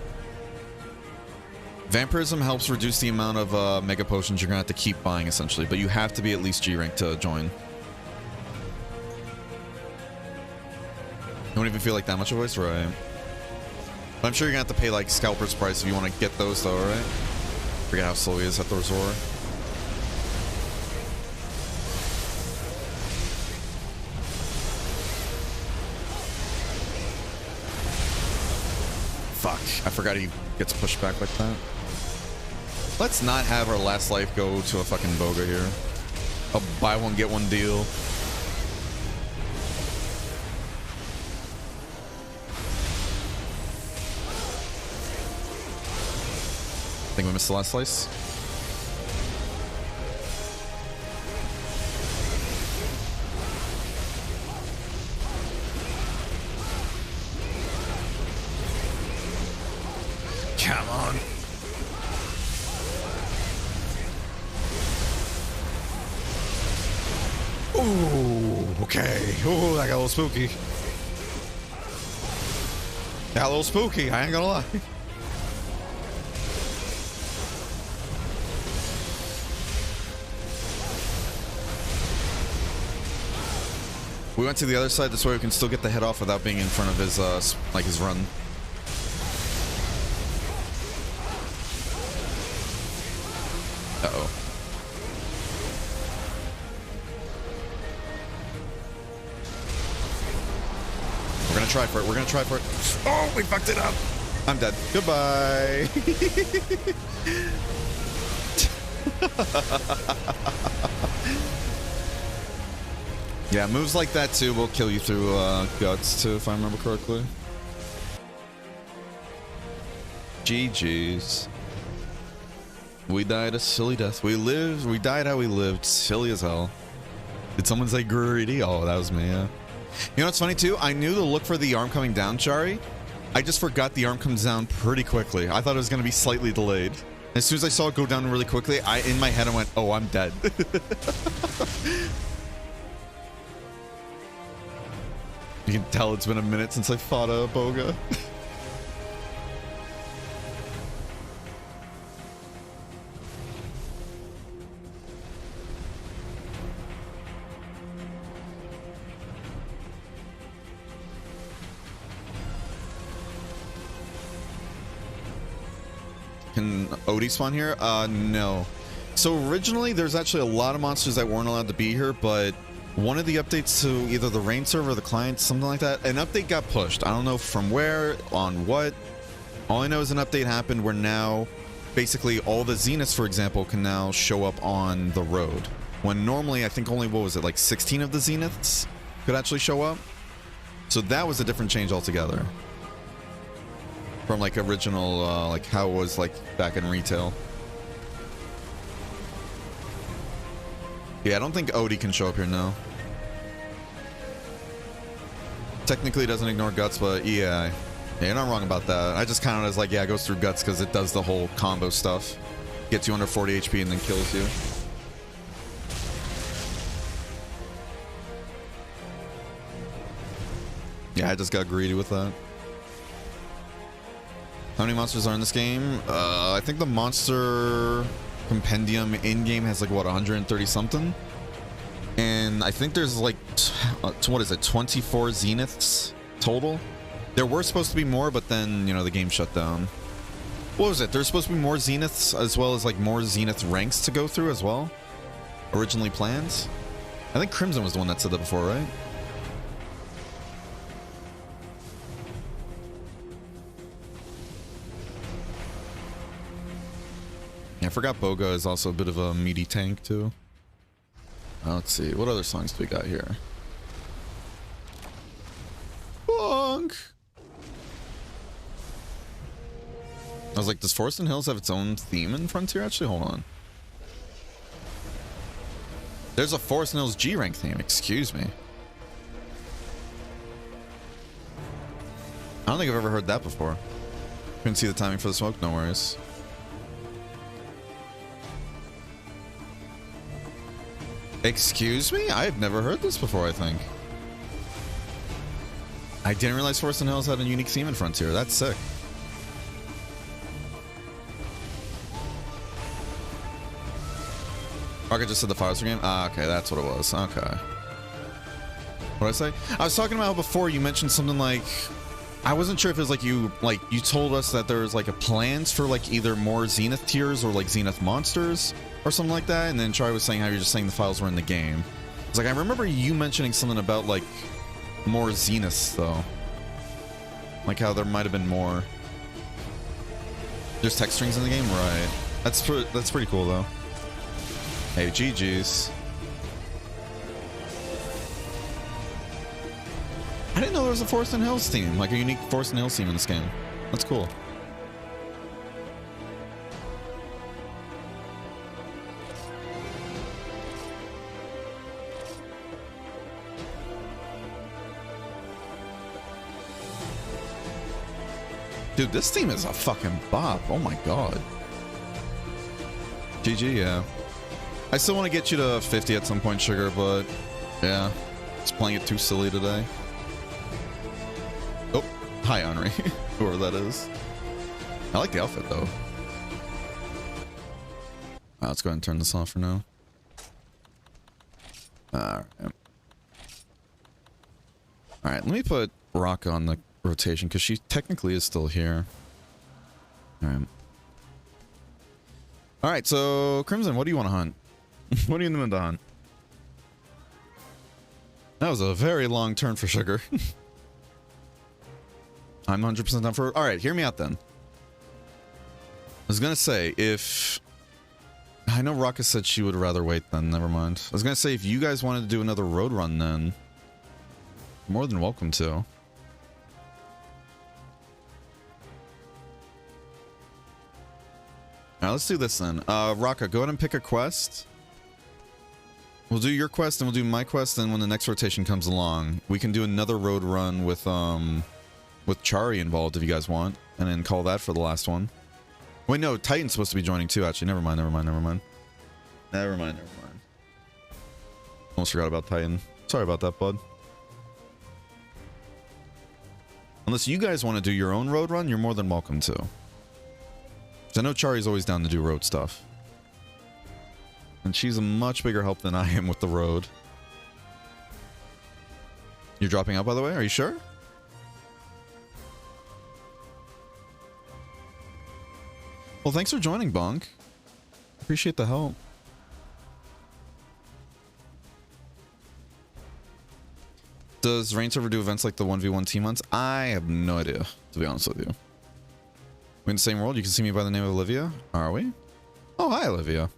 Vampirism helps reduce the amount of mega potions you're gonna have to keep buying essentially, but you have to be at least G rank to join. Don't even feel like that much of a waste, right? But I'm sure you're gonna have to pay like scalper's price if you want to get those though, right? Forget how slow he is at the resort. Fuck, I forgot he gets pushed back like that. Let's not have our last life go to a fucking Boga here. A buy one, get one deal. I think we missed the last slice. Come on. Ooh, okay. Ooh, that got a little spooky. Got a little spooky, I ain't gonna lie. We went to the other side, this way we can still get the head off without being in front of his, like his run. Uh-oh. We're gonna try for it, we're gonna try for it. Oh, we fucked it up! I'm dead. Goodbye! Yeah, moves like that too will kill you through guts too, if I remember correctly. GG's. We died a silly death. We died how we lived. Silly as hell. Did someone say greedy? Oh, that was me, yeah. You know what's funny too? I knew to look for the arm coming down, Shari. I just forgot the arm comes down pretty quickly. I thought it was going to be slightly delayed. As soon as I saw it go down really quickly, in my head I went, oh, I'm dead. You can tell it's been a minute since I fought a Boga. Can Odie spawn here? No. So originally there's actually a lot of monsters that weren't allowed to be here, but one of the updates to either the rain server or the client, something like that, an update got pushed. I don't know from where, on what. All I know is an update happened where now basically all the Zeniths, for example, can now show up on the road. When normally I think only, what was it, like 16 of the Zeniths could actually show up? So that was a different change altogether. From like original, like how it was like back in retail. Yeah, I don't think Odie can show up here now. Technically it doesn't ignore guts, but yeah, you're not wrong about that. I just counted as like, yeah, it goes through guts because it does the whole combo stuff. Gets you under 40 HP and then kills you. Yeah, I just got greedy with that. How many monsters are in this game? I think the monster compendium in-game has like, what, 130 something? And I think there's like, what is it, 24 Zeniths total? There were supposed to be more, but then, you know, the game shut down. What was it? There's supposed to be more Zeniths, as well as like more Zenith ranks to go through as well. Originally planned. I think Crimson was the one that said that before, right? Yeah, I forgot Boga is also a bit of a meaty tank too. Let's see, what other songs do we got here? Bonk! I was like, does Forest and Hills have its own theme in Frontier? Actually, hold on. There's a Forest and Hills G rank theme, excuse me. I don't think I've ever heard that before. Couldn't see the timing for the smoke, no worries. Excuse me? I've never heard this before, I think. I didn't realize Forest and Hills had a unique theme in Frontier. That's sick. Rocket just said the Files game? Ah, okay, that's what it was. Okay. What did I say? I was talking about before you mentioned something like... I wasn't sure if it was like you told us that there's like a plans for like either more Zenith tiers or like Zenith monsters or something like that, and then Chari was saying how you're just saying the files were in the game. It's like, I remember you mentioning something about like more Zeniths though. Like how there might have been more. There's text strings in the game? Right. That's pretty cool though. Hey, GG's. I didn't know there was a Forest and Hills theme, like a unique Forest and Hills theme in this game. That's cool. Dude, this theme is a fucking bop. Oh my god. GG, yeah. I still want to get you to 50 at some point, Sugar, but yeah, just playing it too silly today. Oh, hi, Henri. Whoever that is. I like the outfit, though. Let's go ahead and turn this off for now. Alright. Alright, let me put Raka on the rotation, because she technically is still here. Alright. Alright, so, Crimson, what do you want to hunt? What are you in the mood to hunt? That was a very long turn for Sugar. I'm 100% down for... Alright, hear me out then. I was gonna say, if... I know Raka said she would rather wait then, never mind. I was gonna say, if you guys wanted to do another road run then, more than welcome to. Alright, let's do this then. Raka, go ahead and pick a quest. We'll do your quest and we'll do my quest, and when the next rotation comes along, we can do another road run with Chari involved if you guys want, and then call that for the last one. Wait, no, Titan's supposed to be joining too, actually. Never mind. Almost forgot about Titan. Sorry about that, bud. Unless you guys want to do your own road run, you're more than welcome to. 'Cause I know Chari's always down to do road stuff. And she's a much bigger help than I am with the road. You're dropping out, by the way? Are you sure? Well, thanks for joining, Bonk. Appreciate the help. Does Rain Server do events like the 1v1 team hunts? I have no idea, to be honest with you. We in the same world? You can see me by the name of Olivia? Are we? Oh, hi, Olivia.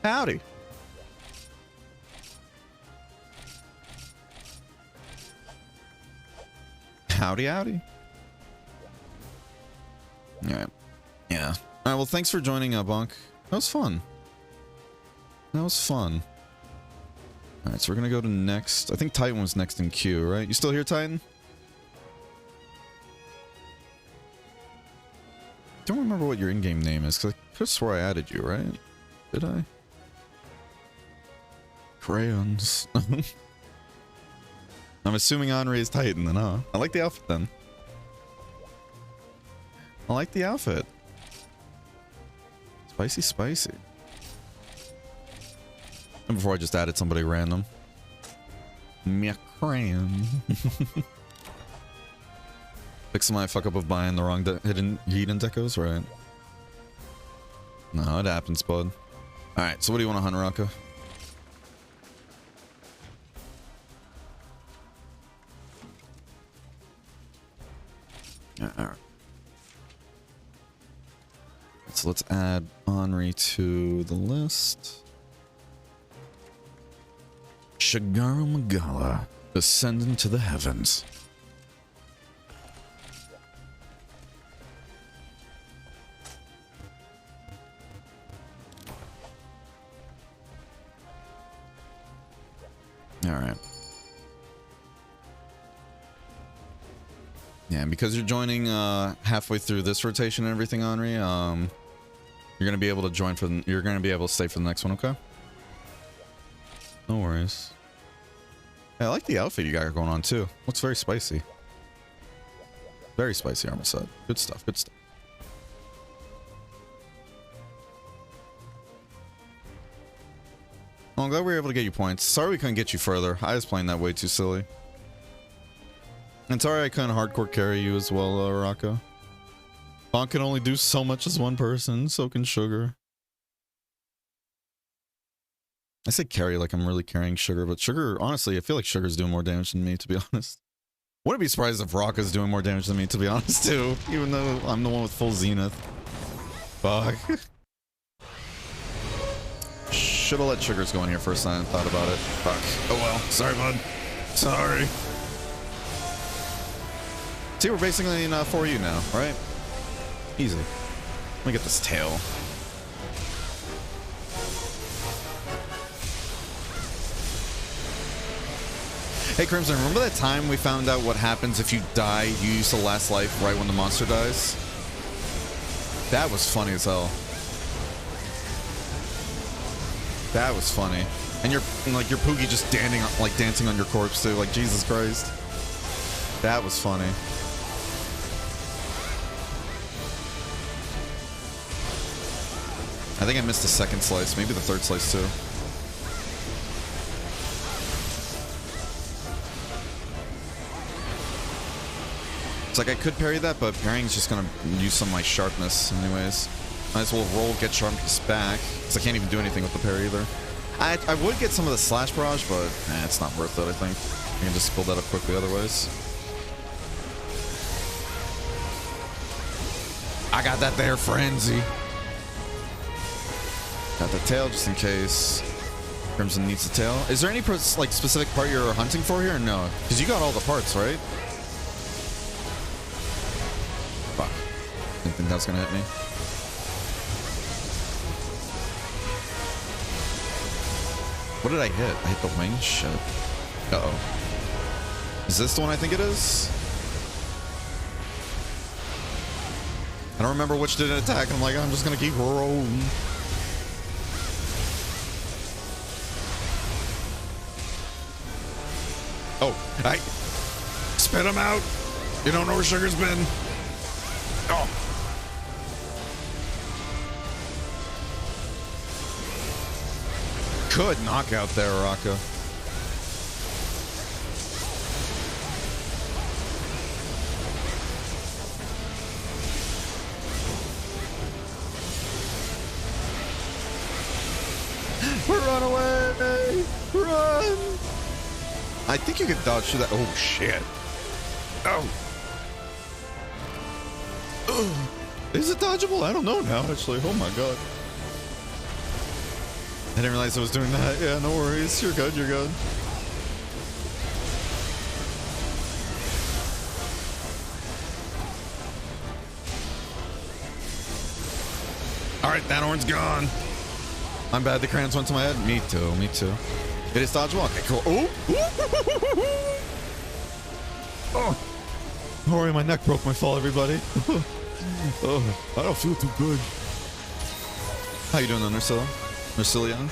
Howdy. Howdy, howdy. Alright. Yeah. Alright, well, thanks for joining, Bonk. That was fun. Alright, so we're gonna go to next. I think Titan was next in queue, right? You still here, Titan? Don't remember what your in-game name is, because I could have swore I added you, right? Did I? Crayons. I'm assuming Henri is Titan then, huh? I like the outfit then. I like the outfit. Spicy, spicy. And before I just added somebody random. Me a crayon. Fix my fuck up of buying the wrong hidden decos, right? No, it happens, bud. Alright, so what do you want to hunt, Rocco? Alright. So let's add Henri to the list. Shagaru Magala, ascending to the heavens. Alright. Yeah, and because you're joining halfway through this rotation and everything, Henri, you're gonna be able to join for the, you're gonna be able to stay for the next one, okay? No worries. Yeah, I like the outfit you got going on too. Looks very spicy. Very spicy, Armor said. Good stuff, good stuff. Well, I'm glad we were able to get you points. Sorry we couldn't get you further. I was playing that way too silly. And sorry I couldn't hardcore carry you as well, Rocco. Bonk can only do so much as one person, so can Sugar. I say carry like I'm really carrying Sugar, but Sugar, honestly, I feel like Sugar's doing more damage than me, to be honest. Wouldn't be surprised if Rocco's doing more damage than me, to be honest, too. Even though I'm the one with full Zenith. Fuck. Should've let Sugars go in here first and I thought about it. Fuck. Oh well. Sorry, bud. Sorry. See, we're basically in 4U now, right? Easy. Let me get this tail. Hey Crimson, remember that time we found out what happens if you die, you use the last life right when the monster dies? That was funny as hell. That was funny. And your Poogie just dancing on your corpse too, like Jesus Christ. That was funny. I think I missed the second slice, maybe the third slice too. It's like I could parry that, but parrying's just gonna use some of my sharpness anyways. Might as well roll, get sharpness back, because I can't even do anything with the parry either. I would get some of the slash barrage, but it's not worth it, I think. I can just build that up quickly otherwise. I got that there, Frenzy. Got the tail just in case Crimson needs the tail. Is there any like specific part you're hunting for here or no? Because you got all the parts, right? Fuck. Didn't think that was gonna hit me. What did I hit? I hit the wing? Shit. Uh-oh. Is this the one I think it is? I don't remember which did an attack. I'm like, I'm just gonna keep rolling. Oh, I spit him out. You don't know where Sugar's been. Oh. Good knockout there, Rocco. Run away! Run! I think you could dodge through that. Oh, shit. Oh. Ugh. Is it dodgeable? I don't know now, actually. Oh, my God. I didn't realize I was doing that. Yeah, no worries. You're good. You're good. All right, that orange gone. I'm bad. The crayons went to my head. Me too. Me too. It is dodgeable. Okay, cool. Oh. Oh. Don't worry, my neck broke my fall, everybody. Oh, I don't feel too good. How you doing, Nursilla? Nursilla?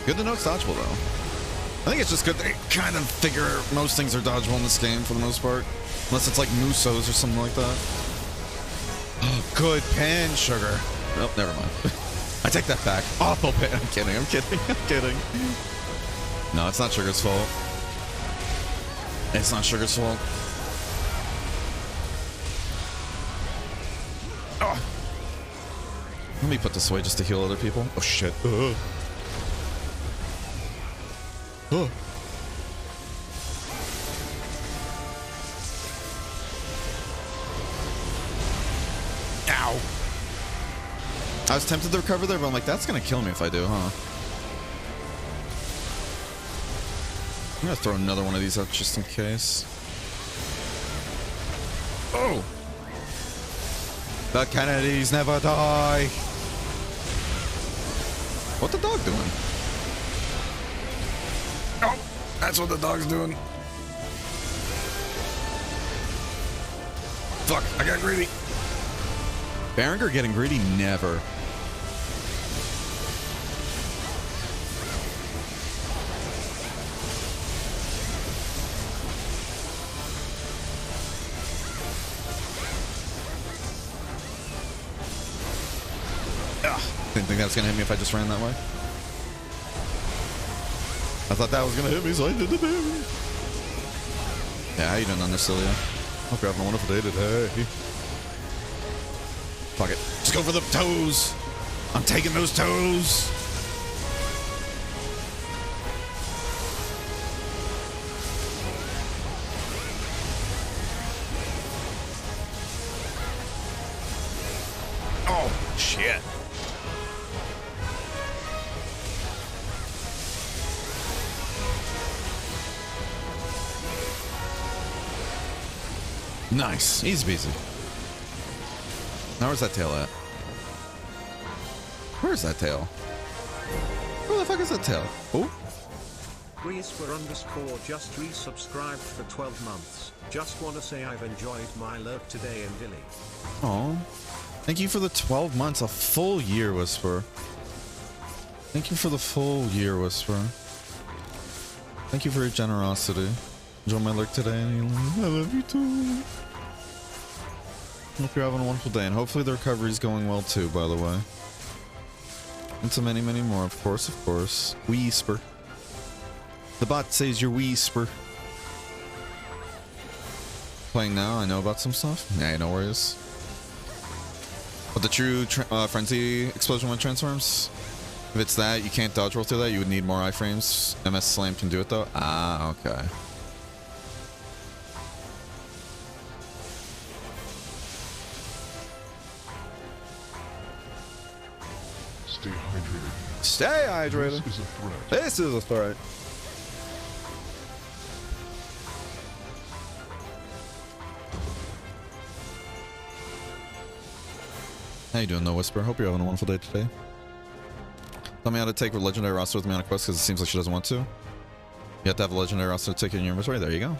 Good to know it's dodgeable, though. I think it's just good they kind of figure most things are dodgeable in this game for the most part. Unless it's like Musos or something like that. Oh, good pan, Sugar. Oh, never mind. I take that back. Awful pan. I'm kidding. I'm kidding. I'm kidding. No, it's not Sugar's fault. It's not Sugar's fault. me put this away just to heal other people. Oh shit. Ow. I was tempted to recover there, but I'm like, that's gonna kill me if I do, huh? I'm gonna throw another one of these out just in case. Oh! The Kennedys never die! What the dog doing? Oh! That's what the dog's doing. Fuck, I got greedy. Berenger getting greedy? Never. Didn't think that was gonna hit me if I just ran that way. I thought that was gonna hit me, so I did the damage. Yeah, how you doing on there, Cilia? Hope you're having a wonderful day today. Fuck it. Just go for the toes. I'm taking those toes. Oh, shit. Nice. Easy peasy. Now where's that tail at? Where's that tail? Where the fuck is that tail? Oh. Greasper_ just resubscribed for 12 months. Just wanna say I've enjoyed my lurk today and Dilly. Oh. Thank you for the 12 months. A full year, Whisper. Thank you for the full year, Whisper. Thank you for your generosity. Enjoy my lurk today. I love you too. Hope you're having a wonderful day, and hopefully the recovery's going well too, by the way. And so many, many more, of course, of course. Whisper. The bot says you're Whisper. Playing now, I know about some stuff. Yeah, no worries. But the true frenzy explosion when it transforms, if it's that, you can't dodge roll through that, you would need more iframes. MS Slam can do it though. Ah, okay. Stay hydrated. Stay hydrated. This is a threat. This is a threat. How you doing though, Whisper? Hope you're having a wonderful day today. Tell me how to take a legendary roster with me on a quest because it seems like she doesn't want to. You have to have a legendary roster to take in your inventory. There you go.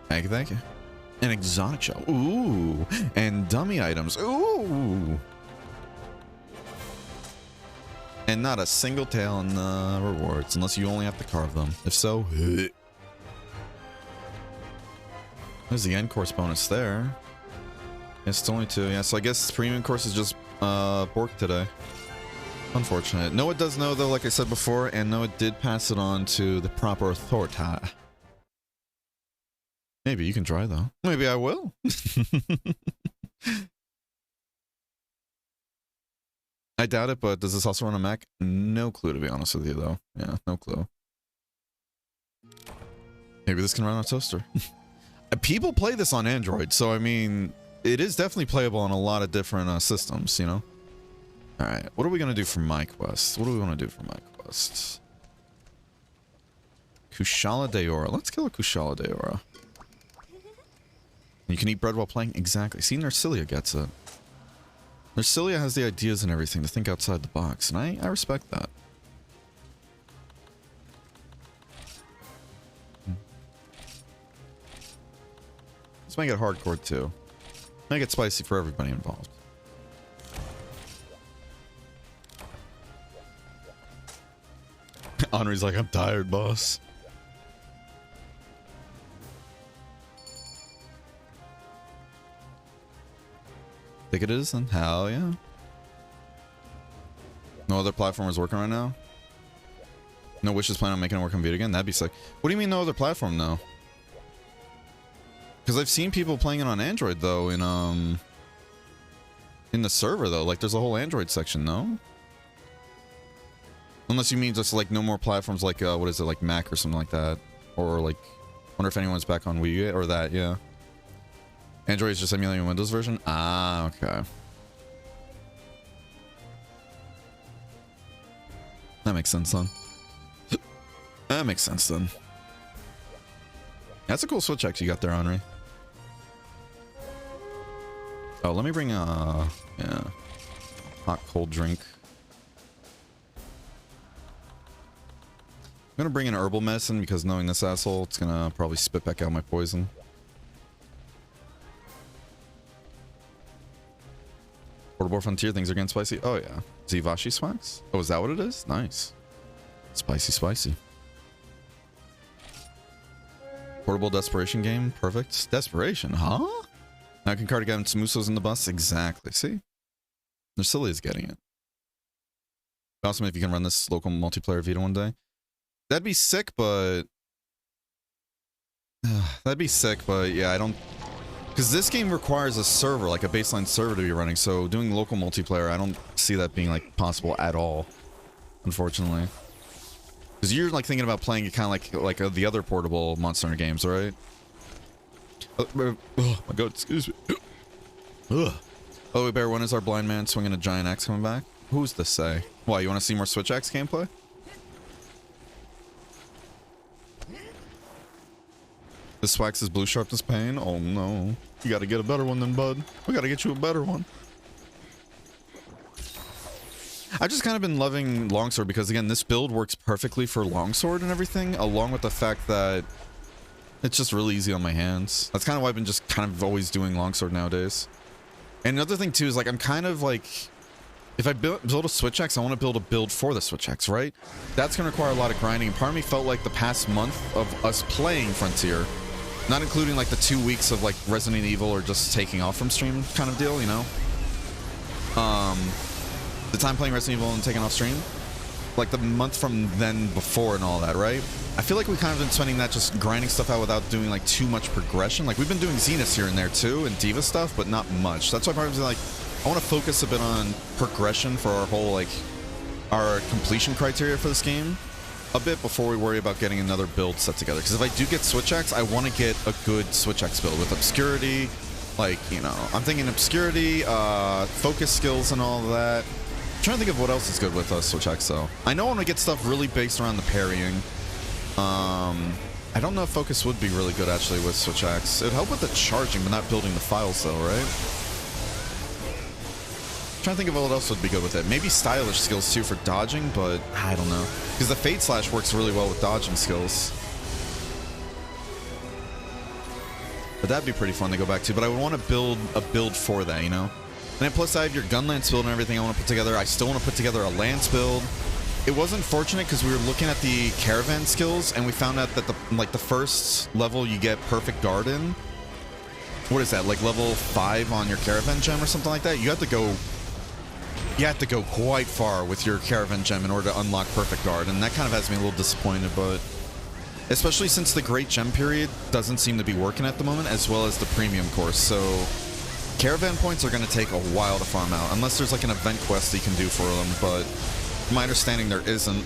Thank you, thank you. An exotic shell. Ooh. And dummy items. Ooh. And not a single tail in the rewards unless you only have to carve them. If so, there's the end course bonus there. It's only 2. Yeah, so I guess premium course is just borked today. Unfortunate. Noah does know though, like I said before, and Noah did pass it on to the proper authority. Maybe you can try though. Maybe I will. I doubt it, but does this also run on Mac? No clue, to be honest with you, though. Yeah, no clue. Maybe this can run on a toaster. People play this on Android, so I mean, it is definitely playable on a lot of different systems, you know? Alright, what are we going to do for my quest? What do we want to do for my quest? Kushala Deora. Let's kill a Kushala Deora. You can eat bread while playing? Exactly. See, Nercilia gets it. Nercilia has the ideas and everything to think outside the box, and I respect that. Let's make it hardcore too. Make it spicy for everybody involved. Henri's like, I'm tired, boss. Think it is, then hell yeah. No other platform is working right now. No Wishes plan on making it work on Vita again. That'd be sick. What do you mean no other platform though? Because I've seen people playing it on Android though in In the server, though, like, there's a whole Android section, no? Unless you mean just, like, no more platforms like, what is it, like Mac or something like that. Or, like, wonder if anyone's back on Wii U or that, yeah. Android is just emulating Windows version? Ah, okay. That makes sense, then. That makes sense, then. That's a cool Switch X you got there, Henry. Oh, let me bring a... yeah. Hot, cold drink. I'm gonna bring in herbal medicine because knowing this asshole, it's gonna probably spit back out my poison. Portable Frontier, things are getting spicy. Oh yeah. Zivashi Swags? Oh, is that what it is? Nice. Spicy, spicy. Portable Desperation game? Perfect. Desperation, huh? Now I can card against Musos in the bus? Exactly. See? Nursili is getting it. Awesome if you can run this local multiplayer Vita one day. That'd be sick, but... that'd be sick, but yeah, I don't... Because this game requires a server, like a baseline server to be running, so doing local multiplayer, I don't see that being, like, possible at all. Unfortunately. Because you're, like, thinking about playing it kind of like the other portable Monster Hunter games, right? Oh my god, excuse me. Ugh. Oh, Bear, when is our blind man swinging a giant axe coming back? Who's this say? Why, you want to see more Switch Axe gameplay? This wax is blue sharpness pain? Oh no. You gotta get a better one then, bud. We gotta get you a better one. I've just kind of been loving Longsword because, again, this build works perfectly for Longsword and everything, along with the fact that it's just really easy on my hands. That's kind of why I've been just kind of always doing Longsword nowadays. And another thing, too, is, like, I'm kind of, like... If I build a Switch Axe, I want to build a build for the Switch Axe, right? That's going to require a lot of grinding. And part of me felt like the past month of us playing Frontier, not including, like, the 2 weeks of, like, Resident Evil or just taking off from stream kind of deal, you know? The time playing Resident Evil and taking off stream, like the month from then before and all that, right? I feel like we kind of been spending that just grinding stuff out without doing like too much progression. Like we've been doing Zenith here and there too and Diva stuff, but not much. That's why part of me is like, I want to focus a bit on progression for our whole like our completion criteria for this game a bit before we worry about getting another build set together. Because if I do get Switch Axe, I want to get a good Switch Axe build with Obscurity, like, you know, I'm thinking Obscurity, focus skills and all of that. I'm trying to think of what else is good with Switch Axe though. I know I want to get stuff really based around the parrying. I don't know if focus would be really good actually with Switch Axe. It would help with the charging, but not building the files though, right? I'm trying to think of what else would be good with it. Maybe stylish skills too for dodging, but I don't know. Because the Fade Slash works really well with dodging skills. But that'd be pretty fun to go back to. But I would want to build a build for that, you know? And then plus I have your gun lance build and everything I want to put together. I still want to put together a lance build. It was unfortunate because we were looking at the caravan skills and we found out that the first level you get perfect guard in. What is that? Like level 5 on your caravan gem or something like that? You have to go quite far with your caravan gem in order to unlock perfect guard, and that kind of has me a little disappointed, but especially since the great gem period doesn't seem to be working at the moment, as well as the premium course. So caravan points are going to take a while to farm out, unless there's like an event quest that you can do for them, but from my understanding there isn't.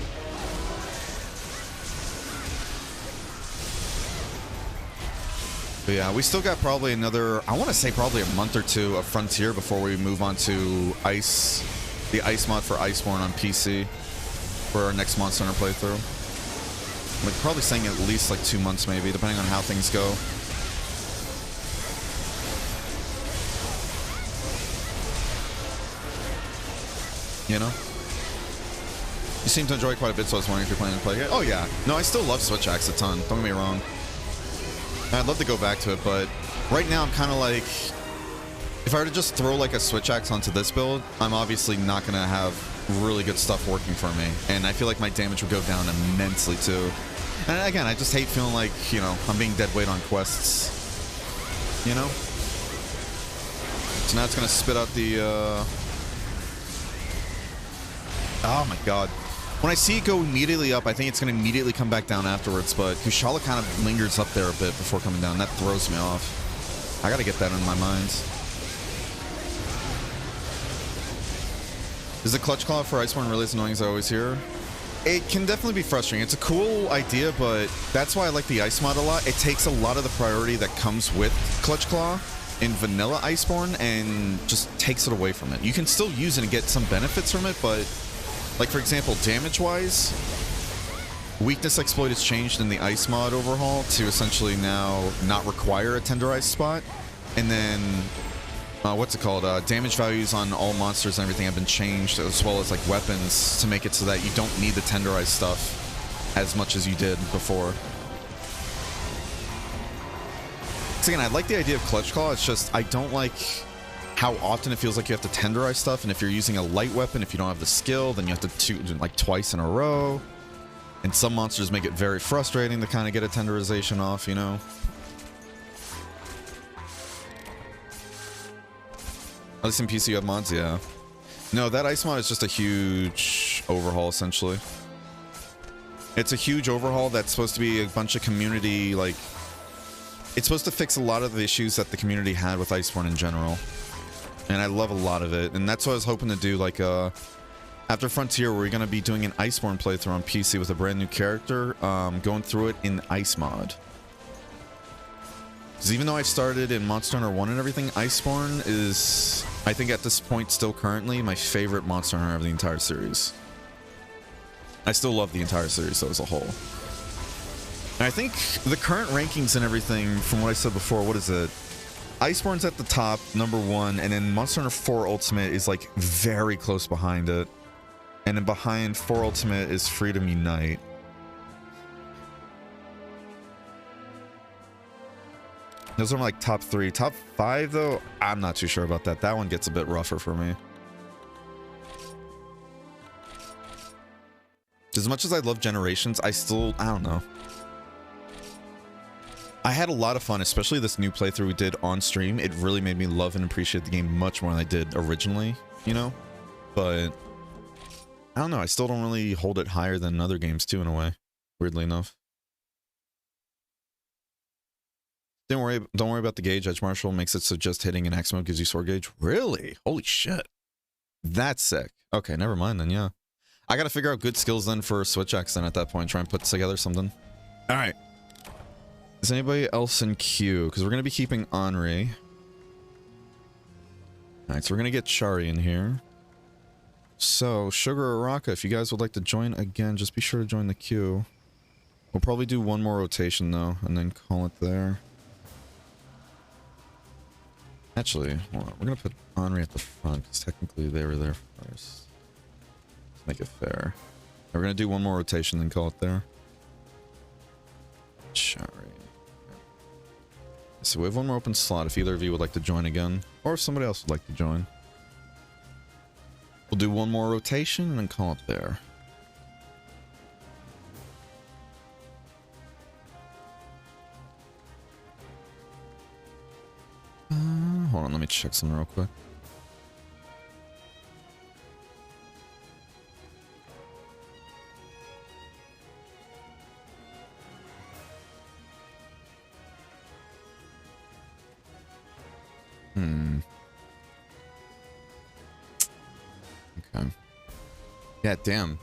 But yeah, we still got probably another, I want to say probably a month or two of Frontier before we move on to Ice, the Ice mod for Iceborne on PC for our next Monster Hunter playthrough. Like probably saying at least like 2 months maybe, depending on how things go. You know? You seem to enjoy it quite a bit, so I was wondering if you're planning to play it. Oh yeah. No, I still love Switch Axe a ton, don't get me wrong. I'd love to go back to it, but right now I'm kind of like, if I were to just throw like a Switch Axe onto this build, I'm obviously not going to have really good stuff working for me. And I feel like my damage would go down immensely too. And again, I just hate feeling like, you know, I'm being dead weight on quests. You know? So now it's going to spit out the, oh my god. When I see it go immediately up, I think it's going to immediately come back down afterwards, but Kushala kind of lingers up there a bit before coming down. That throws me off. I got to get that in my mind. Is the clutch claw for Iceborne really as annoying as I always hear? It can definitely be frustrating. It's a cool idea, but that's why I like the ice mod a lot. It takes a lot of the priority that comes with clutch claw in vanilla Iceborne and just takes it away from it. You can still use it and get some benefits from it, but like for example, damage-wise, weakness exploit is changed in the ice mod overhaul to essentially now not require a tenderized spot, and then what's it called? Damage values on all monsters and everything have been changed, as well as like weapons, to make it so that you don't need the tenderized stuff as much as you did before. So again, I like the idea of clutch claw. It's just I don't like how often it feels like you have to tenderize stuff, and if you're using a light weapon, if you don't have the skill, then you have to do like twice in a row. And some monsters make it very frustrating to kind of get a tenderization off, you know? At least in PC you have mods, yeah. No, that ice mod is just a huge overhaul, essentially. It's a huge overhaul that's supposed to be a bunch of community, like... It's supposed to fix a lot of the issues that the community had with Iceborne in general. And I love a lot of it. And that's what I was hoping to do, like, after Frontier, we're going to be doing an Iceborne playthrough on PC with a brand new character, going through it in Ice mod. Because even though I started in Monster Hunter 1 and everything, Iceborne is, I think at this point, still currently my favorite Monster Hunter of the entire series. I still love the entire series, though, as a whole. And I think the current rankings and everything, from what I said before, what is it? Iceborne's at the top, #1, and then Monster Hunter 4 Ultimate is, like, very close behind it. And then behind 4 Ultimate is Freedom Unite. Those are my, like, top 3. Top 5, though, I'm not too sure about that. That one gets a bit rougher for me. As much as I love Generations, I don't know. I had a lot of fun, especially this new playthrough we did on stream. It really made me love and appreciate the game much more than I did originally, you know? But I don't know, I still don't really hold it higher than other games too, in a way, weirdly enough. Don't worry about the gauge. Edge Marshal makes it so just hitting an X mode gives you sword gauge. Really? Holy shit. That's sick. Okay, never mind then, yeah. I gotta figure out good skills then for Switch X then at that point, try and put together something. Alright. Is anybody else in queue? Because we're gonna be keeping Henri. Alright, so we're gonna get Shari in here. So, Sugar or Raka, if you guys would like to join again, just be sure to join the queue. We'll probably do one more rotation though, and then call it there. Actually, hold on. We're gonna put Henri at the front, because technically they were there first. Let's make it fair. We're gonna do one more rotation, then call it there. Shari. So we have one more open slot if either of you would like to join again, or if somebody else would like to join. We'll do one more rotation and then call it there. Hold on, let me check something real quick. Okay. Yeah, damn. I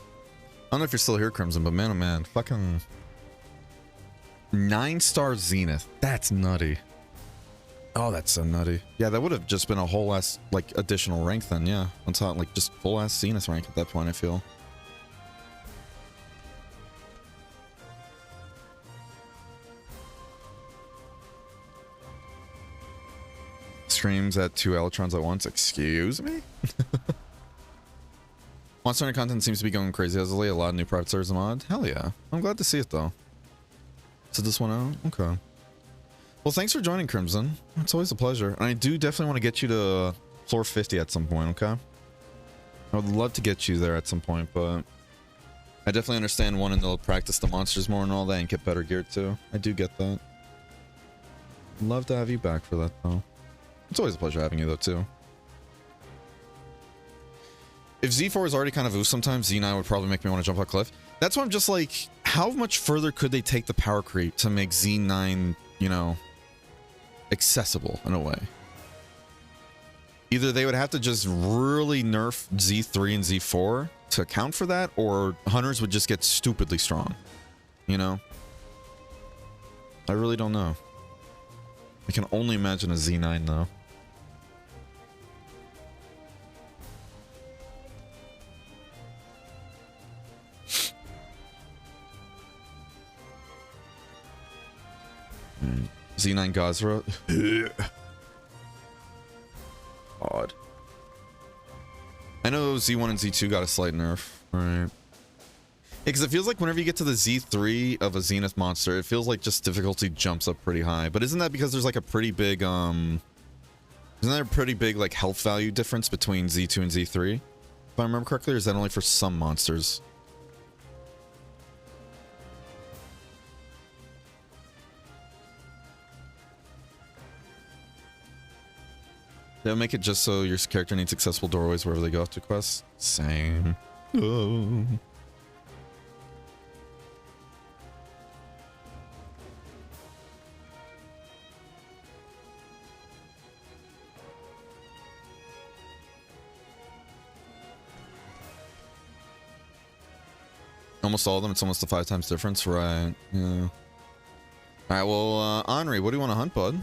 don't know if you're still here, Crimson, but man, oh man. Fucking 9-star Zenith. That's nutty. Oh, that's so nutty. Yeah, that would have just been a whole ass, like, additional rank then, yeah. On top, like, just full ass Zenith rank at that point, I feel. Streams at 2 Elytrons at once. Excuse me? Monster Hunter content seems to be going crazy. There's a lot of new private servers and mod. Hell yeah. I'm glad to see it though. So this one out? Okay. Well, thanks for joining, Crimson. It's always a pleasure. And I do definitely want to get you to floor 50 at some point, okay? I would love to get you there at some point, but I definitely understand wanting to practice the monsters more and all that and get better gear too. I do get that. Love to have you back for that though. It's always a pleasure having you though too. If Z4 is already kind of oof sometimes, Z9 would probably make me want to jump off a cliff. That's why I'm just like, how much further could they take the power creep to make Z9, you know, accessible in a way? Either they would have to just really nerf Z3 and Z4 to account for that, or hunters would just get stupidly strong. You know? I really don't know. I can only imagine a Z9 though. Z9 Gazra. Odd. I know Z1 and Z2 got a slight nerf. Right. Because it feels like whenever you get to the Z3 of a Zenith monster, it feels like just difficulty jumps up pretty high. But isn't that because there's like a pretty big, isn't there a pretty big like health value difference between Z2 and Z3? If I remember correctly, or is that only for some monsters? They'll make it just so your character needs accessible doorways wherever they go after quests. Same. Oh. Almost all of them, it's almost a 5 times difference, right? Yeah. All right, well, Henri, what do you want to hunt, bud?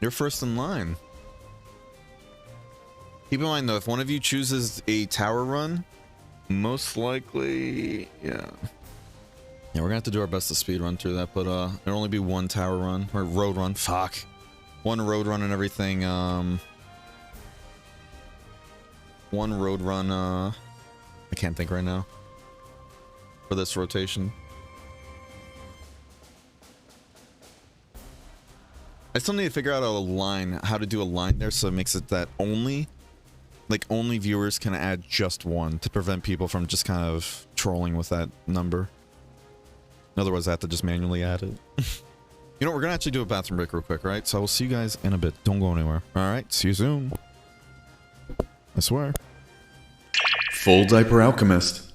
You're first in line. Keep in mind, though, if one of you chooses a tower run, most likely, yeah. Yeah, we're gonna have to do our best to speed run through that, but there'll only be one tower run, or road run, fuck. One road run and everything, one road run, I can't think right now. For this rotation. I still need to figure out a line, how to do a line there so it makes it that only viewers can add just one to prevent people from just kind of trolling with that number. Otherwise I have to just manually add it. You know, we're gonna actually do a bathroom break real quick, right? So I will see you guys in a bit. Don't go anywhere. Alright, see you soon. I swear. Full Diaper Alchemist.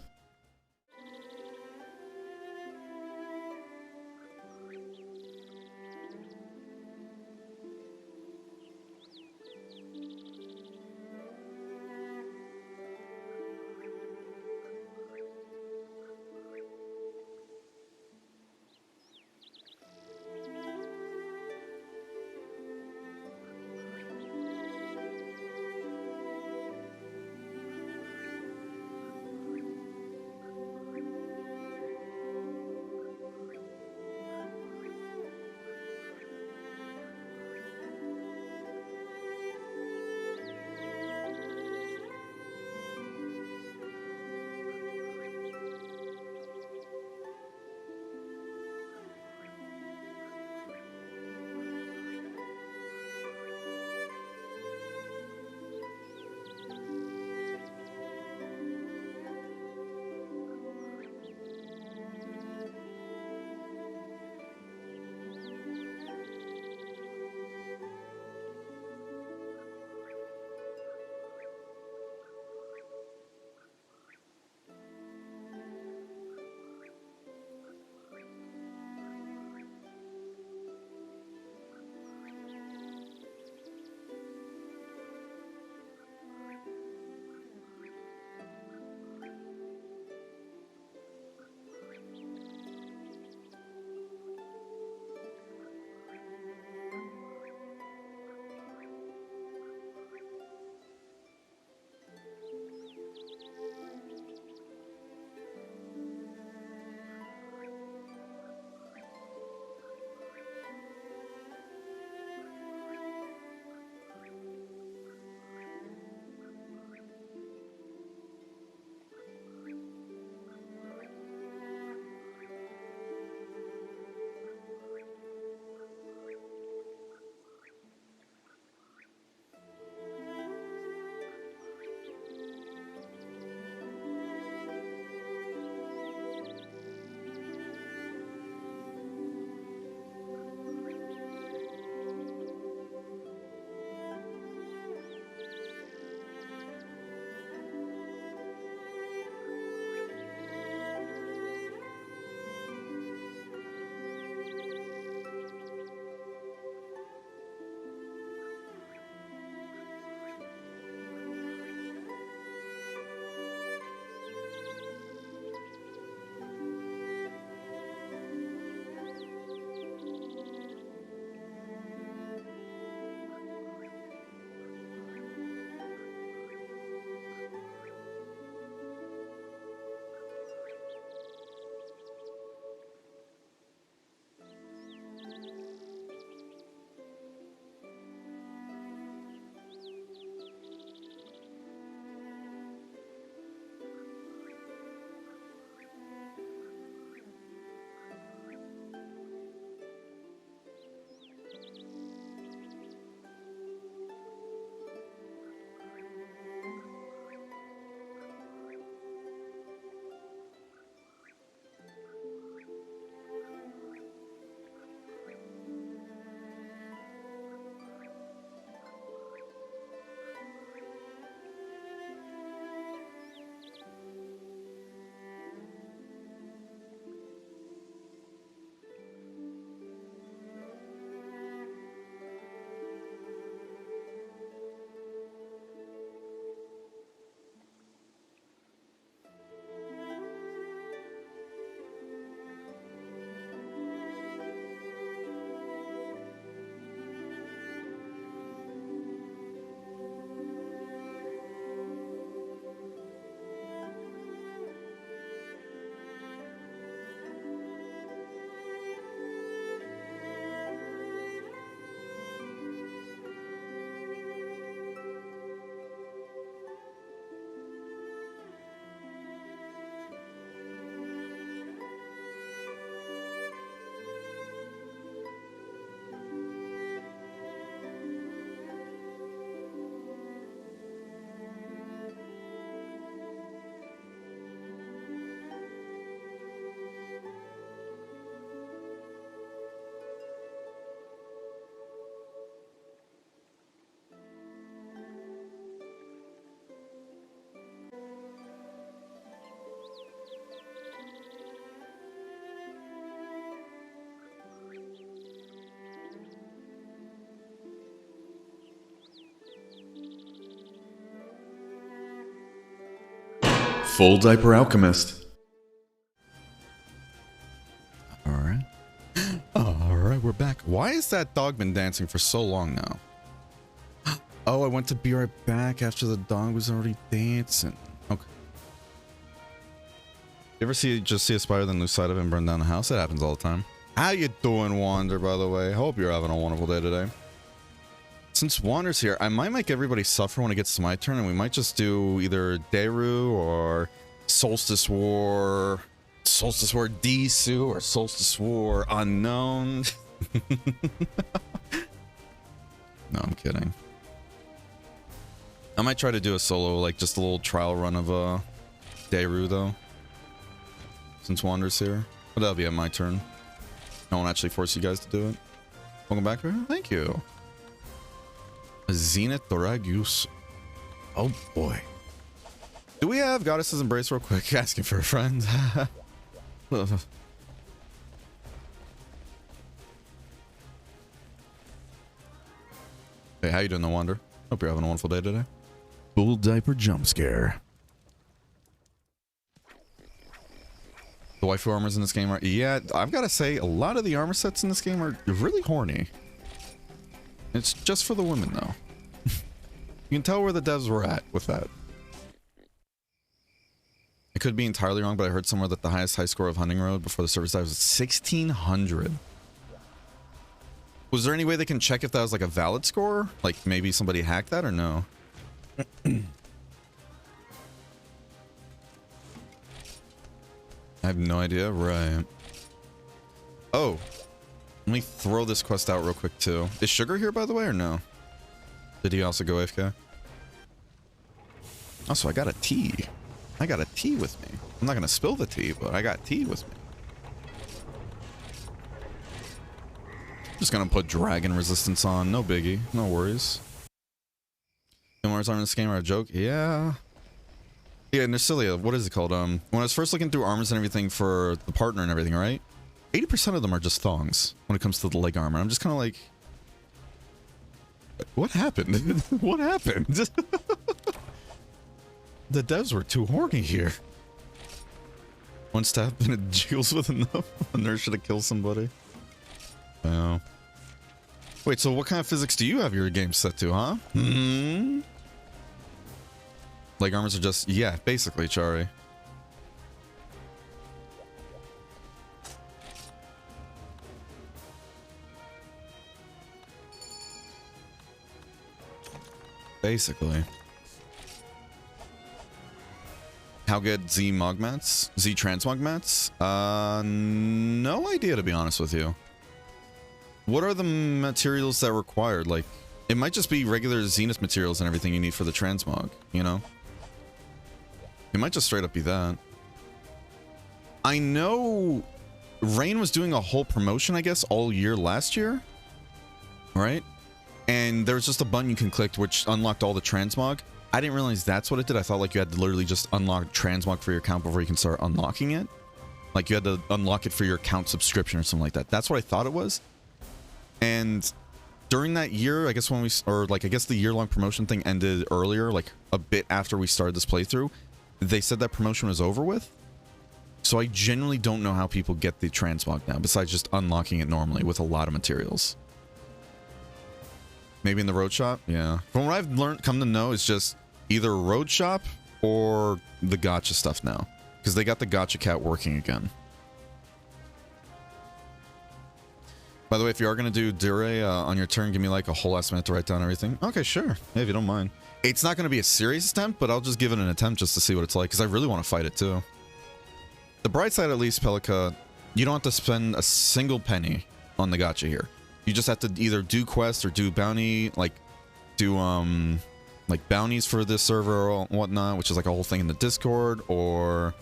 Full Diaper Alchemist. Alright. Alright, we're back. Why has that dog been dancing for so long now? Oh, I went to be right back after the dog was already dancing. Okay. You ever just see a spider then lose sight of it and burn down the house? It happens all the time. How you doing, Wander, by the way? Hope you're having a wonderful day today. Since Wander's here, I might make everybody suffer when it gets to my turn, and we might just do either Deru or Solstice War Disu or Solstice War Unknown. No, I'm kidding. I might try to do a solo, like just a little trial run of Deru though. Since Wander's here. But that'll be at my turn. I won't actually force you guys to do it. Welcome back, River. Thank you. Zenith Doragus. Oh boy. Do we have Goddess's Embrace real quick? Asking for a friend. Hey, how you doing, The Wander? Hope you're having a wonderful day today. Full diaper jump scare. The waifu armors in this game are... Yeah, I've got to say, a lot of the armor sets in this game are really horny. It's just for the women, though. You can tell where the devs were at with that. I could be entirely wrong, but I heard somewhere that the highest high score of Hunting Road before the service dive was 1600. Was there any way they can check if that was like a valid score? Like maybe somebody hacked that or no? I have no idea. Right. Oh. Let me throw this quest out real quick too. Is Sugar here by the way or no? Did he also go AFK? Also, I got a tea. I got a tea with me. I'm not going to spill the tea, but I got tea with me. Just going to put dragon resistance on. No biggie. No worries. Mars armor in this game are a joke? Yeah. Yeah, Nercilia, what is it called? When I was first looking through armors and everything for the partner and everything, right? 80% of them are just thongs when it comes to the leg armor. I'm just kind of like... What happened? What happened? The devs were too horny here. One stab and it jiggles with enough inertia to kill somebody. Oh. Wait, so what kind of physics do you have your game set to, huh? Hmm? Leg armors are just... Yeah, basically, Chari. Basically. How good Z Mog Mats? Z Transmog Mats? No idea, to be honest with you. What are the materials that are required? Like, it might just be regular Zenith materials and everything you need for the transmog, you know? It might just straight up be that. I know Rain was doing a whole promotion, I guess, all year last year. Right? And there was just a button you can click which unlocked all the transmog. I didn't realize that's what it did. I thought like you had to literally just unlock transmog for your account before you can start unlocking it. Like you had to unlock it for your account subscription or something like that. That's what I thought it was. And during that year, I guess when we, or like I guess the year-long promotion thing ended earlier, like a bit after we started this playthrough, they said that promotion was over with. So I genuinely don't know how people get the transmog now, besides just unlocking it normally with a lot of materials. Maybe in the road shop? Yeah. From what I've learned, come to know, it's just either road shop or the gacha stuff now. Because they got the gacha cat working again. By the way, if you are going to do Dure on your turn, give me like a whole last minute to write down everything. Okay, sure. Hey, if you don't mind. It's not going to be a serious attempt, but I'll just give it an attempt just to see what it's like, because I really want to fight it too. The bright side, at least, Pelika, you don't have to spend a single penny on the gacha here. You just have to either do quests or do bounty, like do like bounties for this server or whatnot, which is like a whole thing in the Discord, or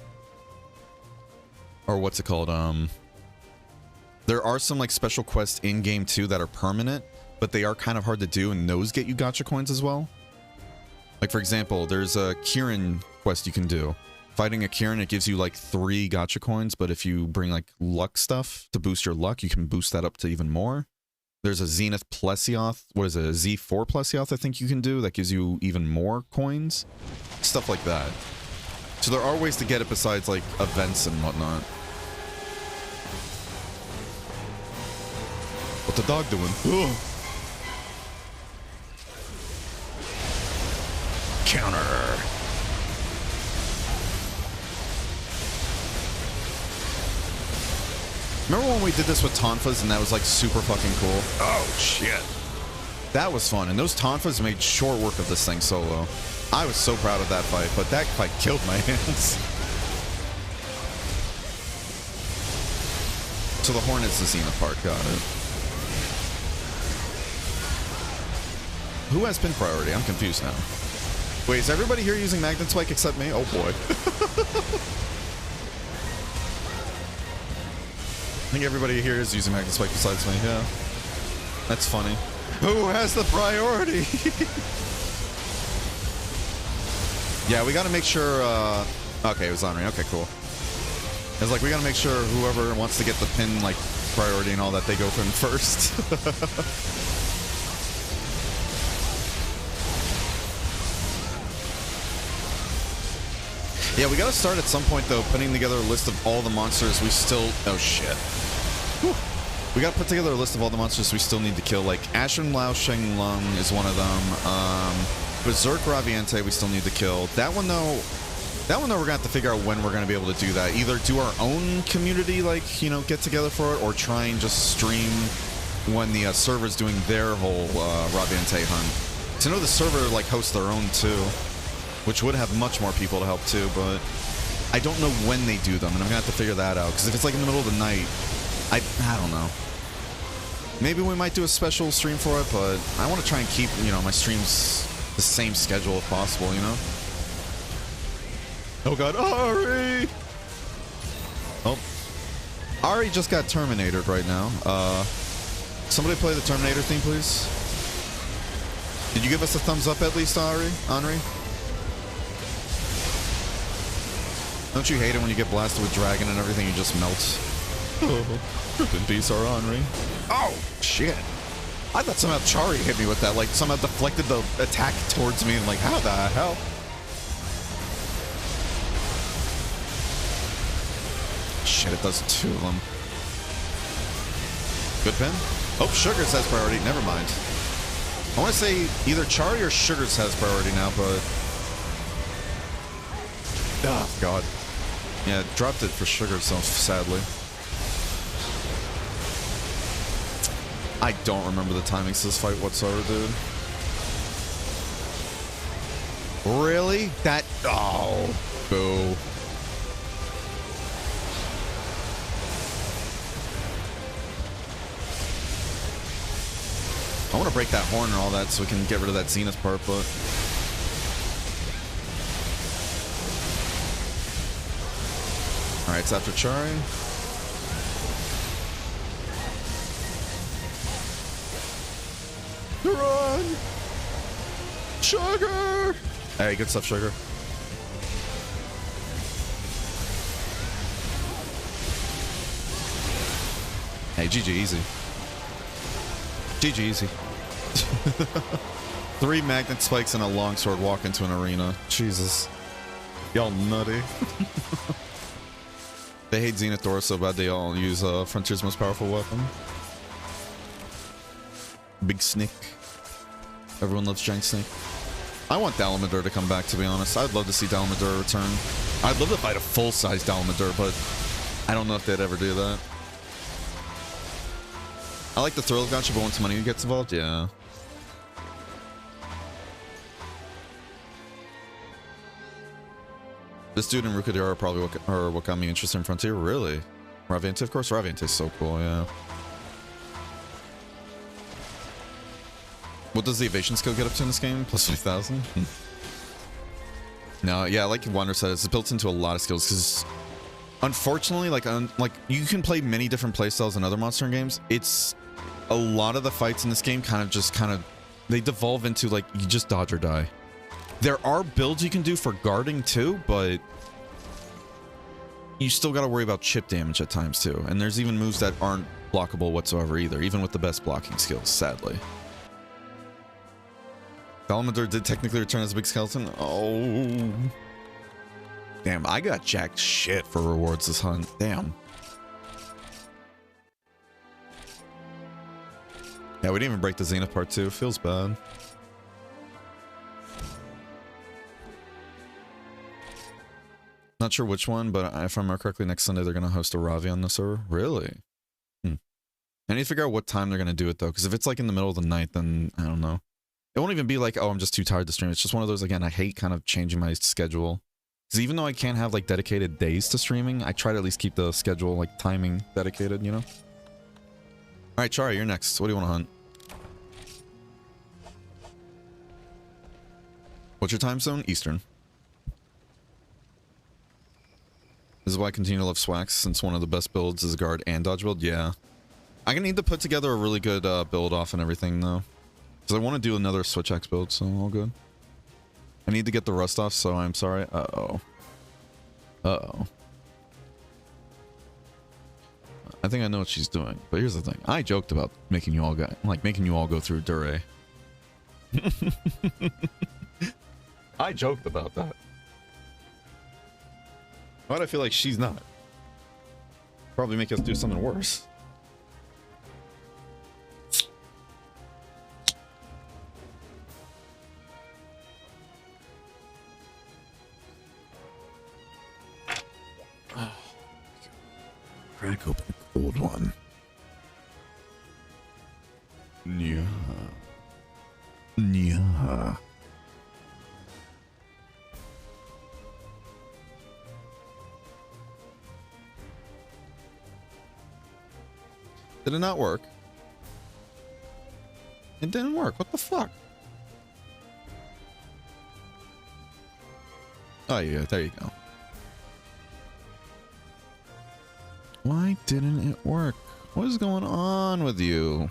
what's it called? There are some like special quests in game too that are permanent, but they are kind of hard to do, and those get you gacha coins as well. Like for example, there's a Kirin quest you can do. Fighting a Kirin, it gives you like 3 gacha coins, but if you bring like luck stuff to boost your luck, you can boost that up to even more. There's a Zenith Plesioth, what is it, a Z4 Plesioth I think you can do that gives you even more coins. Stuff like that. So there are ways to get it besides like events and whatnot. What the dog doing? Ugh. Counter. Remember when we did this with Tonfas and that was like super fucking cool? Oh shit. That was fun, and those Tonfas made short work of this thing solo. I was so proud of that fight, but that fight killed my hands. So the horn is the Zenith part, got it. Who has pin priority? I'm confused now. Wait, is everybody here using Magnet Spike except me? Oh boy. I think everybody here is using Magnet Spike besides me, yeah. That's funny. Who has the priority? Yeah, we gotta make sure, okay, it was Henri. Okay, cool. It's like, we gotta make sure whoever wants to get the pin, like, priority and all that, they go for him first. Yeah, we gotta start at some point, though, putting together a list of all the monsters we still... Oh, shit. Whew. We gotta put together a list of all the monsters we still need to kill. Like, Ashen Lao Sheng Lung is one of them. Berserk Raviente we still need to kill. That one, though, we're gonna have to figure out when we're gonna be able to do that. Either do our own community, like, you know, get together for it, or try and just stream when the server's doing their whole Raviente hunt. So I know the server, like, hosts their own, too, which would have much more people to help, too, but I don't know when they do them, and I'm gonna have to figure that out. Because if it's, like, in the middle of the night, I don't know. Maybe we might do a special stream for it, but I want to try and keep, you know, my streams the same schedule if possible, you know? Oh god, Ari! Oh. Ari just got Terminated right now. Somebody play the Terminator theme, please. Did you give us a thumbs up at least, Ari? Henri? Don't you hate it when you get blasted with dragon and everything, you just melt? Oh, rip in peace, our Henri. Oh, shit. I thought somehow Chari hit me with that, like somehow deflected the attack towards me and like, how the hell? Shit, it does two of them. Good pin? Oh, Sugars has priority. Never mind. I want to say either Chari or Sugars has priority now, but... Oh, God. Yeah, dropped it for Sugars, so sadly. I don't remember the timings of this fight whatsoever, dude. Really? That... Oh. Boo. I want to break that horn and all that so we can get rid of that Zenith part, but... Alright, it's after Chari. Run! Sugar! Hey, good stuff, Sugar. Hey, GG easy. GG easy. 3 magnet spikes and a longsword walk into an arena. Jesus. Y'all nutty. They hate Zenith Dora so bad they all use Frontier's most powerful weapon. Big Snake. Everyone loves Giant Snake. I want Dalamadur to come back, to be honest. I'd love to see Dalamadur return. I'd love to fight a full-size Dalamadur, but I don't know if they'd ever do that. I like the thrill of gacha, but once money gets involved, yeah. This dude and Rukadira are probably what got me interested in Frontier. Really? Raviente, of course. Raviente is so cool, yeah. What does the evasion skill get up to in this game? Plus 5,000? No, yeah, like Wander said, it's built into a lot of skills because unfortunately, like you can play many different playstyles in other Monster games. It's a lot of the fights in this game kind of they devolve into like you just dodge or die. There are builds you can do for guarding too, but you still got to worry about chip damage at times too. And there's even moves that aren't blockable whatsoever either, even with the best blocking skills, sadly. Dalamadur did technically return as a big skeleton. Oh. Damn, I got jacked shit for rewards this hunt. Damn. Yeah, we didn't even break the Zenith part 2. Feels bad. Not sure which one, but if I remember correctly, next Sunday they're going to host a Ravi on the server. Really? I need to figure out what time they're going to do it, though, because if it's like in the middle of the night, then I don't know. It won't even be like, oh, I'm just too tired to stream. It's just one of those, again, I hate kind of changing my schedule. Because even though I can't have like dedicated days to streaming, I try to at least keep the schedule, like timing dedicated, you know? Alright, Chari, you're next. What do you want to hunt? What's your time zone? Eastern. This is why I continue to love Swax, since one of the best builds is a guard and dodge build. Yeah. I'm gonna need to put together a really good build off and everything, though. Because I want to do another Switch X build, so all good. I need to get the rust off, so I'm sorry. Uh-oh. Uh-oh. I think I know what she's doing, but here's the thing. I joked about making you all go through Dure. I joked about that. Why do I feel like she's not? Probably make us do something worse. Crack open a cold one. Yeah. Yeah. Did it not work? It didn't work. What the fuck? Oh, yeah. There you go. Why didn't it work? What is going on with you?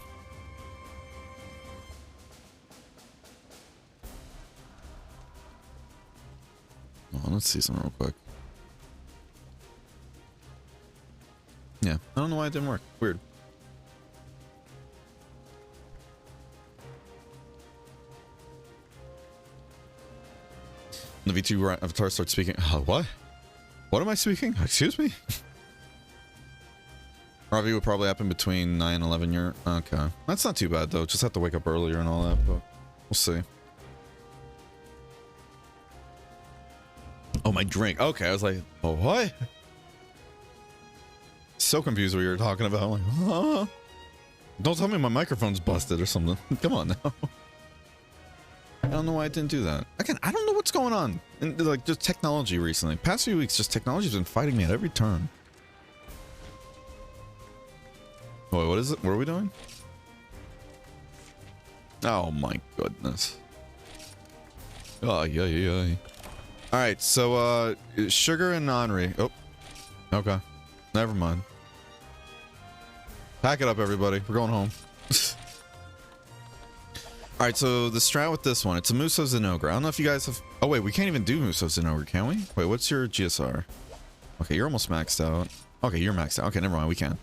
Oh, let's see something real quick. Yeah, I don't know why it didn't work. Weird. The V2 avatar starts speaking. What? What am I speaking? Excuse me? Ravi would probably happen between 9 and 11 year. Okay. That's not too bad, though. Just have to wake up earlier and all that, but we'll see. Oh, my drink. Okay, I was like, oh, what? So confused what you were talking about. I'm like, huh? Don't tell me my microphone's busted or something. Come on now. I don't know why I didn't do that. Again, I don't know what's going on. And like just technology recently. Past few weeks, just technology's been fighting me at every turn. Wait, what is it? What are we doing? Oh my goodness. Oh, yeah. Alright, so Sugar and Henri. Oh. Okay. Never mind. Pack it up, everybody. We're going home. Alright, so the strat with this one, it's a Muso Zenogre. I don't know if you guys have... Oh, wait, we can't even do Muso Zenogre, can we? Wait, what's your GSR? Okay, you're almost maxed out. Okay, you're maxed out. Okay, never mind, we can.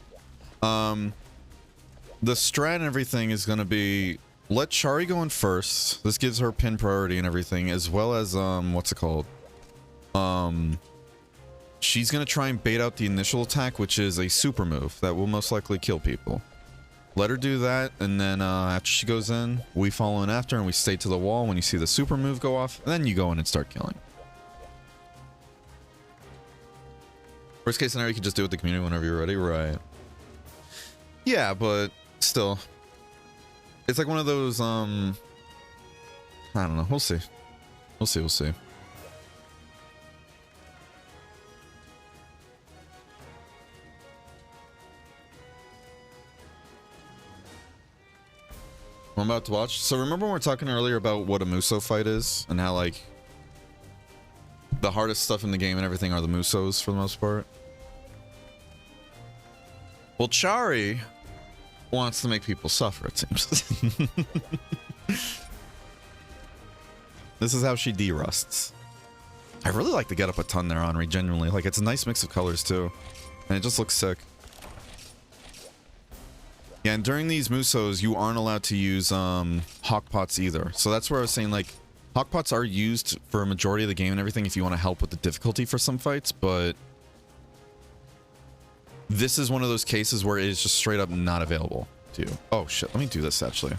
The strat and everything is going to be... Let Chari go in first. This gives her pin priority and everything, as well as, what's it called? She's going to try and bait out the initial attack, which is a super move that will most likely kill people. Let her do that, and then after she goes in, we follow in after, and we stay to the wall when you see the super move go off, and then you go in and start killing. Worst case scenario, you can just do it with the community whenever you're ready, right? Yeah, but still. It's like one of those, I don't know, we'll see. We'll see. I'm about to watch. So remember when we were talking earlier about what a Muso fight is and how like the hardest stuff in the game and everything are the Musos for the most part? Well, Chari wants to make people suffer, it seems. This is how she de-rusts. I really like the get up a ton there, Henri, genuinely. Like, it's a nice mix of colors too. And it just looks sick. Yeah, and during these Musos, you aren't allowed to use Hawk Pots either. So that's where I was saying, like, Hawkpots are used for a majority of the game and everything if you want to help with the difficulty for some fights, but this is one of those cases where it is just straight up not available to you. Oh shit, let me do this actually.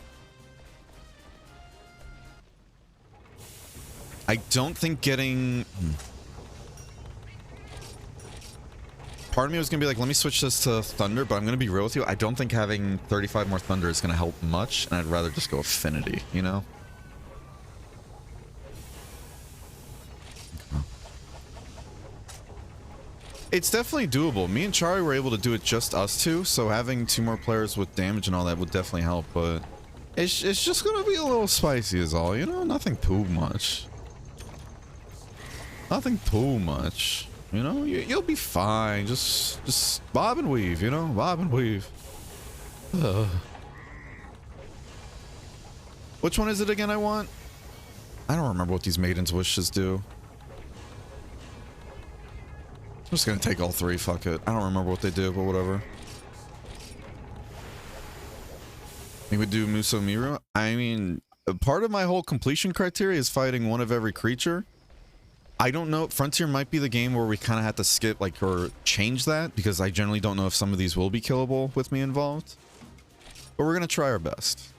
I don't think getting... Part of me was going to be like, let me switch this to Thunder, but I'm going to be real with you. I don't think having 35 more Thunder is going to help much, and I'd rather just go Affinity, you know? Okay. It's definitely doable. Me and Chari were able to do it just us two, so having 2 more players with damage and all that would definitely help, but it's just going to be a little spicy is all, you know? Nothing too much. Nothing too much. You know, you'll be fine. Just bob and weave, you know? Bob and weave. Which one is it again I want? I don't remember what these Maiden's Wishes do. I'm just gonna take all 3, fuck it. I don't remember what they do, but whatever. Think we do Muso Miru? I mean, part of my whole completion criteria is fighting one of every creature. I don't know. Frontier might be the game where we kind of have to skip, like, or change that, because I generally don't know if some of these will be killable with me involved. But we're going to try our best.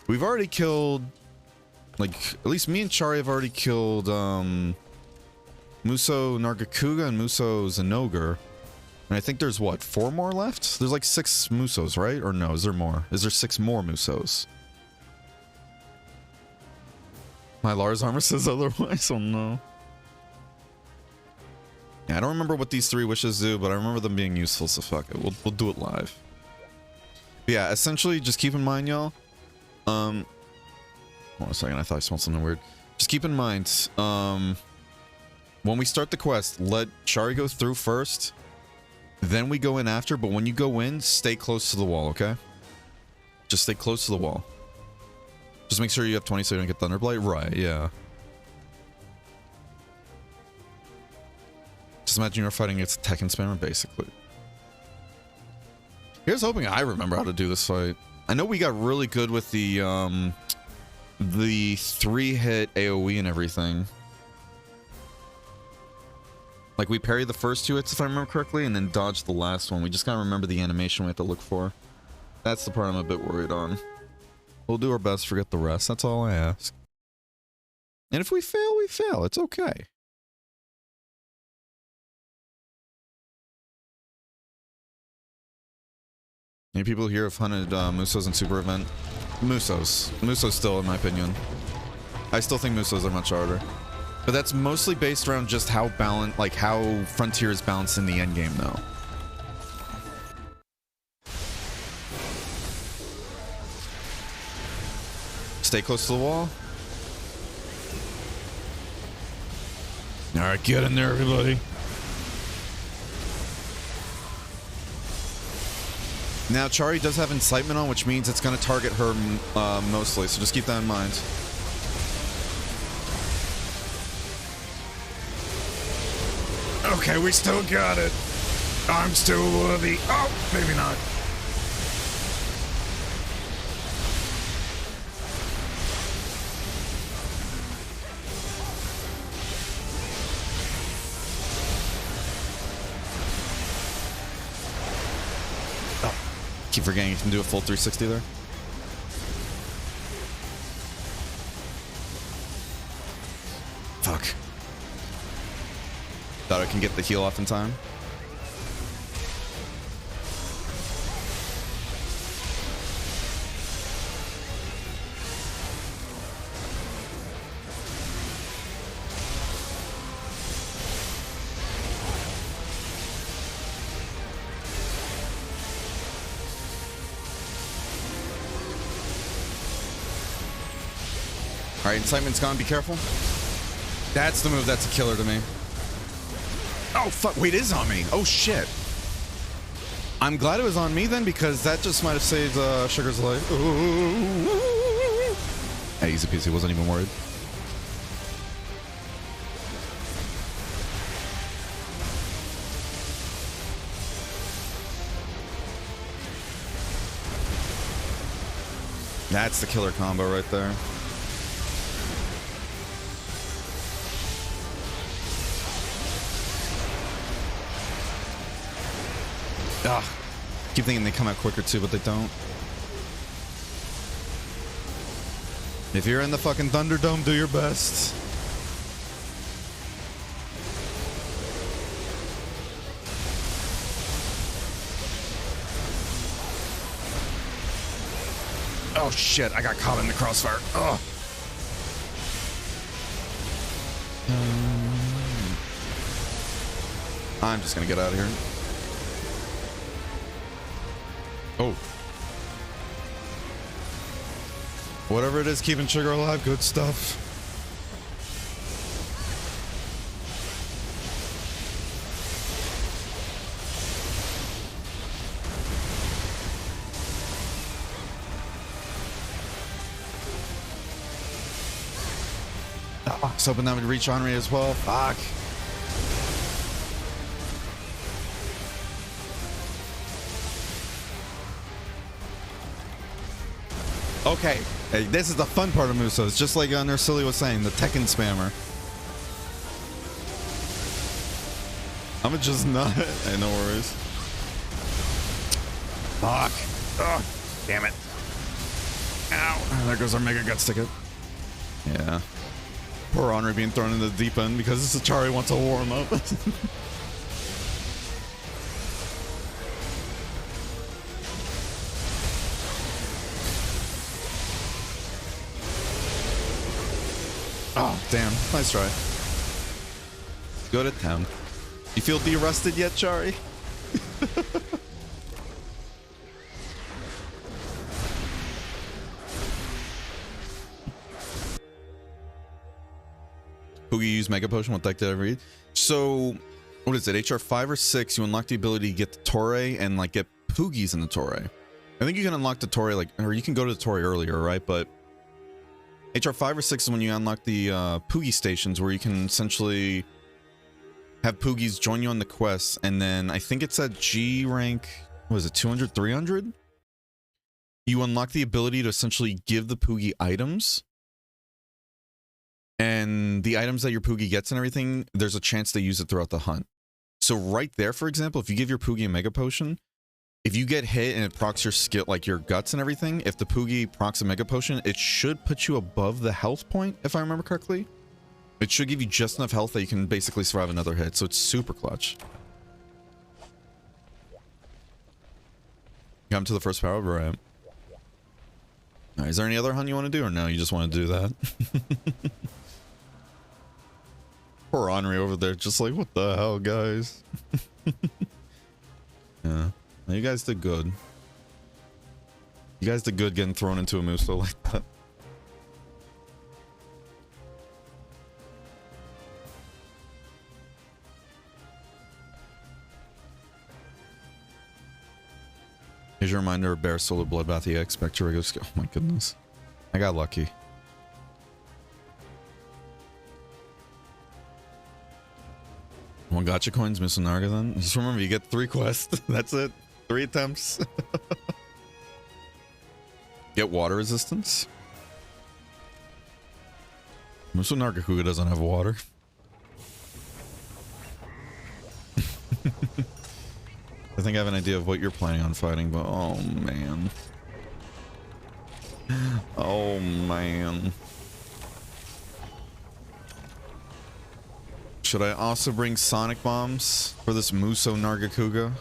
We've already killed, like, at least me and Chari have already killed, Muso Nargacuga and Muso Zenogre. And I think there's, what, 4 more left? There's like 6 Musos, right? Or no, is there more? Is there 6 more Musos? My Lars armor says otherwise, oh no. Yeah, I don't remember what these 3 wishes do, but I remember them being useful, so fuck it. We'll do it live. But yeah, essentially, just keep in mind, y'all. Hold on a second, I thought I smelled something weird. Just keep in mind, when we start the quest, let Chari go through first. Then we go in after, but when you go in, stay close to the wall, okay? Just stay close to the wall. Just make sure you have 20 so you don't get Thunderblight. Right, yeah. Just imagine you're fighting against a Tekken spammer, basically. Here's hoping I remember how to do this fight. I know we got really good with the 3-hit AoE and everything. Like, we parried the first 2 hits, if I remember correctly, and then dodged the last one. We just gotta remember the animation we have to look for. That's the part I'm a bit worried on. We'll do our best, forget the rest. That's all I ask. And if we fail, we fail. It's okay. Any people here have hunted Musos in Super Event? Musos. Musos still, in my opinion. I still think Musos are much harder. But that's mostly based around just how balanced, like how Frontier is balanced in the end game, though. Stay close to the wall. All right, get in there, everybody. Now, Chari does have Incitement on, which means it's going to target her mostly, so just keep that in mind. Okay, we still got it. I'm still worthy. Oh, maybe not. Keep forgetting you can do a full 360 there. Fuck. Thought I can get the heal off in time. All right, Incitement's gone. Be careful. That's the move that's a killer to me. Oh, fuck. Wait, it is on me. Oh, shit. I'm glad it was on me then, because that just might have saved Sugar's life. Hey, easy peasy. Wasn't even worried. That's the killer combo right there. Ugh. Keep thinking they come out quicker too, but they don't. If you're in the fucking Thunderdome, do your best. Oh shit, I got caught in the crossfire. Ugh. I'm just gonna get out of here. Oh. Whatever it is keeping Sugar alive, good stuff. Oh, I was hoping that would reach Henri as well. Fuck. Okay, hey, this is the fun part of Muso. It's just like Nursili was saying, the Tekken spammer. I'm just not. Hey, no worries. Fuck. Ugh. Damn it. Ow. There goes our Mega Guts ticket. Yeah. Poor Henri being thrown in the deep end because Sachari wants to warm up. Oh, damn. Nice try. Good attempt. You feel de-rusted yet, Chari? Who you use Mega Potion? What deck did I read? So, what is it? HR 5 or 6, you unlock the ability to get the Toray and, like, get Poogies in the Toray. I think you can unlock the Toray, like, or you can go to the Toray earlier, right? But HR 5 or 6 is when you unlock the Poogie stations where you can essentially have Poogies join you on the quest, and then I think it's at G rank, what is it, 200, 300? You unlock the ability to essentially give the Poogie items, and the items that your Poogie gets and everything, there's a chance they use it throughout the hunt. So right there, for example, if you give your Poogie a Mega Potion, if you get hit and it procs your skill, like your guts and everything, if the Poogie procs a Mega Potion, it should put you above the health point, if I remember correctly. It should give you just enough health that you can basically survive another hit, so it's super clutch. Come to the first power, right? Alright, is there any other hunt you want to do, or no, you just want to do that? Poor Henri over there, just like, what the hell, guys? Yeah. No, you guys did good. You guys did good getting thrown into a Muso like that. Here's your reminder of Bear Solar Bloodbath EX, Spectre regular skill. Oh my goodness. I got lucky. One gotcha coins, Miss Narga then. Just remember, you get 3 quests. That's it. 3 attempts. Get water resistance. Muso Nargacuga doesn't have water. I think I have an idea of what you're planning on fighting, but oh man. Oh man. Should I also bring Sonic Bombs for this Muso Nargacuga?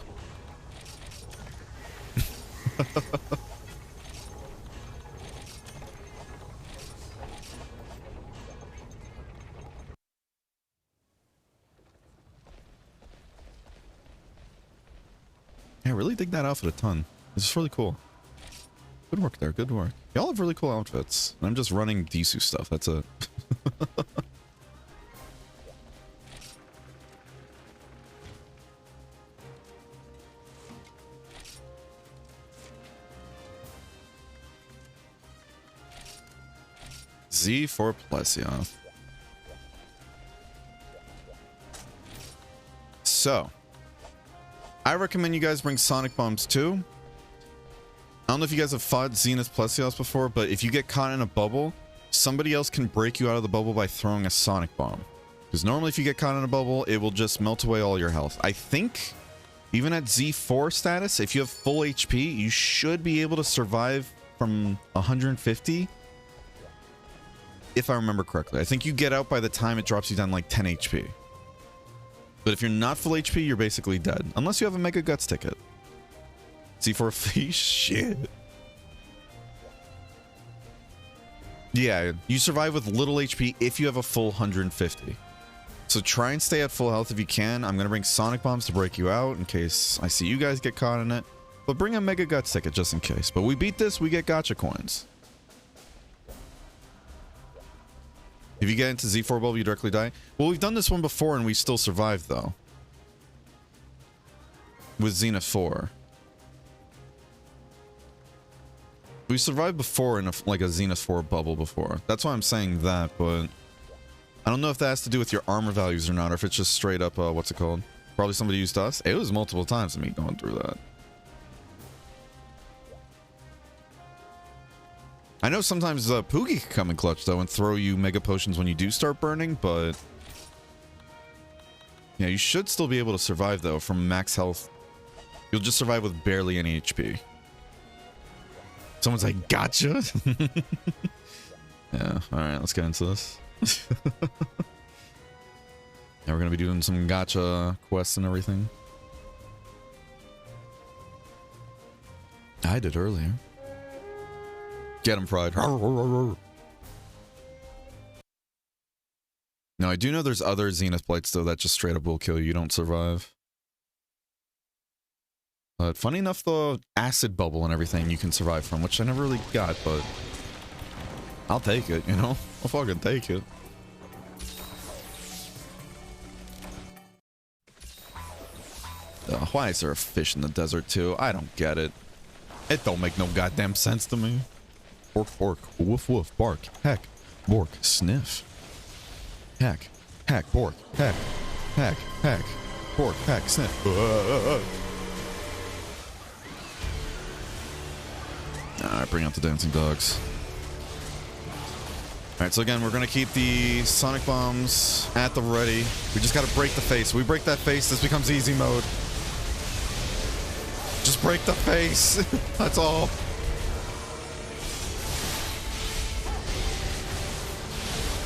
I really dig that outfit a ton. It's really cool. Good work there, good work. Y'all have really cool outfits. I'm just running Disu stuff, that's it. Z for Plesioth. So, I recommend you guys bring Sonic Bombs too. I don't know if you guys have fought Zenith Plesioth before, but if you get caught in a bubble, somebody else can break you out of the bubble by throwing a Sonic Bomb. Because normally if you get caught in a bubble, it will just melt away all your health. I think Even at Z4 status, if you have full HP, you should be able to survive from 150. If I remember correctly. I think you get out by the time it drops you down like 10 HP. But if you're not full HP, you're basically dead. Unless you have a Mega Guts ticket. Z4 Fleece? Shit. Yeah, you survive with little HP if you have a full 150. So try and stay at full health if you can. I'm going to bring Sonic Bombs to break you out in case I see you guys get caught in it. But bring a Mega Guts ticket just in case. But we beat this, we get gacha coins. If you get into Z4 bubble, you directly die. Well, we've done this one before and we still survived though. With Zenith 4. We survived before in like a Zenith 4 bubble before. That's why I'm saying that, but I don't know if that has to do with your armor values or not, or if it's just straight up, what's it called? Probably somebody used us. It was multiple times of me going through that. I know sometimes Poogie can come in clutch though and throw you mega potions when you do start burning, but yeah, you should still be able to survive though from max health. You'll just survive with barely any HP. Someone's like, gotcha. Yeah, alright, let's get into this. Yeah, we're gonna be doing some gacha quests and everything. I did earlier. Get him, Pride. Now, I do know there's other Zenith Blights, though, that just straight up will kill you. You don't survive. But funny enough, the acid bubble and everything you can survive from, which I never really got, but I'll take it, you know? I'll fucking take it. Why is there a fish in the desert, too? I don't get it. It don't make no goddamn sense to me. Bork, bork, woof, woof, bark, heck, bork, sniff. Heck, heck, bork, heck, heck, heck, bork, heck, sniff. Alright, bring out the dancing dogs. Alright, so again, we're going to keep the Sonic Bombs at the ready. We just got to break the face. We break that face, this becomes easy mode. Just break the face. That's all.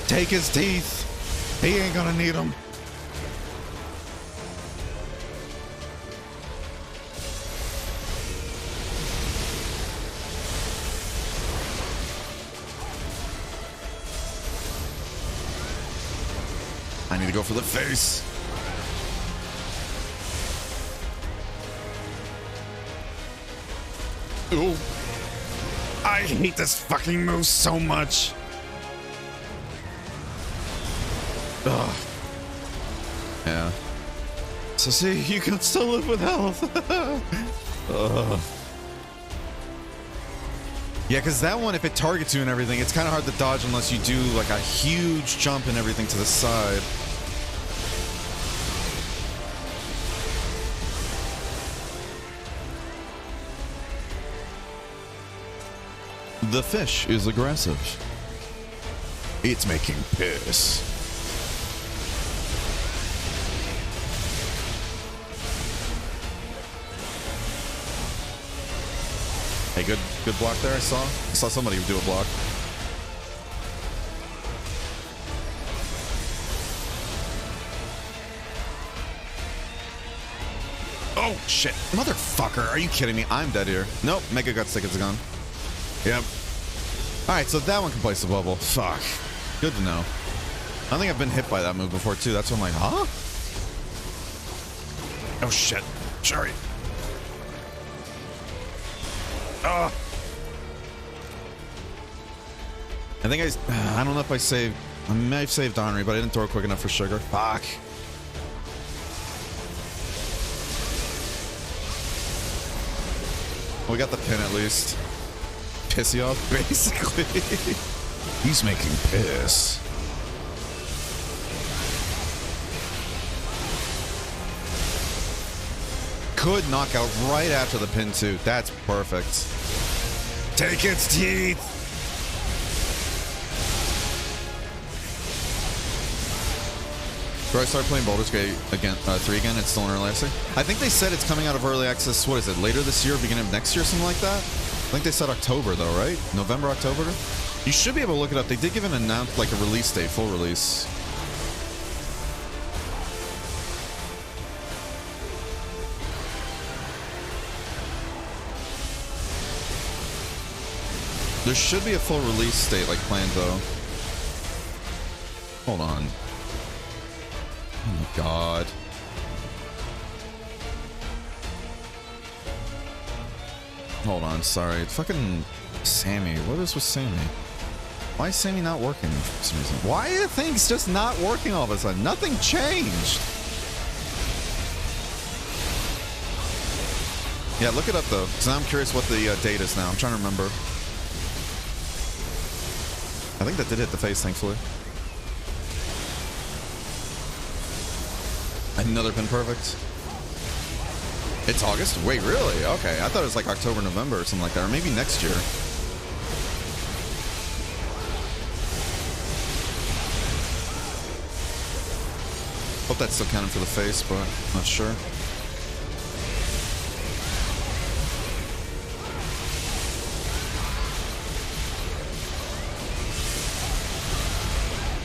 Take his teeth. He ain't gonna need them. I need to go for the face. Ooh. I hate this fucking move so much. Ugh. Yeah. So see, you can still live with health. Yeah, because that one, if it targets you and everything, it's kind of hard to dodge unless you do like a huge jump and everything to the side. The fish is aggressive. It's making piss. Hey, good block there. I saw somebody do a block. Oh shit, motherfucker! Are you kidding me? I'm dead here. Nope, Mega Guts tickets are gone. Yep. All right, so that one can place the bubble. Fuck. Good to know. I don't think I've been hit by that move before too. That's why I'm like, huh? Oh shit, sorry. I think I don't know if I saved. I may have saved Henri, but I didn't throw it quick enough for sugar. Fuck. We got the pin at least. Piss you off, basically. He's making piss. Could knock out right after the pin too. That's perfect. Take its teeth. Do I start playing Baldur's Gate again, 3 again? It's still in early access. I think they said it's coming out of early access, what is it, later this year, beginning of next year, something like that? I think they said October though, right? November, October? You should be able to look it up. They did give an announced, like a release date, full release. There should be a full release date, like planned though. Hold on. Oh my god. Hold on, sorry. Fucking Sammy. What is with Sammy? Why is Sammy not working for some reason? Why are things just not working all of a sudden? Nothing changed. Yeah, look it up though, because now I'm curious what the date is now. I'm trying to remember. I think that did hit the face, thankfully. Another pin perfect. It's August? Wait, really? Okay, I thought it was like October, November or something like that, or maybe next year. Hope that's still counting for the face, but I'm not sure.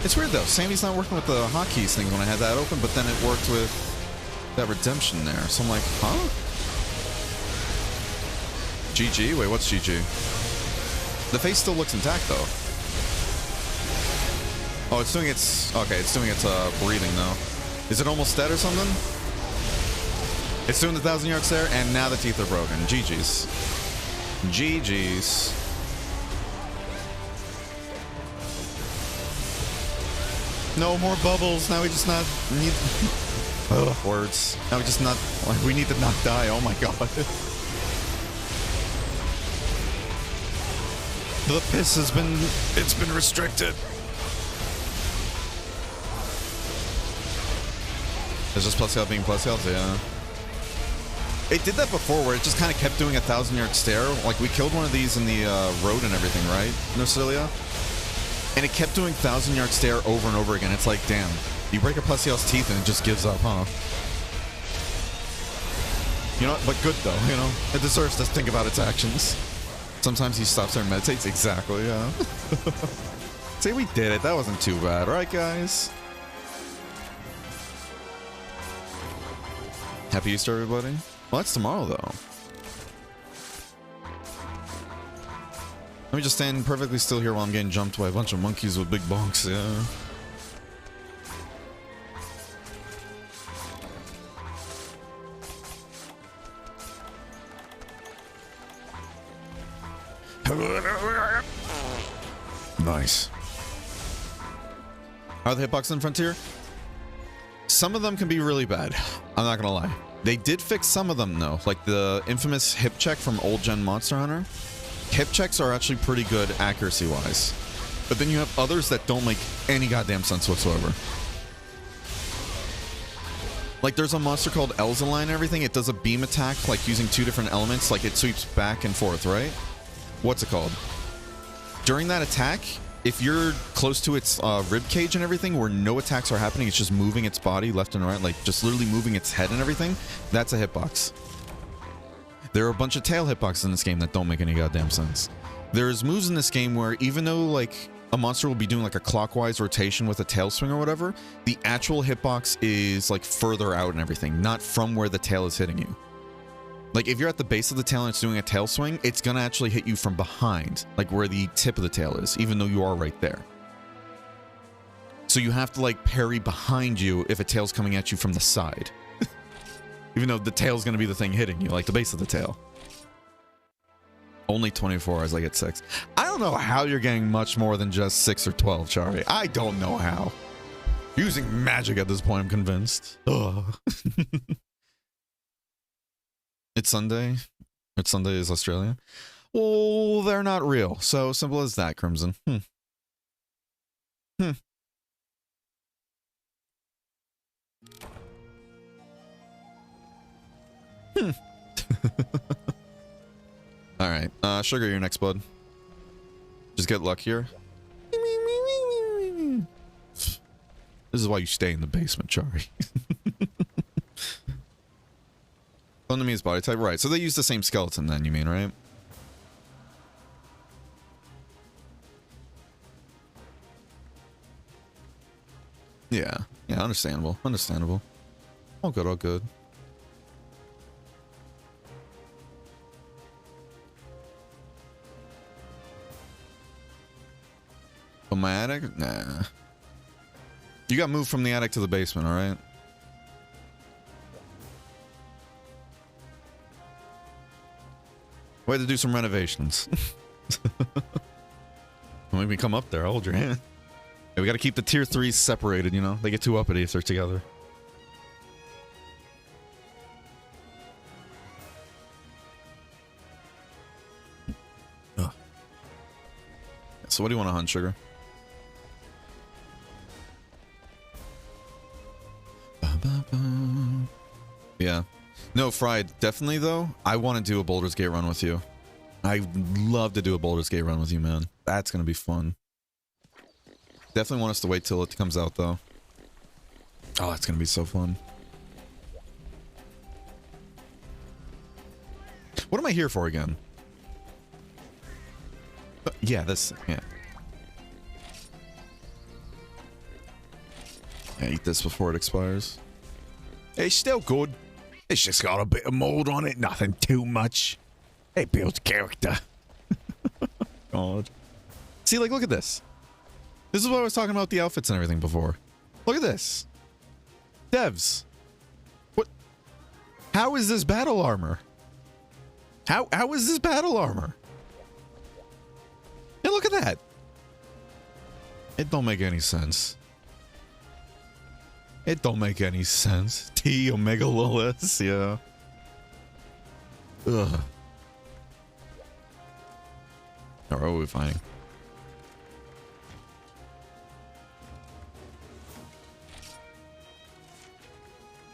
It's weird though, Sammy's not working with the hotkeys thing when I had that open, but then it worked with that redemption there. So I'm like, huh? GG? Wait, what's GG? The face still looks intact though. Oh, it's doing its, okay, it's doing its breathing though. Is it almost dead or something? It's doing the 1,000-yard stare, and now the teeth are broken. GG's. GG's. No more bubbles. Now we just not need... Ugh, words. Now we just not... Like, we need to not die. Oh my god. The piss has been... It's been restricted. Is this plus health being plus health? Yeah. It did that before where it just kind of kept doing a 1,000-yard stare. Like, we killed one of these in the road and everything, right? Nocilia? And it kept doing 1,000-yard stare over and over again. It's like, damn. You break a Plesiel's teeth and it just gives up, huh? You know, but good though, you know? It deserves to think about its actions. Sometimes he stops there and meditates. Exactly, yeah. See, we did it. That wasn't too bad, right, guys? Happy Easter, everybody. Well, that's tomorrow, though. Let me just stand perfectly still here while I'm getting jumped by a bunch of monkeys with big bonks, yeah. Nice. Are the hitboxes in Frontier? Some of them can be really bad. I'm not gonna lie. They did fix some of them though, like the infamous hip check from old gen Monster Hunter. Hip checks are actually pretty good accuracy wise, but then you have others that don't make any goddamn sense whatsoever. Like there's a monster called Elzaline and everything. It does a beam attack like using 2 different elements, like it sweeps back and forth, right? What's it called? During that attack, if you're close to its rib cage and everything where no attacks are happening, it's just moving its body left and right, like just literally moving its head and everything, that's a hitbox. There are a bunch of tail hitboxes in this game that don't make any goddamn sense. There's moves in this game where even though like a monster will be doing like a clockwise rotation with a tail swing or whatever, the actual hitbox is like further out and everything, not from where the tail is hitting you. Like if you're at the base of the tail and it's doing a tail swing, it's gonna actually hit you from behind, like where the tip of the tail is, even though you are right there. So you have to like parry behind you if a tail's coming at you from the side. Even though the tail's gonna be the thing hitting you, like the base of the tail. Only 24 as I get 6. I don't know how you're getting much more than just 6 or 12, Chari. I don't know how. Using magic at this point, I'm convinced. Ugh. It's Sunday. It's Sunday is Australia. Well, they're not real. So simple as that, Crimson. All right. Sugar, you're next, bud. Just get luckier. This is why you stay in the basement, Chari. Enemy's body type, right? So they use the same skeleton, then you mean, right? Yeah, yeah, understandable, understandable. All good, all good. From my attic? Nah. You got moved from the attic to the basement, alright? We had to do some renovations. When we come up there, I'll hold your hand. Yeah, we gotta keep the tier 3s separated, you know? They get too uppity if they're together. Ugh. So what do you want to hunt, Sugar? Yeah. No, Fried, definitely though, I want to do a Baldur's Gate run with you. I'd love to do a Baldur's Gate run with you, man. That's going to be fun. Definitely want us to wait till it comes out though. Oh, that's going to be so fun. What am I here for again? Yeah, this, yeah. Yeah, eat this before it expires. It's still good. It's just got a bit of mold on it, nothing too much. It builds character. God. See, like, look at this. This is what I was talking about the outfits and everything before. Look at this. Devs. What? How is this battle armor? How is this battle armor? Yeah, look at that. It don't make any sense. It don't make any sense. T Omega Lilith, yeah. Ugh. Or are we finding?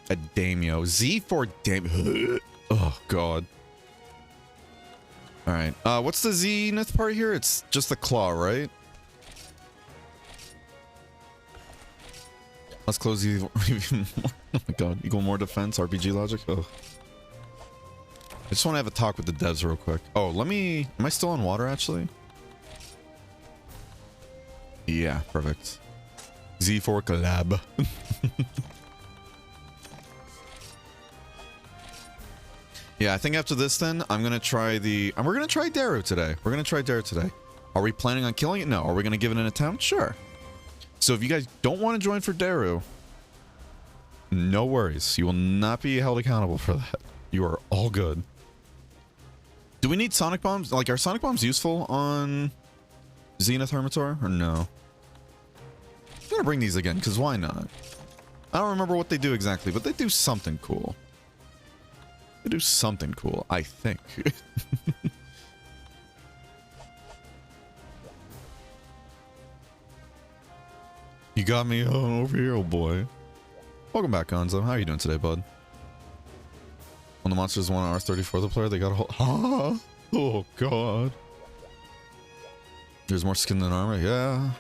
A Daimyo. Z for Daimyo. Oh, God. Alright. What's the Zenith part here? It's just the claw, right? Let's close even more. Oh my God. Equal more defense, RPG logic. Oh. I just want to have a talk with the devs real quick. Oh, let me... Am I still on water, actually? Yeah, perfect. Z4 collab. Yeah, I think after this then, I'm going to try the... And we're going to try Daru today. We're going to try Daru today. Are we planning on killing it? No. Are we going to give it an attempt? Sure. So if you guys don't want to join for Daru, no worries. You will not be held accountable for that. You are all good. Do we need Sonic Bombs? Like, are Sonic Bombs useful on Zenith Hermitor or no? I'm going to bring these again, because why not? I don't remember what they do exactly, but they do something cool. They do something cool, I think. You got me over here, oh boy. Welcome back, Gonzo. How are you doing today, bud? When the monsters want R34 the player, they got a whole... Huh? Oh, God. There's more skin than armor? Yeah.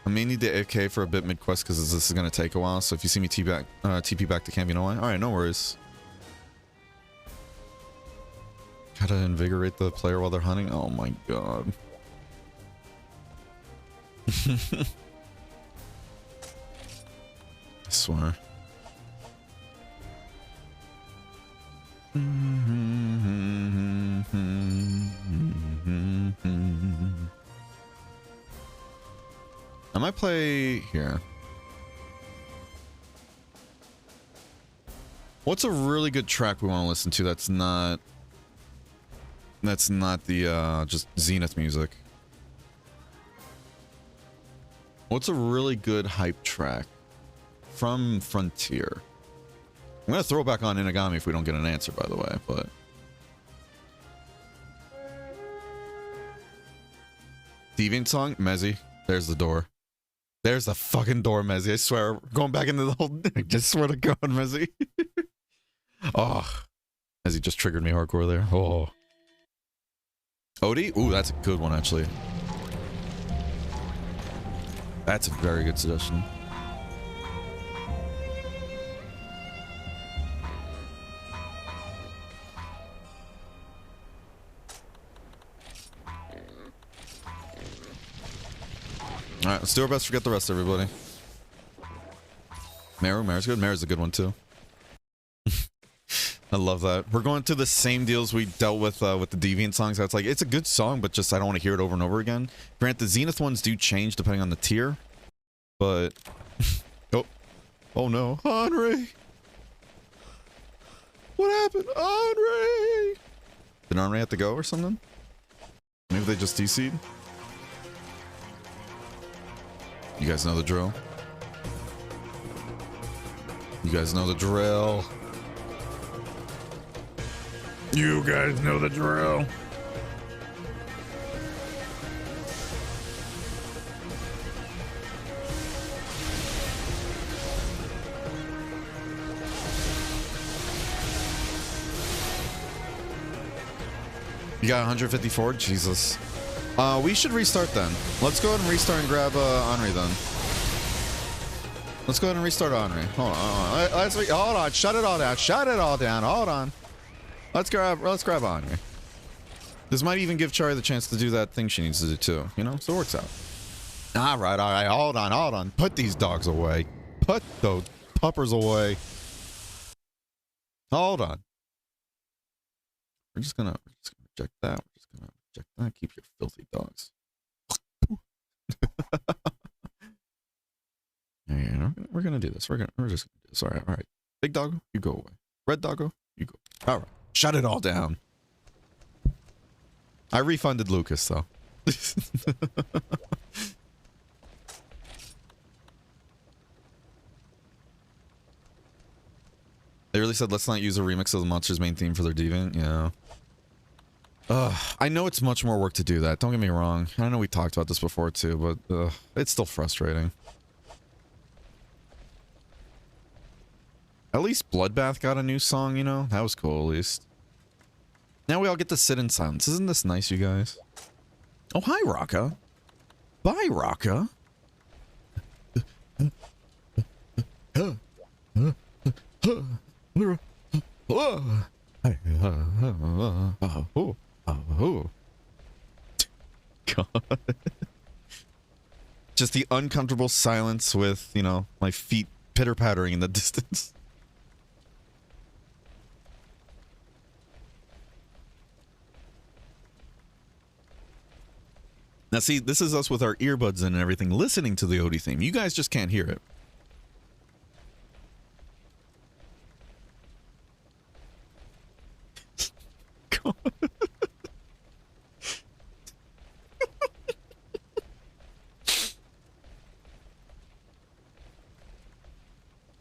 I may need the AK for a bit mid-quest because this is going to take a while, so if you see me TP back to camp, you know why? Alright, no worries. Gotta invigorate the player while they're hunting? Oh my God. I swear. I might play here. What's a really good track we want to listen to that's not the just Zenith music? What's a really good hype track from Frontier? I'm gonna throw it back on Inagami if we don't get an answer, by the way, but Deviant song? Mezzy. There's the door. There's the fucking door, Mezzy. I swear. Going back into the whole... I just swear to God, Mezzy. Oh. Mezzy just triggered me hardcore there. Oh. Odie? Ooh, that's a good one, actually. That's a very good suggestion. Alright, let's do our best to get the rest, everybody. Maru's good. Maru's a good one, too. I love that. We're going to the same deals we dealt with the Deviant songs. That's like, it's a good song, but just I don't want to hear it over and over again. Grant, the Zenith ones do change depending on the tier, but... oh no. Henri! What happened? Henri! Did Henri have to go or something? Maybe they just DC'd? You guys know the drill. You guys know the drill. You guys know the drill. You got 154? Jesus. We should restart then. Let's go ahead and restart and grab Henri then. Let's go ahead and restart Henri. Hold on. Hold on. Shut it all down. Shut it all down. Hold on. Let's grab Henri. This might even give Chari the chance to do that thing she needs to do too, you know? So it works out. All right. Hold on. Put these dogs away. Put those puppers away. Hold on. We're just gonna reject that. We're just gonna reject that. Keep your filthy dogs. Yeah, we're gonna do this. We're just gonna do this. All right. Big doggo, you go away. Red doggo, you go. All right. Shut it all down. I refunded Lucas though. They really said let's not use a remix of the Monsters main theme for their Deviant. Yeah. I know it's much more work to do that. Don't get me wrong. I know we talked about this before too, but it's still frustrating. At least Bloodbath got a new song, you know? That was cool, at least. Now we all get to sit in silence. Isn't this nice, you guys? Oh, hi, Raka. Bye, Raka. God. Just the uncomfortable silence with, you know, my feet pitter-pattering in the distance. Now see, this is us with our earbuds in and everything, listening to the OD theme. You guys just can't hear it. God.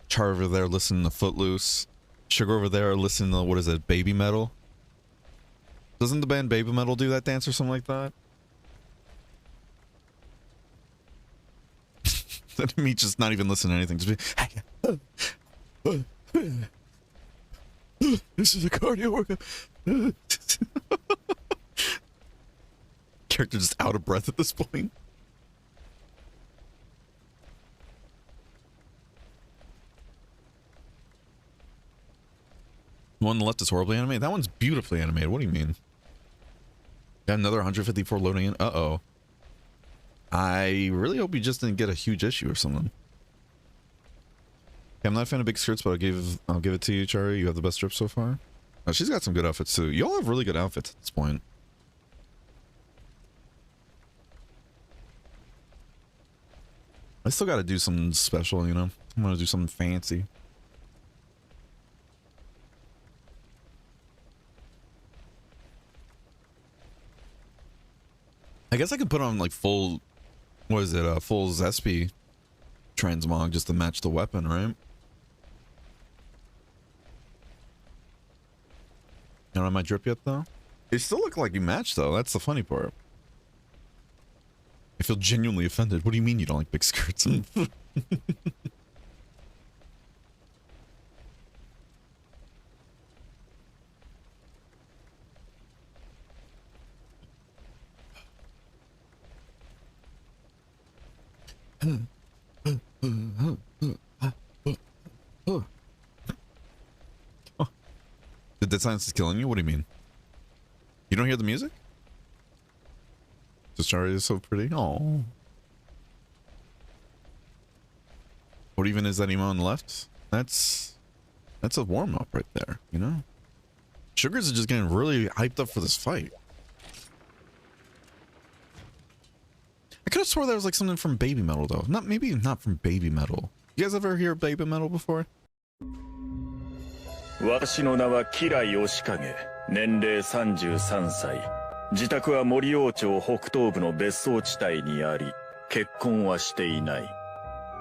Char over there listening to Footloose. Sugar over there listening to, what is it, Baby Metal? Doesn't the band Baby Metal do that dance or something like that? Me just not even listening to anything. Just be, this is a cardio workout. Character just out of breath at this point. The one on the left is horribly animated. That one's beautifully animated. What do you mean? Got another 154 loading in. Uh-oh. I really hope you just didn't get a huge issue or something. Okay, I'm not a fan of big skirts, but I'll give it to you, Chari. You have the best strip so far. Oh, she's got some good outfits too. Y'all have really good outfits at this point. I still got to do something special, you know. I'm gonna do something fancy. I guess I could put on like full, what is it, full Zespi transmog just to match the weapon, right? You don't have my drip yet, though? They still look like you match, though. That's the funny part. I feel genuinely offended. What do you mean you don't like big skirts? The dead silence is killing you? What do you mean? You don't hear the music? Just Charlie is so pretty. Oh. What even is that emo on the left? That's a warm up right there, you know? Sugars are just getting really hyped up for this fight. I could have swore that was like something from Baby Metal though. Maybe not from Baby Metal. You guys ever hear Baby Metal before? 私の名は吉良義景、年齢33歳。自宅は森王町北東部の別荘地帯にあり、結婚はしていない。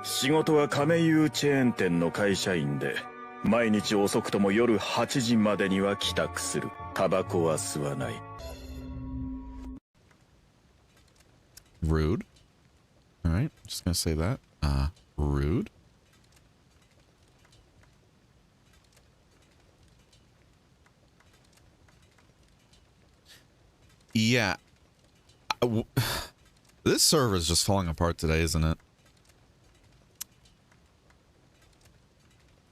仕事は亀有チェーン店の会社員で、毎日遅くとも夜8時までには帰宅する。タバコは吸わない。Rude. Alright, just gonna say that. Rude. Yeah. This server is just falling apart today, isn't it?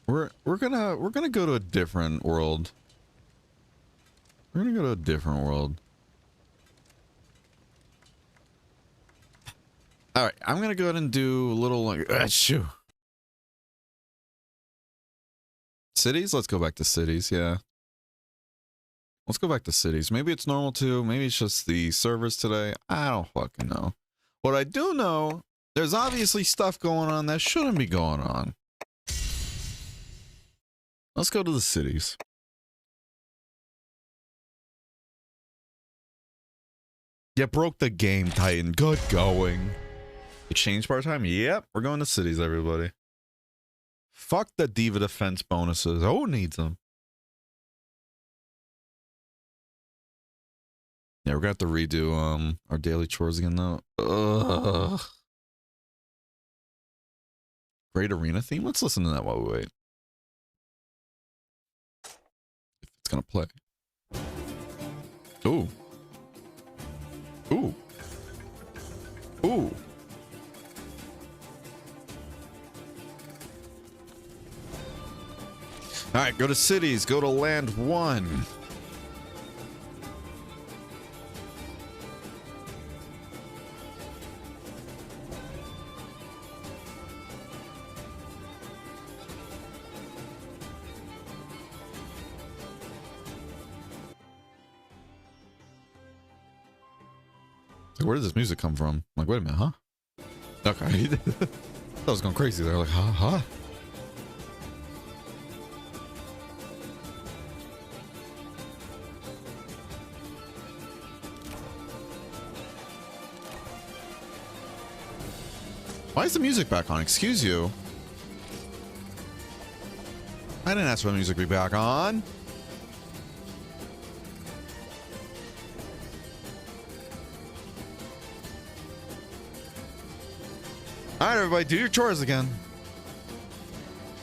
We're gonna go to a different world. We're gonna go to a different world. All right, I'm gonna go ahead and do a little like shoo. Cities. Let's go back to cities. Yeah. Let's go back to cities. Maybe it's normal too. Maybe it's just the servers today. I don't fucking know. What I do know, there's obviously stuff going on that shouldn't be going on. Let's go to the cities. You broke the game, Titan. Good going. Exchange part time? Yep. We're going to cities, everybody. Fuck the Diva defense bonuses. Who needs them? Yeah, we're gonna have to redo our daily chores again though. Ugh. Great arena theme? Let's listen to that while we wait. If it's gonna play. Ooh. Ooh. Ooh. Alright, go to cities, go to land 1. Where did this music come from? I'm like, wait a minute, huh? Okay. I was going crazy there. Like, huh? Why is the music back on? Excuse you. I didn't ask for the music to be back on. All right, everybody, do your chores again.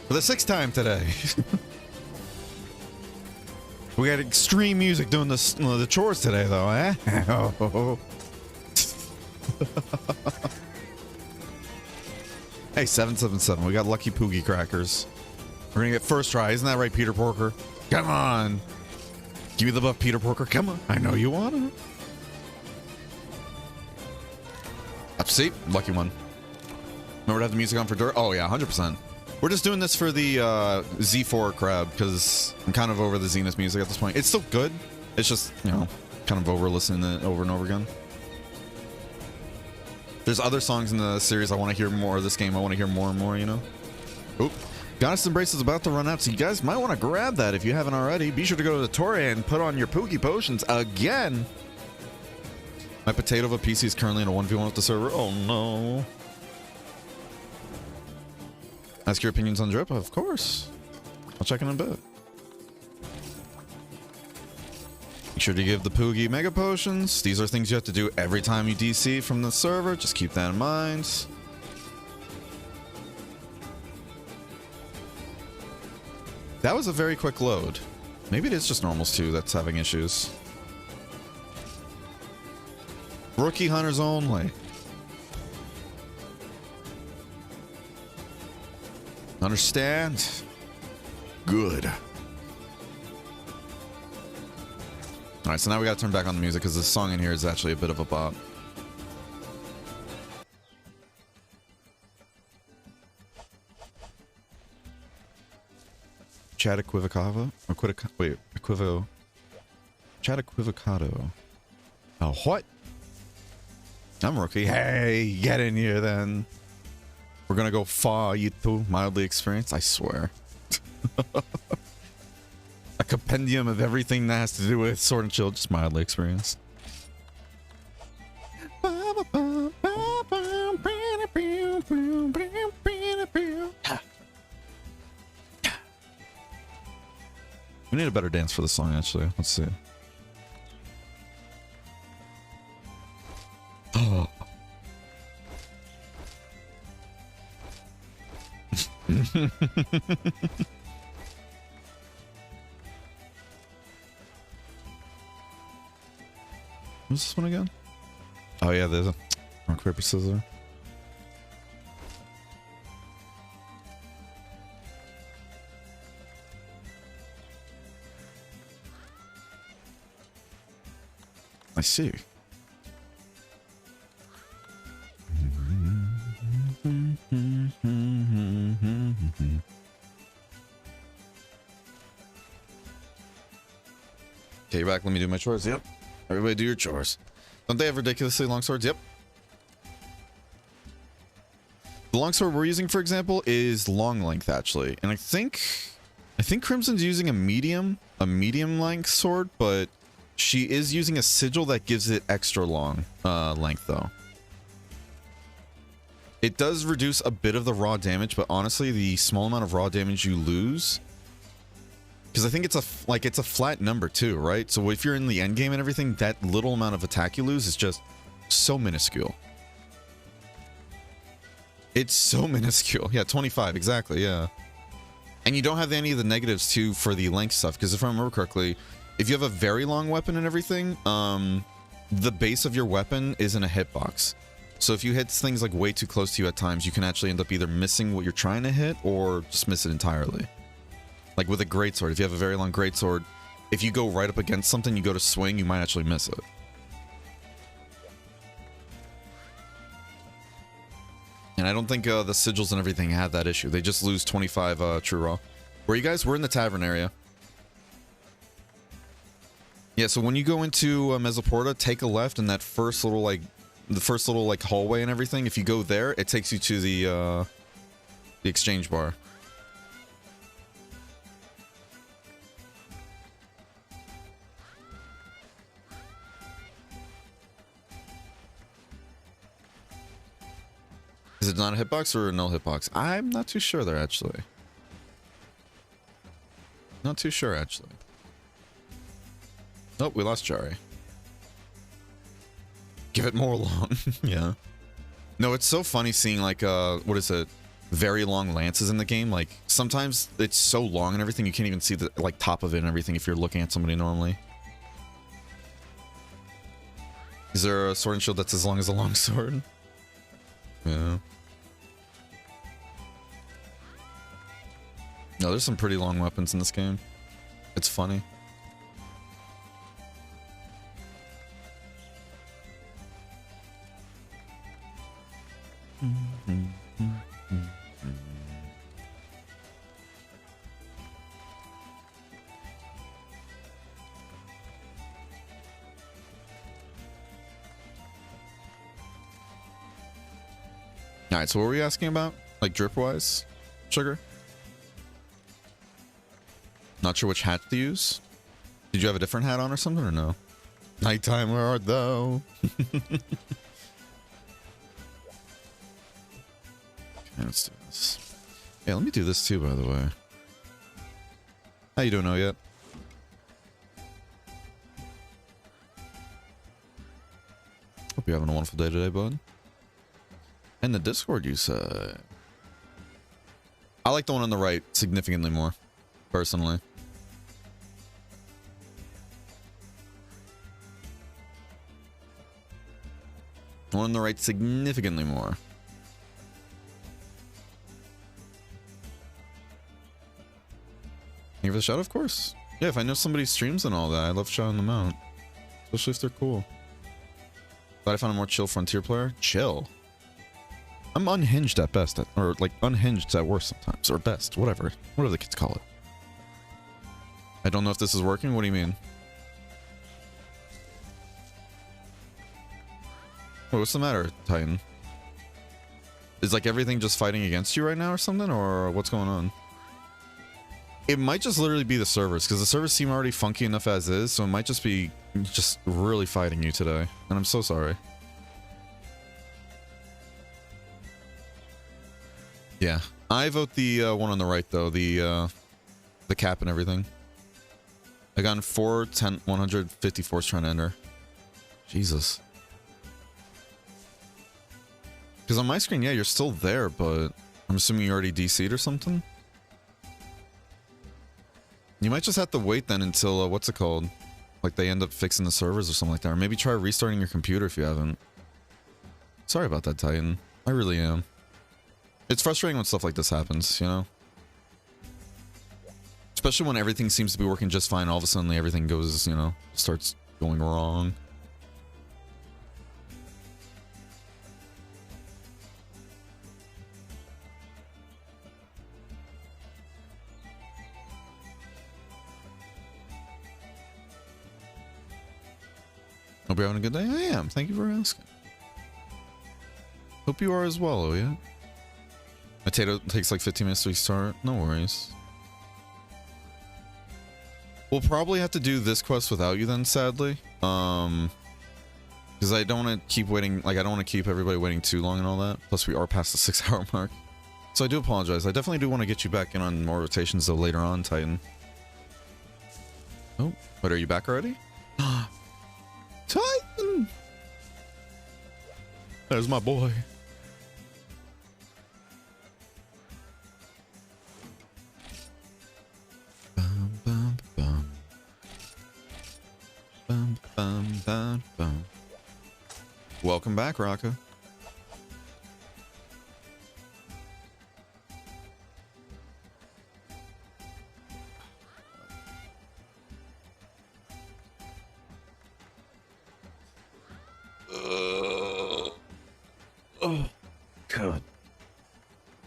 For the 6th time today. We got extreme music doing the chores today, though, eh? Hey, 777, we got lucky Poogie crackers. We're gonna get first try, isn't that right, Peter Porker? Come on. Give me the buff, Peter Porker, come on. I know you wanna. Up, see? Lucky one. Remember to have the music on for dirt? Oh yeah, 100%. We're just doing this for the Z4 crowd because I'm kind of over the Zenith music at this point. It's still good. It's just, you know, kind of over listening to it over and over again. There's other songs in the series I want to hear more of. This game I want to hear more and more, you know? Oop. Goddess Embrace is about to run out, so you guys might want to grab that if you haven't already. Be sure to go to the Torre and put on your Pookie Potions again. My potato of a PC is currently in a 1v1 with the server. Oh no. Ask your opinions on drip, of course. I'll check in a bit. Make sure to give the Poogie Mega Potions. These are things you have to do every time you DC from the server. Just keep that in mind. That was a very quick load. Maybe it is just normals too that's having issues. Rookie hunters only. Understand? Good. All right, so now we got to turn back on the music because the song in here is actually a bit of a bop. Chat equivocava? Wait, equivo. Chat equivocado. Oh, what? I'm rookie. Hey, get in here then. We're gonna go far, you two. Mildly experienced, I swear. A compendium of everything that has to do with Sword and Shield, just mildly experienced. We need a better dance for the song, actually. Let's see. Oh. What's this one again? Oh yeah, there's a rock, paper, scissors. I see. Okay, you're back. Let me do my chores. Yep. Everybody do your chores. Don't they have ridiculously long swords? Yep. The longsword we're using, for example, is long length actually. And I think Crimson's using a medium length sword, but she is using a sigil that gives it extra long length though. It does reduce a bit of the raw damage, but honestly, the small amount of raw damage you lose, because I think it's a flat number too, right? So if you're in the end game and everything, that little amount of attack you lose is just so minuscule. It's so minuscule. Yeah, 25 exactly. Yeah, and you don't have any of the negatives too for the length stuff, because if I remember correctly, if you have a very long weapon and everything, the base of your weapon isn't a hitbox. So if you hit things like way too close to you at times, you can actually end up either missing what you're trying to hit or just miss it entirely. Like with a greatsword, if you have a very long greatsword, if you go right up against something, you go to swing, you might actually miss it. And I don't think the sigils and everything have that issue. They just lose 25 true raw. Where are you guys? We're in the tavern area. Yeah, so when you go into Mesoporta, take a left in that first little like hallway and everything. If you go there, it takes you to the exchange bar. Is it not a hitbox or a no hitbox? I'm not too sure there, actually. Not too sure, actually. Oh, we lost Jari. Give it more long. Yeah. No, it's so funny seeing like, what is it? Very long lances in the game. Like, sometimes it's so long and everything, you can't even see the like top of it and everything if you're looking at somebody normally. Is there a sword and shield that's as long as a long sword? Yeah. No, there's some pretty long weapons in this game. It's funny. Alright, so what were we asking about? Like drip-wise? Sugar? Not sure which hat to use? Did you have a different hat on or something, or no? Nighttime, where art thou? Okay, let's do this. Yeah, let me do this too, by the way. How you doing, Oh yet? Hope you're having a wonderful day today, bud. And the Discord, you said. I like the one on the right significantly more, personally. The one on the right significantly more. you for the shout, of course. Yeah, if I know somebody streams and all that, I love shouting them out. Especially if they're cool. Thought I found a more chill Frontier player. Chill. I'm unhinged at best, or like unhinged at worst sometimes, or best, whatever the kids call it. I don't know if this is working. What do you mean? What's the matter, Titan? Is like everything just fighting against you right now or something, or what's going on? It might just literally be the servers, because the servers seem already funky enough as is, so it might just be just really fighting you today, and I'm so sorry. Yeah, I vote the one on the right though, the cap and everything. I got 410 154 trying to enter. Jesus. Because on my screen, yeah, you're still there, but I'm assuming you already DC'd or something. You might just have to wait then until what's it called? Like they end up fixing the servers or something like that, or maybe try restarting your computer if you haven't. Sorry about that, Titan. I really am. It's frustrating when stuff like this happens, you know? Especially when everything seems to be working just fine, all of a sudden everything goes, you know, starts going wrong. Hope you're having a good day. I am. Thank you for asking. Hope you are as well, oh yeah. Potato takes like 15 minutes to restart. No worries. We'll probably have to do this quest without you then, sadly. Because I don't want to keep waiting. Like, I don't want to keep everybody waiting too long and all that. Plus, we are past the 6-hour mark. So I do apologize. I definitely do want to get you back in on more rotations though later on, Titan. Oh, but are you back already? Titan! There's my boy. Bum, bum, bum. Bum, bum, bum, bum. Welcome back, Rocco. Oh, God.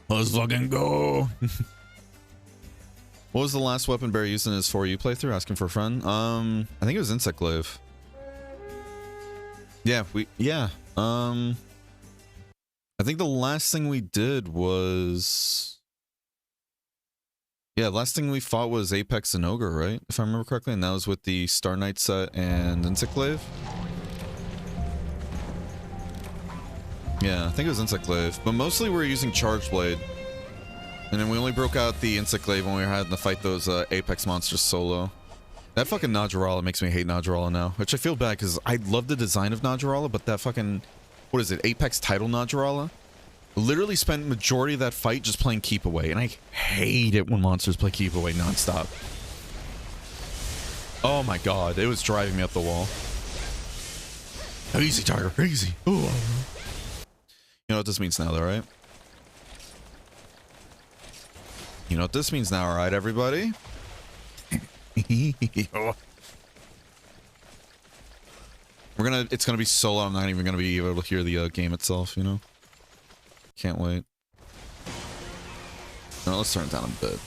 Let's fucking go. What was the last weapon Barry used in his 4U playthrough? Asking for a friend. I think it was Insect Glaive. Yeah, I think the last thing we did was... Yeah, last thing we fought was Apex and Ogre, right? If I remember correctly, and that was with the Star Knight set and Insect Glaive. Yeah, I think it was Insect Glaive, but mostly we were using Charge Blade. And then we only broke out the Insect Glaive when we were having to fight those Apex monsters solo. That fucking Najarala makes me hate Najarala now, which I feel bad because I love the design of Najarala, but that fucking, what is it, Apex title Najarala? Literally spent majority of that fight just playing Keep Away, and I hate it when monsters play Keep Away nonstop. Oh my god, it was driving me up the wall. Easy, Tiger, easy. Ooh. You know what this means now, though, right? You know what this means now, alright, everybody? It's gonna be so loud, I'm not even gonna be able to hear the game itself, you know? Can't wait. No, let's turn it down a bit.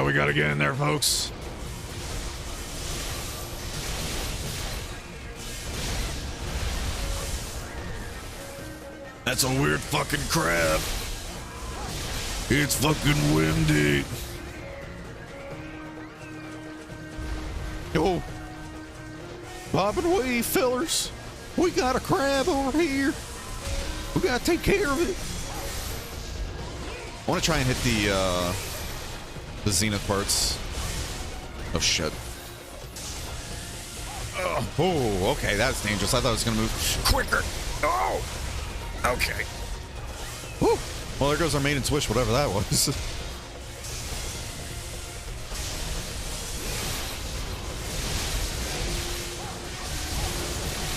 We gotta get in there, folks. That's a weird fucking crab. It's fucking windy. Yo, bobbing away, fellers. We got a crab over here. We gotta take care of it. I want to try and hit the zenith parts. Oh shit. Oh, okay, that's dangerous. I thought it was gonna move quicker. Oh. Okay. Whew. Well, there goes our maiden switch, whatever that was.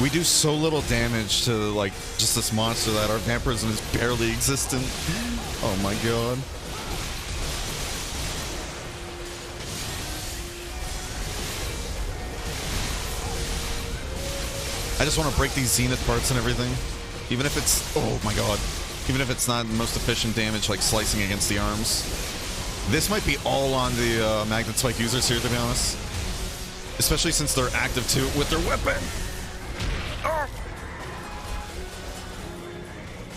We do so little damage to, like, just this monster that our vampirism is barely existent. Oh my god. I just want to break these Zenith parts and everything. Even if it's... Oh my god. Even if it's not the most efficient damage, like slicing against the arms. This might be all on the Magnet Spike users here, to be honest. Especially since they're active too with their weapon. Oh.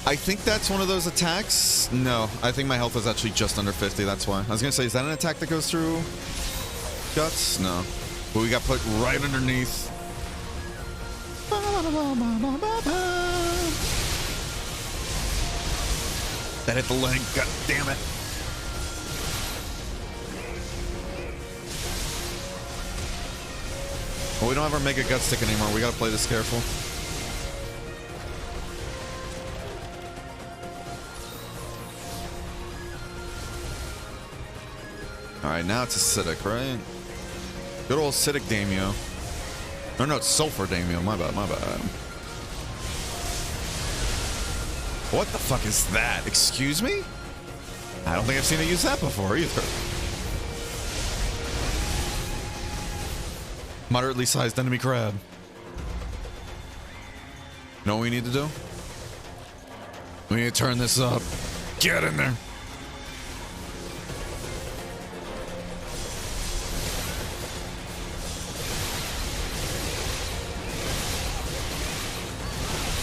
I think that's one of those attacks. No, I think my health is actually just under 50. That's why. I was going to say, is that an attack that goes through guts? No. But we got put right underneath. That hit the leg. God damn it. Well, we don't have our Mega Gut Stick anymore. We got to play this careful. Alright, now it's acidic, right? Good old acidic Daimyo. Or no, it's sulfur Daimyo. My bad, my bad. What the fuck is that? Excuse me? I don't think I've seen it use that before either. Moderately sized enemy crab. You know what we need to do? We need to turn this up. Get in there.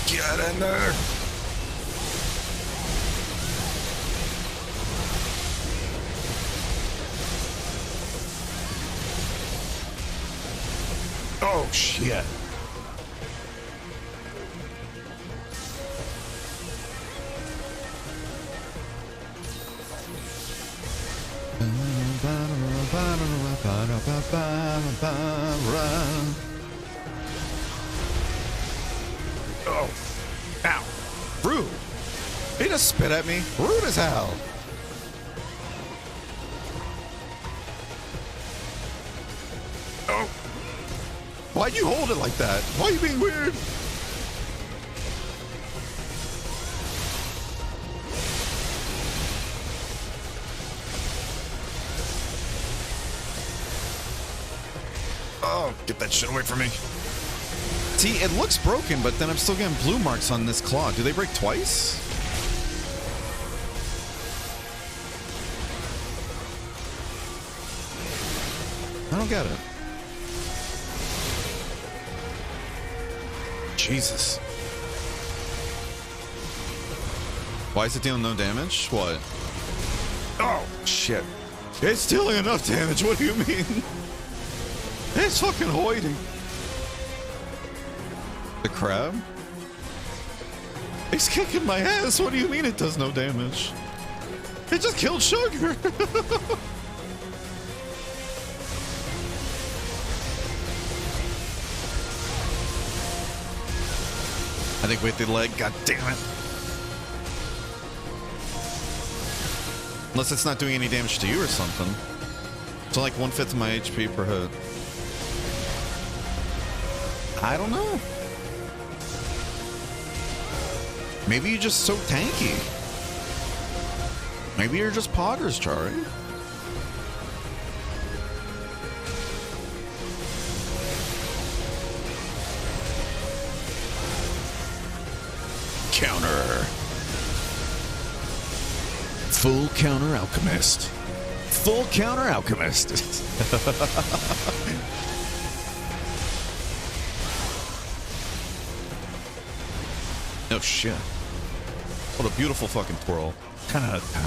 Get in there. Oh, shit. Oh. Ow. Rude. He just spit at me. Rude as hell. Oh. Why'd you hold it like that? Why are you being weird? Oh, get that shit away from me. See, it looks broken, but then I'm still getting blue marks on this claw. Do they break twice? I don't get it. Jesus. Why is it dealing no damage? What? Oh, shit. It's dealing enough damage. What do you mean? It's fucking hoiding. The crab? He's kicking my ass. What do you mean it does no damage? It just killed Sugar. I think with the leg. God damn it. Unless it's not doing any damage to you or something. It's like 1/5 of my HP per hit. I don't know. Maybe you're just so tanky. Maybe you're just poggers, Chari. Counter. Full counter alchemist. Full counter alchemist. Oh shit. What a beautiful fucking twirl. 10 out of 10.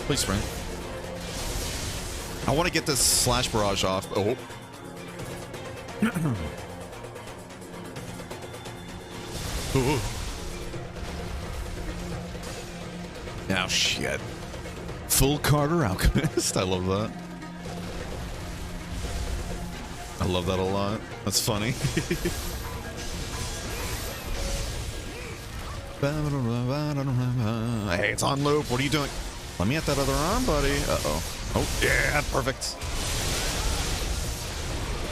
Please spring. I want to get this slash barrage off. Oh. Oh. Now shit. Full Carter Alchemist. I love that. I love that a lot. That's funny. Hey, it's on loop. What are you doing? Let me at that other arm, buddy. Uh-oh. Oh, yeah, perfect.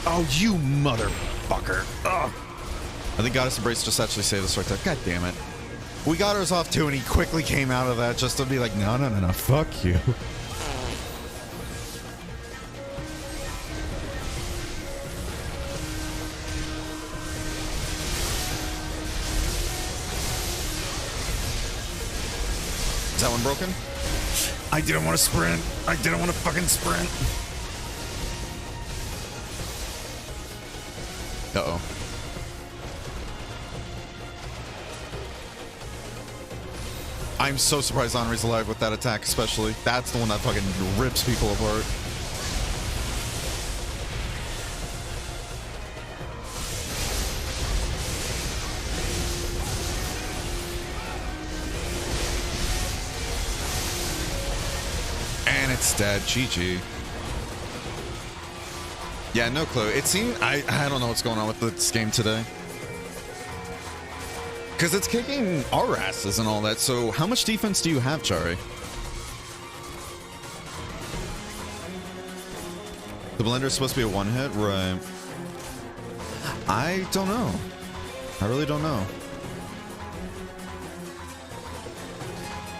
Oh, you motherfucker. Ugh. I think Goddess Embrace just actually saved us right there. God damn it. We got ours off too, and he quickly came out of that just to be like, no, no, no, no, fuck you. that one broken? I didn't want to sprint. I didn't want to fucking sprint. Uh-oh. I'm so surprised Henri's alive with that attack, especially. That's the one that fucking rips people apart. And it's dead. GG. Yeah, no clue. It seemed... I don't know what's going on with this game today. Because it's kicking our asses and all that, so how much defense do you have, Chari? The blender's supposed to be a one-hit? Right. I don't know. I really don't know.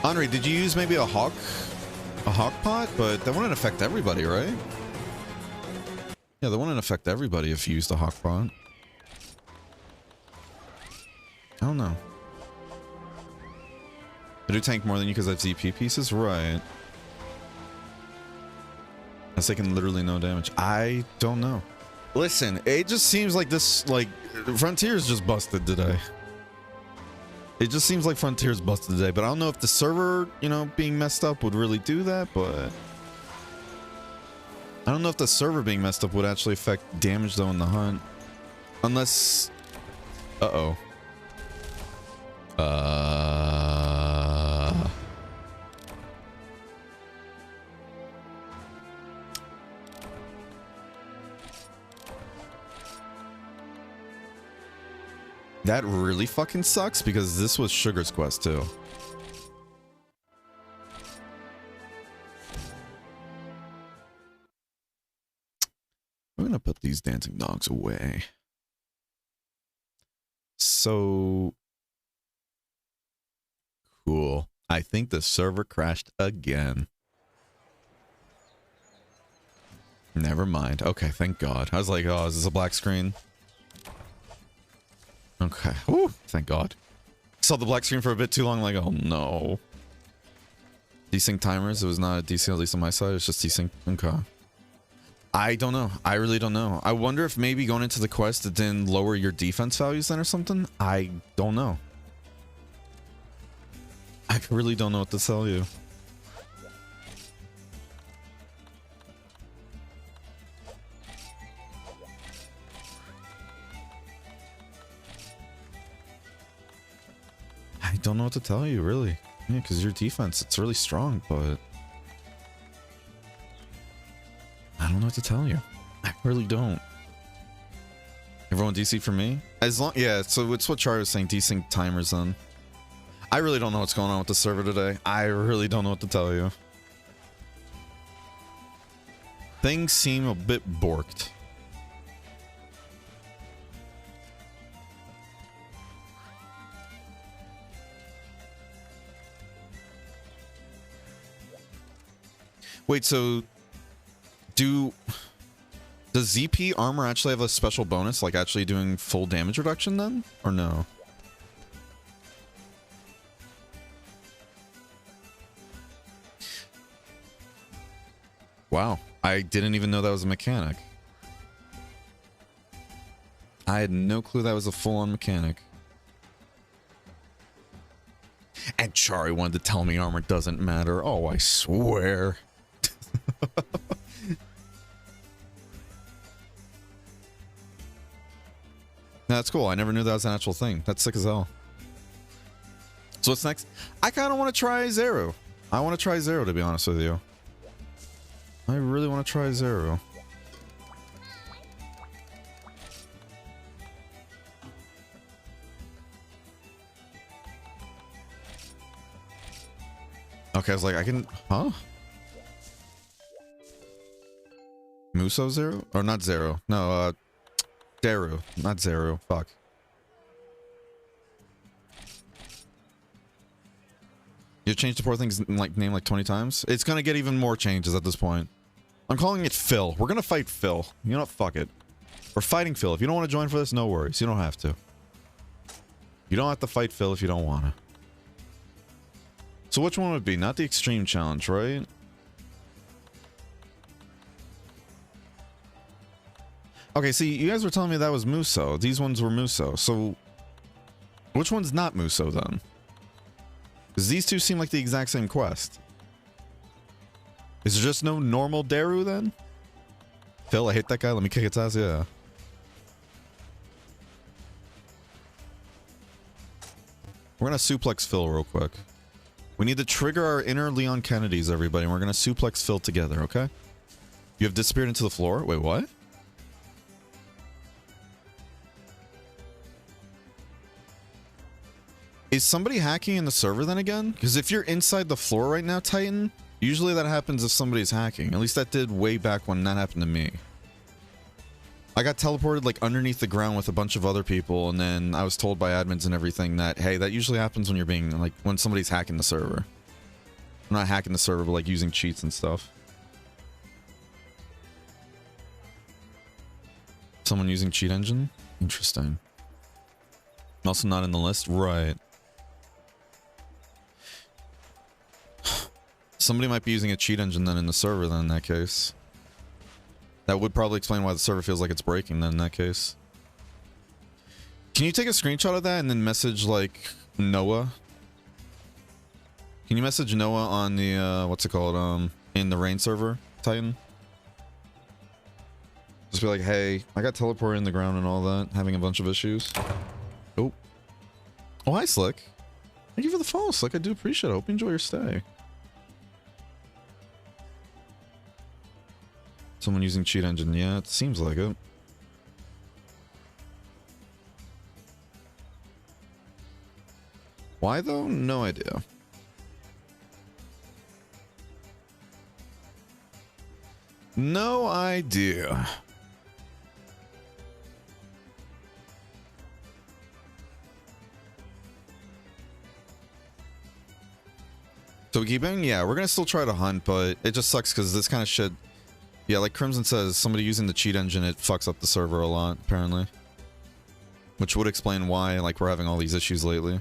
Henri, did you use maybe a hawk pot? But that wouldn't affect everybody, right? Yeah, that wouldn't affect everybody if you used a hawk pot. I don't know. I do tank more than you because I have ZP pieces? Right. That's taking literally no damage. I don't know. Listen, it just seems like this, like, Frontier's just busted today. It just seems like Frontier's busted today, but I don't know if the server, you know, being messed up would really do that, but... I don't know if the server being messed up would actually affect damage, though, in the hunt. Unless... Uh-oh. That really fucking sucks because this was Sugar's quest too. We're gonna put these dancing dogs away. So cool. I think the server crashed again. Never mind. Okay, thank God. I was like, oh, is this a black screen? Okay. Whew, thank God. Saw the black screen for a bit too long, like, oh no. Desync timers, it was not a desync, at least on my side, it's just desync. Okay. I don't know. I really don't know. I wonder if maybe going into the quest it didn't lower your defense values then or something? I don't know. I really don't know what to tell you. I don't know what to tell you, really. Yeah, because your defense, it's really strong, but... I don't know what to tell you. I really don't. Everyone DC for me? As long... Yeah, so it's what Char was saying, desync timers then. I really don't know what's going on with the server today. I really don't know what to tell you. Things seem a bit borked. Wait, so does ZP armor actually have a special bonus, like actually doing full damage reduction then, or no? Wow, I didn't even know that was a mechanic. I had no clue that was a full-on mechanic. And Chari wanted to tell me armor doesn't matter. Oh, I swear. That's cool. I never knew that was an actual thing. That's sick as hell. So what's next? I kind of want to try Zero. I want to try Zero, to be honest with you. I really want to try Zero. Okay, I was like, I can... Huh? Muso Zero? Or not Zero. No, Daru. Not Zero. Fuck. You changed the poor thing's like name like 20 times? It's gonna get even more changes at this point. I'm calling it Phil. We're gonna fight Phil. You know what? Fuck it. We're fighting Phil. If you don't want to join for this, no worries. You don't have to. You don't have to fight Phil if you don't want to. So which one would it be? Not the extreme challenge, right? Okay, see, you guys were telling me that was Muso. These ones were Muso. So which one's not Muso then? Because these two seem like the exact same quest. Is there just no normal Daru then? Phil, I hate that guy. Let me kick its ass. Yeah. We're gonna suplex Phil real quick. We need to trigger our inner Leon Kennedys, everybody, and we're gonna suplex Phil together, okay? You have disappeared into the floor? Wait, what? Is somebody hacking in the server then again? Because if you're inside the floor right now, Titan, usually that happens if somebody's hacking. At least that did way back when that happened to me. I got teleported like underneath the ground with a bunch of other people, and then I was told by admins and everything that, hey, that usually happens when you're being like, when somebody's hacking the server. I'm not hacking the server, but like using cheats and stuff. Someone using cheat engine? Interesting. Also not in the list? Right. Somebody might be using a cheat engine then in the server then in that case. That would probably explain why the server feels like it's breaking then in that case. Can you take a screenshot of that and then message like Noah? Can you message Noah on the what's it called? In the rain server, Titan? Just be like, hey, I got teleported in the ground and all that, having a bunch of issues. Oh. Oh, hi Slick. Thank you for the follow, Slick. I do appreciate it. Hope you enjoy your stay. Someone using cheat engine. Yeah, it seems like it. Why though? No idea. No idea. So we keep in? Yeah, we're gonna still try to hunt, but it just sucks because this kind of shit. Yeah, like Crimson says, somebody using the cheat engine, it fucks up the server a lot, apparently. Which would explain why, like, we're having all these issues lately.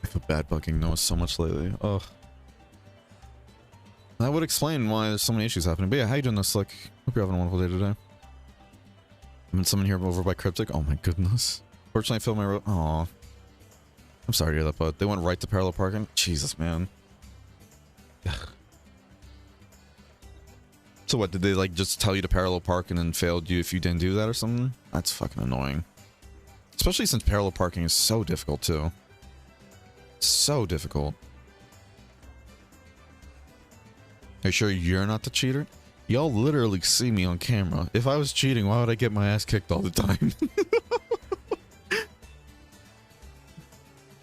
I feel bad bugging Noah so much lately. Ugh. That would explain why there's so many issues happening. But yeah, how you doing this? Like, hope you're having a wonderful day today. I've been someone here over by Cryptic. Oh my goodness. Fortunately, I filled my road. Aw. I'm sorry to hear that, but they went right to parallel parking. Jesus, man. Ugh. So what, did they like just tell you to parallel park and then failed you if you didn't do that or something? That's fucking annoying. Especially since parallel parking is so difficult too. So difficult. Are you sure you're not the cheater? Y'all literally see me on camera. If I was cheating, why would I get my ass kicked all the time?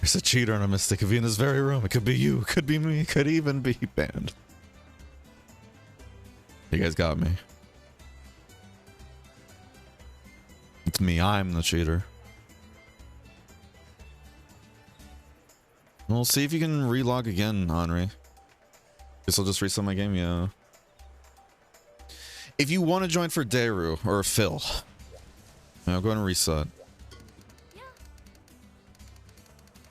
There's a cheater and a mystic in this very room. It could be you, it could be me, it could even be banned. You guys got me. It's me, I'm the cheater. We'll see if you can relog again, Henri. Guess I'll just reset my game, yeah. If you want to join for Daru or Phil, I'll go ahead and reset.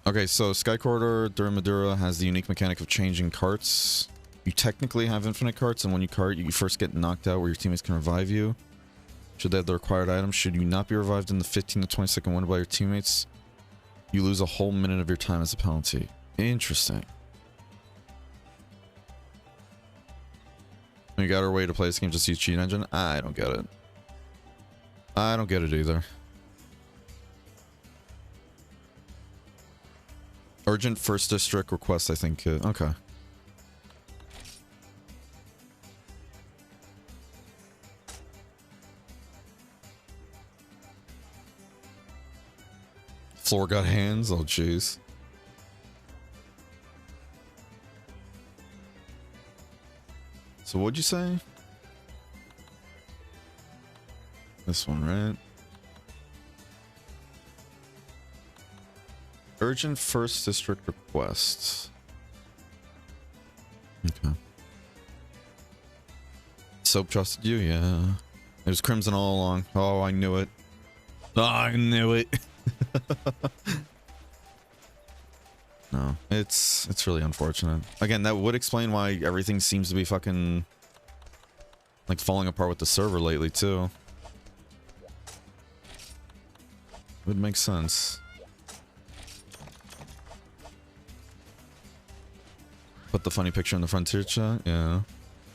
Okay, so Sky Corridor Duramadura has the unique mechanic of changing carts. You technically have infinite carts, and when you cart, you first get knocked out where your teammates can revive you. Should they have the required items? Should you not be revived in the 15 to 20 second window by your teammates, you lose a whole minute of your time as a penalty. Interesting. We got our way to play this game, just use cheat engine? I don't get it. I don't get it either. Urgent first district request, I think. Okay. Floor got hands? Oh, jeez. So what'd you say? This one, right? Urgent First District requests. Okay. Soap trusted you? Yeah. It was Crimson all along. Oh, I knew it. Oh, I knew it. No, it's really unfortunate. Again, that would explain why everything seems to be fucking like falling apart with the server lately too. Would make sense. Put the funny picture in the frontier chat? Yeah.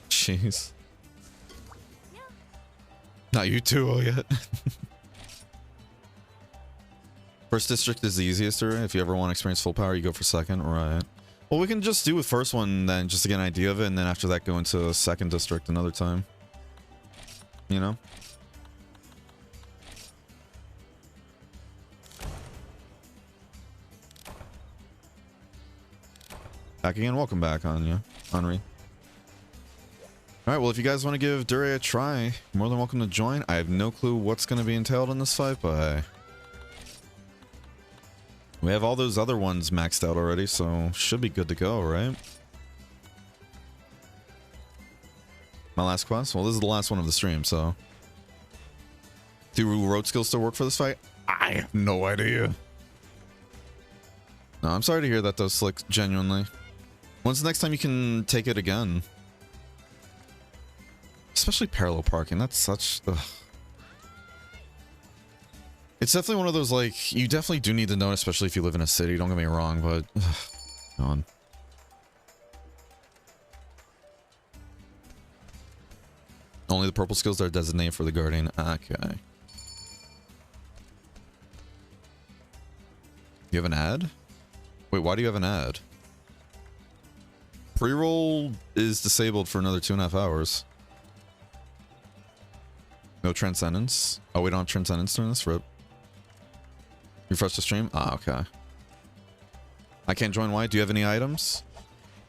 Jeez. Not you too, oh yet. First district is the easiest, or if you ever want to experience full power, you go for second, right? Well, we can just do the first one then, just to get an idea of it, and then after that go into second district another time. You know? Back again, welcome back, Anya. Henri. Alright, well, if you guys want to give Dure a try, more than welcome to join. I have no clue what's going to be entailed in this fight, but we have all those other ones maxed out already, so should be good to go, right? My last quest? Well, this is the last one of the stream, so do road skills still work for this fight? I have no idea. No, I'm sorry to hear that though, Slick, genuinely. When's the next time you can take it again? Especially parallel parking, that's such... Ugh. It's definitely one of those, like, you definitely do need to know, especially if you live in a city, don't get me wrong, but... Ugh, God. Only the purple skills that are designated for the Guardian. Okay. You have an ad? Wait, why do you have an ad? Pre-roll is disabled for another 2.5 hours. No Transcendence? Oh, we don't have Transcendence during this? Rip. Refresh the stream? Ah, okay. I can't join. Why? Do you have any items?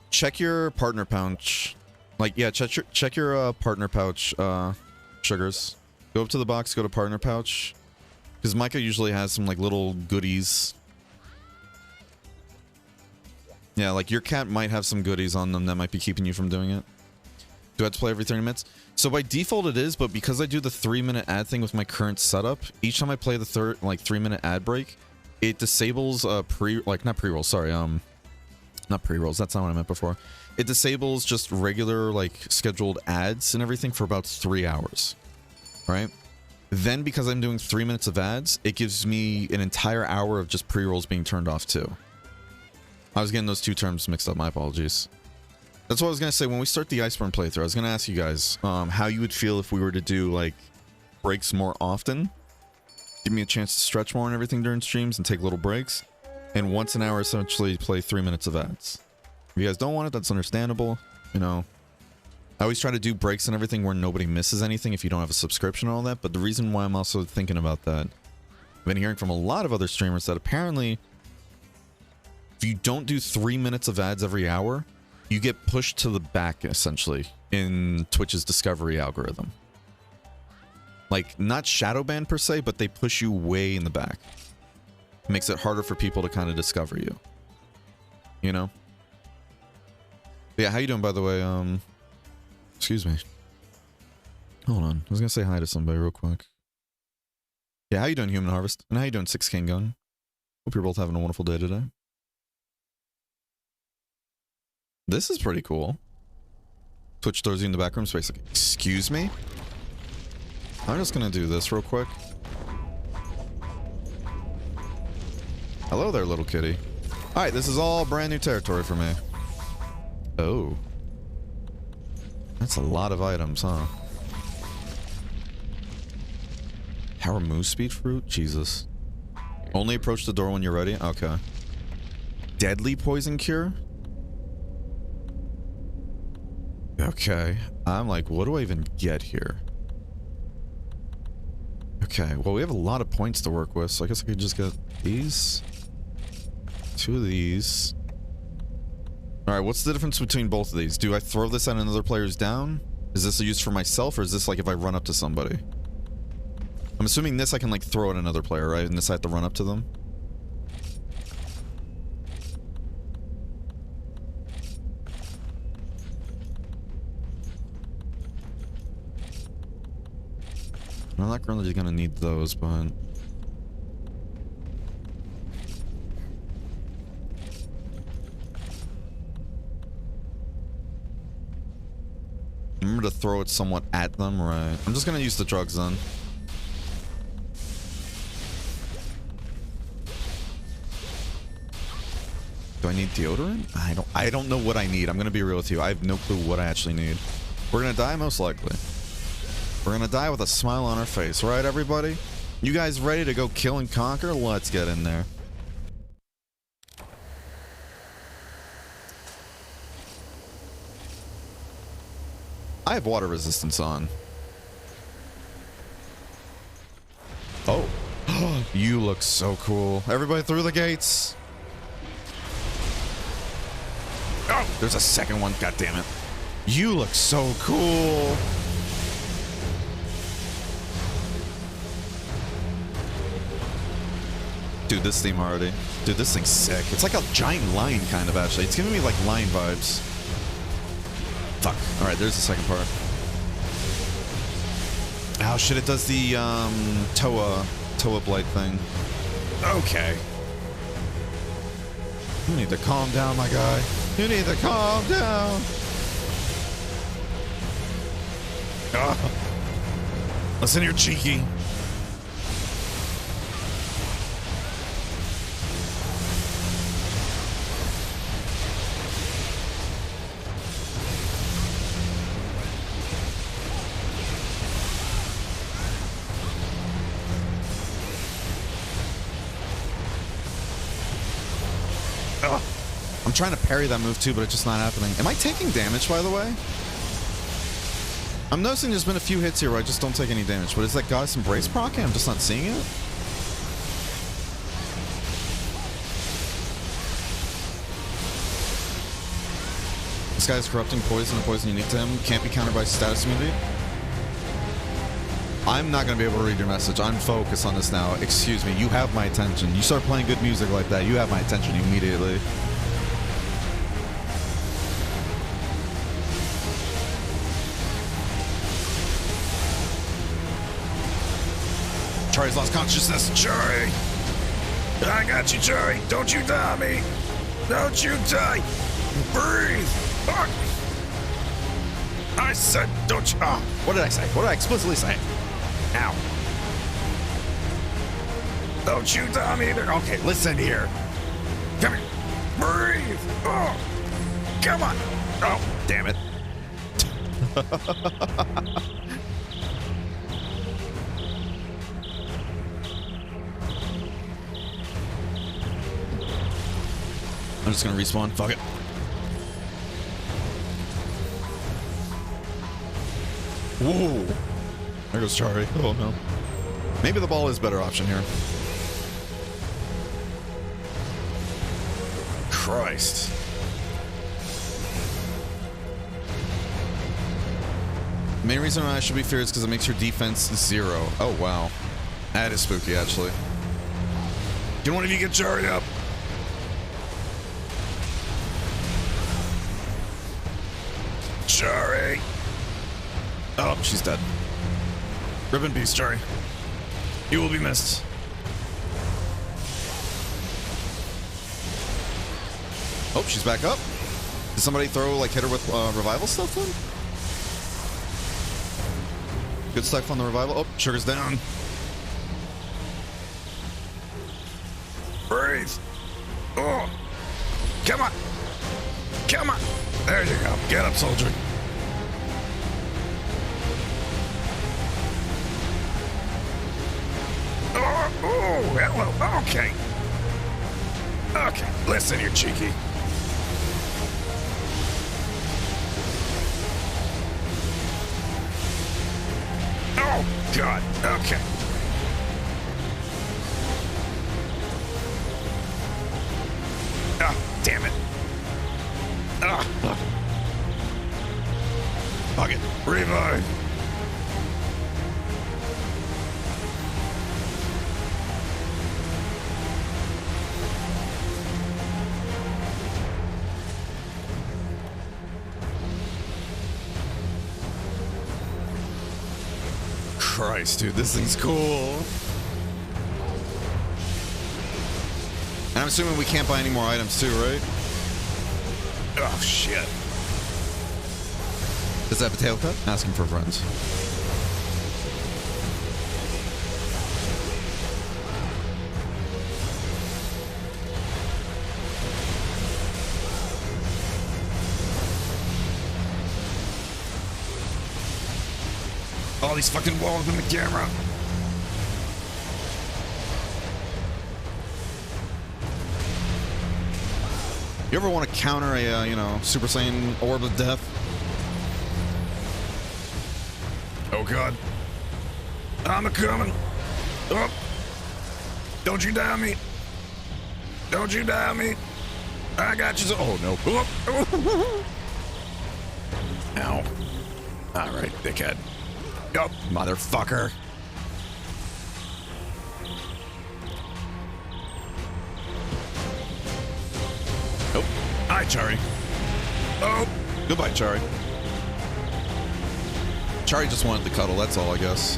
Check your partner pouch. Like, yeah, check your partner pouch, sugars. Go up to the box, go to partner pouch. Because Micah usually has some, like, little goodies. Yeah, like, your cat might have some goodies on them that might be keeping you from doing it. Do I have to play every 30 minutes? So by default it is, but because I do the 3-minute ad thing with my current setup, each time I play the 3-minute ad break, it disables not pre-rolls, sorry, not pre-rolls, that's not what I meant before. It disables just regular, like, scheduled ads and everything for about 3 hours, right? Then because I'm doing 3 minutes of ads, it gives me an entire hour of just pre-rolls being turned off too. I was getting those two terms mixed up, my apologies. That's what I was going to say. When we start the Iceborne playthrough, I was going to ask you guys how you would feel if we were to do, like, breaks more often. Give me a chance to stretch more and everything during streams and take little breaks. And once an hour, essentially, play 3 minutes of ads. If you guys don't want it, that's understandable. You know, I always try to do breaks and everything where nobody misses anything if you don't have a subscription and all that. But the reason why I'm also thinking about that, I've been hearing from a lot of other streamers that apparently, if you don't do 3 minutes of ads every hour, you get pushed to the back, essentially, in Twitch's discovery algorithm. Like, not shadow ban per se, but they push you way in the back. It makes it harder for people to kind of discover you. You know? But yeah, how you doing, by the way? Excuse me. Hold on. I was gonna say hi to somebody real quick. Yeah, how you doing, Human Harvest? And how you doing, 6 King Gun? Hope you're both having a wonderful day today. This is pretty cool. Twitch throws you in the back room space. Like, excuse me? I'm just gonna do this real quick. Hello there, little kitty. Alright, this is all brand new territory for me. Oh. That's a lot of items, huh? Power move speed fruit? Jesus. Only approach the door when you're ready? Okay. Deadly poison cure? Okay. I'm like, what do I even get here? Okay, well, we have a lot of points to work with, so I guess I could just get these. 2 of these. Alright, what's the difference between both of these? Do I throw this at another player's down? Is this a use for myself, or is this like if I run up to somebody? I'm assuming this I can like throw at another player, right? And this I have to run up to them? I'm not really gonna need those, but... Remember to throw it somewhat at them, right? I'm just gonna use the drugs then. Do I need deodorant? I don't know what I need. I'm gonna be real with you. I have no clue what I actually need. We're gonna die most likely. We're gonna die with a smile on our face, right everybody? You guys ready to go kill and conquer? Let's get in there. I have water resistance on. Oh. You look so cool. Everybody through the gates. Oh, there's a second one. God damn it. You look so cool. Dude, this theme already. Dude, this thing's sick. It's like a giant lion, kind of, actually. It's giving me, like, lion vibes. Fuck. Alright, there's the second part. Oh, shit, it does the, Toa Blight thing. Okay. You need to calm down, my guy. You need to calm down. Listen here, cheeky. I'm trying to parry that move too, but it's just not happening. Am I taking damage, by the way? I'm noticing there's been a few hits here where I just don't take any damage, but is that Goddess Embrace proccing? I'm just not seeing it. This guy's corrupting poison, a poison unique to him. Can't be countered by status immunity. I'm not going to be able to read your message. I'm focused on this now. Excuse me, you have my attention. You start playing good music like that, you have my attention immediately. Charlie's lost consciousness. Charlie! I got you, Charlie. Don't you die me. Don't you die. Breathe. Fuck. I said, don't you... Oh, what did I say? What did I explicitly say? Ow. Don't you die me either. Okay, listen here. Come here. Breathe. Oh. Come on. Oh, damn it. I'm just gonna respawn. Fuck it. Whoa. There goes Chari. Oh no. Maybe the ball is a better option here. Christ. The main reason why I should be feared is because it makes your defense 0. Oh wow. That is spooky actually. Can one of you get Chari up? Chari! Oh, she's dead. Rip in peace, Chari. You will be missed. Oh, she's back up. Did somebody throw, like, hit her with revival stuff then? Good stuff on the revival. Oh, sugar's down. Breathe. Oh. Come on. Come on. There you go. Get up, soldier. Oh, hello. Okay. Okay. Listen, you're cheeky. Oh, God. Okay. Ah, damn it. Ah. Fuck it. Revive. Christ, dude, this thing's cool. And I'm assuming we can't buy any more items too, right? Oh, shit. Is that potato cut? Asking for friends. All these fucking walls in the camera. You ever want to counter a, Super Saiyan Orb of Death? Oh, God. I'm a-coming. Oh. Don't you die on me. Don't you die on me. I got you. Oh, no. Oh. Ow. All right, dickhead. Go, motherfucker. Oh, hi, Chari. Oh, goodbye, Chari. Chari just wanted to cuddle, that's all, I guess.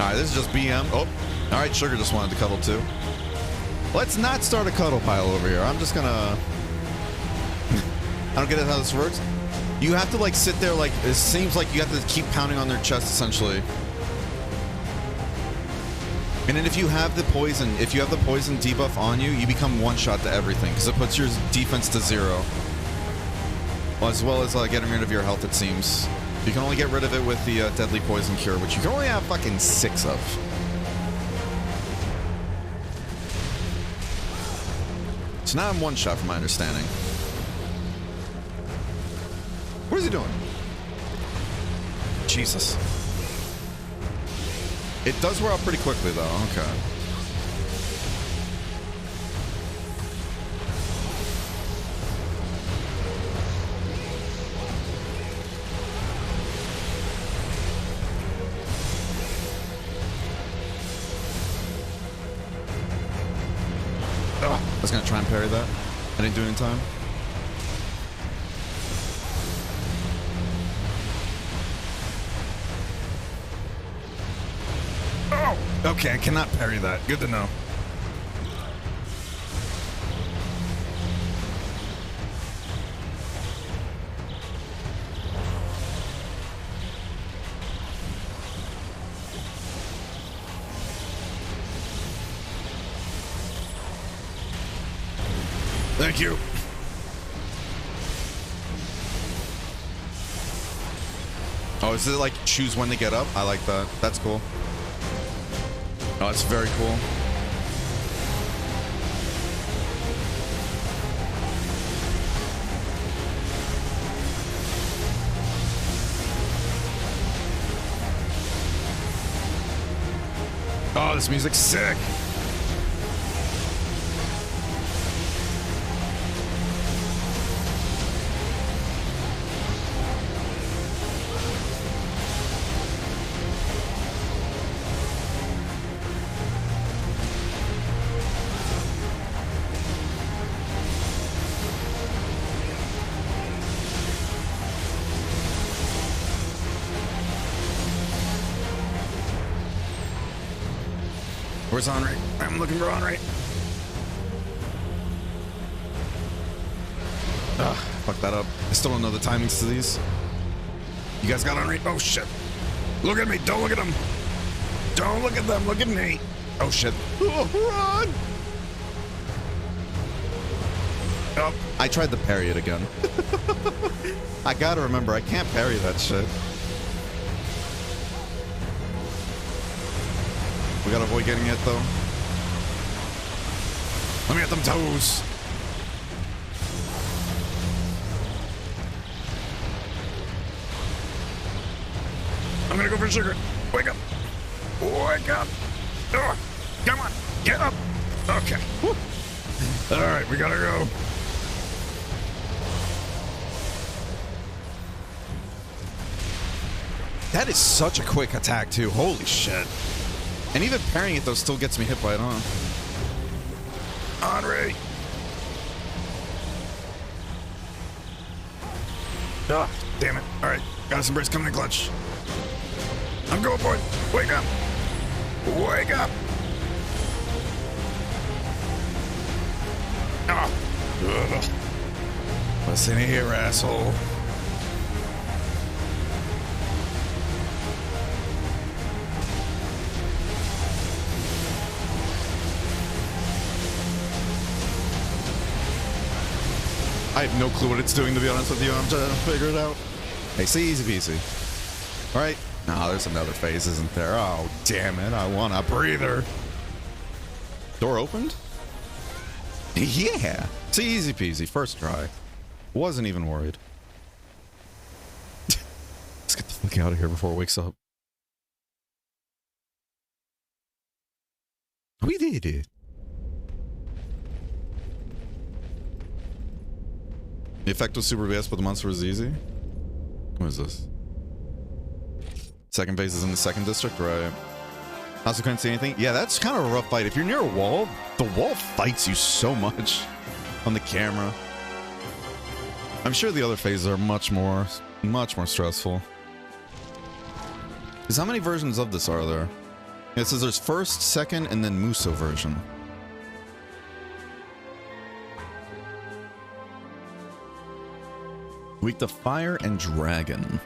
Alright, this is just BM. Oh, alright, Sugar just wanted to cuddle, too. Let's not start a cuddle pile over here. I'm just gonna... I don't get it how this works. You have to, like, sit there, like, it seems like you have to keep pounding on their chest, essentially. And then if you have the poison debuff on you, you become one-shot to everything, because it puts your defense to 0. As well as getting rid of your health, it seems. You can only get rid of it with the deadly poison cure, which you can only have fucking 6 of. So now I'm one-shot, from my understanding. What is he doing? Jesus. It does wear out pretty quickly, though. Okay. Oh, I was gonna try and parry that. I didn't do it in time. Okay, I cannot parry that. Good to know. Thank you. Oh, is it like choose when to get up? I like that. That's cool. Oh, it's very cool. Oh, this music's sick. Where's Henri? I'm looking for Henri. Ugh, fuck that up. I still don't know the timings to these. You guys got Henri? Oh shit. Look at me. Don't look at him. Don't look at them. Look at me. Oh shit. Oh, run. Oh, I tried to parry it again. I gotta remember, I can't parry that shit. We gotta avoid getting hit, though. Let me get them toes. I'm gonna go for sugar. Wake up. Wake up. Ugh. Come on. Get up. Okay. Woo. All right, we gotta go. That is such a quick attack, too. Holy shit. And even parrying it, though, still gets me hit by it, huh? Henri! Ah, damn it. All right, got some brace coming in clutch. I'm going for it. Wake up. Wake up. Ah. Ugh. Listen here, asshole. I have no clue what it's doing, to be honest with you. I'm trying to figure it out. Hey, see, easy peasy. All right. No, there's another phase, isn't there? Oh, damn it. I want a breather. Door opened? Yeah. See, easy peasy. First try. Wasn't even worried. Let's get the fuck out of here before it wakes up. We did it. The effect was super fast, but the monster was easy. What is this? Second phase is in the second district, right? Also couldn't see anything. Yeah, that's kind of a rough fight. If you're near a wall, the wall fights you so much on the camera. I'm sure the other phases are much more stressful. Because how many versions of this are there? It says there's first, second, and then Muso version. Weak to fire and dragon.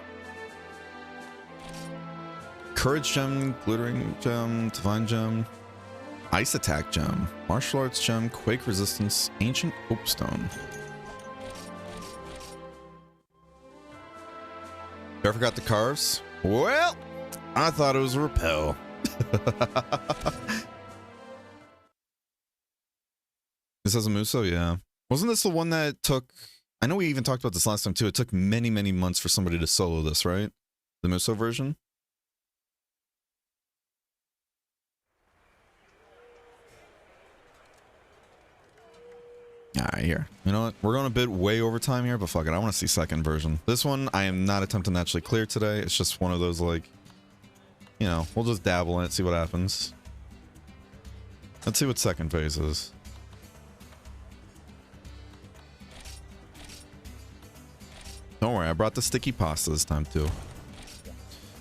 Courage gem, glittering gem, divine gem, ice attack gem, martial arts gem, quake resistance, ancient hope-stone. I forgot the carves. Well, I thought it was a repel. This has a Muso, yeah. Wasn't this the one that took... I know we even talked about this last time too. It took many, many months for somebody to solo this, right? The Muso version? Alright, here. You know what? We're going a bit way over time here, but fuck it. I want to see second version. This one, I am not attempting to actually clear today. It's just one of those, like... You know, we'll just dabble in it, see what happens. Let's see what second phase is. Don't worry, I brought the sticky pasta this time too.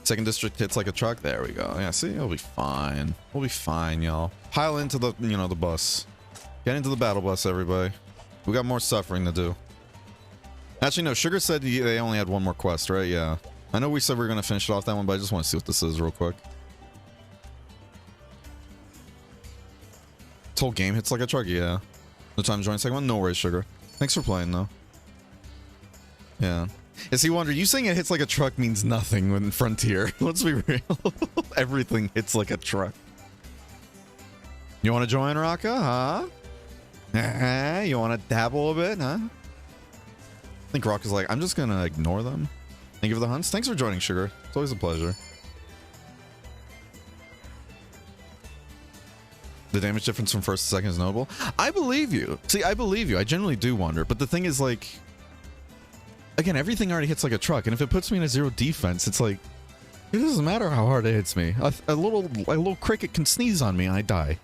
Second district hits like a truck. There we go. Yeah, see, it'll be fine. We'll be fine, y'all. Pile into the, you know, the bus. Get into the battle bus, everybody. We got more suffering to do. Actually, no, Sugar said they only had one more quest, right? Yeah. I know we said we were going to finish it off that one, but I just want to see what this is real quick. This whole game hits like a truck, yeah. No time to join second one? No worries, Sugar. Thanks for playing, though. Yeah. Is he wondering, you saying it hits like a truck means nothing in Frontier. Let's be real. Everything hits like a truck. You want to join, Raka? Huh? You want to dabble a bit, huh? I think Raka's like, I'm just going to ignore them. Thank you for the hunts. Thanks for joining, Sugar. It's always a pleasure. The damage difference from first to second is notable. I believe you. See, I believe you. I generally do wonder. But the thing is, like... Again, everything already hits like a truck, and if it puts me in a zero defense, it's like it doesn't matter how hard it hits me. A little cricket can sneeze on me and I die.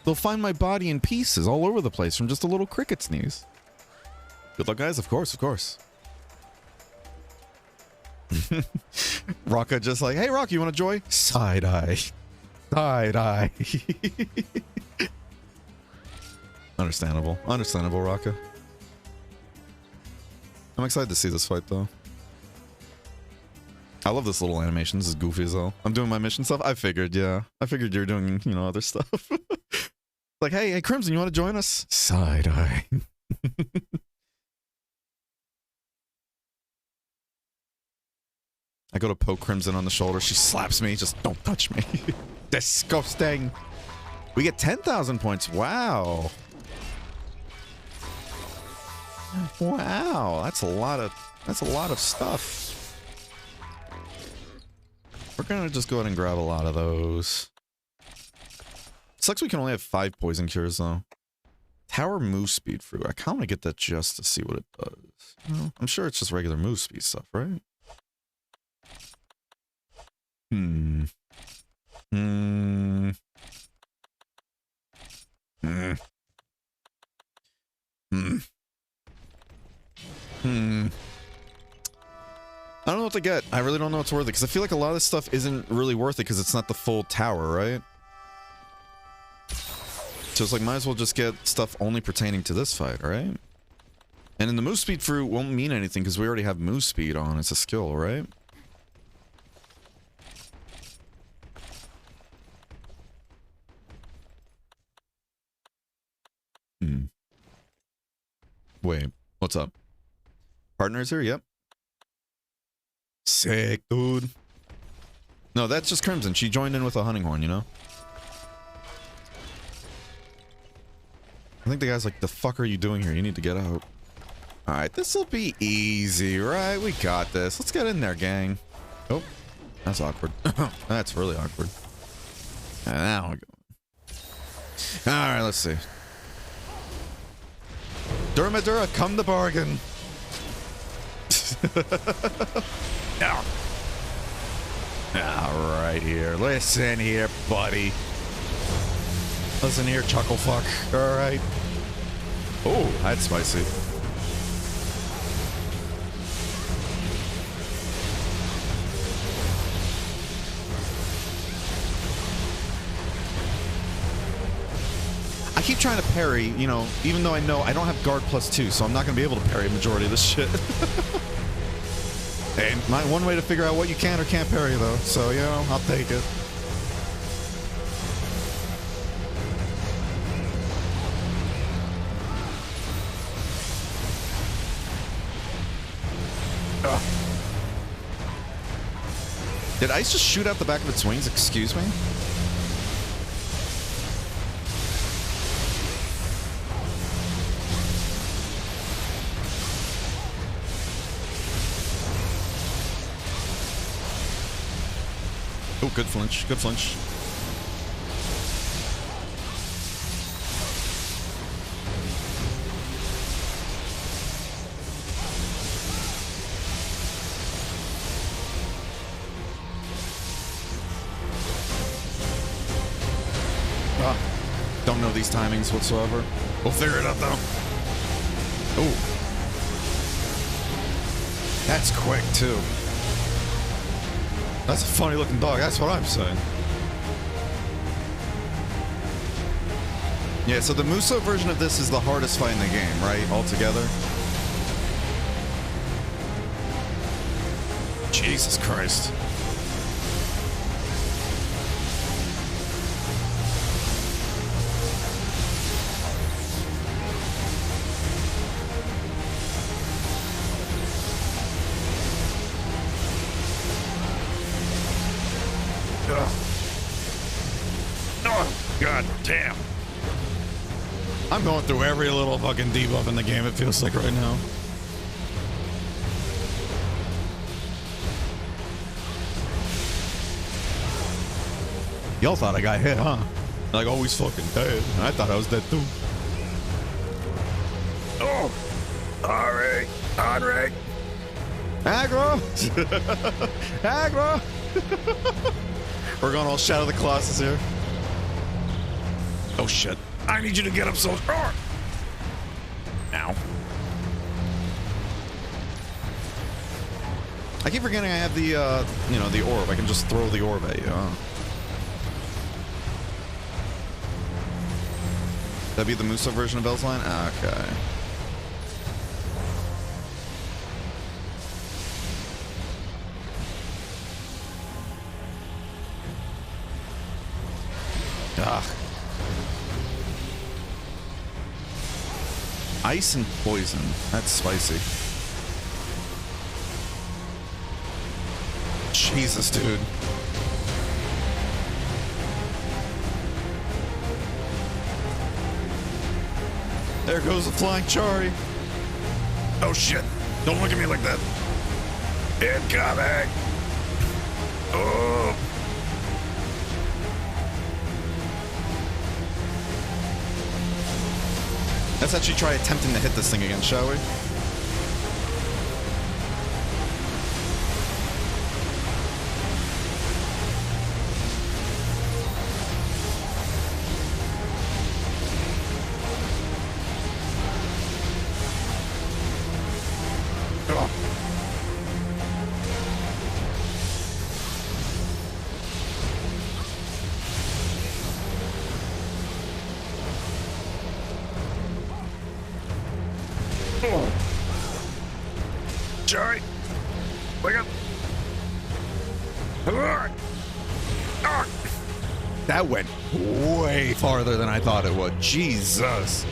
They'll find my body in pieces all over the place from just a little cricket sneeze. Good luck, guys. Of course, of course. Rocka just like, hey, Rock, you want to join? Side eye. Side eye. Understandable. Understandable, Rocka. I'm excited to see this fight, though. I love this little animation. This is goofy as hell. I'm doing my mission stuff. I figured, yeah. I figured you're doing, you know, other stuff. Like, hey, Crimson, you want to join us? Side eye. I go to poke Crimson on the shoulder. She slaps me. Just don't touch me. Disgusting. We get 10,000 points. Wow. Wow, that's a lot of stuff. We're gonna just go ahead and grab a lot of those. sucks we can only have 5 poison cures though. Tower move speed fruit. I kind of want to get that just to see what it does. You know, I'm sure it's just regular move speed stuff, right? Hmm. Hmm. Hmm. Hmm. Hmm. I don't know what to get. I really don't know what's worth it because I feel like a lot of this stuff isn't really worth it because it's not the full tower, right? So it's like, might as well just get stuff only pertaining to this fight, right? And then the move speed fruit won't mean anything because we already have move speed on. It's a skill, right? Hmm. Wait, what's up? Partners here? Yep. Sick, dude. No, that's just Crimson. She joined in with a hunting horn, you know? I think the guy's like, the fuck are you doing here? You need to get out. Alright, this'll be easy, right? We got this. Let's get in there, gang. Oh, that's awkward. That's really awkward. And now we go. Alright, let's see. Durmadura, come to bargain. Now. Alright here. Listen here, buddy. Listen here, chucklefuck. Alright. Oh, that's spicy. I keep trying to parry, you know, even though I know I don't have guard +2, so I'm not going to be able to parry a majority of this shit. Hey, one way to figure out what you can or can't parry, though, so, you know, I'll take it. Ugh. Did ice just shoot out the back of its wings? Excuse me? Oh, good flinch. Good flinch. Don't know these timings whatsoever. We'll figure it out though. Oh. That's quick too. That's a funny looking dog, that's what I'm saying. Yeah, so the Muso version of this is the hardest fight in the game, right? Altogether. Jesus Christ. God damn. I'm going through every little fucking debuff in the game, it feels like right now. Y'all thought I got hit, huh? Like, always fucking dead. I thought I was dead too. Oh! Alright. Alright. Aggro! Aggro! We're going all Shadow of the Colossus here. Oh shit. I need you to get up so... Ow. I keep forgetting I have the, you know, the orb. I can just throw the orb at you, huh? That'd be the Muso version of Bell's Line? Okay. Ugh. Ice and poison. That's spicy. Jesus, dude. There goes the flying Chari. Oh shit. Don't look at me like that. Incoming. Oh. Let's actually try attempting to hit this thing again, shall we? Joey, wake up. That went way farther than I thought it would. Jesus.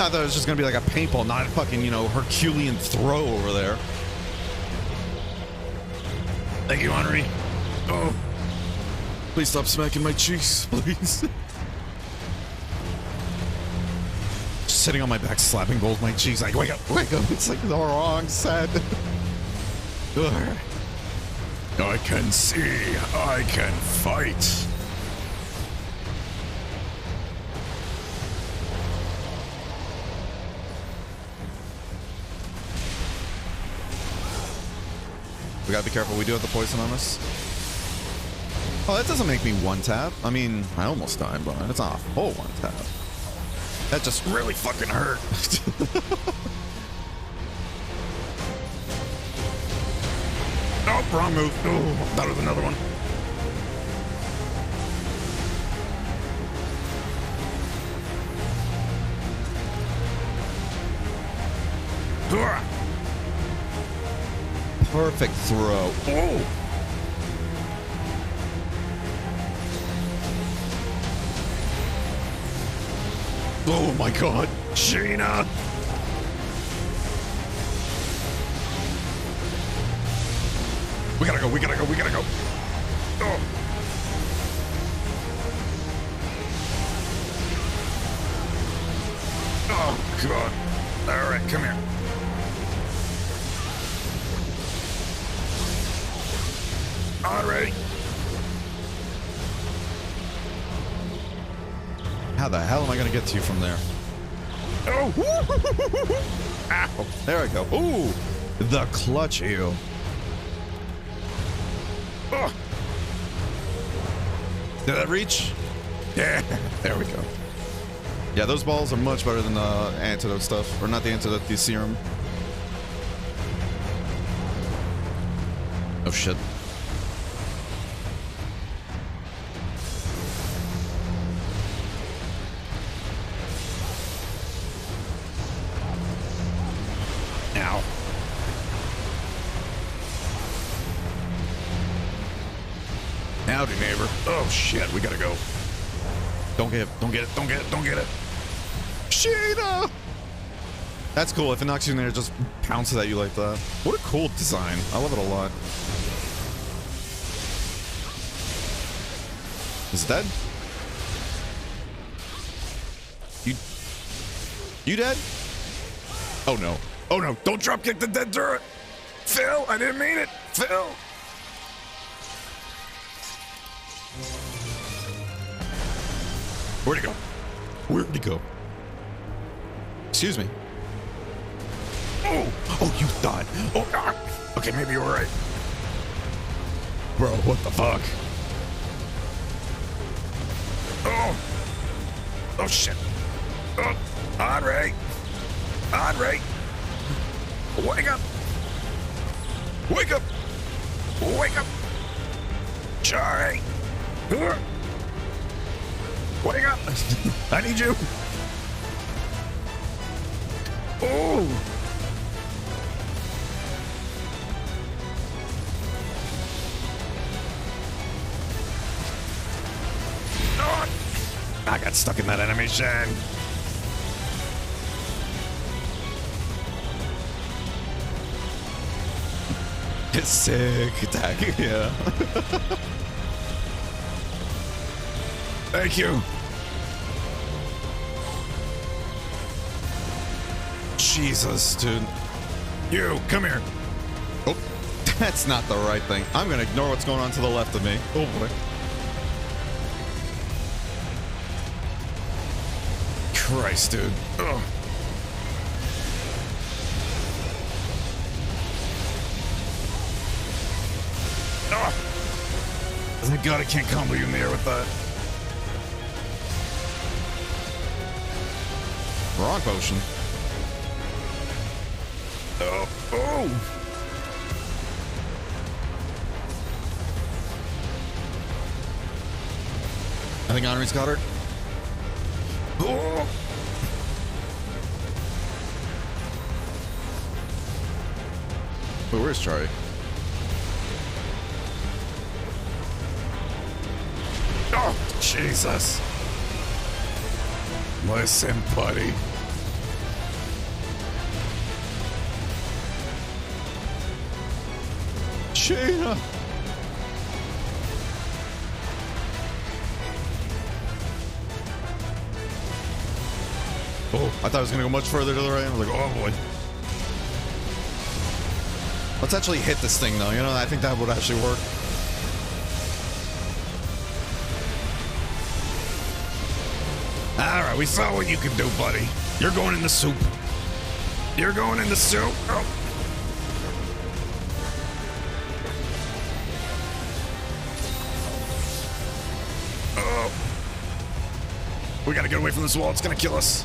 I thought it was just gonna be like a paintball, not a fucking, you know, Herculean throw over there. Thank you, Henry. Oh. Please stop smacking my cheeks, please. Sitting on my back, slapping both my cheeks, like, wake up, wake up. It's like the wrong side. I can see, I can fight. We gotta be careful, we do have the poison on us. Oh, that doesn't make me one tap. I mean, I almost died, but it's not a full one tap. That just really fucking hurt. Oh, wrong move. Oh, that was another one. Perfect throw. Oh. Oh my god, Sheena! We gotta go, we gotta go, we gotta go. Oh. Oh god. Alright, come here. Alright. How the hell am I gonna get to you from there? Oh! Ow. There I go. Ooh! The clutch ew. Oh. Did that reach? Yeah. There we go. Yeah, those balls are much better than the antidote stuff. Or not the antidote, the serum. Oh shit. Ow. Howdy, neighbor. Oh shit, we gotta go. Don't get it, don't get it, don't get it, don't get it. Sheena! That's cool. If it knocks you in there, it just pounces at you like that. What a cool design. I love it a lot. Is it dead? You dead? Oh no. Oh no, don't drop kick the dead turret! Phil, I didn't mean it! Phil! Where'd he go? Where'd he go? Excuse me. Oh! Oh, you thought. Oh, ah. Okay, maybe you're right. Bro, what the fuck? Oh! Oh, shit. Oh, Andre! Andre! Wake up! Wake up! Wake up! Charlie! Wake up! I need you! Oh! Oh! I got stuck in that animation. It's sick attack, yeah. Thank you. Jesus, dude. You, come here. Oh, that's not the right thing. I'm gonna ignore what's going on to the left of me. Oh boy. Christ, dude. Ugh. Ugh. Thank God I can't combo you in the air with that. Wrong potion. Oh. Oh. I think Henri's got her. Oh. Wait, where's Charlie? Oh, Jesus. Listen, buddy. Shayna. Oh, I thought I was gonna go much further to the right. I was like, oh boy. Let's actually hit this thing though, you know, I think that would actually work. Alright, we saw what you can do, buddy. You're going in the soup. You're going in the soup. Oh. Oh. We gotta get away from this wall, it's gonna kill us.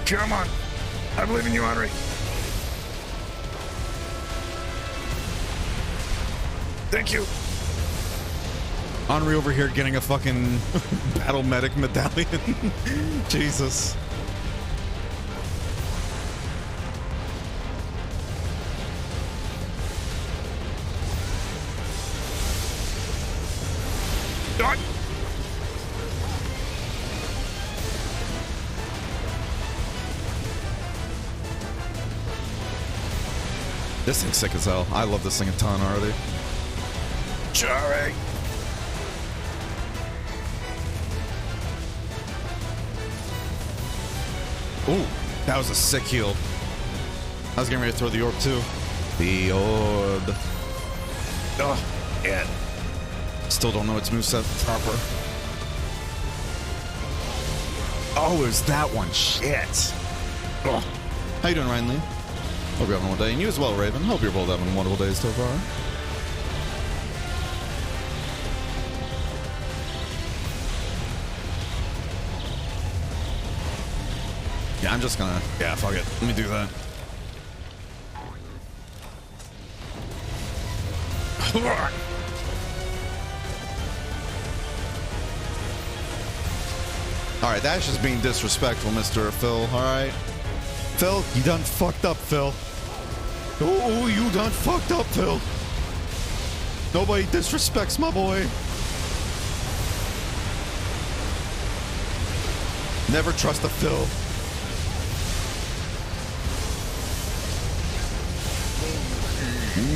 Come on. I believe in you, Henri. Thank you. Henri over here getting a fucking battle medic medallion. Jesus. God. This thing's sick as hell. I love this thing a ton already. Sorry. Ooh, that was a sick heal. I was getting ready to throw the orb too. The orb. Oh, yeah. Still don't know its moveset proper. Oh, it was that one. Shit. Oh. How you doing, Ryan Lee? Hope you're having a wonderful day. And you as well, Raven. Hope you're both having wonderful days so far. Yeah, I'm just gonna... Yeah, fuck it. Let me do that. Alright, that's just being disrespectful, Mr. Phil. Alright? Phil, you done fucked up, Phil. Oh, you done fucked up, Phil. Nobody disrespects my boy. Never trust a Phil.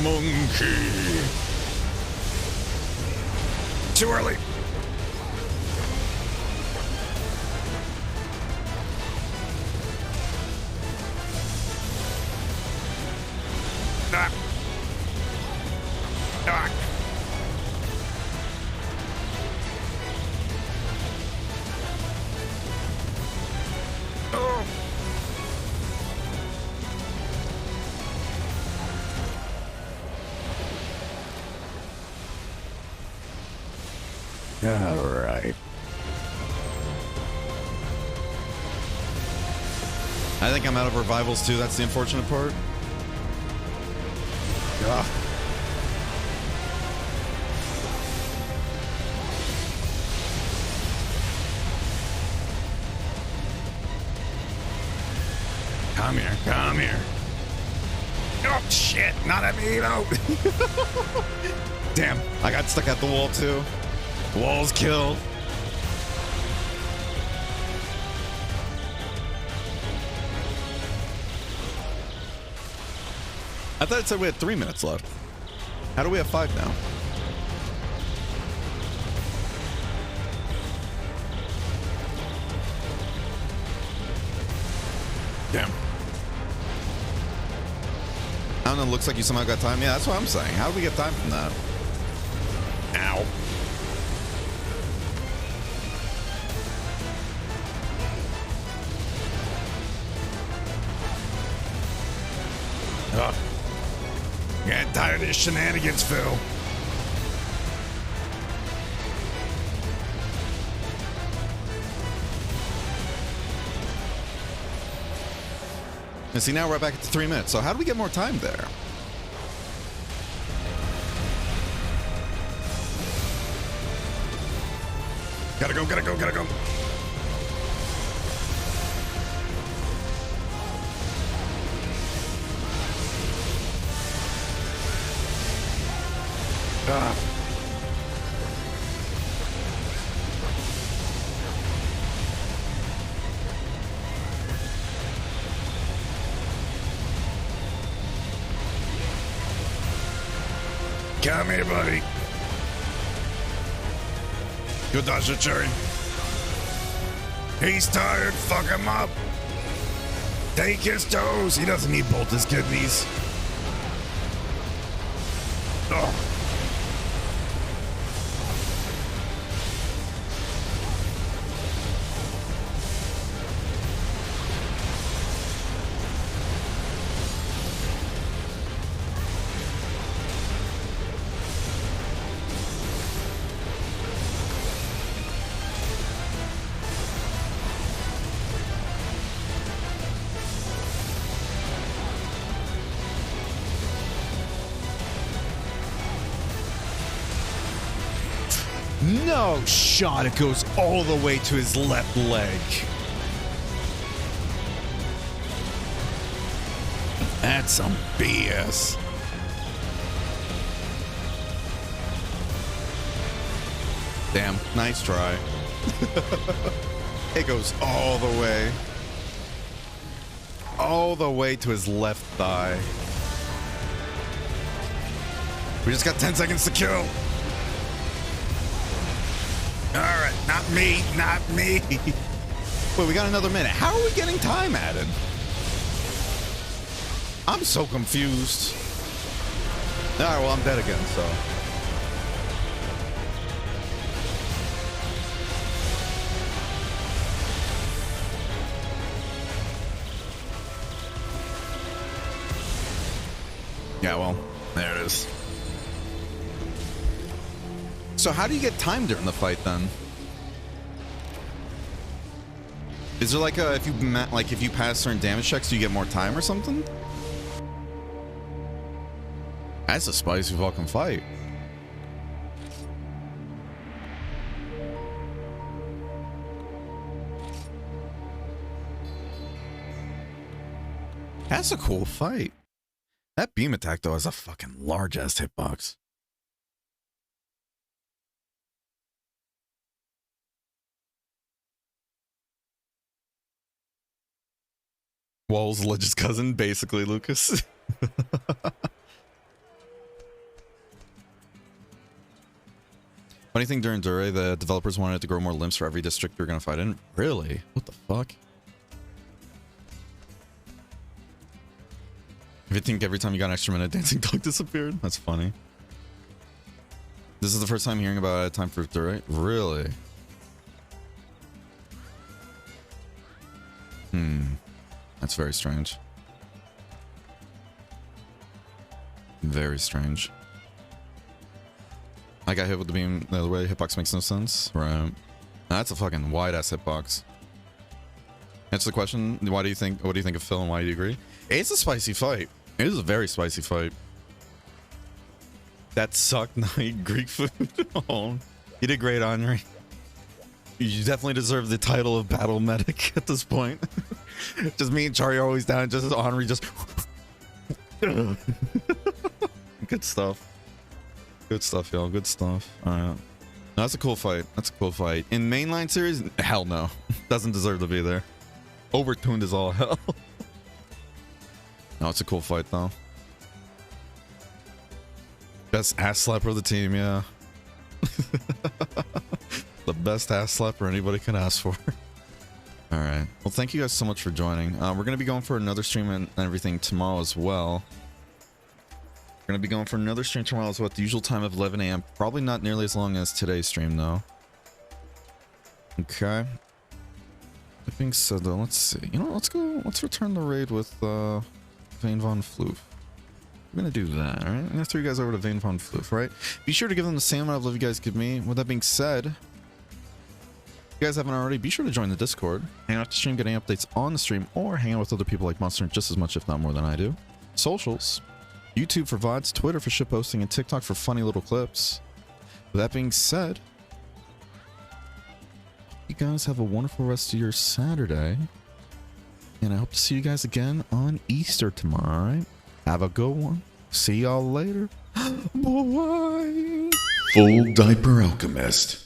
Monkey. Too early. Ah. Ah. Oh. All right. I think I'm out of revivals too. That's the unfortunate part. Ugh. Come here, come here. Oh shit, not at me, no. Damn, I got stuck at the wall too. Wall's killed. I thought it said we had 3 minutes left. How do we have 5 now? Damn. I don't know, looks like you somehow got time. Yeah, that's what I'm saying. How do we get time from that? Ow. Getting tired of this shenanigans, Phil. And see, now we're back at 3 minutes. So how do we get more time there? Gotta go, gotta go, gotta go. Come here, buddy. Good dodge, Cherry. He's tired. Fuck him up. Take his toes. He doesn't need both his kidneys. Oh. No shot, it goes all the way to his left leg. That's some BS. Damn, nice try. It goes all the way. All the way to his left thigh. We just got 10 seconds to kill. All right, not me, not me. Wait, we got another minute. How are we getting time added? I'm so confused. All right, well, I'm dead again, so. Yeah, well, there it is. So how do you get time during the fight then? Is there like a if you pass certain damage checks, do you get more time or something? That's a spicy fucking fight. That's a cool fight. That beam attack though has a fucking large ass hitbox. Wall's Ledge's cousin, basically, Lucas. Funny thing, during Dure, the developers wanted to grow more limbs for every district you're gonna fight in. Really? What the fuck? If you think every time you got an extra minute, Dancing Dog disappeared? That's funny. This is the first time hearing about Time for Dure? Really? That's very strange. Very strange. I got hit with the beam the other way. Hitbox makes no sense. Right. That's a fucking wide ass hitbox. Answer the question. What do you think of Phil and why do you agree? It's a spicy fight. It is a very spicy fight. That sucked. Now I eat Greek food. Oh, you did great, Henri. You definitely deserve the title of battle medic at this point. Just me and Chari are always down. Just Henri just. Good stuff. Good stuff, y'all. Good stuff. All right. No, that's a cool fight. That's a cool fight. In mainline series, hell no. Doesn't deserve to be there. Overtuned is all hell. No, it's a cool fight though. Best ass slapper of the team, yeah. The best ass slapper anybody can ask for. All right. Well, thank you guys so much for joining. We're going to be going for another stream and everything tomorrow as well. We're going to be going for another stream tomorrow as well at the usual time of 11 a.m. Probably not nearly as long as today's stream, though. Okay. That being said, though, let's see. You know, let's return the raid with Vane Von Floof. I'm going to do that, all right? I'm going to throw you guys over to Vane Von Floof, right? Be sure to give them the same amount of love you guys give me. With that being said, if you guys haven't already, be sure to join the Discord, hang out the stream, getting updates on the stream, or hang out with other people like Monster just as much, if not more than I do. Socials, YouTube for VODs, Twitter for shit posting, and TikTok for funny little clips. With that being said, you guys have a wonderful rest of your Saturday, and I hope to see you guys again on Easter tomorrow, all right? Have a good one. See y'all later. Bye. Full Diaper Alchemist.